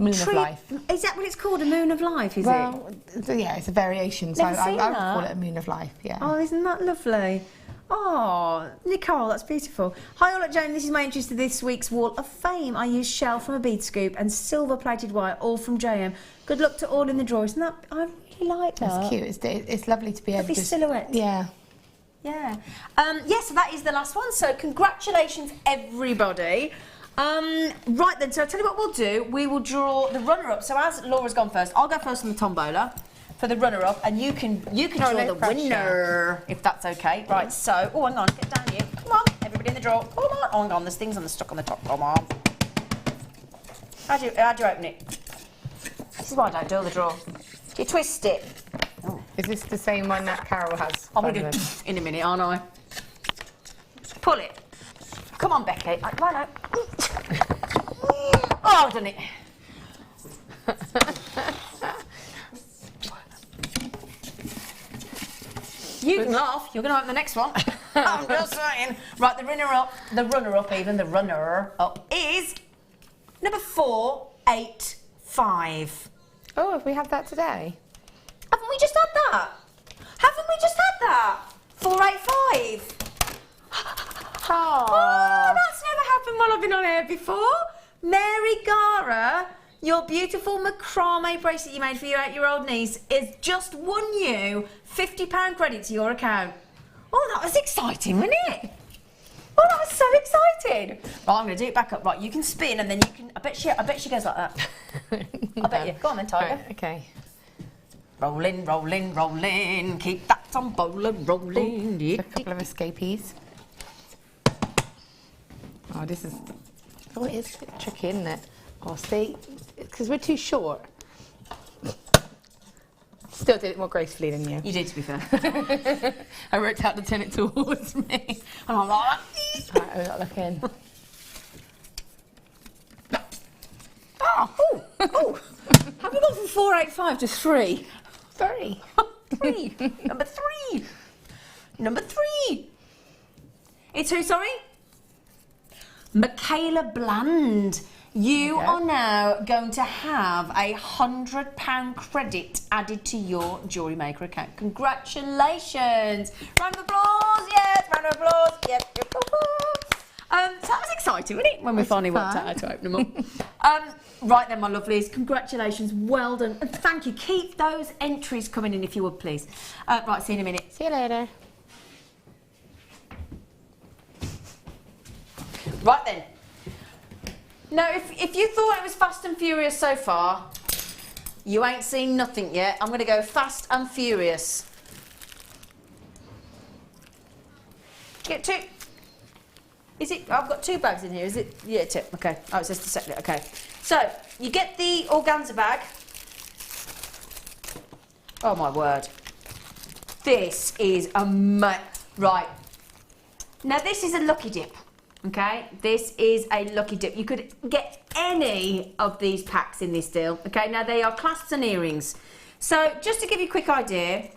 Speaker 2: Moon of Life.
Speaker 1: Is that what it's called? A moon of life, is it?
Speaker 2: Well, yeah, it's a variation. So I would call it a moon of life. Yeah.
Speaker 1: Oh, isn't that lovely? Oh, Nicole, that's beautiful. Hi all at Jane, this is my entries to this week's Wall of Fame. I used shell from a bead scoop and silver plated wire, all from JM. Good luck to all in the drawers. And that, I really like that.
Speaker 2: That's cute. It's lovely to be able to...
Speaker 1: silhouette.
Speaker 2: Yeah.
Speaker 1: Yeah. So that is the last one. So congratulations, everybody. Right then, so I'll tell you what we'll do. We will draw the runner-up. So as Laura's gone first, I'll go first on the tombola for the runner-up, and you can draw the winner, if that's okay. Right, so, oh, hang on, get down here. Come on, everybody in the draw. Come on. Oh, hang on, there's things stuck on the top. Come on. How do you open it? This is why I don't do the draw. Do you twist it?
Speaker 2: Oh. Is this the same one that Carol has?
Speaker 1: I'm going to do it in a minute, aren't I? Pull it. Come on, Becky. Why not? Oh, I've done it. You can laugh. You're going to open the next one. I'm just saying. Right, the runner-up is number 485.
Speaker 2: Oh, have we had that today?
Speaker 1: Haven't we just had that? 485. Oh, that's never happened while I've been on air before. Mary Gara, your beautiful macrame bracelet you made for your 8-year-old niece is just won you £50 credit to your account. Oh, that was exciting, wasn't it? Oh, that was so exciting. Right, I'm going to do it back up. Right, you can spin and then you can... I bet she goes like that. I bet you. Go on then, Tiger.
Speaker 2: Right, okay.
Speaker 1: Rolling, rolling, rolling. Keep that tombola rolling.
Speaker 2: Ooh, a couple of escapees. Oh, this is... Oh, it is tricky, isn't it? Oh, see? Because we're too short. Still did it more gracefully than you.
Speaker 1: You did, to be fair.
Speaker 2: I worked out to turn it towards me.
Speaker 1: And I'm like...
Speaker 2: Right, I'm not looking.
Speaker 1: Oh, have we gone from 485 to 3?
Speaker 2: 3.
Speaker 1: 3. Number 3. Number 3. It's who, sorry? Michaela Bland. You are now going to have £100 credit added to your JewelleryMaker account. Congratulations! Round of applause, yes, round of applause, yes. So that was exciting, wasn't it? When we finally worked out how to open them up. Right then, my lovelies, congratulations, well done. And thank you. Keep those entries coming in if you would, please. Right, see you in a minute.
Speaker 2: See you later.
Speaker 1: Right then. Now, if you thought it was Fast and Furious so far, you ain't seen nothing yet. I'm going to go Fast and Furious. Get 2. Is it? I've got 2 bags in here. Is it? Yeah, 2. Okay. Oh, it's just a second. Okay. So, you get the organza bag. Oh, my word. This is right. Now, this is a lucky dip. Okay, this is a lucky dip. You could get any of these packs in this deal. Okay, now they are clasps and earrings. So just to give you a quick idea,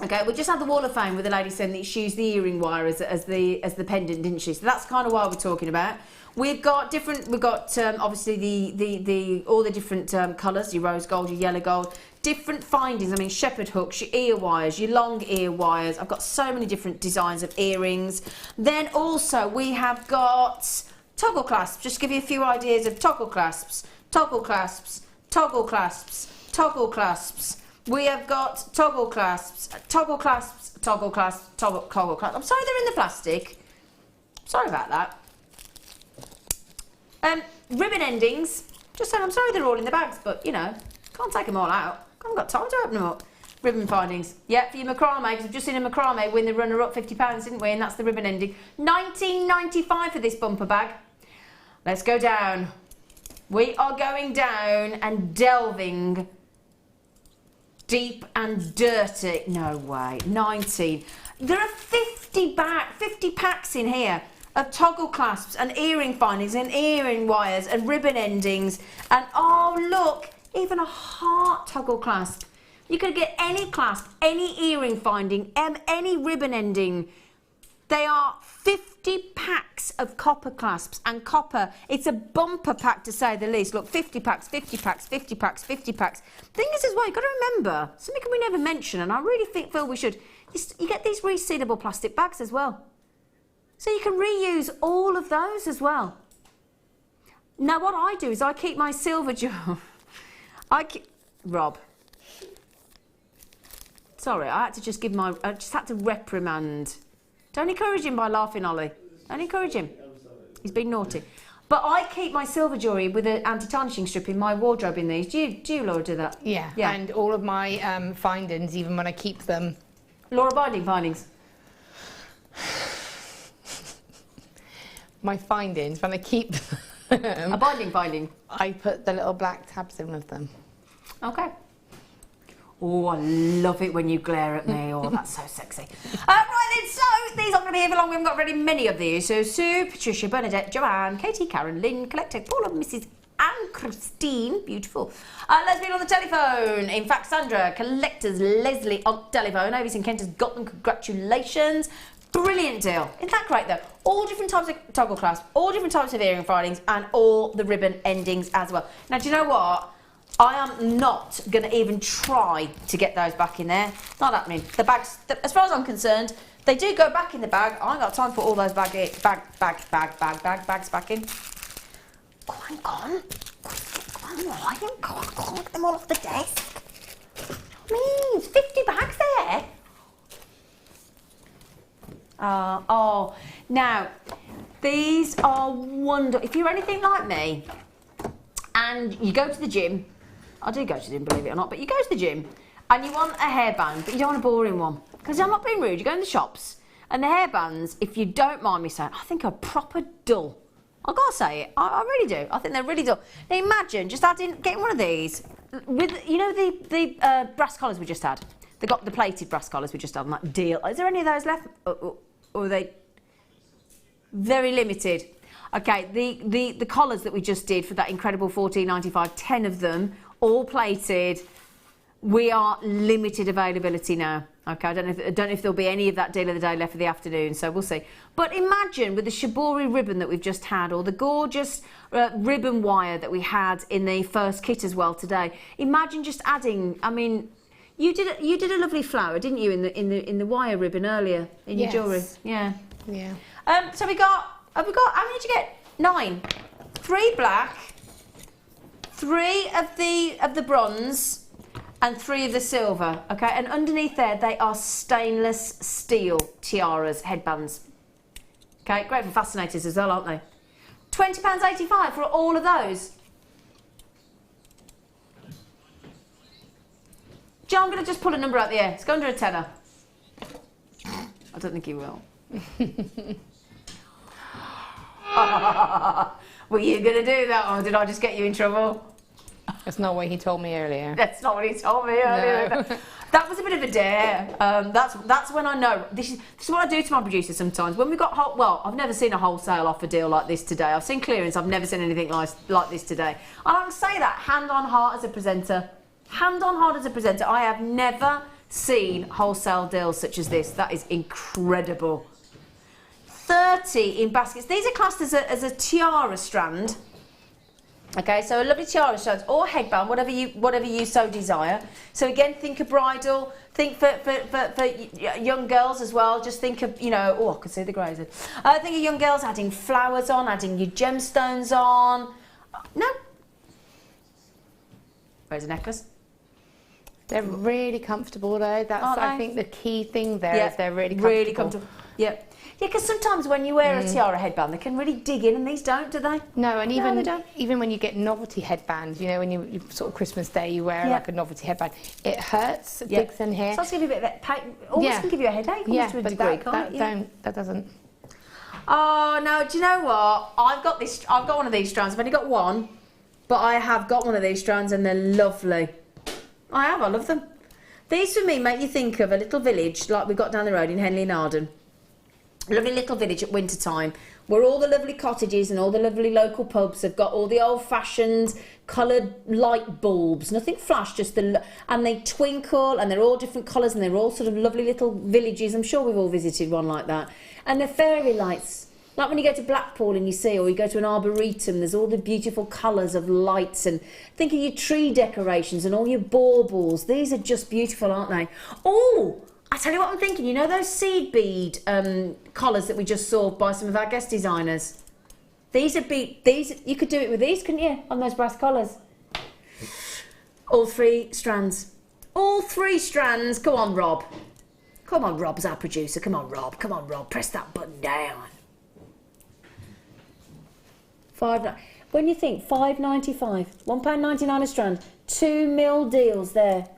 Speaker 1: okay, we just had the Wall of Fame with the lady saying that she used the earring wire as the pendant, didn't she? So that's kind of what we're talking about. We've got different. We've got obviously the all the different colours. Your rose gold, your yellow gold. Different findings. I mean, shepherd hooks, your ear wires, your long ear wires. I've got so many different designs of earrings. Then also we have got toggle clasps. Just to give you a few ideas of toggle clasps, toggle clasps, toggle clasps, toggle clasps. We have got toggle clasps, toggle clasps, toggle clasps, toggle clasps. I'm sorry they're in the plastic. Sorry about that. Ribbon endings. Just saying, I'm sorry they're all in the bags, but you know, can't take them all out. I haven't got time to open them up. Ribbon findings. Yeah, for your macrame, because we've just seen a macrame win the runner-up £50, didn't we? And that's the ribbon ending. £19.95 for this bumper bag. Let's go down. We are going down and delving deep and dirty. No way. 19. There are 50 packs in here of toggle clasps and earring findings and earring wires and ribbon endings. And oh, look. Even a heart toggle clasp. You could get any clasp, any earring finding, any ribbon ending. They are 50 packs of copper clasps and copper. It's a bumper pack to say the least. Look, 50 packs, 50 packs, 50 packs, 50 packs. Thing is as well, you've got to remember, something we never mention, and I really feel we should. you get these resealable plastic bags as well. So you can reuse all of those as well. Now what I do is I keep my silver jar. Rob. Sorry, I just had to reprimand. Don't encourage him by laughing, Ollie. Don't encourage him. He's been naughty. But I keep my silver jewellery with an anti-tarnishing strip in my wardrobe in these. Do you, Laura, do that?
Speaker 2: Yeah. And all of my findings, even when I keep them.
Speaker 1: Laura Binding findings.
Speaker 2: My findings, when I keep them.
Speaker 1: A binding finding.
Speaker 2: I put the little black tabs in with them.
Speaker 1: Okay. Oh, I love it when you glare at me. Oh, that's so sexy. Right then, so these aren't going to be here for long. We haven't got very many of these. So Sue, Patricia, Bernadette, Joanne, Katie, Karen, Lynn, Collector, Paula, Mrs. and Christine. Beautiful. Lesbian on the telephone. In fact, Sandra, Collectors, Leslie on telephone. Avis and Kent has got them. Congratulations. Brilliant deal. Isn't that great though? All different types of toggle clasp, all different types of earring findings, and all the ribbon endings as well. Now, do you know what? I am not going to even try to get those back in there. Not happening. The bags, as far as I'm concerned, they do go back in the bag. I ain't got time to put all those bags back in. Oh, hang on. Come on, Ryan. Can't get them all off the desk. Means 50 bags there. Now, these are wonderful. If you're anything like me, and you go to the gym, I do go to the gym, believe it or not, but you go to the gym and you want a hairband, but you don't want a boring one. Because I'm not being rude, you go in the shops, and the hairbands, if you don't mind me saying, I think are proper dull. I've got to say it, I really do. I think they're really dull. Now imagine just getting one of these with, you know, the brass collars we just had? The plated brass collars we just had on that deal. Is there any of those left? Or are they very limited? Okay, the collars that we just did for that incredible $14.95, 10 of them, all plated. We are limited availability now. Okay, I don't know if there'll be any of that deal of the day left for the afternoon, so we'll see. But imagine with the shibori ribbon that we've just had, or the gorgeous ribbon wire that we had in the first kit as well today. Imagine just adding. I mean, you did a lovely flower, didn't you, in the wire ribbon earlier in your jewellery? Yeah.
Speaker 2: Yeah.
Speaker 1: So we got. Have we got, how many did you get? 9. 3 black, 3 of the bronze, and 3 of the silver. Okay, and underneath there, they are stainless steel tiaras, headbands. Okay, great for fascinators as well, aren't they? £20.85 for all of those. Joe, I'm going to just pull a number out the air. Let's go under a tenner. I don't think you will. Were you going to do that, or did I just get you in trouble?
Speaker 2: That's not what he told me earlier.
Speaker 1: That's not what he told me earlier. No. That was a bit of a dare. That's when I know. This is what I do to my producers sometimes. When we got I've never seen a wholesale offer deal like this today. I've seen clearance. I've never seen anything like this today. And I can say that hand on heart as a presenter. Hand on heart as a presenter. I have never seen wholesale deals such as this. That is incredible. 30 in baskets. These are classed as a tiara strand. Okay, so a lovely tiara strand or headband, whatever you so desire. So again, think of bridal. Think for young girls as well. Just think of, you know, oh, I can see the greys. Think of young girls adding flowers on, adding your gemstones on. No. Where's a necklace?
Speaker 2: They're really comfortable though. That's I think the key thing there is they're really comfortable. Really comfortable.
Speaker 1: Yeah. Yeah, because sometimes when you wear a tiara headband, they can really dig in, and these don't, do they?
Speaker 2: No, and even when you get novelty headbands, you know, when you sort of Christmas Day, you wear like a novelty headband, it hurts, it digs in here.
Speaker 1: So that's give you a bit of pain. Always can give you a headache, almost to a degree, can't it?
Speaker 2: That doesn't.
Speaker 1: Oh no! Do you know what? I've got one of these strands. I've only got one, but I have got one of these strands, and they're lovely. I love them. These for me make you think of a little village like we've got down the road in Henley and Arden. Lovely little village at winter time, where all the lovely cottages and all the lovely local pubs have got all the old-fashioned coloured light bulbs, nothing flash, just and they twinkle, and they're all different colours, and they're all sort of lovely little villages. I'm sure we've all visited one like that. And the fairy lights, like when you go to Blackpool and you see, or you go to an arboretum, there's all the beautiful colours of lights, and think of your tree decorations and all your baubles. These are just beautiful, aren't they? Oh, I tell you what I'm thinking, you know those seed bead collars that we just saw by some of our guest designers? These you could do it with these, couldn't you, on those brass collars? All 3 strands. All 3 strands. Go on, Rob. Come on, Rob's our producer. Come on, Rob. Come on, Rob. Press that button down. When you think £5.95, £1.99 a strand, 2mm deals there.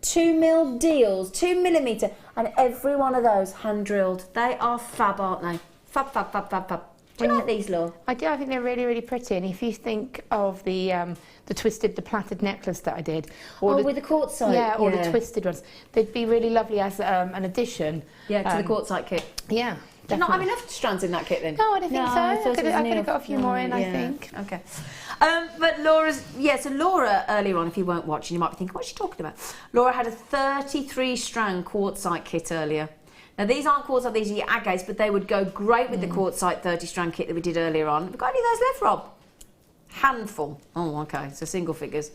Speaker 1: 2mm deals, 2mm, and every one of those hand drilled. They are fab, aren't they? Fab, fab, fab, fab, fab. Do you like these, Laura?
Speaker 2: I do. I think they're really, really pretty. And if you think of the plaited necklace that I did,
Speaker 1: or with the quartzite,
Speaker 2: or the twisted ones, they'd be really lovely as an addition.
Speaker 1: Yeah, to the quartzite kit.
Speaker 2: Yeah.
Speaker 1: Did not have enough strands in that kit then?
Speaker 2: No, I don't think so. I could have got a few more in, I think.
Speaker 1: Okay. But Laura's, so Laura, earlier on, if you weren't watching, you might be thinking, what's she talking about? Laura had a 33 strand quartzite kit earlier. Now, these aren't quartzite, these are your agates, but they would go great with the quartzite 30 strand kit that we did earlier on. Have we got any of those left, Rob? Handful. Oh, okay, so single figures.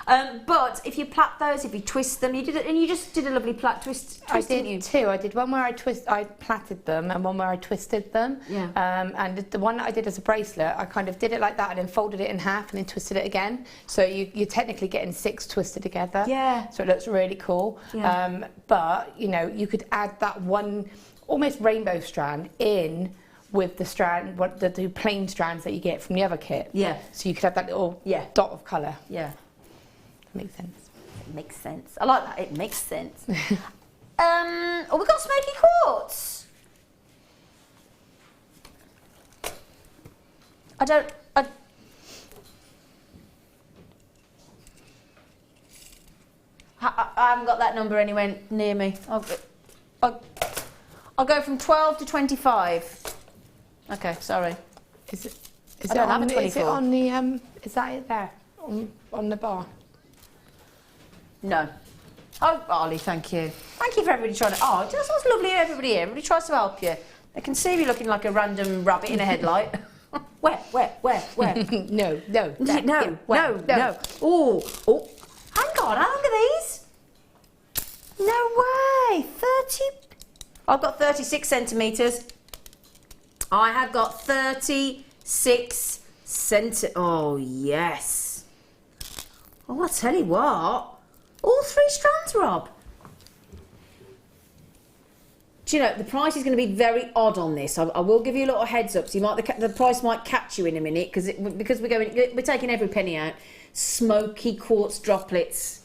Speaker 1: But if you plait those, if you twist them, you just did a lovely plait twist.
Speaker 2: I did two. I did one where I plaited them and one where I twisted them.
Speaker 1: Yeah.
Speaker 2: And the one that I did as a bracelet, I kind of did it like that and then folded it in half and then twisted it again. So you're technically getting 6 twisted together. Yeah. So it looks really cool. Yeah. But you could add that one almost rainbow strand in with the strand, the plain strands that you get from the other kit. Yeah. So you could have that little dot of colour. Yeah. Makes sense.
Speaker 1: It makes sense. I like that. It makes sense. We've got smoky quartz. I haven't got that number anywhere near me. I'll go from 12 to 25. Okay, sorry.
Speaker 2: Is it on the is that it there on the bar?
Speaker 1: No. Oh, Barley, thank you. Thank you for everybody trying to... Oh, that's what's lovely, everybody here. Everybody tries to help you. They can see me looking like a random rabbit in a headlight. Where?
Speaker 2: No.
Speaker 1: No. Oh, hang on, how long are these? No way, 30... I've got 36 centimetres. I have got 36 centimetres. Oh, yes. Oh, I'll tell you what. All 3 strands, Rob. Do you know, the price is going to be very odd on this. I will give you a little heads up. So the price might catch you in a minute because we're taking every penny out. Smoky quartz droplets.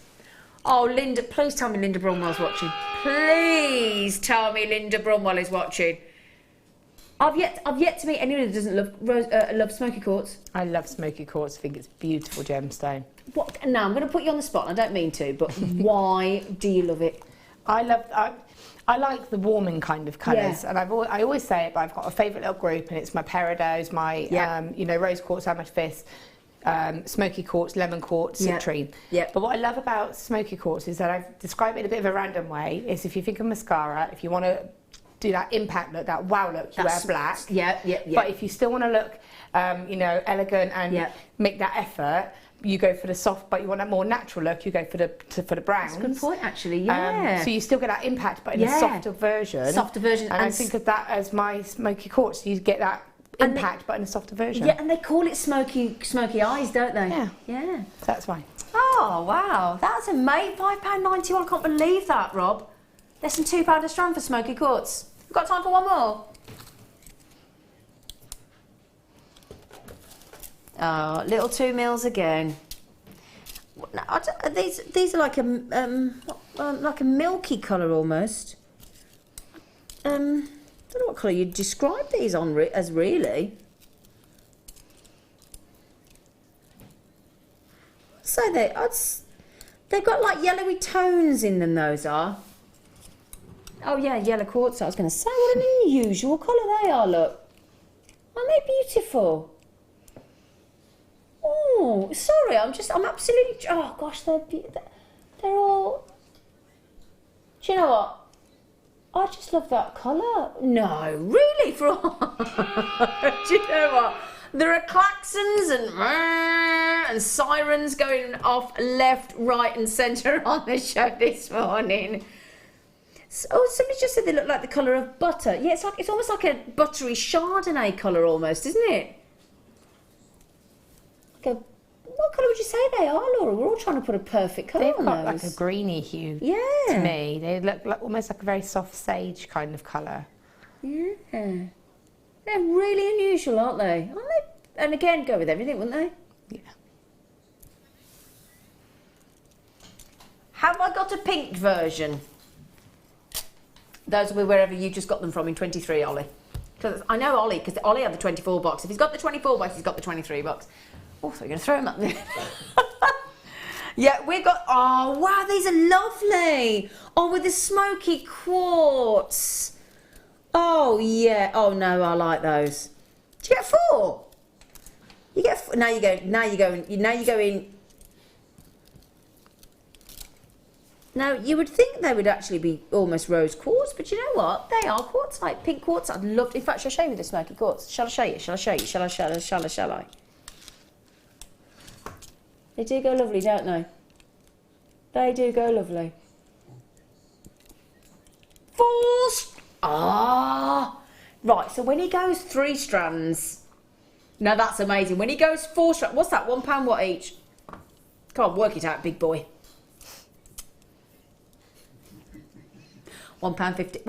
Speaker 1: Oh, Linda, please tell me Linda Bromwell's watching. Please tell me Linda Bromwell is watching. I've yet to meet anyone who doesn't love smoky quartz.
Speaker 2: I love smoky quartz. I think it's a beautiful gemstone.
Speaker 1: What? Now I'm going to put you on the spot. I don't mean to, but why do you love it?
Speaker 2: I like the warming kind of colours, and I always say it, but I've got a favourite little group, and it's my peridots, my rose quartz, amethyst, smoky quartz, lemon quartz, citrine. Yeah. But what I love about smoky quartz is that I've described it in a bit of a random way. Is if you think of mascara, if you want to do that impact look, that wow look, you wear black. Yeah. But if you still want to look, elegant and make that effort, you go for the soft, but you want a more natural look, you go for the browns.
Speaker 1: That's a good point, actually, yeah.
Speaker 2: So you still get that impact, but in a softer version. And I think of that as my smoky quartz. You get that impact, but in a softer version.
Speaker 1: Yeah, and they call it smoky eyes, don't they?
Speaker 2: Yeah.
Speaker 1: Yeah.
Speaker 2: That's why.
Speaker 1: Oh, wow. That's amazing. £5.91. I can't believe that, Rob. Less than £2 a strand for smoky quartz. We've got time for one more. Oh, little 2 mils again. These are like a milky colour almost. I don't know what colour you'd describe these as really. So they've got like yellowy tones in them. Those are. Oh yeah, yellow quartz. I was going to say, what an unusual colour they are. Look, aren't they beautiful? Oh, sorry, I'm absolutely... Oh, gosh, they're all... Do you know what? I just love that colour. No, really? Do you know what? There are klaxons and sirens going off left, right and centre on the show this morning. Oh, somebody just said they look like the colour of butter. Yeah, it's almost like a buttery Chardonnay colour almost, isn't it? Okay, what colour would you say they are, Laura? We're all trying to put a perfect colour on those.
Speaker 2: They've got like a greeny hue
Speaker 1: to
Speaker 2: me. They look like, almost like a very soft sage kind of colour.
Speaker 1: Yeah. They're really unusual, aren't they? And again, go with everything, wouldn't they?
Speaker 2: Yeah.
Speaker 1: Have I got a pink version? Those will be wherever you just got them from in 23, Ollie. Because I know Ollie, because Ollie had the 24 box. If he's got the 24 box, he's got the 23 box. Oh, so you're going to throw him up there. Yeah, we've got... Oh, wow, these are lovely. Oh, with the smoky quartz. Oh, yeah. Oh, no, I like those. Do you get 4? You get 4. Now you go in... Now, you would think they would actually be almost rose quartz, but you know what? They are quartz, like pink quartz. I'd love to... In fact, shall I show you the smoky quartz? Shall I show you? Shall I show you? Shall I? They do go lovely, don't they? They do go lovely. 4... Right, so when he goes 3 strands... Now, that's amazing. When he goes 4 strands... What's that? £1 what each? Come on, work it out, big boy. £1.50.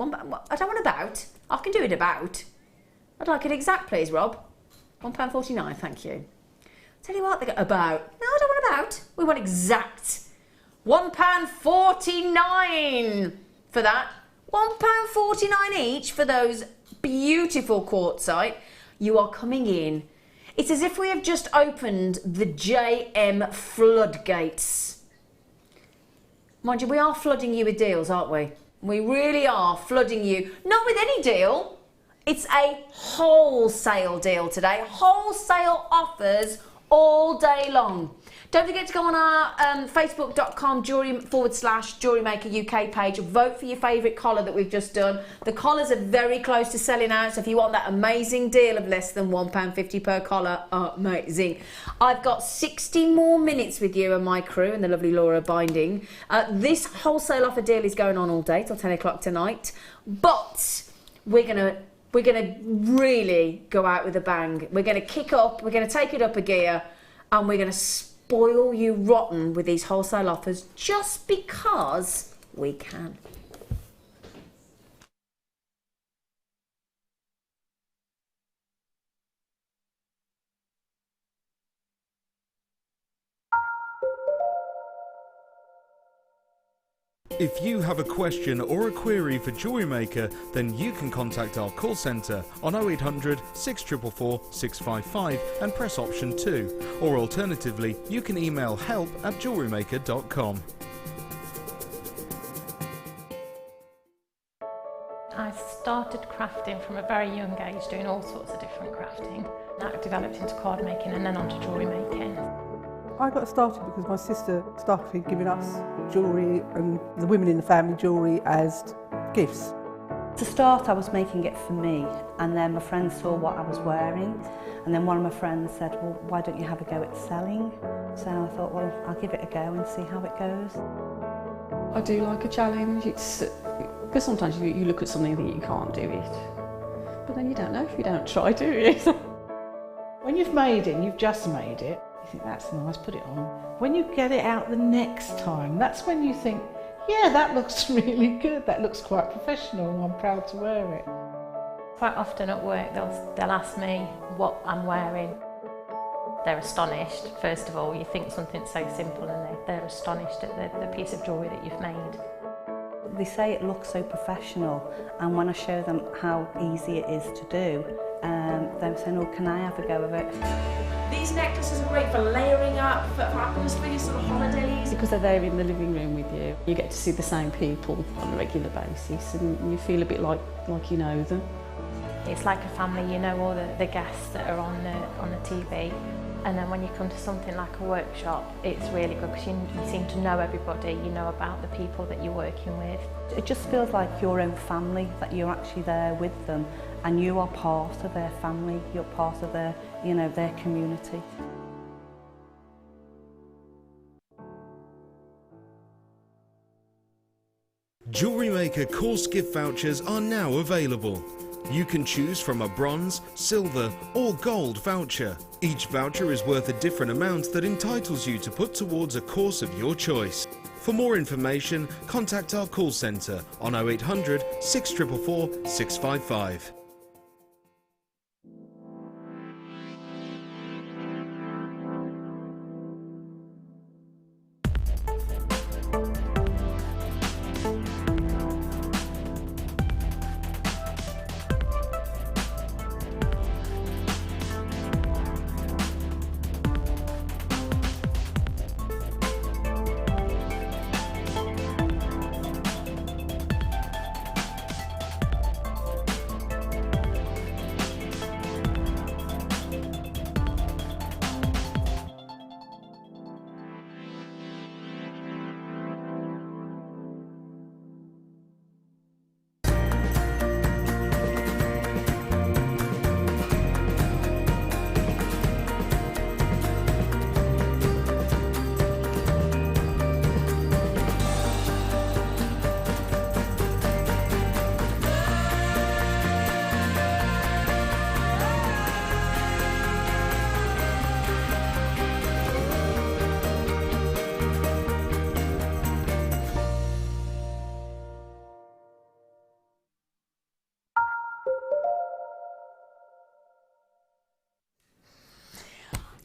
Speaker 1: I don't want about. I can do it about. I'd like it exact, please, Rob. £1.49, thank you. Tell you what, they go about. No, I don't want about. We want exact. £1.49 for that. £1.49 each for those beautiful quartzite. You are coming in. It's as if we have just opened the JM floodgates. Mind you, we are flooding you with deals, aren't we? We really are flooding you. Not with any deal. It's a wholesale deal today. Wholesale offers all day long. Don't forget to go on our facebook.com/JewelleryMaker UK page. Vote for your favourite collar that we've just done. The collars are very close to selling out, so if you want that amazing deal of less than £1.50 per collar, amazing. I've got 60 more minutes with you and my crew and the lovely Laura Binding. This wholesale offer deal is going on all day till 10 o'clock tonight, but we're gonna really go out with a bang. We're gonna kick up, we're gonna take it up a gear, and we're gonna spoil you rotten with these wholesale offers just because we can.
Speaker 3: If you have a question or a query for JewelleryMaker, then you can contact our call centre on 0800 644 655 and press option 2. Or alternatively, you can email help@jewellerymaker.com.
Speaker 10: I started crafting from a very young age, doing all sorts of different crafting. That developed into card making and then onto jewellery making.
Speaker 11: I got started because my sister started giving us jewellery and the women in the family jewellery as gifts.
Speaker 12: To start, I was making it for me, and then my friends saw what I was wearing, and then one of my friends said, well, why don't you have a go at selling? So I thought, well, I'll give it a go and see how it goes.
Speaker 13: I do like a challenge. Because sometimes you look at something and think you can't do it, but then you don't know if you don't try, do you?
Speaker 14: When you've made it and you've just made it, you think that's nice, put it on. When you get it out the next time, that's when you think, yeah, that looks really good, that looks quite professional, I'm proud to wear it.
Speaker 10: Quite often at work they'll ask me what I'm wearing. They're astonished. First of all, you think something so simple and they're astonished at the piece of jewellery that you've made.
Speaker 12: They say it looks so professional, and when I show them how easy it is to do, they're saying, oh, can I have a go of it?
Speaker 1: These necklaces are great for layering up, for atmosphere, sort of holidays.
Speaker 13: Because they're there in the living room with you. You get to see the same people on a regular basis and you feel a bit like you know them.
Speaker 10: It's like a family, you know all the guests that are on the TV. And then when you come to something like a workshop, it's really good because you seem to know everybody, you know about the people that you're working with.
Speaker 12: It just feels like your own family, that you're actually there with them and you are part of their family, you're part of their, you know, their community.
Speaker 3: JewelleryMaker course gift vouchers are now available. You can choose from a bronze, silver or gold voucher. Each voucher is worth a different amount that entitles you to put towards a course of your choice. For more information, contact our call centre on 0800 644 655.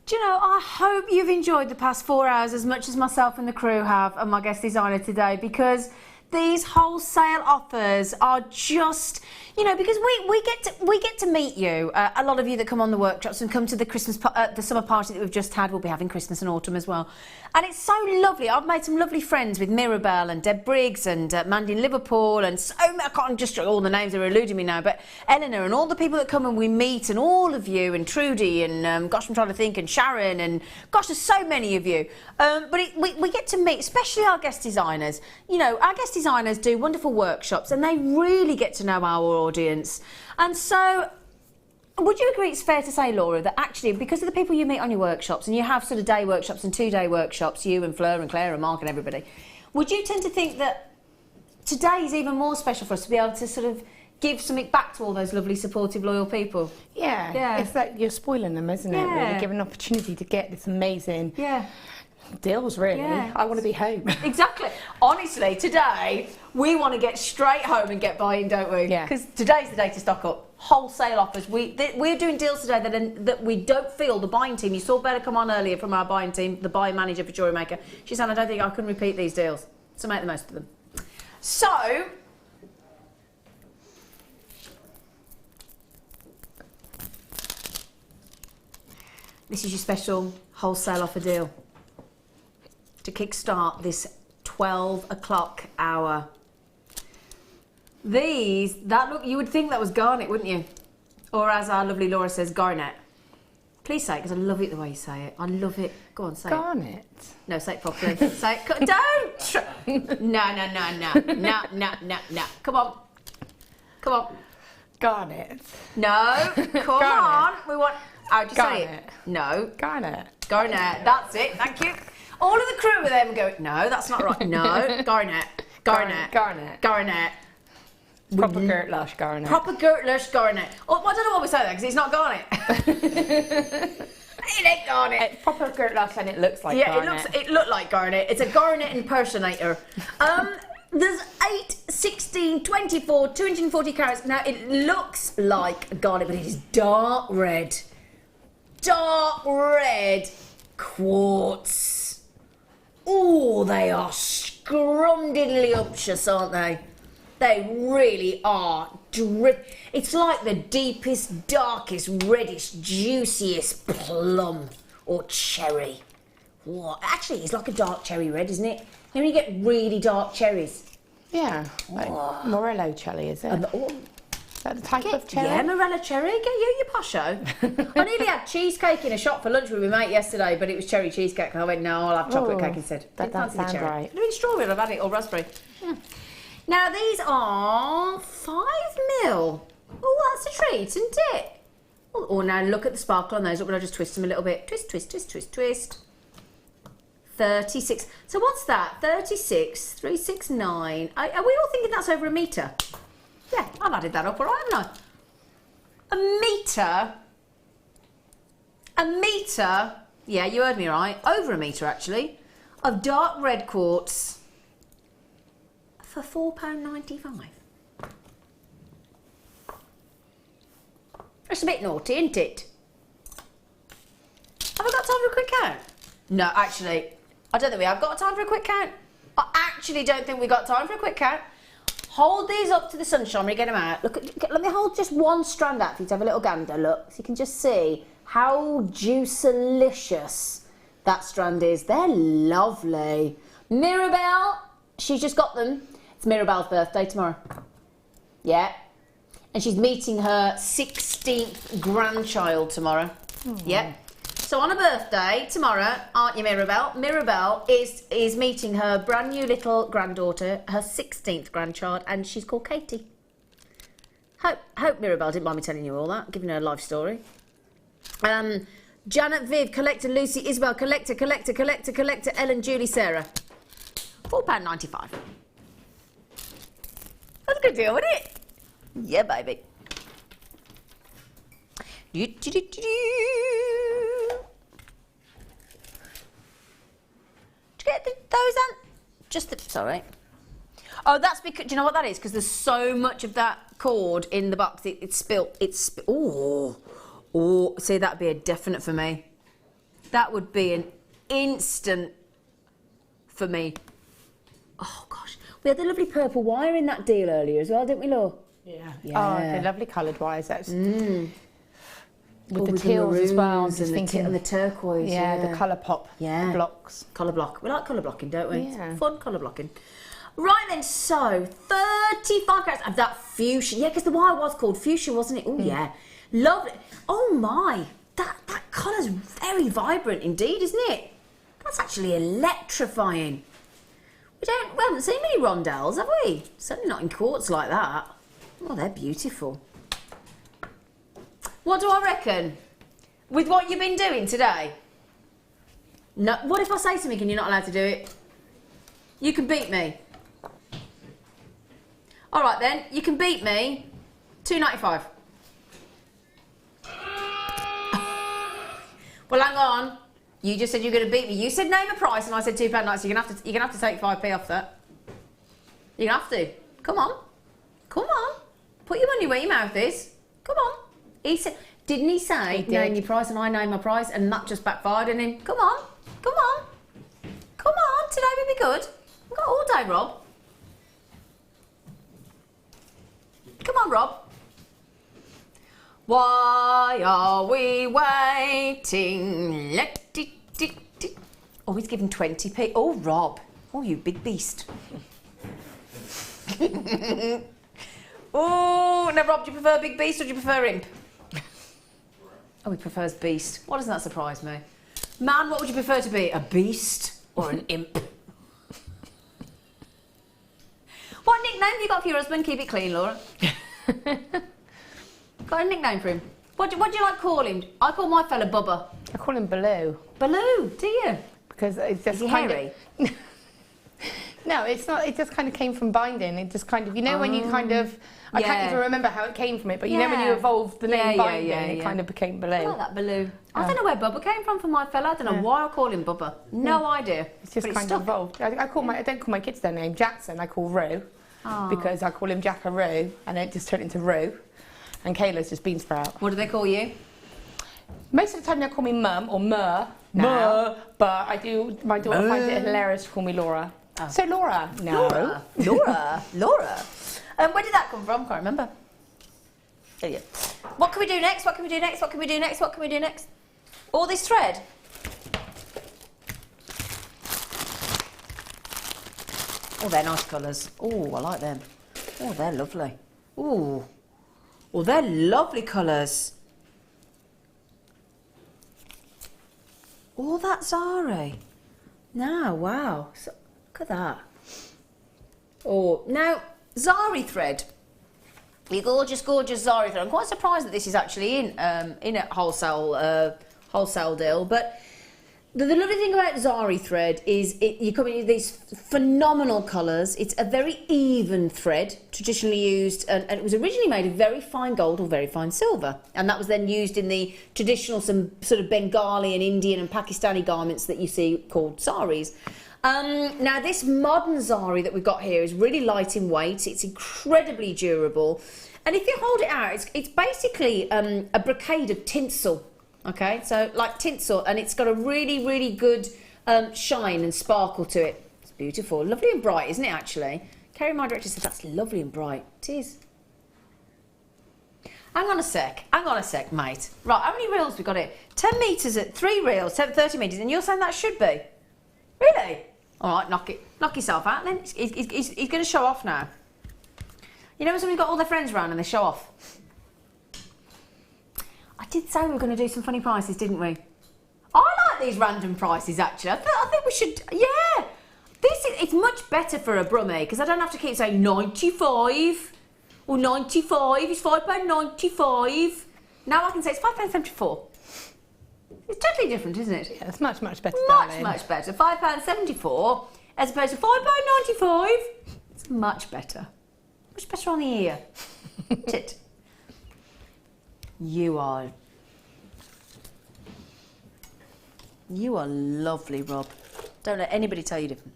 Speaker 1: Do you know, I hope you've enjoyed the past 4 hours as much as myself and the crew have, and my guest designer today, because these wholesale offers are just, you know, because we get to meet you. A lot of you that come on the workshops and come to the the summer party that we've just had. We'll be having Christmas and autumn as well, and it's so lovely. I've made some lovely friends with Mirabelle and Deb Briggs and Mandy in Liverpool, and so I can't just all the names are eluding me now, but Eleanor and all the people that come and we meet, and all of you, and Trudy and gosh, I'm trying to think, and Sharon, and gosh, there's so many of you. But we get to meet, especially our guest designers. You know, our guest designers do wonderful workshops, and they really get to know our audience. And so, would you agree it's fair to say, Laura, that actually because of the people you meet on your workshops, and you have sort of day workshops and 2-day workshops, you and Fleur and Claire and Mark and everybody, would you tend to think that today is even more special for us to be able to sort of give something back to all those lovely, supportive, loyal people?
Speaker 2: Yeah. It's like you're spoiling them, isn't it? Really, giving an opportunity to get this amazing deals, really.
Speaker 1: Yeah.
Speaker 2: I want to be home.
Speaker 1: Exactly. Honestly, today we want to get straight home and get buying, don't we?
Speaker 2: Yeah.
Speaker 1: Because today's the day to stock up. Wholesale offers. We're doing deals today that we don't feel the buying team. You saw Bella come on earlier from our buying team, the buying manager for JewelleryMaker. She said, I don't think I can repeat these deals. So make the most of them. So, this is your special wholesale offer deal to kickstart this 12 o'clock hour. You would think that was garnet, wouldn't you? Or as our lovely Laura says, garnet. Please say it, because I love it the way you say it. I love it. Go on, say
Speaker 2: garnet.
Speaker 1: it. No, say it properly. Say it. Don't! No. Come on. Come on.
Speaker 2: Garnet.
Speaker 1: No. Come on. We want... How'd you say it?
Speaker 2: Garnet.
Speaker 1: No.
Speaker 2: Garnet.
Speaker 1: Garnet. That's it. Thank you. All of the crew with them go, no, that's not right. No. Garnet. Garnet.
Speaker 2: Garnet.
Speaker 1: Garnet.
Speaker 2: Proper girt lush garnet.
Speaker 1: Proper girt lush garnet. Oh, I don't know why we say that, because it's not garnet. It ain't garnet.
Speaker 2: It's proper girt lush and it looks like garnet.
Speaker 1: It looked like garnet. It's a garnet impersonator. There's 8, 16, 24, 240 carats. Now, it looks like garnet, but it is dark red. Dark red quartz. Oh, they are scrumdiddlyumptious, aren't they? They really are. It's like the deepest, darkest, reddest, juiciest plum or cherry. What? Actually, it's like a dark cherry red, isn't it? You know when you get really dark cherries?
Speaker 2: Yeah, like Morello cherry, is it? Is that the type of cherry?
Speaker 1: Yeah, Morello cherry. Get you your posho. I nearly had cheesecake in a shop for lunch with my mate yesterday, but it was cherry cheesecake. I went, no, I'll have chocolate cake instead.
Speaker 2: That doesn't sound right.
Speaker 1: I mean, strawberry, I've had it, or raspberry. Yeah. Now, these are 5 mil. Oh, that's a treat, isn't it? Oh, now look at the sparkle on those. Look, when I just twist them a little bit. Twist, twist, twist, twist, twist. 36. So what's that? 36, 369. Are we all thinking that's over a metre? Yeah, I've added that up, all right, haven't I? A metre, yeah, you heard me right, over a metre actually, of dark red quartz for £4.95. It's a bit naughty, isn't it? Have I got time for a quick count? No, actually, I don't think we have got time for a quick count. I actually don't think we got time for a quick count. Hold these up to the sunshine when you get them out. Look, let me hold just one strand out for you to have a little gander, look, so you can just see how juicelicious that strand is. They're lovely. Mirabelle, she's just got them. It's Mirabelle's birthday tomorrow. Yeah. And she's meeting her 16th grandchild tomorrow. Yeah. So on her birthday tomorrow, aren't you, Mirabelle? Mirabelle is meeting her brand new little granddaughter, her 16th grandchild, and she's called Katie. Hope Mirabelle didn't mind me telling you all that, giving her a life story. Janet, Viv, Collector, Lucy, Isabel, Collector, Ellen, Julie, Sarah. £4.95. That's a good deal, isn't it? Yeah, baby. Did you get those on? Just the, sorry. Oh, that's because, do you know what that is? Because there's so much of that cord in the box, it's spilt. Oh, see, that'd be a definite for me. That would be an instant for me. Oh, gosh. We had the lovely purple wire in that deal earlier as well, didn't we, Laura?
Speaker 2: Yeah.
Speaker 1: Yeah.
Speaker 2: Oh, the lovely coloured wires. That's
Speaker 1: with
Speaker 2: the teals as well.
Speaker 1: And the turquoise.
Speaker 2: Yeah, the colour pop blocks.
Speaker 1: Colour block. We like colour blocking, don't we?
Speaker 2: Yeah.
Speaker 1: It's fun colour blocking. Right then, so 35 carats of that fuchsia. Yeah, because the wire was called fuchsia, wasn't it? Oh yeah, lovely. Oh my, that colour's very vibrant indeed, isn't it? That's actually electrifying. We haven't seen many rondelles, have we? Certainly not in quartz like that. Oh, they're beautiful. What do I reckon? With what you've been doing today? No. What if I say something and you're not allowed to do it? You can beat me. All right then, you can beat me. £2.95. Well, hang on. You just said you're going to beat me. You said name a price, and I said £2.90. So you're gonna have to take 5p off that. You're gonna have to. Come on. Come on. Put your money where your mouth is. Come on. He said, didn't he say name your price and I name my price, and that just backfired on him? Come on. Come on. Come on. Today will be good. We've got all day, Rob. Come on, Rob. Why are we waiting? Let it. Oh, he's given 20p. Oh, Rob. Oh, you big beast. Oh, now, Rob, do you prefer big beast or do you prefer imp? Oh, he prefers beast. Why doesn't that surprise me? Man, what would you prefer to be? A beast or an imp? What nickname have you got for your husband? Keep it clean, Laura. Got a nickname for him? What do you like to call him? I call my fella Bubba.
Speaker 2: I call him Baloo.
Speaker 1: Baloo, do you?
Speaker 2: Because it's just
Speaker 1: Is he
Speaker 2: kind
Speaker 1: hairy?
Speaker 2: of... No, it's not. It just kind of came from binding. It just kind of, you know, when you kind of... I can't even remember how it came from it, but you know when you evolved the name binding, it kind of became Baloo.
Speaker 1: I like that Baloo. I don't know where Bubba came from for my fella. I don't know why I call him Bubba. No idea.
Speaker 2: It's just kind of evolved. I don't call my kids their name Jackson. I call Roo because I call him Jackaroo, and it just turned into Roo. And Kayla's just Beansprout.
Speaker 1: What do they call you?
Speaker 2: Most of the time they call me Mum or Mur now, but my daughter finds it hilarious to call me Laura. Oh. So Laura. No.
Speaker 1: Laura. Where did that come from? Can't remember. There you go. What can we do next? What can we do next? What can we do next? What can we do next? All this thread. Oh, they're nice colours. Oh, I like them. Oh, they're lovely. Ooh. Oh, they're lovely colours. Oh, that's Zari. No, wow. So, look at that. Oh, now, Zari thread. The gorgeous, gorgeous Zari thread. I'm quite surprised that this is actually in a wholesale deal, but The lovely thing about Zari thread is you come in with these phenomenal colours. It's a very even thread, traditionally used, and it was originally made of very fine gold or very fine silver. And that was then used in the traditional, some sort of Bengali and Indian and Pakistani garments that you see called saris. Now this modern Zari that we've got here is really light in weight. It's incredibly durable. And if you hold it out, it's basically a brocade of tinsel. Okay, so like tinsel, and it's got a really, really good shine and sparkle to it. It's beautiful. Lovely and bright, isn't it, actually? Kerry, my director, said that's lovely and bright. It is. Hang on a sec, mate. Right, how many reels we got here? 10 metres at 3 reels, 30 metres, and you're saying that should be? Really? All right, knock yourself out then. He's going to show off now. You know when somebody's got all their friends around and they show off? I did say we were going to do some funny prices, didn't we? I like these random prices, actually. I think we should, yeah. It's much better for a brummie, because I don't have to keep saying 95 or 95. It's £5.95. Now I can say it's £5.74. It's totally different, isn't it?
Speaker 2: Yeah, it's much, much better,
Speaker 1: Much better. £5.74 as opposed to £5.95. It's much better. Much better on the ear. Tit. You are lovely, Rob. Don't let anybody tell you different.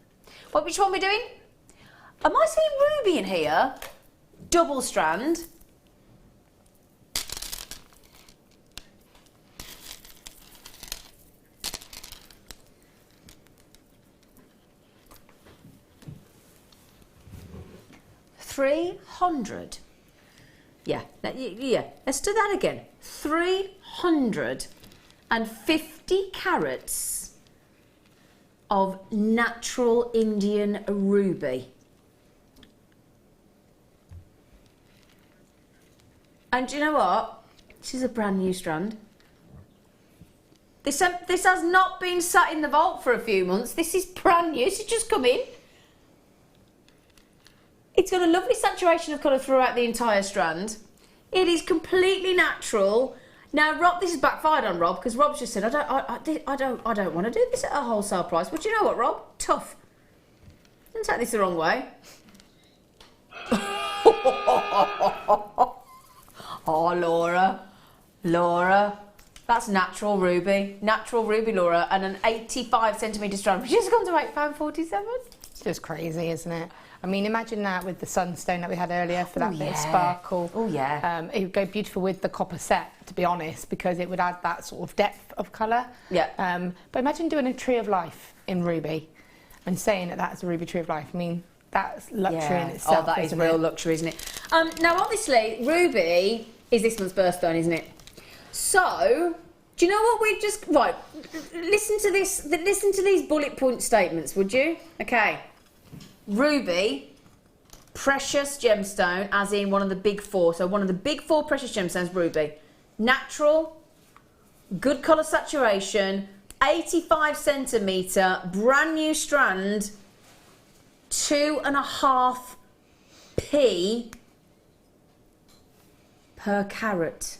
Speaker 1: Which one are we doing? Am I seeing ruby in here? Double strand. £300. Yeah, let's do that again. 350 carats of natural Indian ruby. And do you know what? This is a brand new strand. This has not been sat in the vault for a few months. This is brand new. It's just come in. It's got a lovely saturation of colour throughout the entire strand. It is completely natural. Now, Rob, this has backfired on Rob, because Rob's just said, I don't want to do this at a wholesale price. But you know what, Rob? Tough. Don't take this the wrong way. Oh, Laura. That's natural ruby, Laura, and an 85 centimetre strand, which has gone to £8.47.
Speaker 2: It's just crazy, isn't it? I mean, imagine that with the sunstone that we had earlier for that bit of sparkle.
Speaker 1: Oh, yeah.
Speaker 2: It would go beautiful with the copper set, to be honest, because it would add that sort of depth of colour.
Speaker 1: Yeah.
Speaker 2: But imagine doing a tree of life in ruby and saying that that's a ruby tree of life. I mean, that's luxury in itself.
Speaker 1: Oh, that is real luxury, isn't it? Now, obviously, ruby is this month's birthstone, isn't it? So, do you know what we've just... Right, listen to this. Listen to these bullet point statements, would you? Okay. Ruby, precious gemstone, as in one of the big four. So one of the big four precious gemstones, ruby. Natural, good colour saturation, 85 centimetre, brand new strand, 2.5p per carat.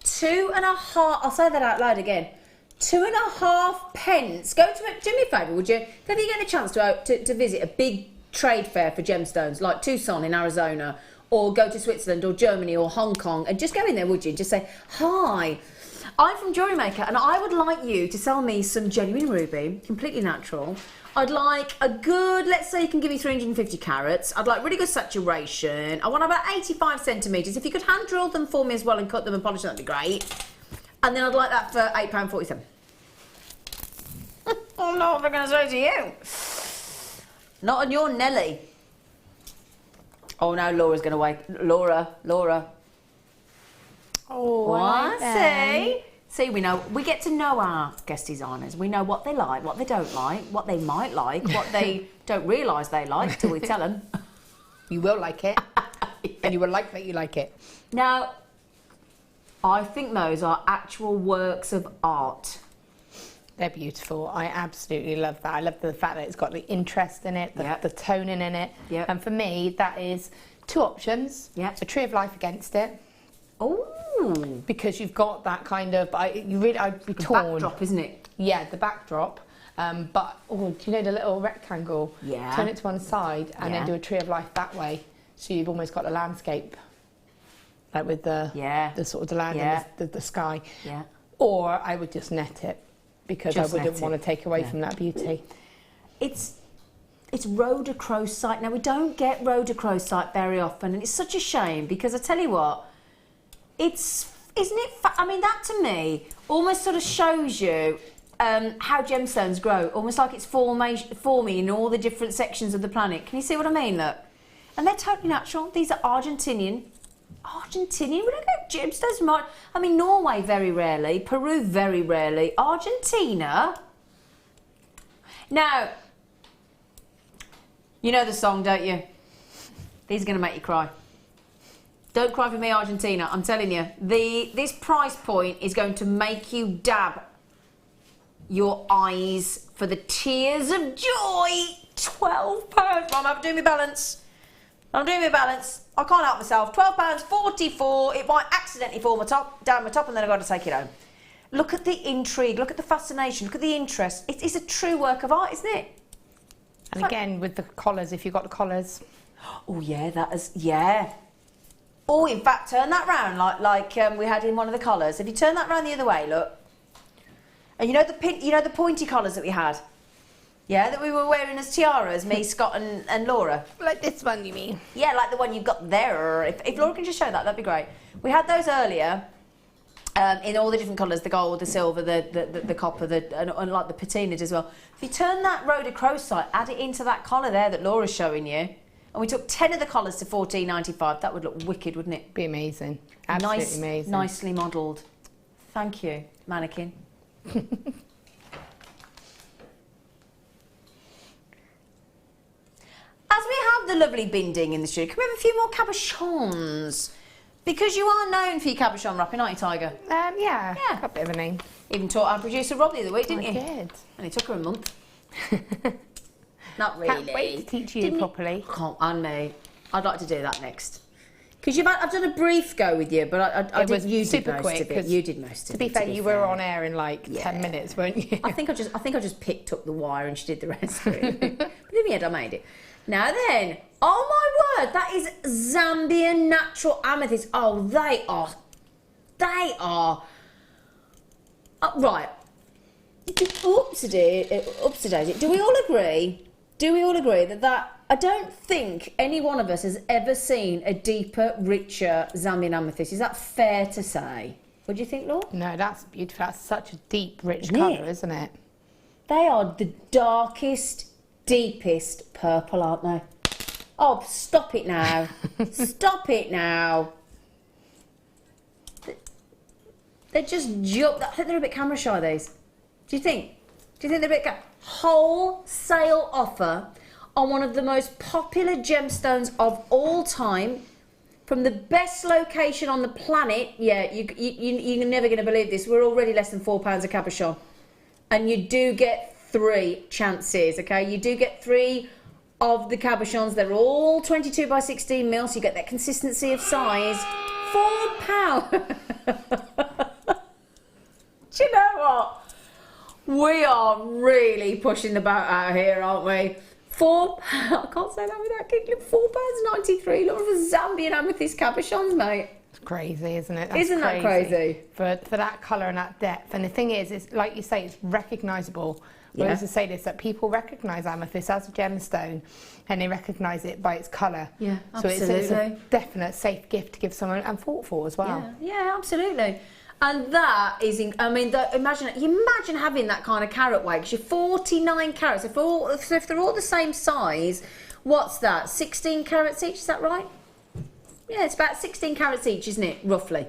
Speaker 1: 2.5, I'll say that out loud again. 2.5 pence. Go to it. Do me a favour, would you? If you get a chance to visit a big trade fair for gemstones, like Tucson in Arizona, or go to Switzerland or Germany or Hong Kong, and just go in there, would you? Just say, hi, I'm from JewelleryMaker, and I would like you to sell me some genuine ruby, completely natural. I'd like a good, let's say you can give me 350 carats. I'd like really good saturation. I want about 85 centimetres. If you could hand drill them for me as well and cut them and polish them, that'd be great. And then I'd like that for £8.47. Oh no, what am I going to say to you? Not on your Nelly. Oh no, Laura's going to wake. Laura.
Speaker 2: Oh, I
Speaker 1: see. See, we get to know our guest designers. We know what they like, what they don't like, what they might like, what they don't realise they like till we tell them.
Speaker 2: You will like it. And you will like that you like it.
Speaker 1: Now, I think those are actual works of art.
Speaker 2: They're beautiful. I absolutely love that. I love the fact that it's got the interest in it, the toning in it. And for me, that is two options. A tree of life against it.
Speaker 1: Oh, Ooh.
Speaker 2: Because you've got that kind of, I'd be torn.
Speaker 1: Backdrop, isn't it?
Speaker 2: Yeah, the backdrop. But, do you know the little rectangle?
Speaker 1: Yeah.
Speaker 2: Turn it to one side and then do a tree of life that way. So you've almost got a landscape, like with the sort of the land and the sky.
Speaker 1: Yeah.
Speaker 2: Or I would just net it, because
Speaker 1: Just
Speaker 2: I wouldn't
Speaker 1: net
Speaker 2: want
Speaker 1: it.
Speaker 2: to take away from that beauty.
Speaker 1: It's rhodochrosite. Now, we don't get rhodochrosite very often, and it's such a shame, because I tell you what, isn't it? I mean, that to me almost sort of shows you how gemstones grow, almost like it's forming in all the different sections of the planet. Can you see what I mean? Look, and they're totally natural. These are Argentinian. We don't get gemstones from I mean, Norway very rarely, Peru very rarely, Argentina. Now, you know the song, don't you? These are going to make you cry. Don't cry for me, Argentina. I'm telling you, this price point is going to make you dab your eyes for the tears of joy. £12. I'm doing my balance. I can't help myself. £12.44. It might accidentally fall down my top, and then I've got to take it home. Look at the intrigue. Look at the fascination. Look at the interest. It is a true work of art, isn't it?
Speaker 2: And again, with the collars, if you've got the collars.
Speaker 1: Oh yeah, Oh, in fact, turn that round like we had in one of the collars. If you turn that round the other way, look. And you know the pointy collars that we had? Yeah, that we were wearing as tiaras, me, Scott and Laura.
Speaker 2: Like this one, you mean?
Speaker 1: Yeah, like the one you've got there. If Laura can just show that, that'd be great. We had those earlier in all the different colours, the gold, the silver, the copper, and like the patinaed as well. If you turn that rhodochrosite, add it into that collar there that Laura's showing you, and we took 10 of the collars to $14.95, that would look wicked, wouldn't it?
Speaker 2: Be amazing. Absolutely amazing.
Speaker 1: Nicely modelled. Thank you, mannequin. As we have the lovely binding in the studio, can we have a few more cabochons? Because you are known for your cabochon wrapping, aren't you, Tiger?
Speaker 2: Yeah. Got a bit of a name.
Speaker 1: Even taught our producer Rob the other week, didn't you?
Speaker 2: I did.
Speaker 1: And it took her a month. Not really.
Speaker 2: Can't wait to teach you properly.
Speaker 1: Can't, and me. I'd like to do that next. Because I've done a brief go with you, but you did most of it. You did most of it.
Speaker 2: To be fair, you were on air in like 10 minutes, weren't you?
Speaker 1: I think I just picked up the wire and she did the rest. But in the end, I made it. Now then, oh my word, that is Zambian natural amethyst. Oh, they are. Right. Oopsie-daisy. Do we all agree that I don't think any one of us has ever seen a deeper, richer Zambian amethyst? Is that fair to say? What do you think, Laura?
Speaker 2: No, that's beautiful. That's such a deep, rich colour, isn't it?
Speaker 1: They are the darkest, deepest purple, aren't they? Oh, stop it now. Stop it now. They're just I think they're a bit camera shy, these. Do you think they're a bit wholesale offer on one of the most popular gemstones of all time, from the best location on the planet? Yeah, you're never going to believe this. We're already less than £4 a cabochon. And you do get 3 chances, okay? You do get 3 of the cabochons. They're all 22 by 16 mil, so you get that consistency of size. £4. Do you know what? We are really pushing the boat out here, aren't we? £4. I can't say that without giggling. £4.93. Look for Zambian amethyst cabochons, mate.
Speaker 2: It's crazy, isn't it?
Speaker 1: Isn't that crazy?
Speaker 2: For that colour and that depth. And the thing is, like you say, it's recognisable. We always say this, that people recognise amethyst as a gemstone, and they recognise it by its colour.
Speaker 1: Yeah,
Speaker 2: so
Speaker 1: absolutely.
Speaker 2: it's a definite safe gift to give someone and fought for as well.
Speaker 1: Yeah, absolutely. And that is, imagine having that kind of carat weight, because you're 49 carats. If they're all the same size, what's that? 16 carats each, is that right? Yeah, it's about 16 carats each, isn't it, roughly?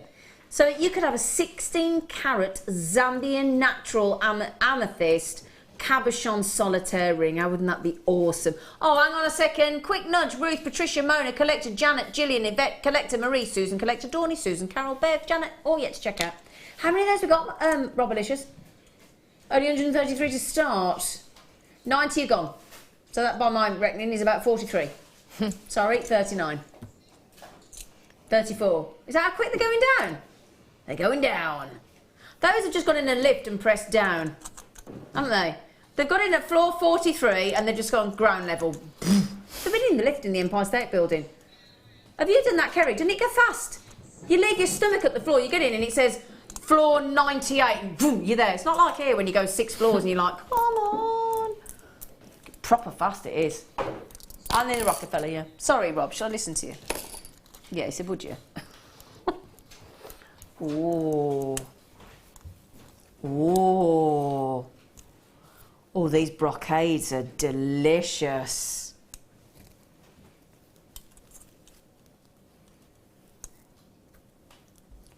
Speaker 1: So you could have a 16 carat Zambian natural amethyst cabochon solitaire ring. How wouldn't that be awesome? Oh, hang on a second. Quick nudge. Ruth, Patricia, Mona, Collector, Janet, Gillian, Yvette, Collector, Marie, Susan, Collector, Dawny, Susan, Carol, Bev, Janet, all yet to check out. How many of those we got, Rob Alicious? Only 133 to start. 90 are gone. So that, by my reckoning, is about 43. Sorry, 39. 34. Is that how quick they're going down? They're going down. Those have just gone in a lift and pressed down, haven't they? They've got in at floor 43 and they've just gone ground level. They've been in the lift in the Empire State Building. Have you done that, Kerry? Doesn't it go fast? You leave your stomach at the floor, you get in and it says floor 98 and boom, you're there. It's not like here when you go 6 floors and you're like, come on. Proper fast it is. I'm in the Rockefeller, yeah. Sorry, Rob, shall I listen to you? Yeah, he said, would you? Ooh. Ooh. Oh, these brocades are delicious.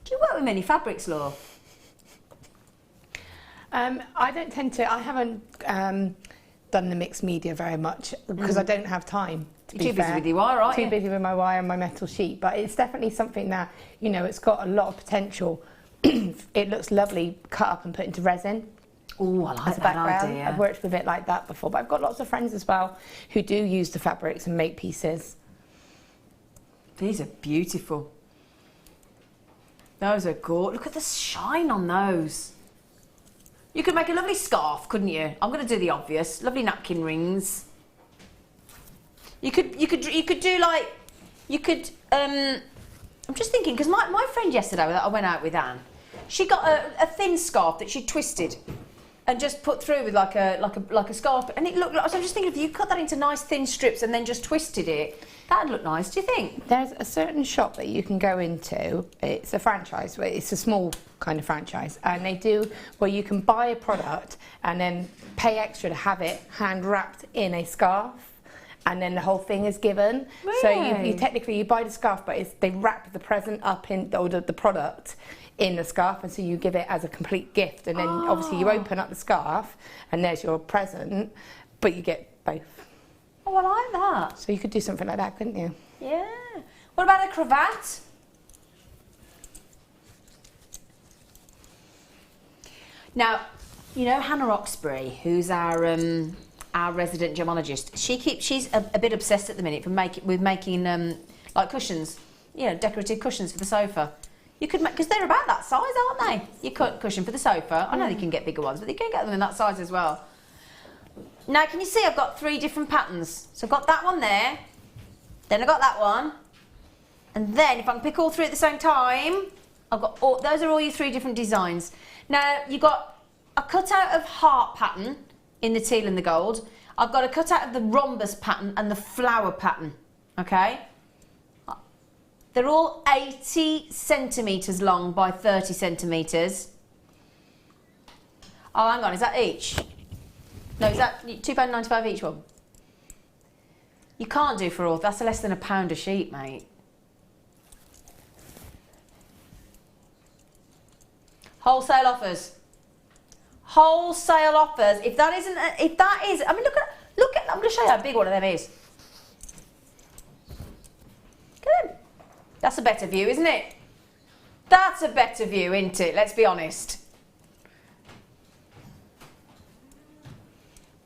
Speaker 1: Do you work with many fabrics, Laura?
Speaker 2: I don't tend to. I haven't done the mixed media very much because I don't have time.
Speaker 1: You're too busy with your wire, aren't you?
Speaker 2: Too busy with my wire and my metal sheet. But it's definitely something that, you know, it's got a lot of potential. It looks lovely cut up and put into resin.
Speaker 1: Oh, I like
Speaker 2: as a
Speaker 1: that
Speaker 2: background.
Speaker 1: idea.
Speaker 2: I've worked with it like that before, but I've got lots of friends as well who do use the fabrics and make pieces.
Speaker 1: These are beautiful. Those are gorgeous. Look at the shine on those. You could make a lovely scarf, couldn't you? I'm going to do the obvious. Lovely napkin rings. You could do like, I'm just thinking, because my friend yesterday that I went out with, Anne, she got a thin scarf that she twisted and just put through with like a scarf, and it looked like, so I'm just thinking if you cut that into nice thin strips and then just twisted it, that'd look nice, do you think?
Speaker 2: There's a certain shop that you can go into, it's a franchise, it's a small kind of franchise, and they do where you can buy a product and then pay extra to have it hand wrapped in a scarf. And then the whole thing is given.
Speaker 1: Really?
Speaker 2: So you technically you buy the scarf, but they wrap the present up in the product in the scarf, and so you give it as a complete gift. And then obviously you open up the scarf, and there's your present, but you get both.
Speaker 1: Oh, I like that.
Speaker 2: So you could do something like that, couldn't you?
Speaker 1: Yeah. What about a cravat? Now, you know Hannah Roxbury, who's our resident gemologist, she's a bit obsessed at the minute with making like cushions, you know, decorative cushions for the sofa. You could make, because they're about that size, aren't they? You cut cushion for the sofa. I know you can get bigger ones, but you can get them in that size as well. Now, can you see I've got 3 different patterns? So I've got that one there, then I've got that one, and then if I can pick all 3 at the same time, I've got those are all your 3 different designs. Now, you've got a cutout of heart pattern in the teal and the gold. I've got a cutout of the rhombus pattern and the flower pattern, okay? They're all 80 centimetres long by 30 centimetres. Oh, hang on, is that each? No, is that £2.95 each one? You can't do for all, that's less than £1 a sheet, mate. Wholesale offers. Wholesale offers. If that is, I mean, look at, I'm going to show you how big one of them is. Look at them. That's a better view, isn't it? That's a better view, isn't it? Let's be honest.
Speaker 2: You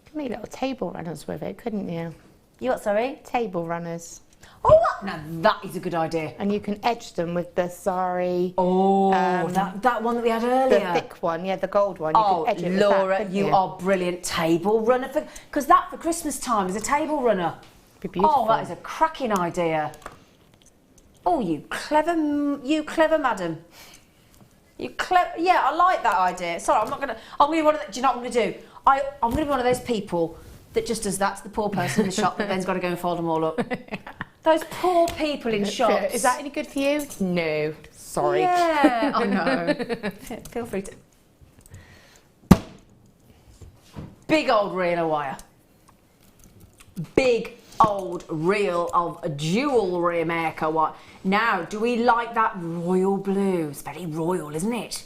Speaker 2: could make little table runners with it, couldn't you?
Speaker 1: You what, sorry?
Speaker 2: Table runners.
Speaker 1: Oh, now that is a good idea.
Speaker 2: And you can edge them with the sari.
Speaker 1: Oh, that one that we had earlier.
Speaker 2: The thick one, yeah, the gold one.
Speaker 1: Oh,
Speaker 2: you can edge it
Speaker 1: Laura,
Speaker 2: with that,
Speaker 1: you are brilliant. Table runner, because that for Christmas time is a table runner.
Speaker 2: Be beautiful.
Speaker 1: Oh, that is a cracking idea. Oh, you clever madam. Yeah, I like that idea. Sorry, I'm gonna be one of the, do you know what I'm gonna do? I'm gonna be one of those people that just does that to the poor person in the shop that then's got to go and fold them all up. Those poor people in shops.
Speaker 2: Is that any good for you? No. Sorry.
Speaker 1: Yeah, I know. Feel free to. Big old reel of wire. Big old reel of JewelleryMaker wire. Now, do we like that royal blue? It's very royal, isn't it?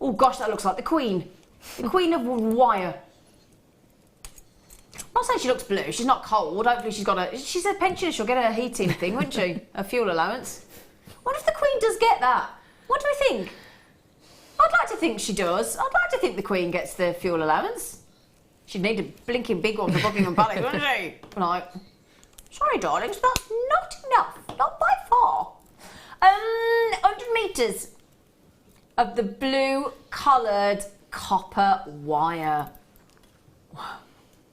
Speaker 1: Oh gosh, that looks like the Queen. The Queen of wire. I'm not saying she looks blue, she's not cold. Hopefully she's a pensioner, she'll get her heating thing, won't she? Her fuel allowance. What if the Queen does get that? What do we think? I'd like to think she does. I'd like to think the Queen gets the fuel allowance. She'd need a blinking big one for Buckingham Palace, wouldn't she? Like, sorry darlings, that's not enough. Not by far. 100 metres. of the blue coloured copper wire.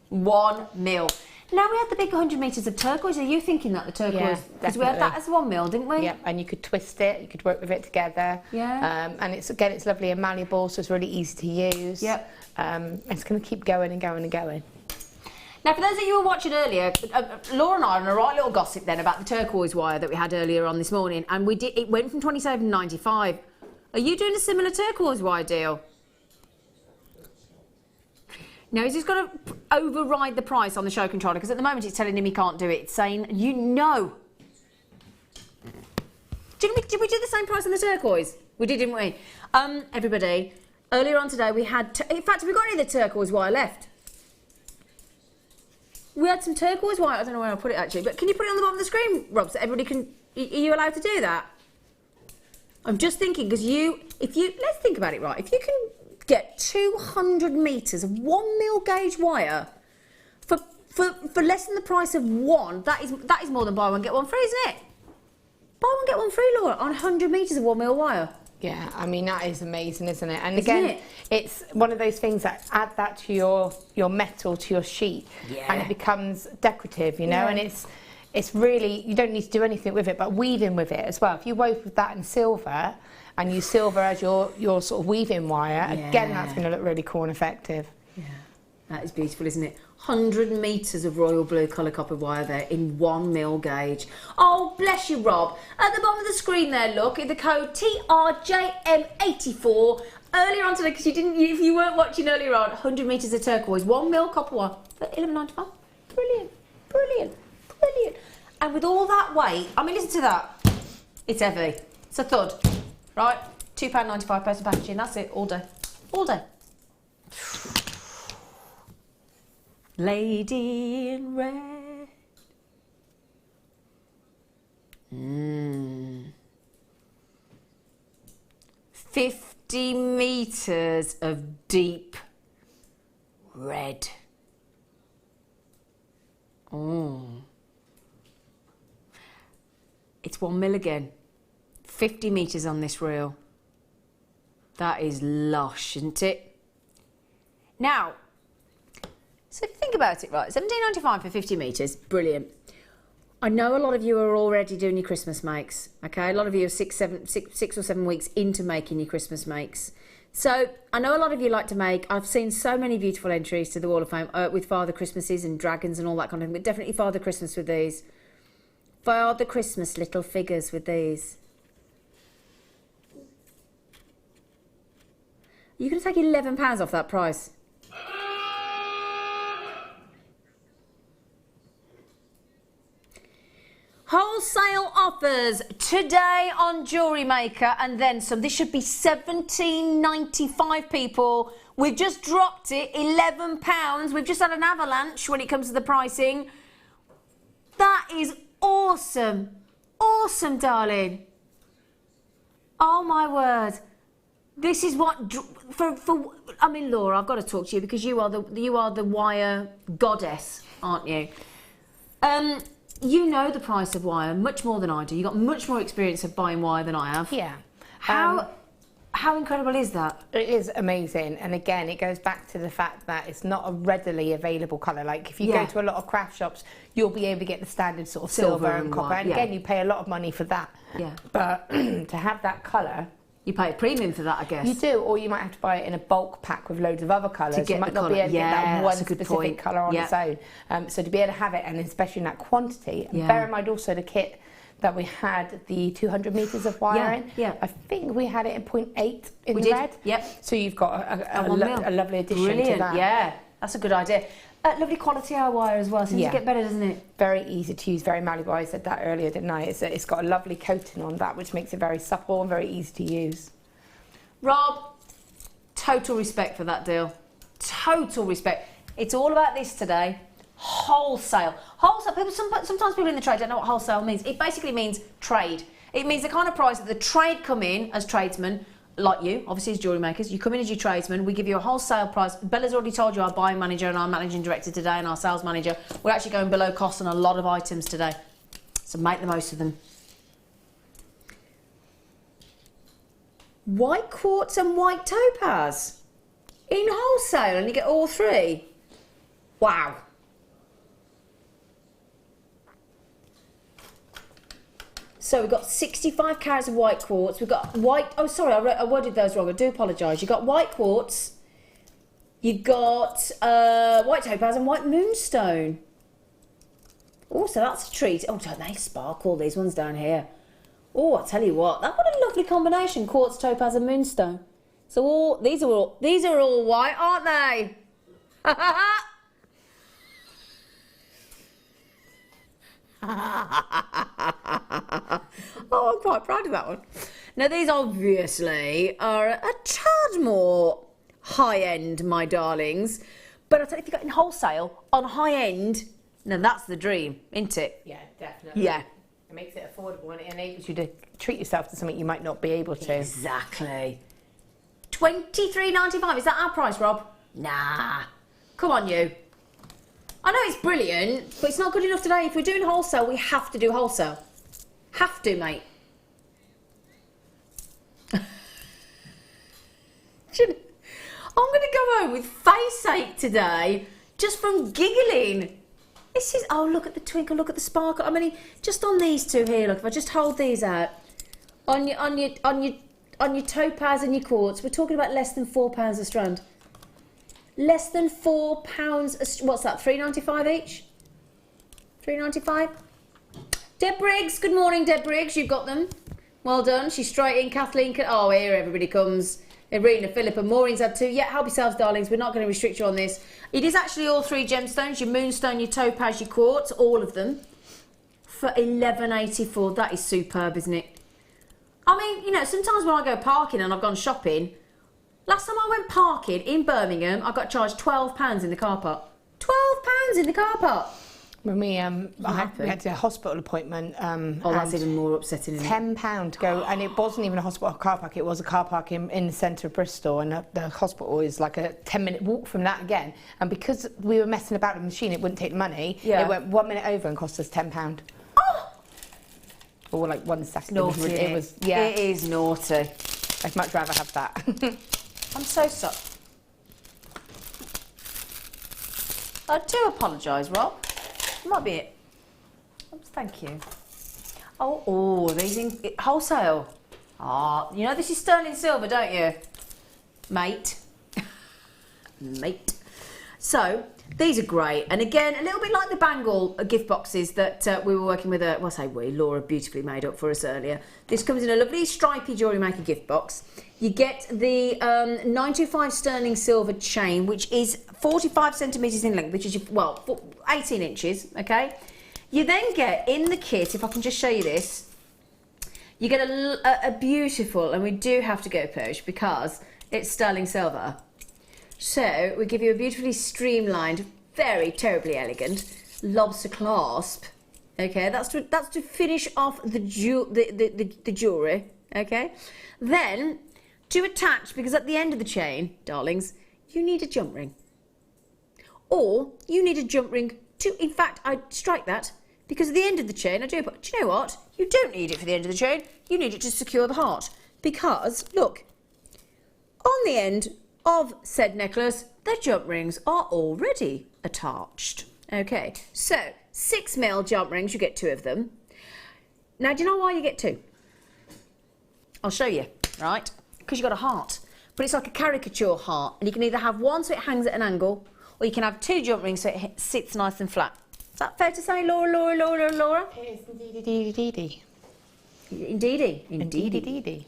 Speaker 1: 1 mil. Now we had the big 100 metres of turquoise. Are you thinking that the turquoise?
Speaker 2: Yeah,
Speaker 1: because we had that as 1 mil, didn't we?
Speaker 2: Yeah, and you could twist it, you could work with it together.
Speaker 1: Yeah.
Speaker 2: And it's lovely and malleable, so it's really easy to use.
Speaker 1: Yep.
Speaker 2: It's going to keep going and going and going.
Speaker 1: Now, for those of you who were watching earlier, Laura and I are on a right little gossip then about the turquoise wire that we had earlier on this morning, and it went from £27.95. Are you doing a similar turquoise wire deal? No, he's just got to override the price on the show controller, because at the moment it's telling him he can't do it. It's saying, you know. Did we do the same price on the turquoise? We did, didn't we? Everybody, earlier on today we had... in fact, have we got any of the turquoise wire left? We had some turquoise wire. I don't know where I'll put it, actually. But can you put it on the bottom of the screen, Rob, so everybody can... Are you allowed to do that? I'm just thinking, because let's think about it, right? If you can get 200 metres of 1 mil gauge wire for less than the price of one, that is more than buy one, get one free, isn't it? Buy one, get one free, Laura, on 100 metres of 1 mil wire.
Speaker 2: Yeah, I mean, that is amazing, isn't it? And
Speaker 1: Isn't
Speaker 2: again,
Speaker 1: it?
Speaker 2: it's one of those things that add that to your metal, to your sheet, and it becomes decorative, you know, and it's really, you don't need to do anything with it, but weaving with it as well. If you wove with that in silver, and use silver as your sort of weaving wire, again, that's going to look really cool and effective.
Speaker 1: Yeah, that is beautiful, isn't it? 100 metres of royal blue colour copper wire there in 1 mil gauge. Oh, bless you, Rob. At the bottom of the screen there, look, the code TRJM84. Earlier on today, because if you weren't watching earlier on, 100 metres of turquoise, 1 mil copper wire for £11.95. Brilliant, brilliant, brilliant. And with all that weight, I mean, listen to that. It's heavy. It's a thud, right? £2.95 per packaging. That's it, all day, all day. Lady in red. 50 metres of deep red. It's 1 mil again. 50 metres on this reel. That is lush, isn't it? Now, so if you think about it, right, £17.95 for 50 metres, brilliant. I know a lot of you are already doing your Christmas makes, okay? A lot of you are six or seven weeks into making your Christmas makes. So I know a lot of you like to make, I've seen so many beautiful entries to the Wall of Fame with Father Christmases and dragons and all that kind of thing, but definitely Father Christmas with these. Father Christmas little figures with these. You're going to take £11 off that price. Wholesale offers today on JewelleryMaker and then some. This should be £17.95, people. We've just dropped it, £11. We've just had an avalanche when it comes to the pricing. That is awesome. Awesome, darling. Oh, my word. This is what... I mean, Laura, I've got to talk to you because you are the wire goddess, aren't you? You know the price of wire much more than I do. You've got much more experience of buying wire than I have.
Speaker 2: Yeah.
Speaker 1: How incredible is that?
Speaker 2: It is amazing. And again, it goes back to the fact that it's not a readily available colour. Like if you go to a lot of craft shops, you'll be able to get the standard sort of silver and copper.
Speaker 1: White,
Speaker 2: and again, you pay a lot of money for that.
Speaker 1: Yeah.
Speaker 2: But to have that colour...
Speaker 1: You pay a premium for that, I guess.
Speaker 2: You do, or you might have to buy it in a bulk pack with loads of other colours. You might not be able to get that one specific colour on its own. So to be able to have it, and especially in that quantity, and bear in mind also the kit that we had, the 200 metres of wire in. Yeah. I think we had it in 0.8 in red. Yep. So you've got a lovely addition to that.
Speaker 1: Yeah, that's a good idea. Lovely quality our wire as well. Seems to get better, doesn't it?
Speaker 2: Very easy to use, very malleable. I said that earlier, didn't I? It's got a lovely coating on that, which makes it very supple and very easy to use.
Speaker 1: Rob, total respect for that deal. Total respect. It's all about this today. Wholesale. Wholesale. Sometimes people in the trade don't know what wholesale means. It basically means trade. It means the kind of price that the trade come in as tradesmen, like you, obviously as jewellery makers. You come in as your tradesman. We give you a wholesale price. Bella's already told you, our buying manager and our managing director today and our sales manager, we're actually going below cost on a lot of items today. So make the most of them. white quartz and white topaz in wholesale, and you get all three. Wow. So we've got 65 carats of white quartz. We've got white, oh sorry, I worded those wrong, I do apologise. You've got white quartz, you've got white topaz and white moonstone. Oh, so that's a treat. Oh, don't they sparkle, these ones down here. Oh, I tell you what, what a lovely combination, quartz, topaz and moonstone. So these are all white, aren't they? Oh, I'm quite proud of that one. Now, these obviously are a tad more high-end, my darlings. But I tell you, if you got in wholesale on high-end, now that's the dream, isn't it?
Speaker 2: Yeah, definitely.
Speaker 1: Yeah.
Speaker 2: It makes it affordable and it enables you to treat yourself to something you might not be able to.
Speaker 1: Exactly. $23.95. Is that our price, Rob? Nah. Come on, you. I know it's brilliant, but it's not good enough today. If we're doing wholesale, we have to do wholesale. Have to, mate. I'm going to go home with face ache today just from giggling. This is, oh, look at the twinkle, look at the sparkle. I mean, just on these two here, look, if I just hold these out, on your topaz and your quartz, we're talking about less than £4 a strand. Less than £4 what's that, $3.95 each? $3.95? Deb Briggs, good morning, Deb Briggs, you've got them. Well done, she's straight in. Kathleen, oh, here everybody comes. Irina, Philippa, Maureen's had two. Yeah, help yourselves, darlings, we're not going to restrict you on this. It is actually all three gemstones, your moonstone, your topaz, your quartz, all of them, for $11.84. That is superb, isn't it? I mean, you know, sometimes when I go parking and I've gone shopping, last time I went parking in Birmingham, I got charged £12 in the car park. £12 in the car park.
Speaker 2: When we had a hospital appointment.
Speaker 1: Oh, that's even more upsetting.
Speaker 2: £10 to go, and it wasn't even a hospital car park. It was a car park in the centre of Bristol, and the hospital is like a 10-minute walk from that again. And because we were messing about with the machine, it wouldn't take the money. Yeah. It went 1 minute over and cost us £10. Oh! Or like 1 second.
Speaker 1: Naughty.
Speaker 2: It was, yeah.
Speaker 1: It is naughty.
Speaker 2: I'd much rather have that.
Speaker 1: I'm so sorry. I do apologise, Rob. Might be it. Oops, thank you. Oh, these in wholesale. Ah, you know this is sterling silver, don't you, mate? Mate. So these are great, and again, a little bit like the bangle gift boxes that we were working with. Well, I say we, Laura beautifully made up for us earlier. This comes in a lovely stripy JewelleryMaker gift box. You get the 925 sterling silver chain, which is 45 centimetres in length, which is, well, 18 inches, okay? You then get in the kit, if I can just show you this, you get a beautiful, and we do have to go push because it's sterling silver. So we give you a beautifully streamlined, very terribly elegant lobster clasp. Okay, that's to finish off the jewellery. Okay, then to attach, because at the end of the chain, darlings, you need a jump ring, or you need a jump ring to. In fact, I strike that because at the end of the chain, I do. But do you know what? You don't need it for the end of the chain. You need it to secure the heart, because look, on the end of said necklace, the jump rings are already attached. Okay, so 6mm jump rings, you get 2 of them. Now, do you know why you get 2? I'll show you, right? Because you've got a heart, but it's like a caricature heart, and you can either have one so it hangs at an angle, or you can have 2 jump rings so it sits nice and flat. Is that fair to say, Laura?
Speaker 2: It is indeedy.
Speaker 1: Indeedy.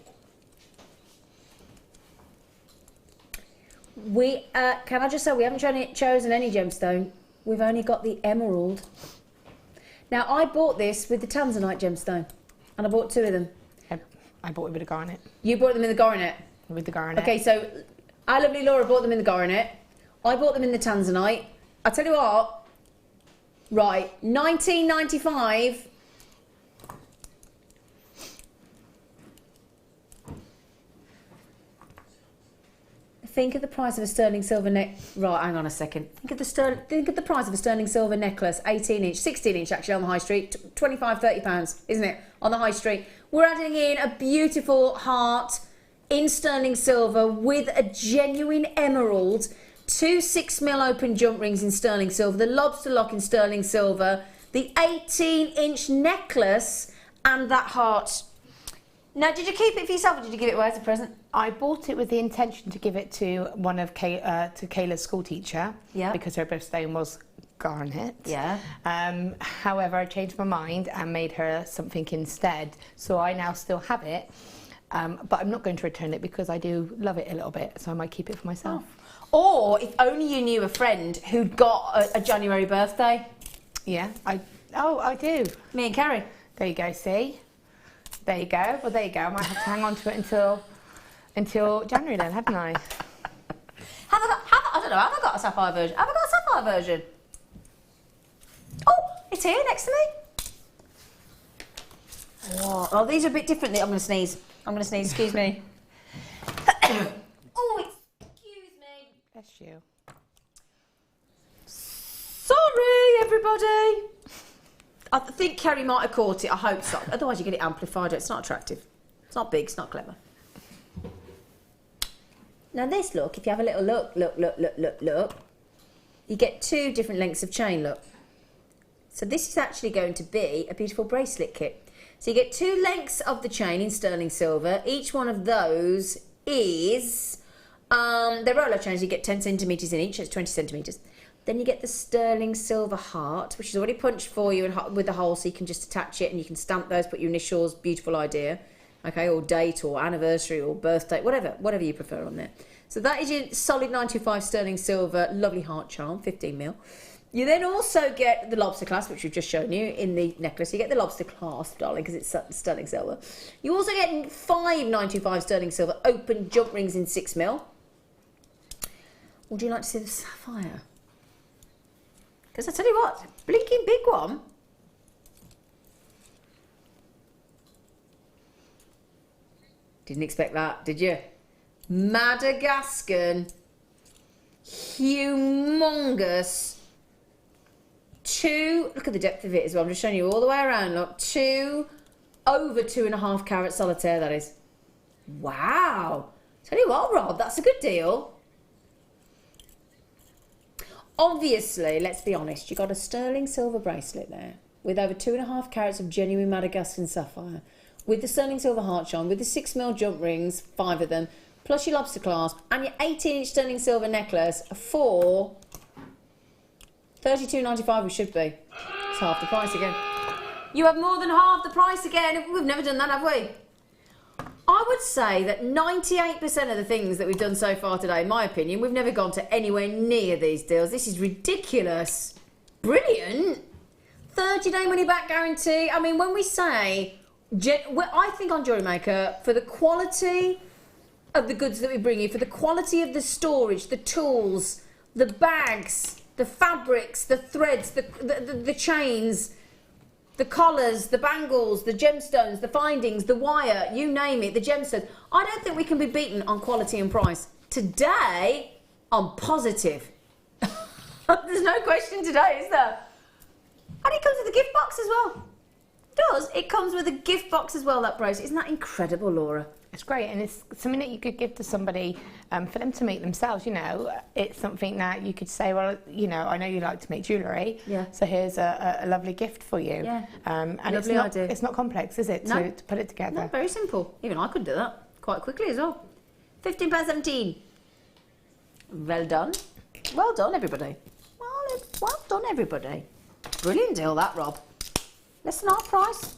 Speaker 1: We can I just say we haven't chosen any gemstone. We've only got the emerald. Now I bought this with the tanzanite gemstone, and I bought 2 of them.
Speaker 2: I bought it with the garnet.
Speaker 1: You bought them in the garnet.
Speaker 2: With the garnet.
Speaker 1: Okay, so our lovely Laura bought them in the garnet. I bought them in the tanzanite. I tell you what. Right, $19.95. Think of the price of a sterling silver Right, hang on a second. Think of the price of a sterling silver necklace, 18-inch, 16-inch actually on the high street, 25, £30, isn't it? On the high street. We're adding in a beautiful heart. in sterling silver with a genuine emerald, 2 6mm open jump rings in sterling silver, the lobster lock in sterling silver, the 18-inch necklace, and that heart. Now, did you keep it for yourself or did you give it away as a present?
Speaker 2: I bought it with the intention to give it to one of Kayla's school teacher.
Speaker 1: Yeah.
Speaker 2: Because her birthstone was garnet.
Speaker 1: Yeah.
Speaker 2: However, I changed my mind and made her something instead. So I now still have it, but I'm not going to return it because I do love it a little bit. So I might keep it for myself.
Speaker 1: Oh. Or if only you knew a friend who'd got a January birthday.
Speaker 2: Yeah. I do.
Speaker 1: Me and Carrie.
Speaker 2: There you go. See. There you go. Well, there you go. I might have to hang on to it until January then, haven't I?
Speaker 1: I don't know, have I got a sapphire version? Have I got a sapphire version? Oh, it's here next to me. Oh, these are a bit different. I'm going to sneeze. Excuse me. Oh, excuse me.
Speaker 2: Bless you.
Speaker 1: Sorry, everybody. I think Kerry might have caught it. I hope so. Otherwise, you get it amplified. It's not attractive. It's not big. It's not clever. Now this, look, if you have a little look, you get 2 different lengths of chain, look. So this is actually going to be a beautiful bracelet kit. So you get 2 lengths of the chain in sterling silver. Each one of those is, they're roller chains, you get 10 centimetres in each, it's 20 centimetres. Then you get the sterling silver heart, which is already punched for you and with the hole, so you can just attach it and you can stamp those, put your initials, beautiful idea. Okay, or date or anniversary or birthday, whatever you prefer on there. So that is your solid 925 sterling silver, lovely heart charm, 15mm. You then also get the lobster clasp, which we've just shown you in the necklace. You get the lobster clasp, darling, because it's sterling silver. You also get 5 925 sterling silver open jump rings in 6mm. Would you like to see the sapphire? Because I tell you what, blinking big one. Didn't expect that, did you? Madagascan, humongous, 2, look at the depth of it as well, I'm just showing you all the way around, look, 2, over 2.5 carat solitaire, that is. Wow. Tell you what, Rob, that's a good deal. Obviously, let's be honest, you got a sterling silver bracelet there with over 2.5 carats of genuine Madagascan sapphire, with the sterling silver heart charm, with the 6mm jump rings, 5 of them, plus your lobster clasp, and your 18-inch sterling silver necklace for $32.95, we should be. It's half the price again. You have more than half the price again. We've never done that, have we? I would say that 98% of the things that we've done so far today, in my opinion, we've never gone to anywhere near these deals. This is ridiculous. Brilliant. 30-day money-back guarantee. I mean, when we say... I think on JewelleryMaker, for the quality of the goods that we bring you, for the quality of the storage, the tools, the bags, the fabrics, the threads, the chains, the collars, the bangles, the gemstones, the findings, the wire, you name it, the gemstones. I don't think we can be beaten on quality and price. Today, I'm positive. There's no question today, is there? And it comes with a gift box as well. It comes with a gift box as well, that bracelet. Isn't that incredible, Laura?
Speaker 2: It's great, and it's something that you could give to somebody for them to make themselves, you know. It's something that you could say, well, you know, I know you like to make jewellery, so here's a lovely gift for you.
Speaker 1: Yeah.
Speaker 2: And
Speaker 1: lovely idea.
Speaker 2: It's not complex, is it, to put it together?
Speaker 1: No, very simple. Even I could do that quite quickly as well. £15.17. Well done. Well done, everybody. Well done, everybody. Brilliant deal, that, Rob. Less than half price.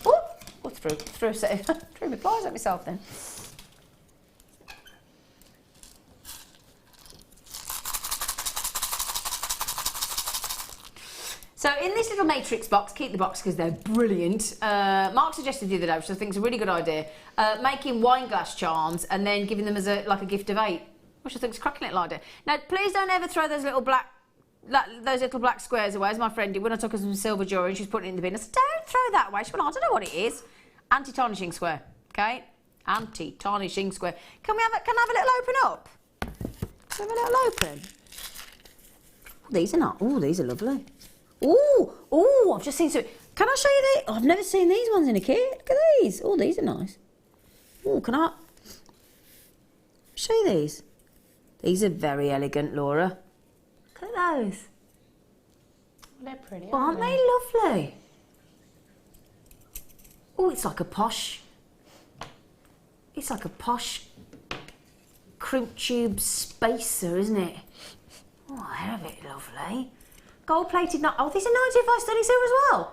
Speaker 1: Oh, threw my pliers at myself then. So in this little matrix box, keep the box because they're brilliant. Mark suggested the other day, which I think is a really good idea, making wine glass charms and then giving them as a gift of 8, which I think is a cracking little idea. Now, please don't ever throw those little black squares away, as my friend did when I took her some silver jewellery and she's putting it in the bin. I said, don't throw that away. She went, I don't know what it is. Anti-tarnishing square, okay? Anti-tarnishing square. Can I have a little open up? Can we have a little open? These are not. Oh, these are lovely. Oh, I've just seen some. Can I show you these? Oh, I've never seen these ones in a kit. Look at these. Oh, these are nice. Oh, can I? Show you these. These are very elegant, Laura. Look at those.
Speaker 2: They're pretty,
Speaker 1: Aren't they lovely? Oh, it's like a posh. It's like a posh crimp tube spacer, isn't it? Oh, they're a bit lovely. Gold plated. Oh, these are 95 sterling silver as well.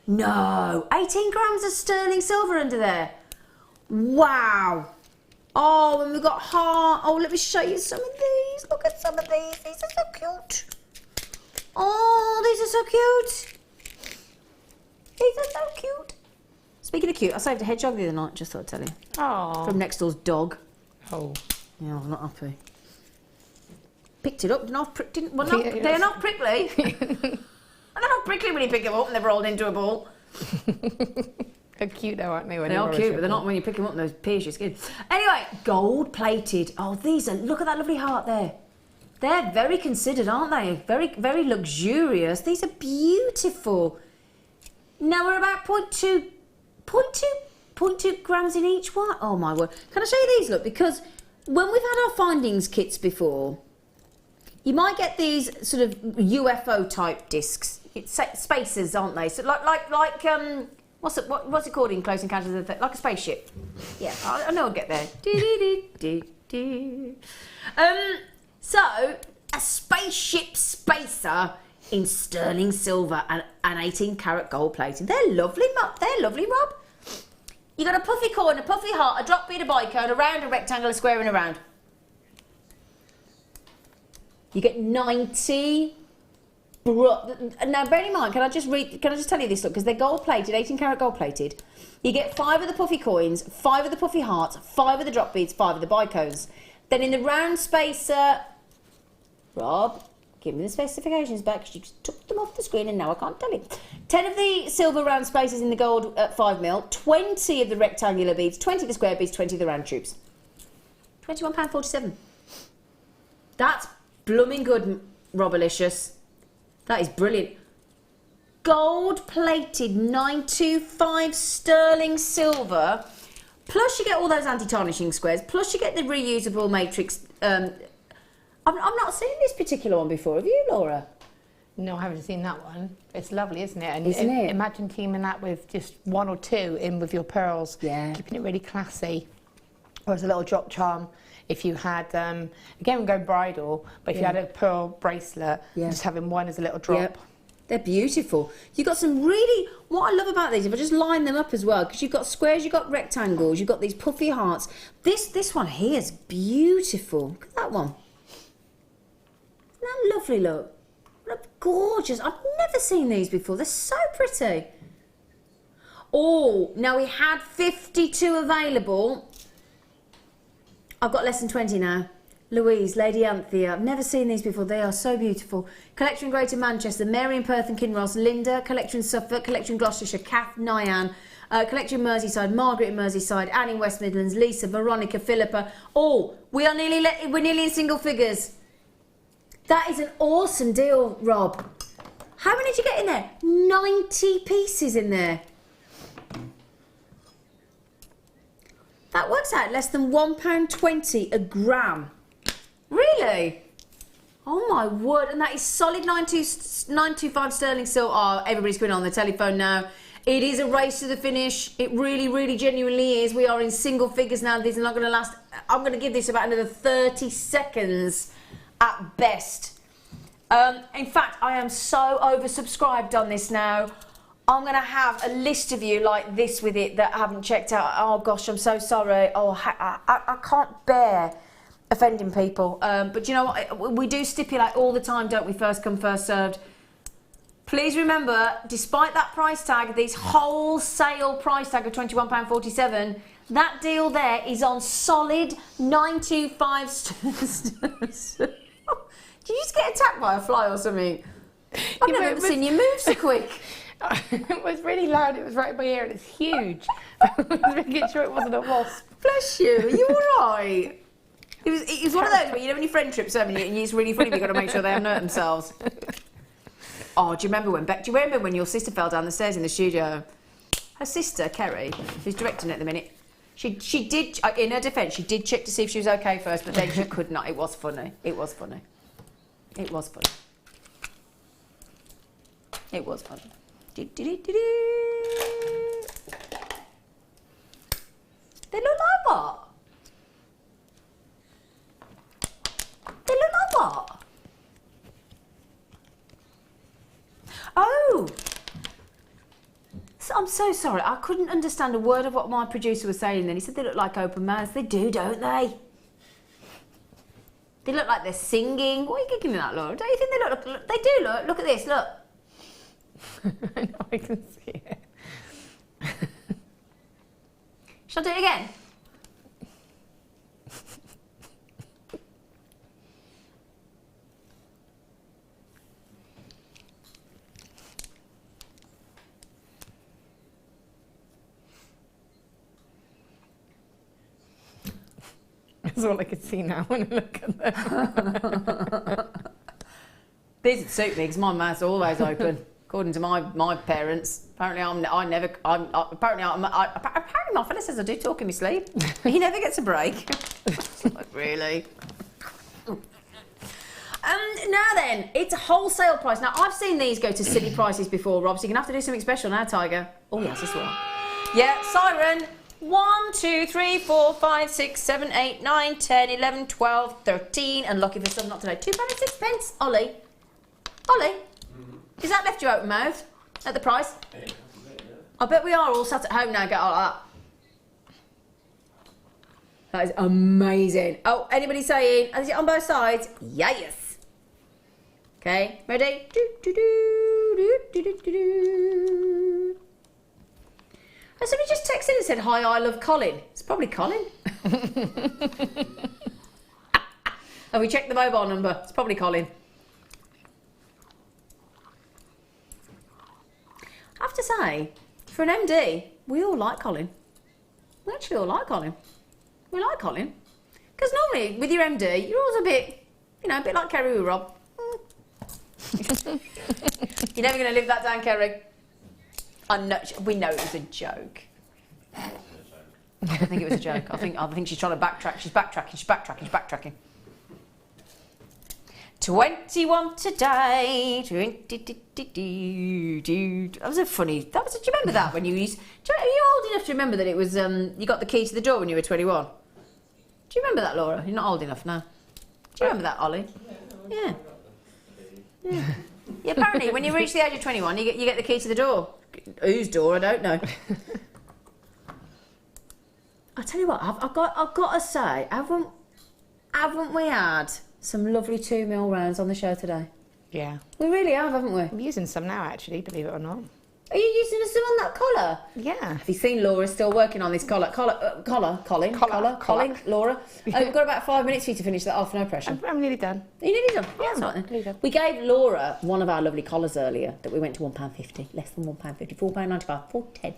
Speaker 1: No, 18 grams of sterling silver under there. Wow. Oh, and we've got heart. Oh, let me show you some of these. Look at some of these. These are so cute. Oh, these are so cute. These are so cute. Speaking of cute, I saved a hedgehog the other night, just thought I'd tell you.
Speaker 2: Oh.
Speaker 1: From next door's dog.
Speaker 2: Oh.
Speaker 1: Yeah, I'm not happy. Picked it up, they're not prickly. They're not prickly. They're not prickly when you pick them up and they've rolled into a ball.
Speaker 2: They're cute though, aren't they?
Speaker 1: They are cute, but they're not when you pick them up and those pierce your skin. Anyway, gold plated. Oh, these are, look at that lovely heart there. They're very considered, aren't they? Very, very luxurious. These are beautiful. Now we're about 0.2 grams in each one. Oh my word. Can I show you these? Look, because when we've had our findings kits before, you might get these sort of UFO type discs. It's spacers, aren't they? So like what's it called in Close Encounters of the like a spaceship. Yeah, I know I'll get there. So a spaceship spacer in sterling silver and 18 karat gold plating. They're lovely, Rob. You got a puffy coin, a puffy heart, a drop bead, a bicone, a round, a rectangle, a square, and a round. You get 90. Now, bear in mind, can I just tell you this, look, because they're gold plated, 18 karat gold plated. You get 5 of the puffy coins, 5 of the puffy hearts, 5 of the drop beads, 5 of the bicones. Then in the round spacer, Rob, give me the specifications back because you just took them off the screen and now I can't tell you. 10 of the silver round spacers in the gold at 5mm, 20 of the rectangular beads, 20 of the square beads, 20 of the round tubes. £21.47. That's blooming good, Robalicious. That is brilliant. Gold plated 925 sterling silver. Plus you get all those anti-tarnishing squares. Plus you get the reusable matrix. I've not seen this particular one before. Have you, Laura?
Speaker 2: No, I haven't seen that one. It's lovely, isn't it? And
Speaker 1: isn't it?
Speaker 2: Imagine teaming that with just 1 or 2 in with your pearls.
Speaker 1: Yeah.
Speaker 2: Keeping it really classy. Or as a little drop charm. If you had, again, we go bridal, but if you had a pearl bracelet, just having one as a little drop.
Speaker 1: Yep. They're beautiful. You've got some really, what I love about these, if I just line them up as well, because you've got squares, you've got rectangles, you've got these puffy hearts. This one here is beautiful. Look at that one. Isn't that lovely, look? Gorgeous. I've never seen these before. They're so pretty. Oh, now we had 52 available. I've got less than 20 now. Louise, Lady Anthea. I've never seen these before. They are so beautiful. Collection Greater Manchester, Mary in Perth and Kinross, Linda, Collection Suffolk, Collection Gloucestershire, Kath, Nyan, Collection Merseyside, Margaret in Merseyside, Anne in West Midlands, Lisa, Veronica, Philippa. Oh, we're nearly in single figures. That is an awesome deal, Rob. How many did you get in there? 90 pieces in there. That works out less than £1.20 a gram. Really? Oh my word. And that is solid 925 sterling silver. Oh, everybody's going on the telephone now. It is a race to the finish. It really, really genuinely is. We are in single figures now. These are not going to last. I'm going to give this about another 30 seconds at best. In fact, I am so oversubscribed on this now. I'm going to have a list of you like this with it that haven't checked out. Oh gosh, I'm so sorry. Oh, I can't bear offending people. But you know what? We do stipulate all the time, don't we? First come, first served. Please remember, despite that price tag, this wholesale price tag of £21.47, that deal there is on solid 925. Did you just get attacked by a fly or something? I've never seen you move so quick.
Speaker 2: It was really loud. It was right in my ear and it's huge. I was making sure it wasn't a wasp.
Speaker 1: Bless you. Are you all right? It was one of those where you know when your friend trips over you and it's really funny, but you've got to make sure they haven't hurt themselves. Oh, do you remember when your sister fell down the stairs in the studio? Her sister, Kerry, who's directing at the minute, She did, in her defence, she did check to see if she was okay first, but then she could not. It was funny. It was funny. It was funny. It was funny. They look like what? They look like what? Oh! So, I'm so sorry. I couldn't understand a word of what my producer was saying then. He said they look like open mouths. They do, don't they? They look like they're singing. What are you giggling at, Laura? Don't you think they look? They do look. Look at this. Look.
Speaker 2: I know, I can see it.
Speaker 1: Shall I do it again?
Speaker 2: That's all I can see now when I look at them.
Speaker 1: This would suit me because my mouth's always open. According to my parents, apparently apparently my fella says I do talk in my sleep. He never gets a break. Like, really? Now then, it's a wholesale price. Now I've seen these go to silly prices before, Rob. So you're gonna have to do something special now, Tiger. Oh yes, that's one. Yeah, siren. 1, 2, 3, 4, 5, 6, 7, 8, 9, 10, 11, 12, 13, and lucky for some not today. £2.06. Ollie. Ollie. Is that left you open mouthed at the price? I bet we are all sat at home now. Get all like that. That is amazing. Oh, anybody saying? Is it on both sides? Yes. Okay, ready? And somebody just texted and said, "Hi, I love Colin." It's probably Colin. Have we checked the mobile number? It's probably Colin. I have to say, for an MD, we all like Colin. We actually all like Colin. We like Colin. Because normally, with your MD, you're always a bit, you know, a bit like Kerry with Rob. You're never going to live that down, Kerry. We know it was a joke. I don't think it was a joke. I think she's trying to backtrack. She's backtracking. 21 today. That was a funny. Do you remember that when you used? Are you old enough to remember that it was? You got the key to the door when you were 21. Do you remember that, Laura? You're not old enough now. Do you remember that, Ollie? Yeah. Yeah. Apparently, when you reach the age of 21, you get the key to the door. Whose door? I don't know. I tell you what, I've got to say, haven't we had some lovely 2mm rounds on the show today?
Speaker 2: Yeah.
Speaker 1: We really have, haven't we?
Speaker 2: I'm using some now, actually, believe it or not.
Speaker 1: Are you using some on that collar?
Speaker 2: Yeah.
Speaker 1: Have you seen Laura still working on this collar? Colin, Laura. We've got about 5 minutes for you to finish that off, no pressure.
Speaker 2: I'm nearly done.
Speaker 1: Are you nearly done?
Speaker 2: Yeah,
Speaker 1: that's right then.
Speaker 2: nearly done.
Speaker 1: We gave Laura one of our lovely collars earlier that we went to £1.50, less than £1.50, £4.95, £4.10.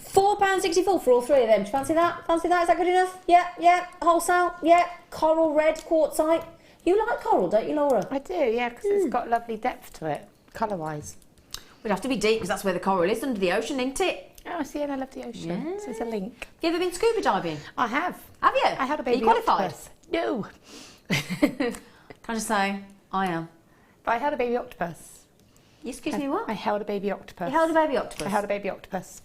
Speaker 1: £4.64 for all three of them. Do you fancy that? Is that good enough? Yeah. Wholesale? Yeah. Coral red quartzite. You like coral, don't you, Laura?
Speaker 2: I do, yeah, because it's got lovely depth to it, colour-wise.
Speaker 1: We'd have to be deep because that's where the coral is, under the ocean, isn't it?
Speaker 2: Oh, I see, and I love the ocean.
Speaker 1: Yeah.
Speaker 2: So there's a link.
Speaker 1: You ever been scuba diving?
Speaker 2: I have.
Speaker 1: Have you?
Speaker 2: I had a baby
Speaker 1: Are you qualified?
Speaker 2: octopus. No.
Speaker 1: Can I just say, I am.
Speaker 2: But I held a baby octopus.
Speaker 1: Excuse me, what?
Speaker 2: I held a baby octopus.
Speaker 1: You held a baby octopus?
Speaker 2: I held a baby octopus.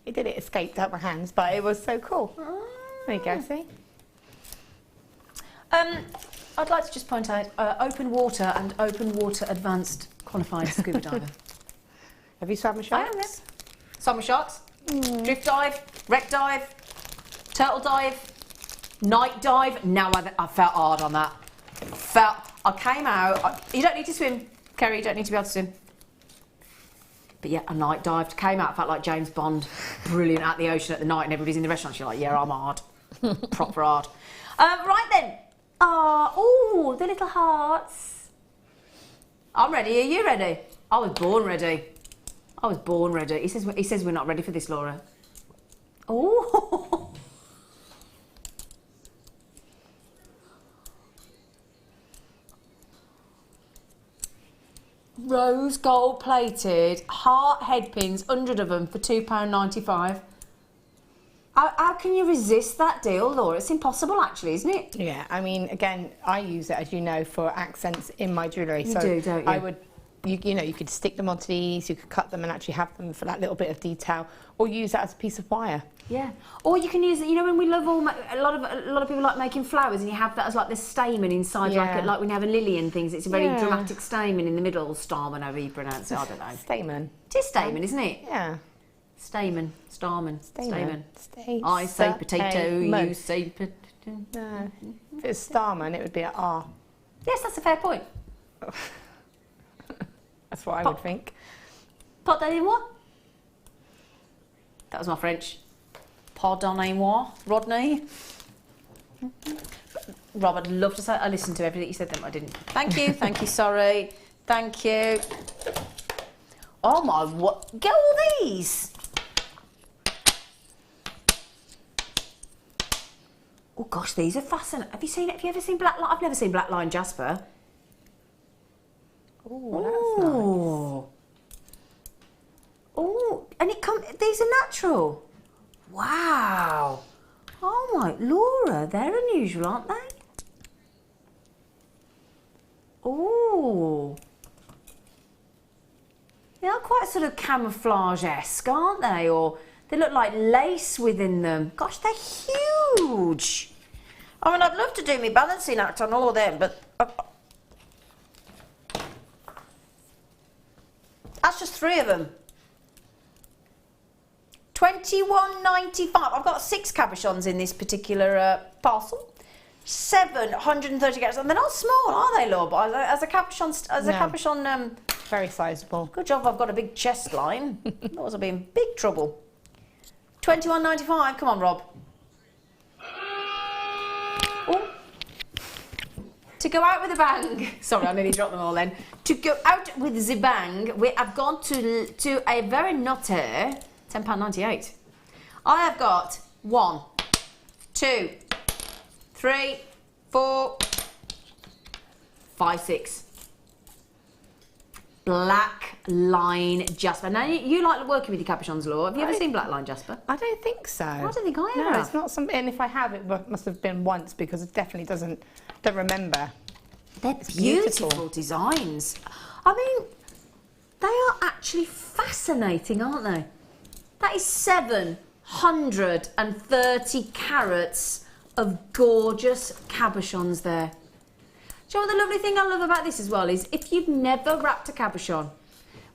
Speaker 2: It escaped out my hands, but it was so cool.
Speaker 1: Oh.
Speaker 2: There you go, see?
Speaker 1: I'd like to just point out open water and open water advanced qualified scuba diver.
Speaker 2: Have you swam with sharks?
Speaker 1: I am, yes. Swam with sharks, drift dive, wreck dive, turtle dive, night dive. Now I felt hard on that. I came out. You don't need to swim, Kerry. You don't need to be able to swim. But yeah, I night dived. Came out, felt like James Bond. Brilliant at the ocean at the night, and everybody's in the restaurant. You're like, yeah, I'm hard. Proper hard. Right then. Oh, the little hearts. I'm ready. Are you ready? I was born ready. He says we're not ready for this, Laura. Oh. Rose gold plated heart head pins, 100 of them for £2.95. How can you resist that deal, Laura? It's impossible, actually, isn't it?
Speaker 2: Yeah, I mean, again, I use it, as you know, for accents in my jewellery.
Speaker 1: You do, don't you?
Speaker 2: I would, you know, you could stick them onto these, you could cut them and actually have them for that little bit of detail, or use that as a piece of wire.
Speaker 1: Yeah, or you can use it. You know, when we love a lot of people like making flowers, and you have that as like the stamen inside, like when you have a lily and things. It's a very dramatic stamen in the middle, stamen, however you pronounce it. I don't know.
Speaker 2: Stamen.
Speaker 1: It is stamen, isn't it?
Speaker 2: Yeah.
Speaker 1: Stamen, stamen, stamen.
Speaker 2: I
Speaker 1: say potato, you say potato.
Speaker 2: No. If it's stamen, it would be an R.
Speaker 1: Yes, that's a fair point.
Speaker 2: That's what I would think.
Speaker 1: Pardonnez-moi. That was my French. Pardonnez-moi, Rodney. Rob, I'd love to say I listened to everything you said, then I didn't. Thank you, sorry. Thank you. Oh my, what? Get all these. Oh gosh, these are fascinating. Have you ever seen black line? I've never seen black line jasper.
Speaker 2: Oh, that's nice.
Speaker 1: Oh, and these are natural. Wow. Oh my, Laura, they're unusual, aren't they? Oh. They're quite sort of camouflage-esque, aren't they? Or they look like lace within them. Gosh, they're huge. I mean, I'd love to do my balancing act on all of them, but... that's just 3 of them. $21.95. I've got 6 cabochons in this particular parcel. 730 carats, and they're not small, are they, Laura? But as a cabochon,
Speaker 2: very sizable.
Speaker 1: Good job. I've got a big chest line. Otherwise, I'll be in big trouble. $21.95. Come on, Rob. Ooh. To go out with a bang. Sorry, I nearly dropped them all then. To go out with the bang, I've gone to a very naughty £10.98. I have got 1, 2, 3, 4, 5, 6. Black line jasper. Now you like working with your cabochons, Laura. Have you ever seen black line jasper?
Speaker 2: I don't think so. I
Speaker 1: don't think I have.
Speaker 2: No, it's not something. And if I have, it must have been once because it definitely don't remember.
Speaker 1: They're beautiful designs. I mean, they are actually fascinating, aren't they? That is 730 carats of gorgeous cabochons there. Do you know what the lovely thing I love about this as well is if you've never wrapped a cabochon,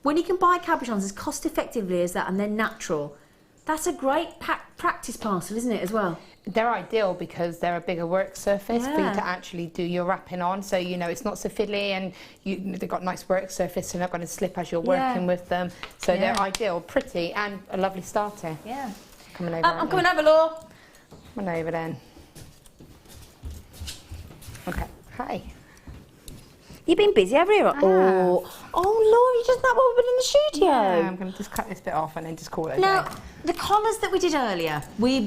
Speaker 1: when you can buy cabochons as cost effectively as that and they're natural, that's a great practice parcel, isn't it, as well?
Speaker 2: They're ideal because they're a bigger work surface for you to actually do your wrapping on. So, you know, it's not so fiddly and they've got nice work surface, so they're not going to slip as you're working with them. So they're ideal, pretty and a lovely starter.
Speaker 1: Yeah.
Speaker 2: Coming over.
Speaker 1: I'm coming over, Laura.
Speaker 2: Come on over then. Okay. Hi.
Speaker 1: You've been busy, haven't you? Oh, Laura, you just that what we've been in the studio.
Speaker 2: Yeah, I'm going to just cut this bit off and then just call it a
Speaker 1: Now,
Speaker 2: day.
Speaker 1: the collars that we did earlier, we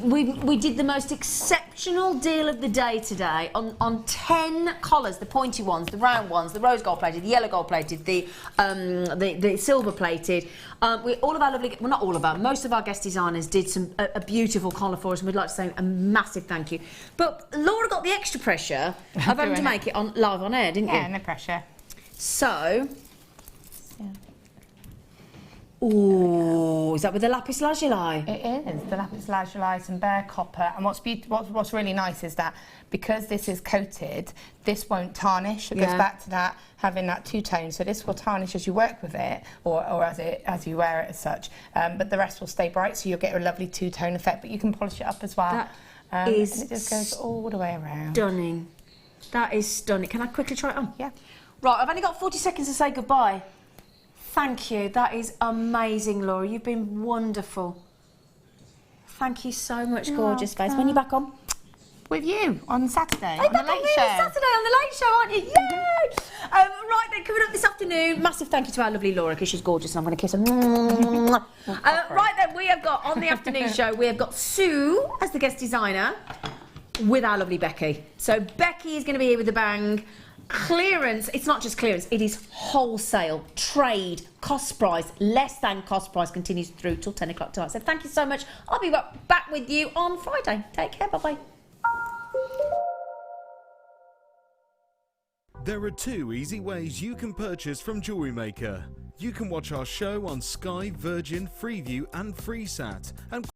Speaker 1: did the most exceptional deal of the day today on 10 collars, the pointy ones, the round ones, the rose gold plated, the yellow gold plated, the silver plated. All of our lovely, well, not all of our, most of our guest designers did a beautiful collar for us, and we'd like to say a massive thank you. But Laura got the extra pressure of having to make it live on air, didn't you?
Speaker 2: Yeah, no pressure.
Speaker 1: So, oh, is that with the lapis lazuli?
Speaker 2: It is, the lapis lazuli, some bare copper, and what's really nice is that because this is coated, this won't tarnish. It goes back to that having that two-tone, so this will tarnish as you work with it, or as you wear it as such, but the rest will stay bright, so you'll get a lovely two-tone effect, but you can polish it up as well.
Speaker 1: That is
Speaker 2: and it just goes all the way around.
Speaker 1: Stunning. That is stunning. Can I quickly try it on?
Speaker 2: Yeah.
Speaker 1: Right, I've only got 40 seconds to say goodbye. Thank you. That is amazing, Laura. You've been wonderful. Thank you so much, gorgeous face. When are you back on?
Speaker 2: With you on Saturday.
Speaker 1: On the Late Show. Saturday on the Late Show, aren't you? Yay! Right then, coming up this afternoon, massive thank you to our lovely Laura because she's gorgeous and I'm going to kiss her. Right then, we have got on the afternoon show, we have got Sue as the guest designer with our lovely Becky. So Becky is going to be here with the bang. Clearance, it's not just clearance, it is wholesale, trade, cost price, less than cost price, continues through till 10 o'clock tonight. So thank you so much. I'll be back with you on Friday. Take care, bye-bye.
Speaker 3: There are 2 easy ways you can purchase from Jewellery Maker. You can watch our show on Sky, Virgin, Freeview and Freesat, and